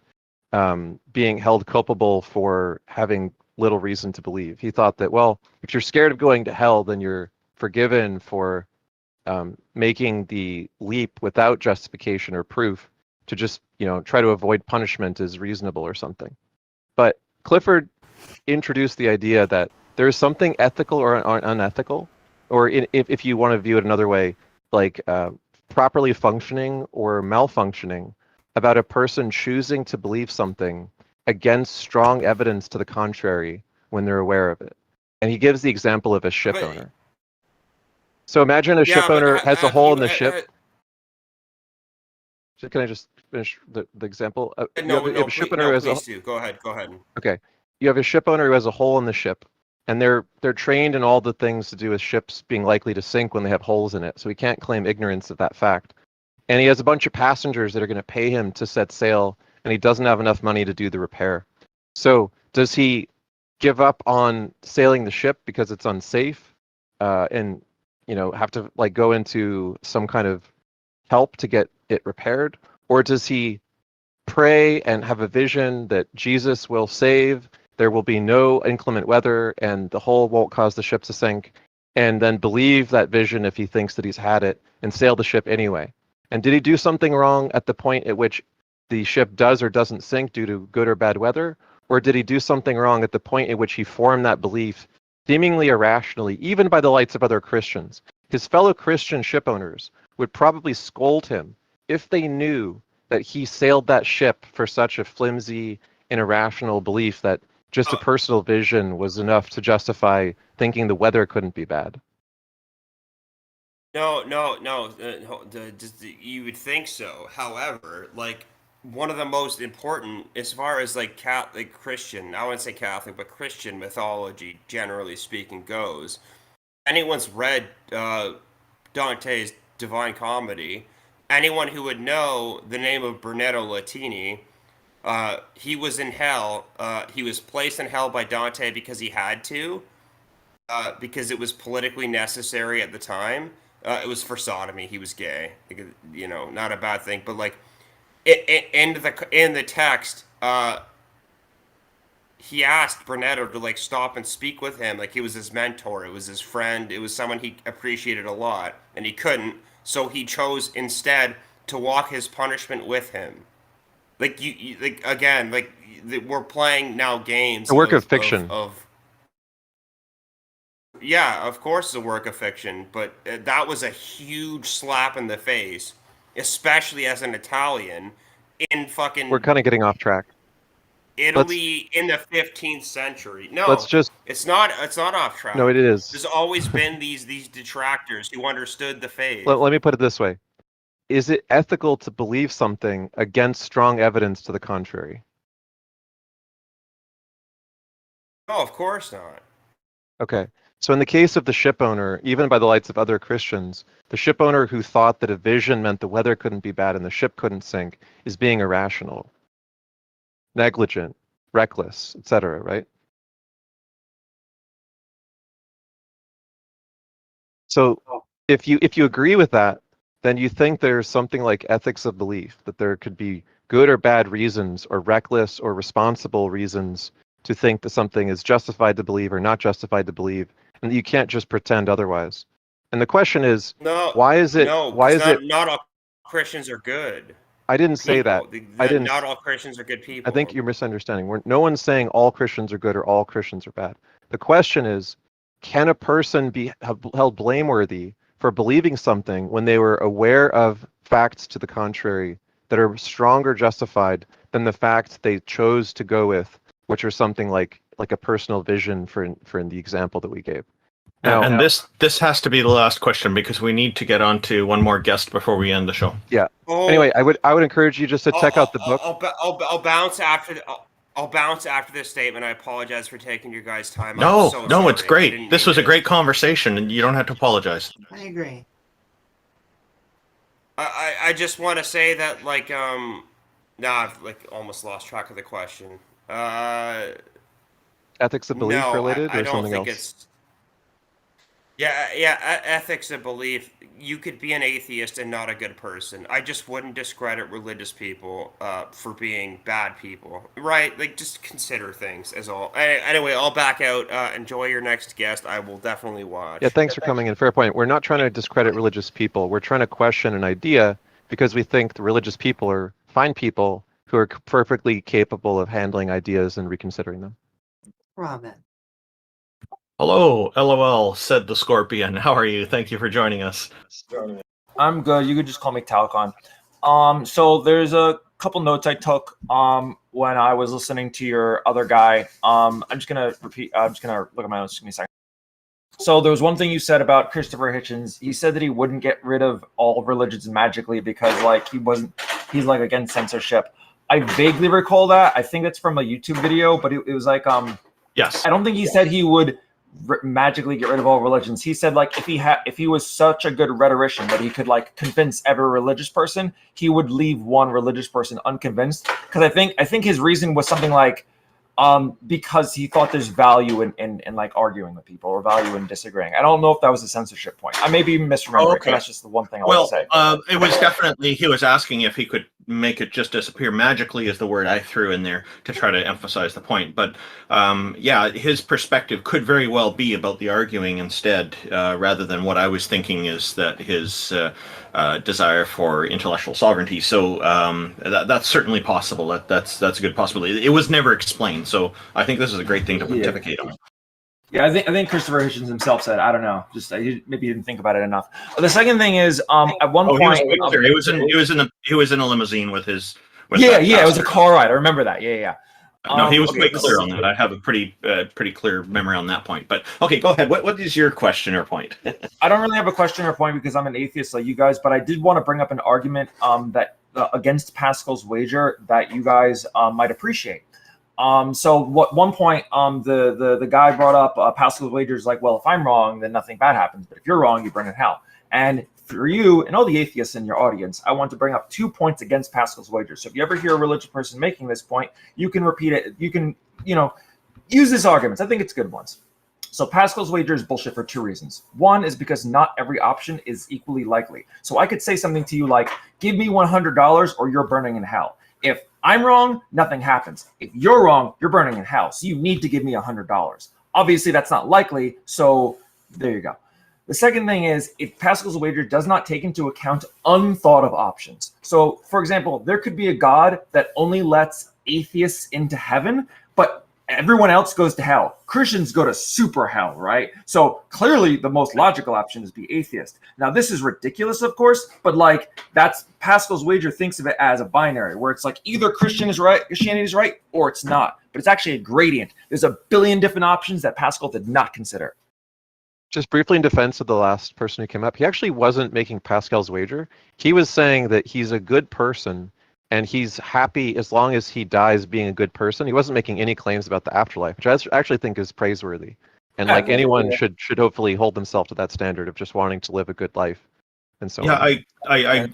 being held culpable for having little reason to believe. He thought that, well, if you're scared of going to hell, then you're forgiven for making the leap without justification or proof to just, try to avoid punishment is reasonable or something. But Clifford introduced the idea that there is something ethical or unethical, or if you want to view it another way, like properly functioning or malfunctioning about a person choosing to believe something against strong evidence to the contrary when they're aware of it. And he gives the example of a ship But owner. So imagine a ship yeah, but owner has a have hole you? in the ship. Can I just finish the example? You have a ship owner who has a Please do. Go ahead. Go ahead. okay. You have a ship owner who has a hole in the ship, and they're trained in all the things to do with ships being likely to sink when they have holes in it. So he can't claim ignorance of that fact. And he has a bunch of passengers that are going to pay him to set sail, and he doesn't have enough money to do the repair. So does he give up on sailing the ship because it's unsafe, and have to go into some kind of help to get it repaired, or does he pray and have a vision that Jesus will save, there will be no inclement weather, and the hole won't cause the ship to sink, and then believe that vision if he thinks that he's had it and sail the ship anyway? And did he do something wrong at the point at which the ship does or doesn't sink due to good or bad weather? Or did he do something wrong at the point at which he formed that belief seemingly irrationally, even by the lights of other Christians? His fellow Christian ship owners would probably scold him if they knew that he sailed that ship for such a flimsy and irrational belief that just a personal vision was enough to justify thinking the weather couldn't be bad. No. You would think so. However, like one of the most important, as far as like Catholic Christian, I wouldn't say Catholic, but Christian mythology, generally speaking, goes. Anyone's read Dante's Divine Comedy, anyone who would know the name of Brunetto Latini, he was in hell. He was placed in hell by Dante because he had to, because it was politically necessary at the time. It was for sodomy. He was gay. You know, not a bad thing, but like in the text, he asked Brunetto to like stop and speak with him. Like he was his mentor. It was his friend. It was someone he appreciated a lot, and he couldn't. So he chose instead to walk his punishment with him. Like you like again, like we're playing now games. A work of fiction. Yeah, of course, it's a work of fiction, but that was a huge slap in the face, especially as an Italian in fucking. We're kind of getting off track. Italy in the 15th century. No, it's not off track. No, it is. There's always been these detractors who understood the faith. Let me put it this way. Is it ethical to believe something against strong evidence to the contrary? No, of course not. Okay. So in the case of the ship owner, even by the lights of other Christians, the ship owner who thought that a vision meant the weather couldn't be bad and the ship couldn't sink is being irrational, negligent, reckless, etc., right? So if you agree with that, then you think there's something like ethics of belief, that there could be good or bad reasons or reckless or responsible reasons to think that something is justified to believe or not justified to believe, and you can't just pretend otherwise. And the question is, why is it? Not all Christians are good. I didn't say that. Not all Christians are good people. I think you're misunderstanding. No one's saying all Christians are good or all Christians are bad. The question is, can a person be held blameworthy for believing something when they were aware of facts to the contrary that are stronger justified than the fact they chose to go with, which are something like a personal vision for in the example that we gave. Now, and this has to be the last question because we need to get on to one more guest before we end the show. Yeah. Anyway, I would encourage you just to check out the book. I'll bounce after I'll bounce after this statement. I apologize for taking your guys' time. No, it's great. This was a great conversation, and you don't have to apologize. I agree. I just want to say that, like, I've like almost lost track of the question. Ethics of belief related or something else? Ethics of belief. You could be an atheist and not a good person. I just wouldn't discredit religious people for being bad people, right? Like, just consider things as all. Anyway, I'll back out. Enjoy your next guest. I will definitely watch. Yeah, thanks for coming in. Fair point. We're not trying to discredit religious people. We're trying to question an idea because we think the religious people are fine people who are perfectly capable of handling ideas and reconsidering them. Ramen. Hello, LOL, said the Scorpion. How are you? Thank you for joining us. I'm good. You could just call me Talcon. So there's a couple notes I took when I was listening to your other guy. I'm just gonna repeat. I'm just gonna look at my notes. Give me a second. So there was one thing you said about Christopher Hitchens. He said that he wouldn't get rid of all religions magically because he's like against censorship. I vaguely recall that. I think that's from a YouTube video, but it was like yes. I don't think he said he would magically get rid of all religions. He said like if he was such a good rhetorician that he could like convince every religious person, he would leave one religious person unconvinced. Because I think his reason was something like because he thought there's value in like arguing with people or value in disagreeing. I don't know if that was a censorship point. I may be misremembering. Okay. That's just the one thing I want to say. It was definitely, he was asking if he could make it just disappear magically is the word I threw in there to try to emphasize the point. But his perspective could very well be about the arguing instead, rather than what I was thinking is that his desire for intellectual sovereignty. So that's certainly possible. That's a good possibility. It was never explained, so I think this is a great thing to pontificate on. Yeah, I think Christopher Hitchens himself said, I don't know, just maybe he didn't think about it enough. The second thing is, at one point, he was in a limousine with his. It was a car ride. I remember that. Yeah. No, he was quite clear on that. I have a pretty clear memory on that point. But okay, go ahead. What is your question or point? I don't really have a question or point because I'm an atheist like you guys, but I did want to bring up an argument that against Pascal's wager that you guys might appreciate. So one point, the guy brought up Pascal's wager is like, well, if I'm wrong, then nothing bad happens, but if you're wrong, you burn in hell. And for you and all the atheists in your audience, I want to bring up 2 points against Pascal's wager. So if you ever hear a religious person making this point, you can repeat it. You can, use this argument. I think it's good ones. So Pascal's wager is bullshit for 2 reasons. One is because not every option is equally likely. So I could say something to you like, give me $100 or you're burning in hell. If I'm wrong, nothing happens. If you're wrong, you're burning in hell. So you need to give me $100. Obviously, that's not likely. So there you go. The second thing is, if Pascal's wager does not take into account unthought of options. So, for example, there could be a God that only lets atheists into heaven, but everyone else goes to hell. Christians go to super hell, right? So clearly the most logical option is be atheist. Now, this is ridiculous, of course, but that's Pascal's wager thinks of it as a binary where it's like either Christianity is right or it's not, but it's actually a gradient. There's a billion different options that Pascal did not consider. Just briefly in defense of the last person who came up, he actually wasn't making Pascal's wager. He was saying that he's a good person and he's happy as long as he dies being a good person. He wasn't making any claims about the afterlife, which I actually think is praiseworthy. And anyone should hopefully hold themselves to that standard of just wanting to live a good life. And so I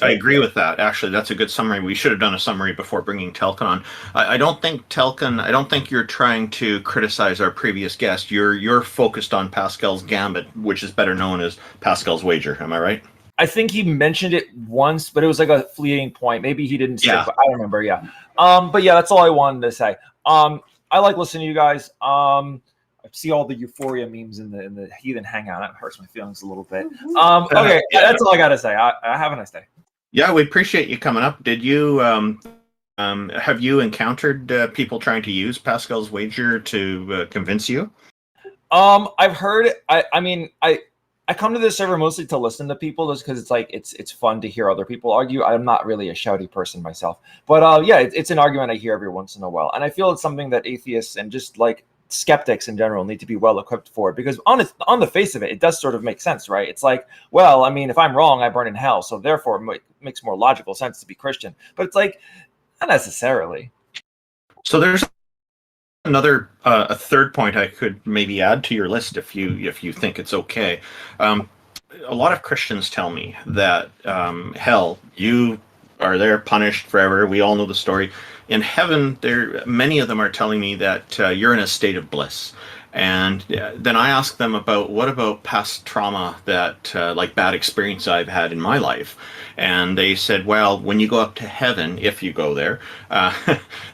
agree with that. Actually, that's a good summary. We should have done a summary before bringing Telkin on. I don't think you're trying to criticize our previous guest. You're focused on Pascal's gambit, which is better known as Pascal's wager. Am I right? I think he mentioned it once, but it was like a fleeting point. Maybe he didn't. Yeah. But I don't remember. Yeah. But yeah, that's all I wanted to say. I like listening to you guys. I see all the euphoria memes in the heathen hangout. That hurts my feelings a little bit. Okay, that's all I gotta say. Have a nice day. Yeah, we appreciate you coming up. Did you have you encountered people trying to use Pascal's wager to convince you? I've heard. I come to this server mostly to listen to people just because it's fun to hear other people argue. I'm not really a shouty person myself, but it's an argument I hear every once in a while, and I feel it's something that atheists and just skeptics in general need to be well equipped for, because on the face of it, it does sort of make sense, right? It's like, well, I mean, if I'm wrong, I burn in hell, so therefore it makes more logical sense to be Christian. But it's like, not necessarily. So there's another a third point I could maybe add to your list if you think it's okay. A lot of Christians tell me that hell, you are there punished forever. We all know the story. In heaven, many of them are telling me that you're in a state of bliss. And then I ask them what about past trauma that like bad experience I've had in my life. And they said, well, when you go up to heaven, if you go there,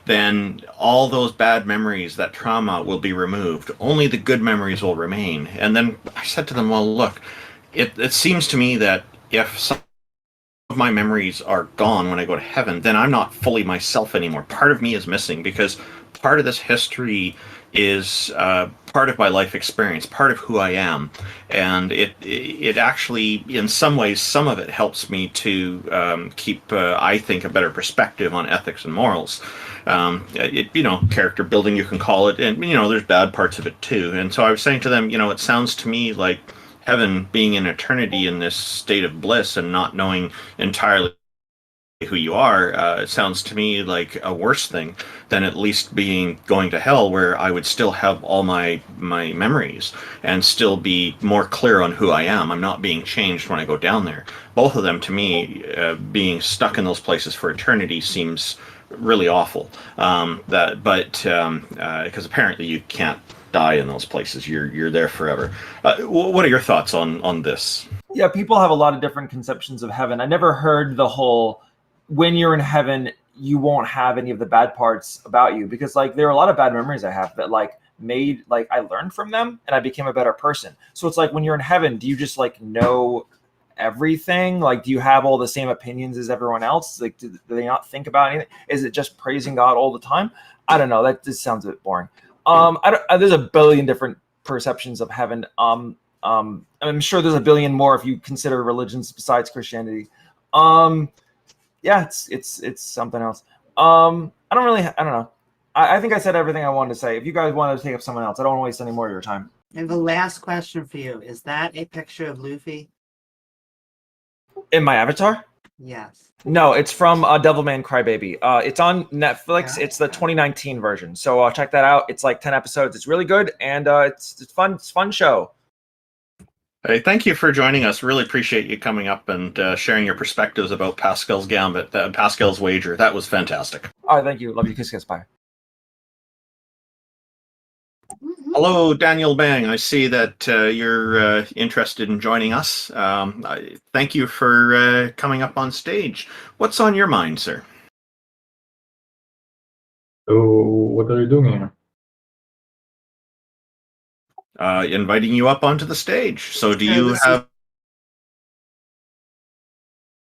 then all those bad memories, that trauma will be removed. Only the good memories will remain. And then I said to them, well, look, it seems to me that if some of my memories are gone when I go to heaven, then I'm not fully myself anymore. Part of me is missing because part of this history is part of my life experience, part of who I am, and it actually, in some ways, some of it helps me to keep, I think, a better perspective on ethics and morals. Character building, you can call it, and there's bad parts of it too. And so I was saying to them, it sounds to me like heaven being in eternity in this state of bliss and not knowing entirely who you are, it sounds to me like a worse thing than at least going to hell, where I would still have all my memories and still be more clear on who I am. I'm not being changed when I go down there. Both of them, to me, being stuck in those places for eternity seems really awful. Because apparently you can't die in those places. You're there forever. What are your thoughts on this? Yeah, people have a lot of different conceptions of heaven. I never heard the whole, when you're in heaven, you won't have any of the bad parts about you, because there are a lot of bad memories I have that made I learned from them and I became a better person. So it's when you're in heaven, do you just know everything? Do you have all the same opinions as everyone else? Do they not think about anything? Is it just praising God all the time? I don't know. That just sounds a bit boring. There's a billion different perceptions of heaven. I'm sure there's a billion more if you consider religions besides Christianity. Yeah, it's something else. I don't know. I think I said everything I wanted to say. If you guys wanted to take up someone else, I don't want to waste any more of your time. And the last question for you, is that a picture of Luffy? In my avatar? Yes. No, it's from Devilman Crybaby. It's on Netflix. Yeah. It's the 2019 version. So check that out. It's like 10 episodes. It's really good, and it's fun. It's a fun show. Hey, thank you for joining us. Really appreciate you coming up and sharing your perspectives about Pascal's Gambit, Pascal's Wager. That was fantastic. All right, thank you. Love you. Kiss, kiss. Bye. Hello, Daniel Bang. I see that you're interested in joining us. Thank you for coming up on stage. What's on your mind, sir? So, what are you doing here? Inviting you up onto the stage. So do you have...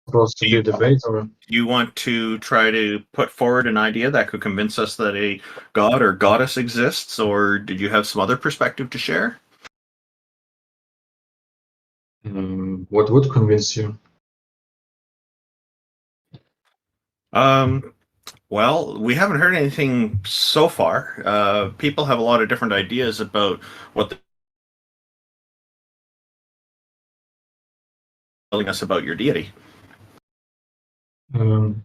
Supposed to be a debate, or? Do you want to try to put forward an idea that could convince us that a god or goddess exists, or did you have some other perspective to share? What would convince you? Well, we haven't heard anything so far. People have a lot of different ideas about what telling us about your deity. Or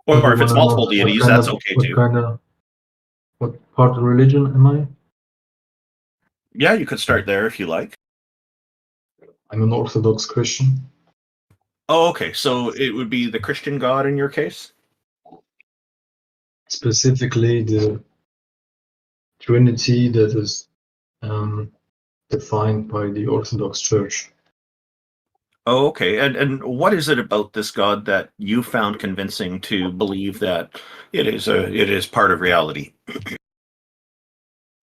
if it's multiple deities, that's okay too. What part of religion am I? Yeah, you could start there if you like. I'm an Orthodox Christian. Oh, okay. So it would be the Christian God in your case? Specifically, the Trinity that is defined by the Orthodox Church. Oh, okay. And what is it about this God that you found convincing to believe that it is part of reality?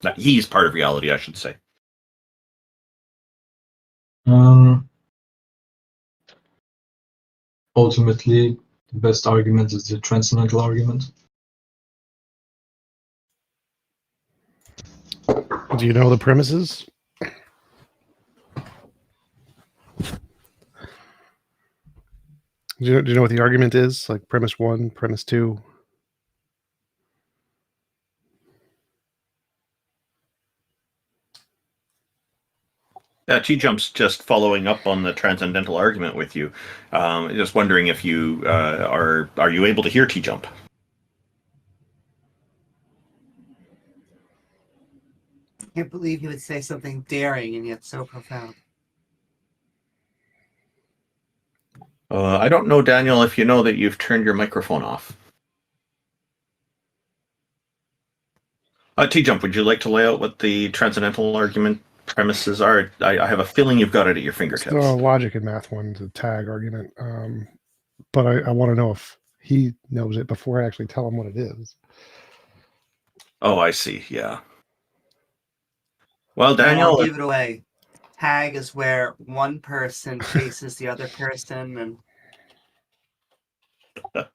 That he's part of reality, I should say. Ultimately, the best argument is the transcendental argument. Do you know the premises? Do you know what the argument is? Like premise 1, premise 2? T-Jump's just following up on the transcendental argument with you. Just wondering if you are you able to hear T-Jump? I can't believe you would say something daring and yet so profound. I don't know, Daniel, if you know that you've turned your microphone off. T-Jump, would you like to lay out what the transcendental argument premises are? I have a feeling you've got it at your fingertips. It's a logic and math one's a tag argument. But I want to know if he knows it before I actually tell him what it is. Oh, I see. Yeah. Well, Daniel, I'll give it away. Tag is where one person chases the other person, and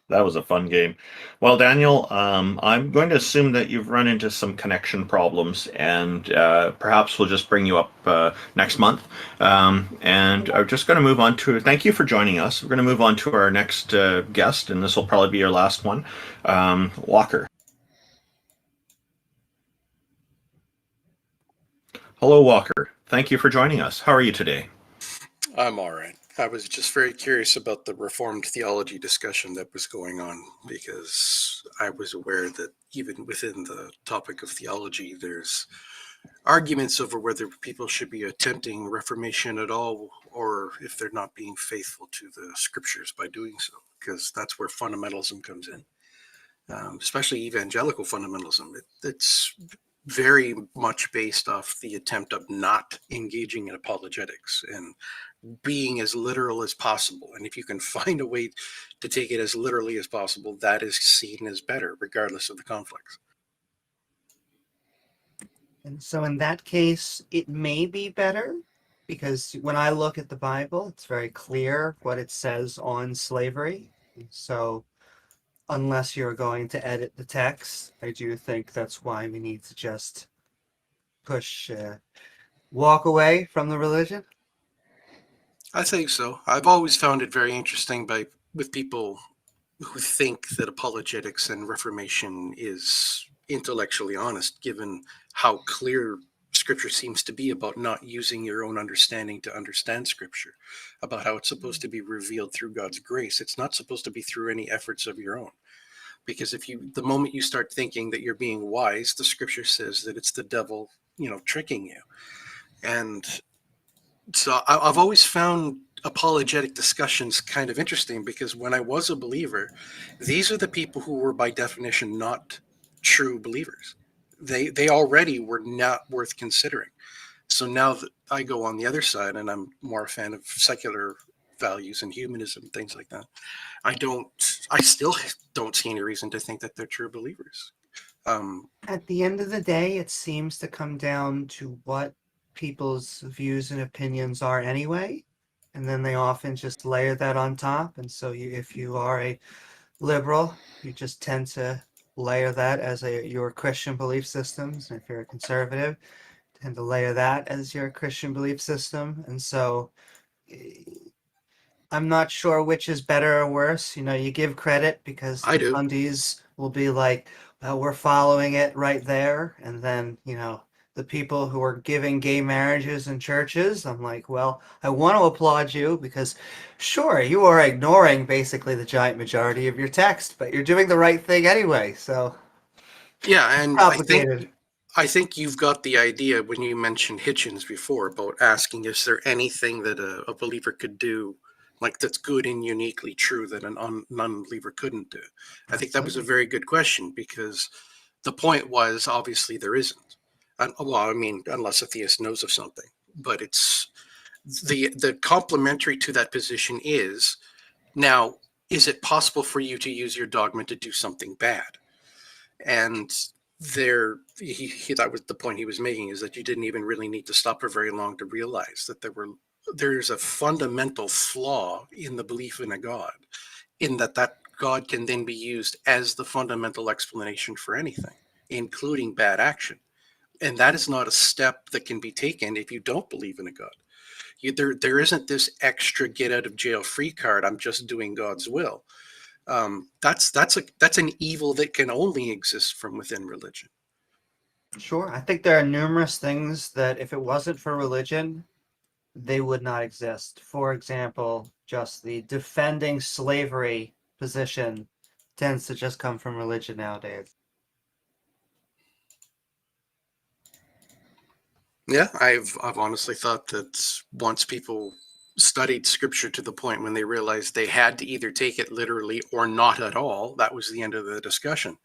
that was a fun game. Well, Daniel, I'm going to assume that you've run into some connection problems, and perhaps we'll just bring you up next month. And I'm just going to move on to, thank you for joining us. We're going to move on to our next guest, and this will probably be our last one, Walker. Hello, Walker. Thank you for joining us. How are you today? I'm all right. I was just very curious about the Reformed theology discussion that was going on, because I was aware that even within the topic of theology, there's arguments over whether people should be attempting Reformation at all, or if they're not being faithful to the scriptures by doing so, because that's where fundamentalism comes in, especially evangelical fundamentalism. It's very much based off the attempt of not engaging in apologetics and being as literal as possible. And if you can find a way to take it as literally as possible, that is seen as better, regardless of the conflicts. And so in that case, it may be better, because when I look at the Bible, it's very clear what it says on slavery. So unless you're going to edit the text, I do think that's why we need to just push walk away from the religion? I think so. I've always found it very interesting with people who think that apologetics and Reformation is intellectually honest, given how clear Scripture seems to be about not using your own understanding to understand Scripture, about how it's supposed to be revealed through God's grace. It's not supposed to be through any efforts of your own. Because the moment you start thinking that you're being wise, the Scripture says that it's the devil, tricking you. And so I've always found apologetic discussions kind of interesting, because when I was a believer, these are the people who were by definition not true believers. They already were not worth considering. So now that I go on the other side and I'm more a fan of secular values and humanism, things like that, I still don't see any reason to think that they're true believers. At the end of the day, it seems to come down to what people's views and opinions are anyway, and then they often just layer that on top. And so if you are a liberal, you just tend to layer that as your Christian belief systems. And if you're a conservative, tend to layer that as your Christian belief system. And so I'm not sure which is better or worse. You give credit because I the do. fundies will be like, well, we're following it right there. And then, the people who are giving gay marriages in churches, I'm like, well, I want to applaud you because, sure, you are ignoring basically the giant majority of your text, but you're doing the right thing anyway. So, yeah, and complicated. I think you've got the idea when you mentioned Hitchens before about asking, is there anything that a believer could do, like that's good and uniquely true that a non-believer couldn't do? I think that was a very good question, because the point was obviously there isn't. Well, I mean, unless a theist knows of something, but it's the complementary to that position is, now, is it possible for you to use your dogma to do something bad? And that was the point he was making, is that you didn't even really need to stop for very long to realize that there's a fundamental flaw in the belief in a God, in that God can then be used as the fundamental explanation for anything, including bad action. And that is not a step that can be taken if you don't believe in a God. There isn't this extra get out of jail free card. I'm just doing God's will. That's an evil that can only exist from within religion. Sure. I think there are numerous things that if it wasn't for religion, they would not exist. For example, just the defending slavery position tends to just come from religion nowadays. Yeah, I've honestly thought that once people studied scripture to the point when they realized they had to either take it literally or not at all, that was the end of the discussion.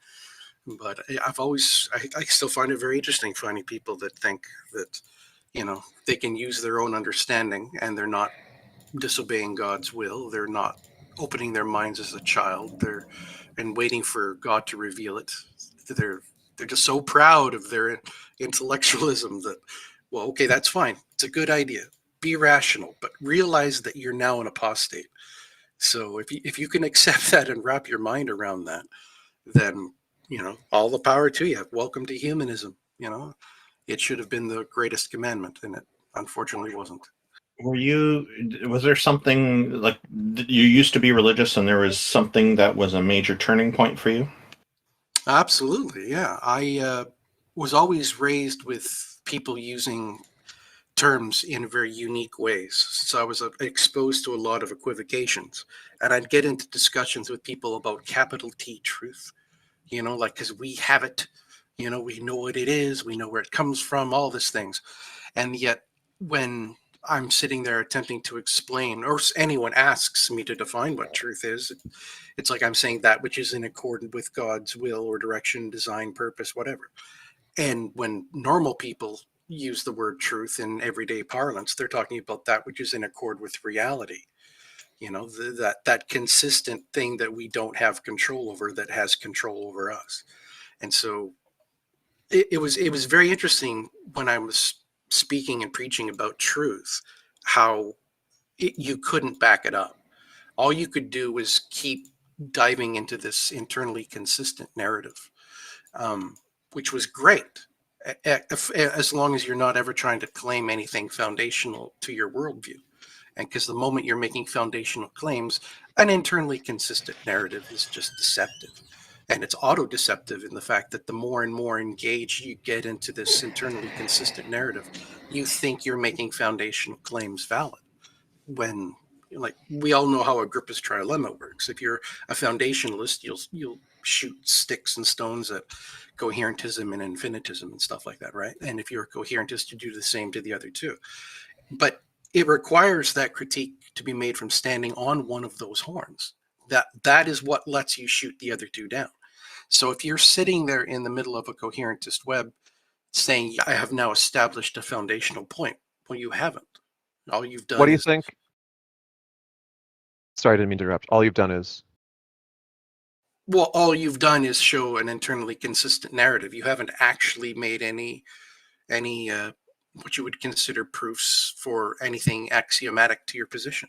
But I still find it very interesting finding people that think that, they can use their own understanding and they're not disobeying God's will. They're not opening their minds as a child. And waiting for God to reveal it. They're just so proud of their intellectualism that, well, okay, that's fine. It's a good idea. Be rational, but realize that you're now an apostate. So if you can accept that and wrap your mind around that, then, all the power to you. Welcome to humanism. It should have been the greatest commandment, and it unfortunately wasn't. Was there something, like, you used to be religious and there was something that was a major turning point for you? Absolutely, yeah. I was always raised with people using terms in very unique ways. So I was exposed to a lot of equivocations, and I'd get into discussions with people about capital T truth, because we have it, we know what it is, we know where it comes from, all these things. And yet when I'm sitting there attempting to explain, or anyone asks me to define what truth is, it's like I'm saying that which is in accord with God's will or direction, design, purpose, whatever. And when normal people use the word truth in everyday parlance, they're talking about that which is in accord with reality. That consistent thing that we don't have control over, that has control over us. And so it was very interesting when I was speaking and preaching about truth, how you couldn't back it up. All you could do was keep diving into this internally consistent narrative, which was great. as long as you're not ever trying to claim anything foundational to your worldview. And because the moment you're making foundational claims, an internally consistent narrative is just deceptive. And it's auto-deceptive in the fact that the more and more engaged you get into this internally consistent narrative, you think you're making foundational claims valid. When, like, we all know how Agrippa's trilemma works. If you're a foundationalist, you'll shoot sticks and stones at coherentism and infinitism and stuff like that, right? And if you're a coherentist, you do the same to the other two. But it requires that critique to be made from standing on one of those horns. That is what lets you shoot the other two down. So if you're sitting there in the middle of a coherentist web saying, I have now established a foundational point, well, you haven't. All you've done What do you is, think? Sorry, I didn't mean to interrupt. All you've done is well, all you've done is show an internally consistent narrative. You haven't actually made any what you would consider proofs for anything axiomatic to your position.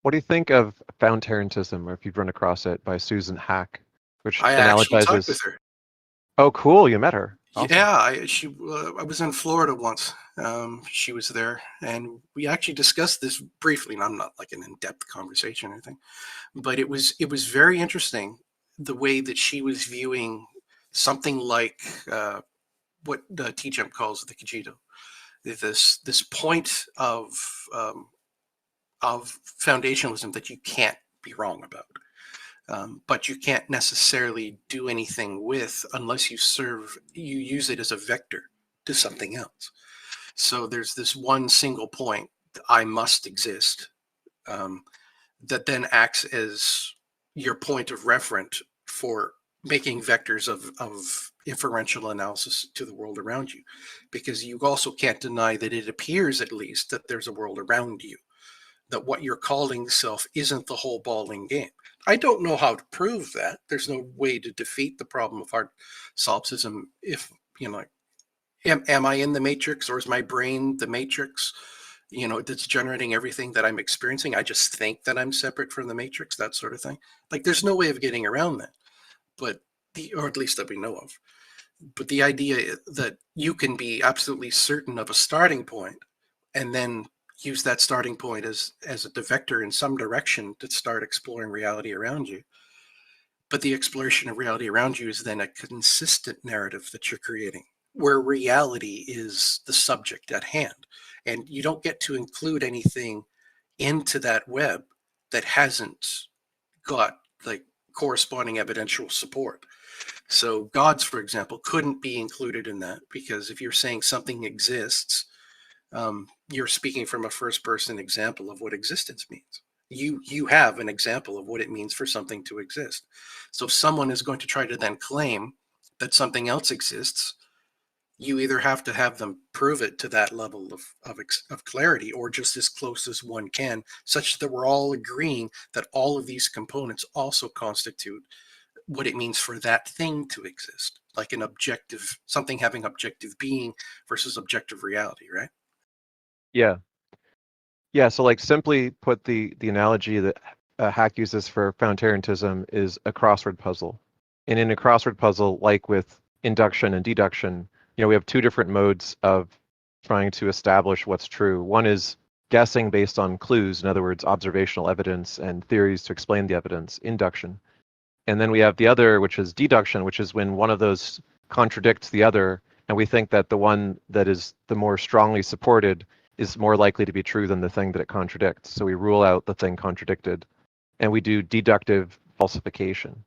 what do you think of fountarentism, or if you've run across it, by Susan Hack, which I actually talked analogizes. with her. Oh, cool! You met her. Awesome. Yeah, I was in Florida once. She was there, and we actually discussed this briefly. And I'm not like an in-depth conversation or anything, but it was very interesting the way that she was viewing something like what TGEM calls the Cogito. This point of foundationalism that you can't be wrong about. But you can't necessarily do anything with unless you use it as a vector to something else. So there's this one single point, I must exist, that then acts as your point of reference for making vectors of inferential analysis to the world around you. Because you also can't deny that it appears, at least, that there's a world around you, that what you're calling self isn't the whole balling game. I don't know how to prove that. There's no way to defeat the problem of hard solipsism. If, am I in the matrix, or is my brain the matrix, that's generating everything that I'm experiencing? I just think that I'm separate from the matrix, that sort of thing. Like, there's no way of getting around that, or at least that we know of. But the idea that you can be absolutely certain of a starting point and then use that starting point as a vector in some direction to start exploring reality around you. But the exploration of reality around you is then a consistent narrative that you're creating, where reality is the subject at hand. And you don't get to include anything into that web that hasn't got like corresponding evidential support. So gods, for example, couldn't be included in that, because if you're saying something exists, you're speaking from a first-person example of what existence means. You have an example of what it means for something to exist. So if someone is going to try to then claim that something else exists, you either have to have them prove it to that level of clarity, or just as close as one can, such that we're all agreeing that all of these components also constitute what it means for that thing to exist, like an objective, something having objective being versus objective reality, right? Yeah. Yeah. So, like, simply put, the analogy that Hack uses for fountarentism is a crossword puzzle. And in a crossword puzzle, like with induction and deduction, we have two different modes of trying to establish what's true. One is guessing based on clues, in other words, observational evidence and theories to explain the evidence, induction. And then we have the other, which is deduction, which is when one of those contradicts the other, and we think that the one that is the more strongly supported is more likely to be true than the thing that it contradicts. So we rule out the thing contradicted, and we do deductive falsification.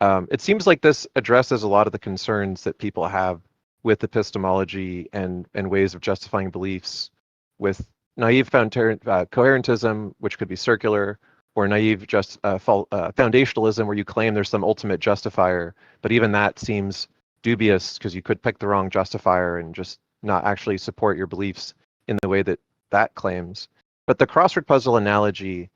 It seems like this addresses a lot of the concerns that people have with epistemology and ways of justifying beliefs, with naive coherentism, which could be circular, or naive foundationalism, where you claim there's some ultimate justifier, but even that seems dubious because you could pick the wrong justifier and just not actually support your beliefs in the way that claims. But the crossword puzzle analogy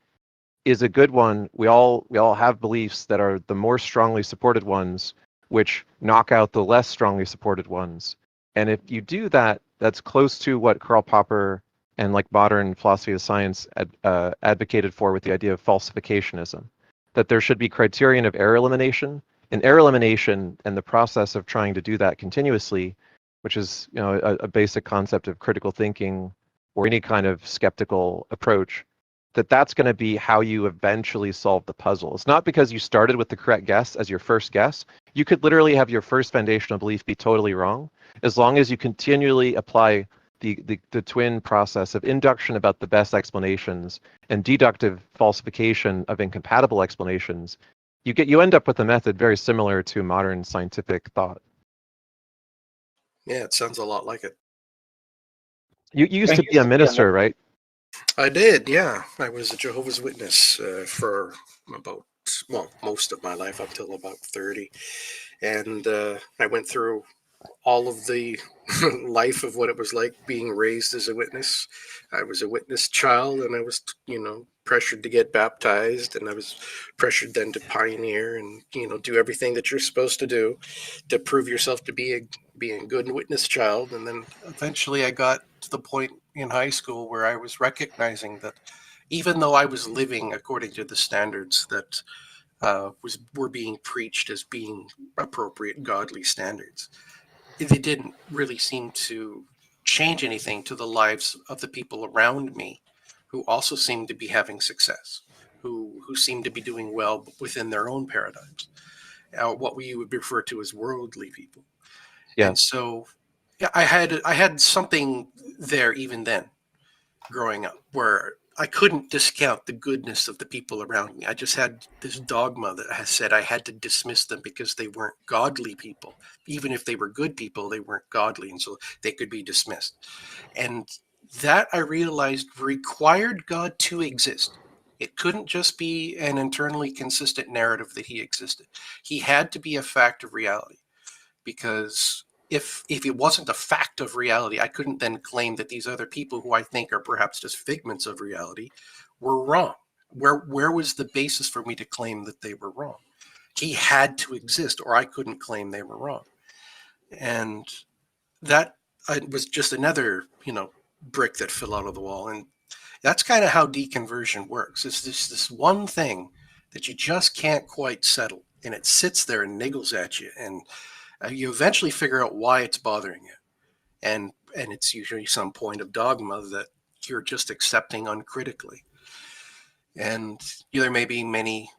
is a good one. We all have beliefs that are the more strongly supported ones, which knock out the less strongly supported ones. And if you do that, that's close to what Karl Popper and like modern philosophy of science advocated for with the idea of falsificationism, that there should be criterion of error elimination. And error elimination and the process of trying to do that continuously which is a basic concept of critical thinking or any kind of skeptical approach, that's going to be how you eventually solve the puzzle. It's not because you started with the correct guess as your first guess. You could literally have your first foundational belief be totally wrong. As long as you continually apply the twin process of induction about the best explanations and deductive falsification of incompatible explanations, you end up with a method very similar to modern scientific thought. Yeah, it sounds a lot like it. You used to be a minister, right? I did, yeah. I was a Jehovah's Witness for about, most of my life up till about 30. And I went through all of the life of what it was like being raised as a witness. I was a witness child, and I was, pressured to get baptized, and I was pressured then to pioneer and, do everything that you're supposed to do to prove yourself to be being a good witness child. And then eventually I got to the point in high school where I was recognizing that even though I was living according to the standards that were being preached as being appropriate godly standards, they didn't really seem to change anything to the lives of the people around me, who also seemed to be having success, who seemed to be doing well within their own paradigms, what we would refer to as worldly people. Yeah. And so, yeah, I had something there even then, growing up, where I couldn't discount the goodness of the people around me. I just had this dogma that I said I had to dismiss them because they weren't godly people. Even if they were good people, they weren't godly, and so they could be dismissed. And that, I realized, required God to exist. It couldn't just be an internally consistent narrative that he existed. He had to be a fact of reality, because if it wasn't a fact of reality, I couldn't then claim that these other people, who I think are perhaps just figments of reality, were wrong. Where was the basis for me to claim that they were wrong? He had to exist, or I couldn't claim they were wrong. And that was just another, brick that fell out of the wall. And that's kind of how deconversion works. It's this one thing that you just can't quite settle, and it sits there and niggles at you, and you eventually figure out why it's bothering you, and it's usually some point of dogma that you're just accepting uncritically. And there may be many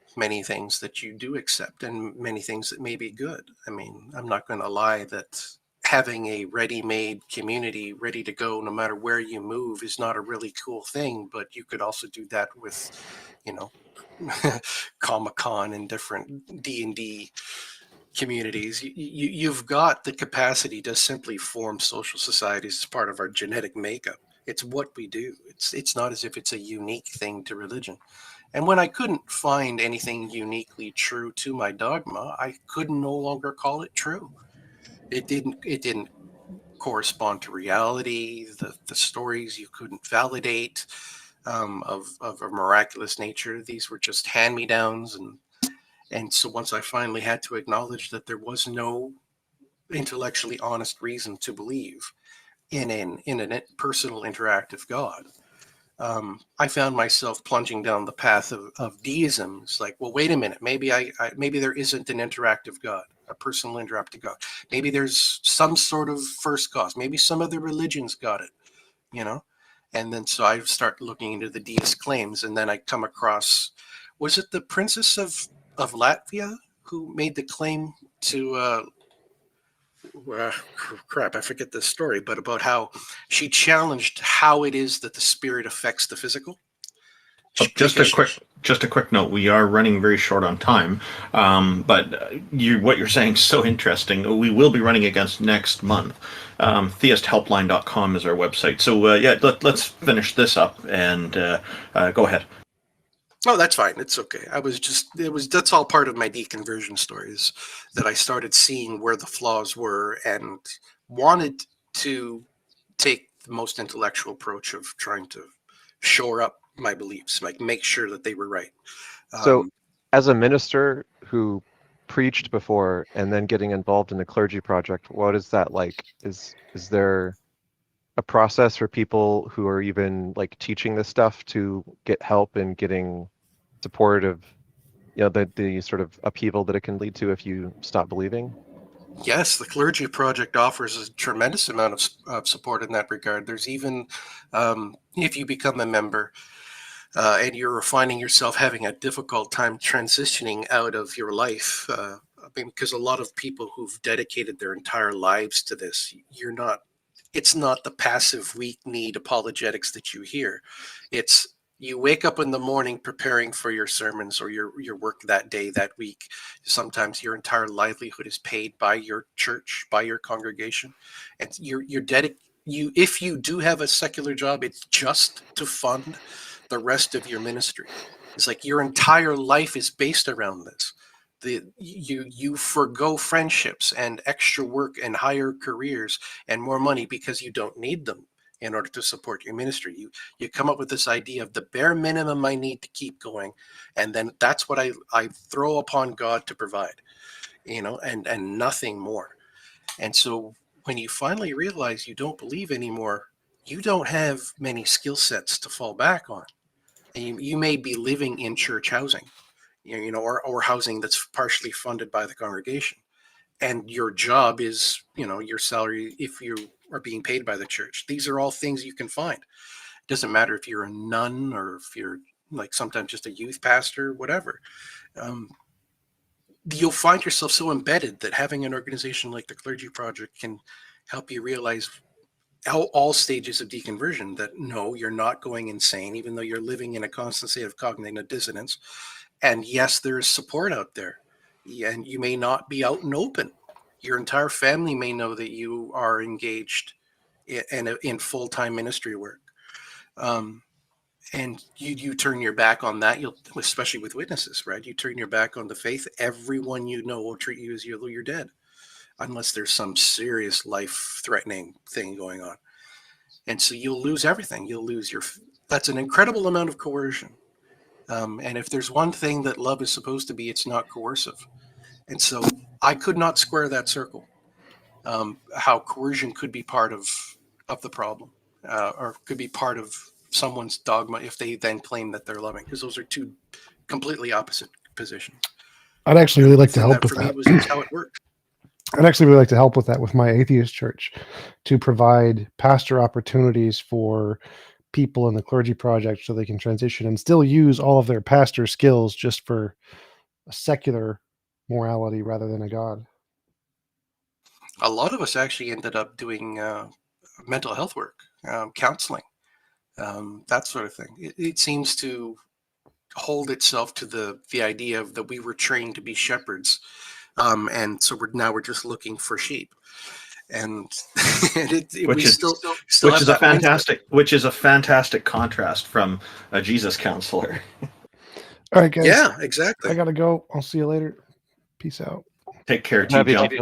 things that you do accept, and many things that may be good. I mean, I'm not going to lie that having a ready-made community ready to go no matter where you move is not a really cool thing, but you could also do that with, Comic-Con and different D&D communities. You've got the capacity to simply form social societies as part of our genetic makeup. It's what we do. It's not as if it's a unique thing to religion. And when I couldn't find anything uniquely true to my dogma, I could no longer call it true. It didn't correspond to reality. The stories you couldn't validate of a miraculous nature. These were just hand-me-downs, and so once I finally had to acknowledge that there was no intellectually honest reason to believe in a personal interactive God, I found myself plunging down the path of deism. It's like, well, wait a minute, maybe maybe there isn't an interactive God, a personal interactive God. Maybe there's some sort of first cause. Maybe some other religions got it, And then so I start looking into the deist claims, and then I come across, was it the Princess of Latvia who made the claim to crap, I forget the story, but about how she challenged how it is that the spirit affects the physical. Just a quick note. We are running very short on time, but what you're saying is so interesting. We will be running against next month. Theisthelpline.com is our website. So let's finish this up and go ahead. Oh, that's fine. It's okay. That's all part of my deconversion stories, that I started seeing where the flaws were and wanted to take the most intellectual approach of trying to shore up my beliefs, like make sure that they were right. So as a minister who preached before and then getting involved in the clergy project, what is that like? Is there a process for people who are even like teaching this stuff to get help in getting support of the sort of upheaval that it can lead to if you stop believing? Yes, the Clergy Project offers a tremendous amount of support in that regard. There's even, if you become a member and you're finding yourself having a difficult time transitioning out of your life, I mean, because a lot of people who've dedicated their entire lives to this, it's not the passive, weak-kneed apologetics that you hear. It's you wake up in the morning preparing for your sermons or your work that day, that week. Sometimes your entire livelihood is paid by your church, by your congregation, and if you do have a secular job, it's just to fund the rest of your ministry. It's like your entire life is based around this. You forgo friendships and extra work and higher careers and more money because you don't need them in order to support your ministry. You come up with this idea of the bare minimum I need to keep going, and then that's what I throw upon God to provide, and nothing more. And so when you finally realize you don't believe anymore, you don't have many skill sets to fall back on. And you may be living in church housing, or housing that's partially funded by the congregation. And your job is, your salary if you are being paid by the church. These are all things you can find. It doesn't matter if you're a nun or if you're like sometimes just a youth pastor, whatever. You'll find yourself so embedded that having an organization like the Clergy Project can help you realize all stages of deconversion, that no, you're not going insane, even though you're living in a constant state of cognitive dissonance. And yes, there is support out there. And you may not be out and open. Your entire family may know that you are engaged in full-time ministry work. And you turn your back on that, especially with witnesses, right? You turn your back on the faith, everyone you know will treat you as though you're dead, unless there's some serious life-threatening thing going on. And so you'll lose everything. You'll lose that's an incredible amount of coercion. And if there's one thing that love is supposed to be, it's not coercive. And so I could not square that circle. How coercion could be part of the problem, or could be part of someone's dogma if they then claim that they're loving, because those are two completely opposite positions. I'd actually really like to help with For me, that. was just how it works. I'd actually really like to help with that with my atheist church, to provide pastor opportunities for people in the Clergy Project so they can transition and still use all of their pastor skills just for a secular morality rather than a God. A lot of us actually ended up doing mental health work, counseling, that sort of thing. It seems to hold itself to the idea of that we were trained to be shepherds, and so we're just looking for sheep, and which is a fantastic contrast from a Jesus counselor. All right, guys. Yeah, exactly. I gotta go. I'll see you later. Peace out. Take care, Happy T.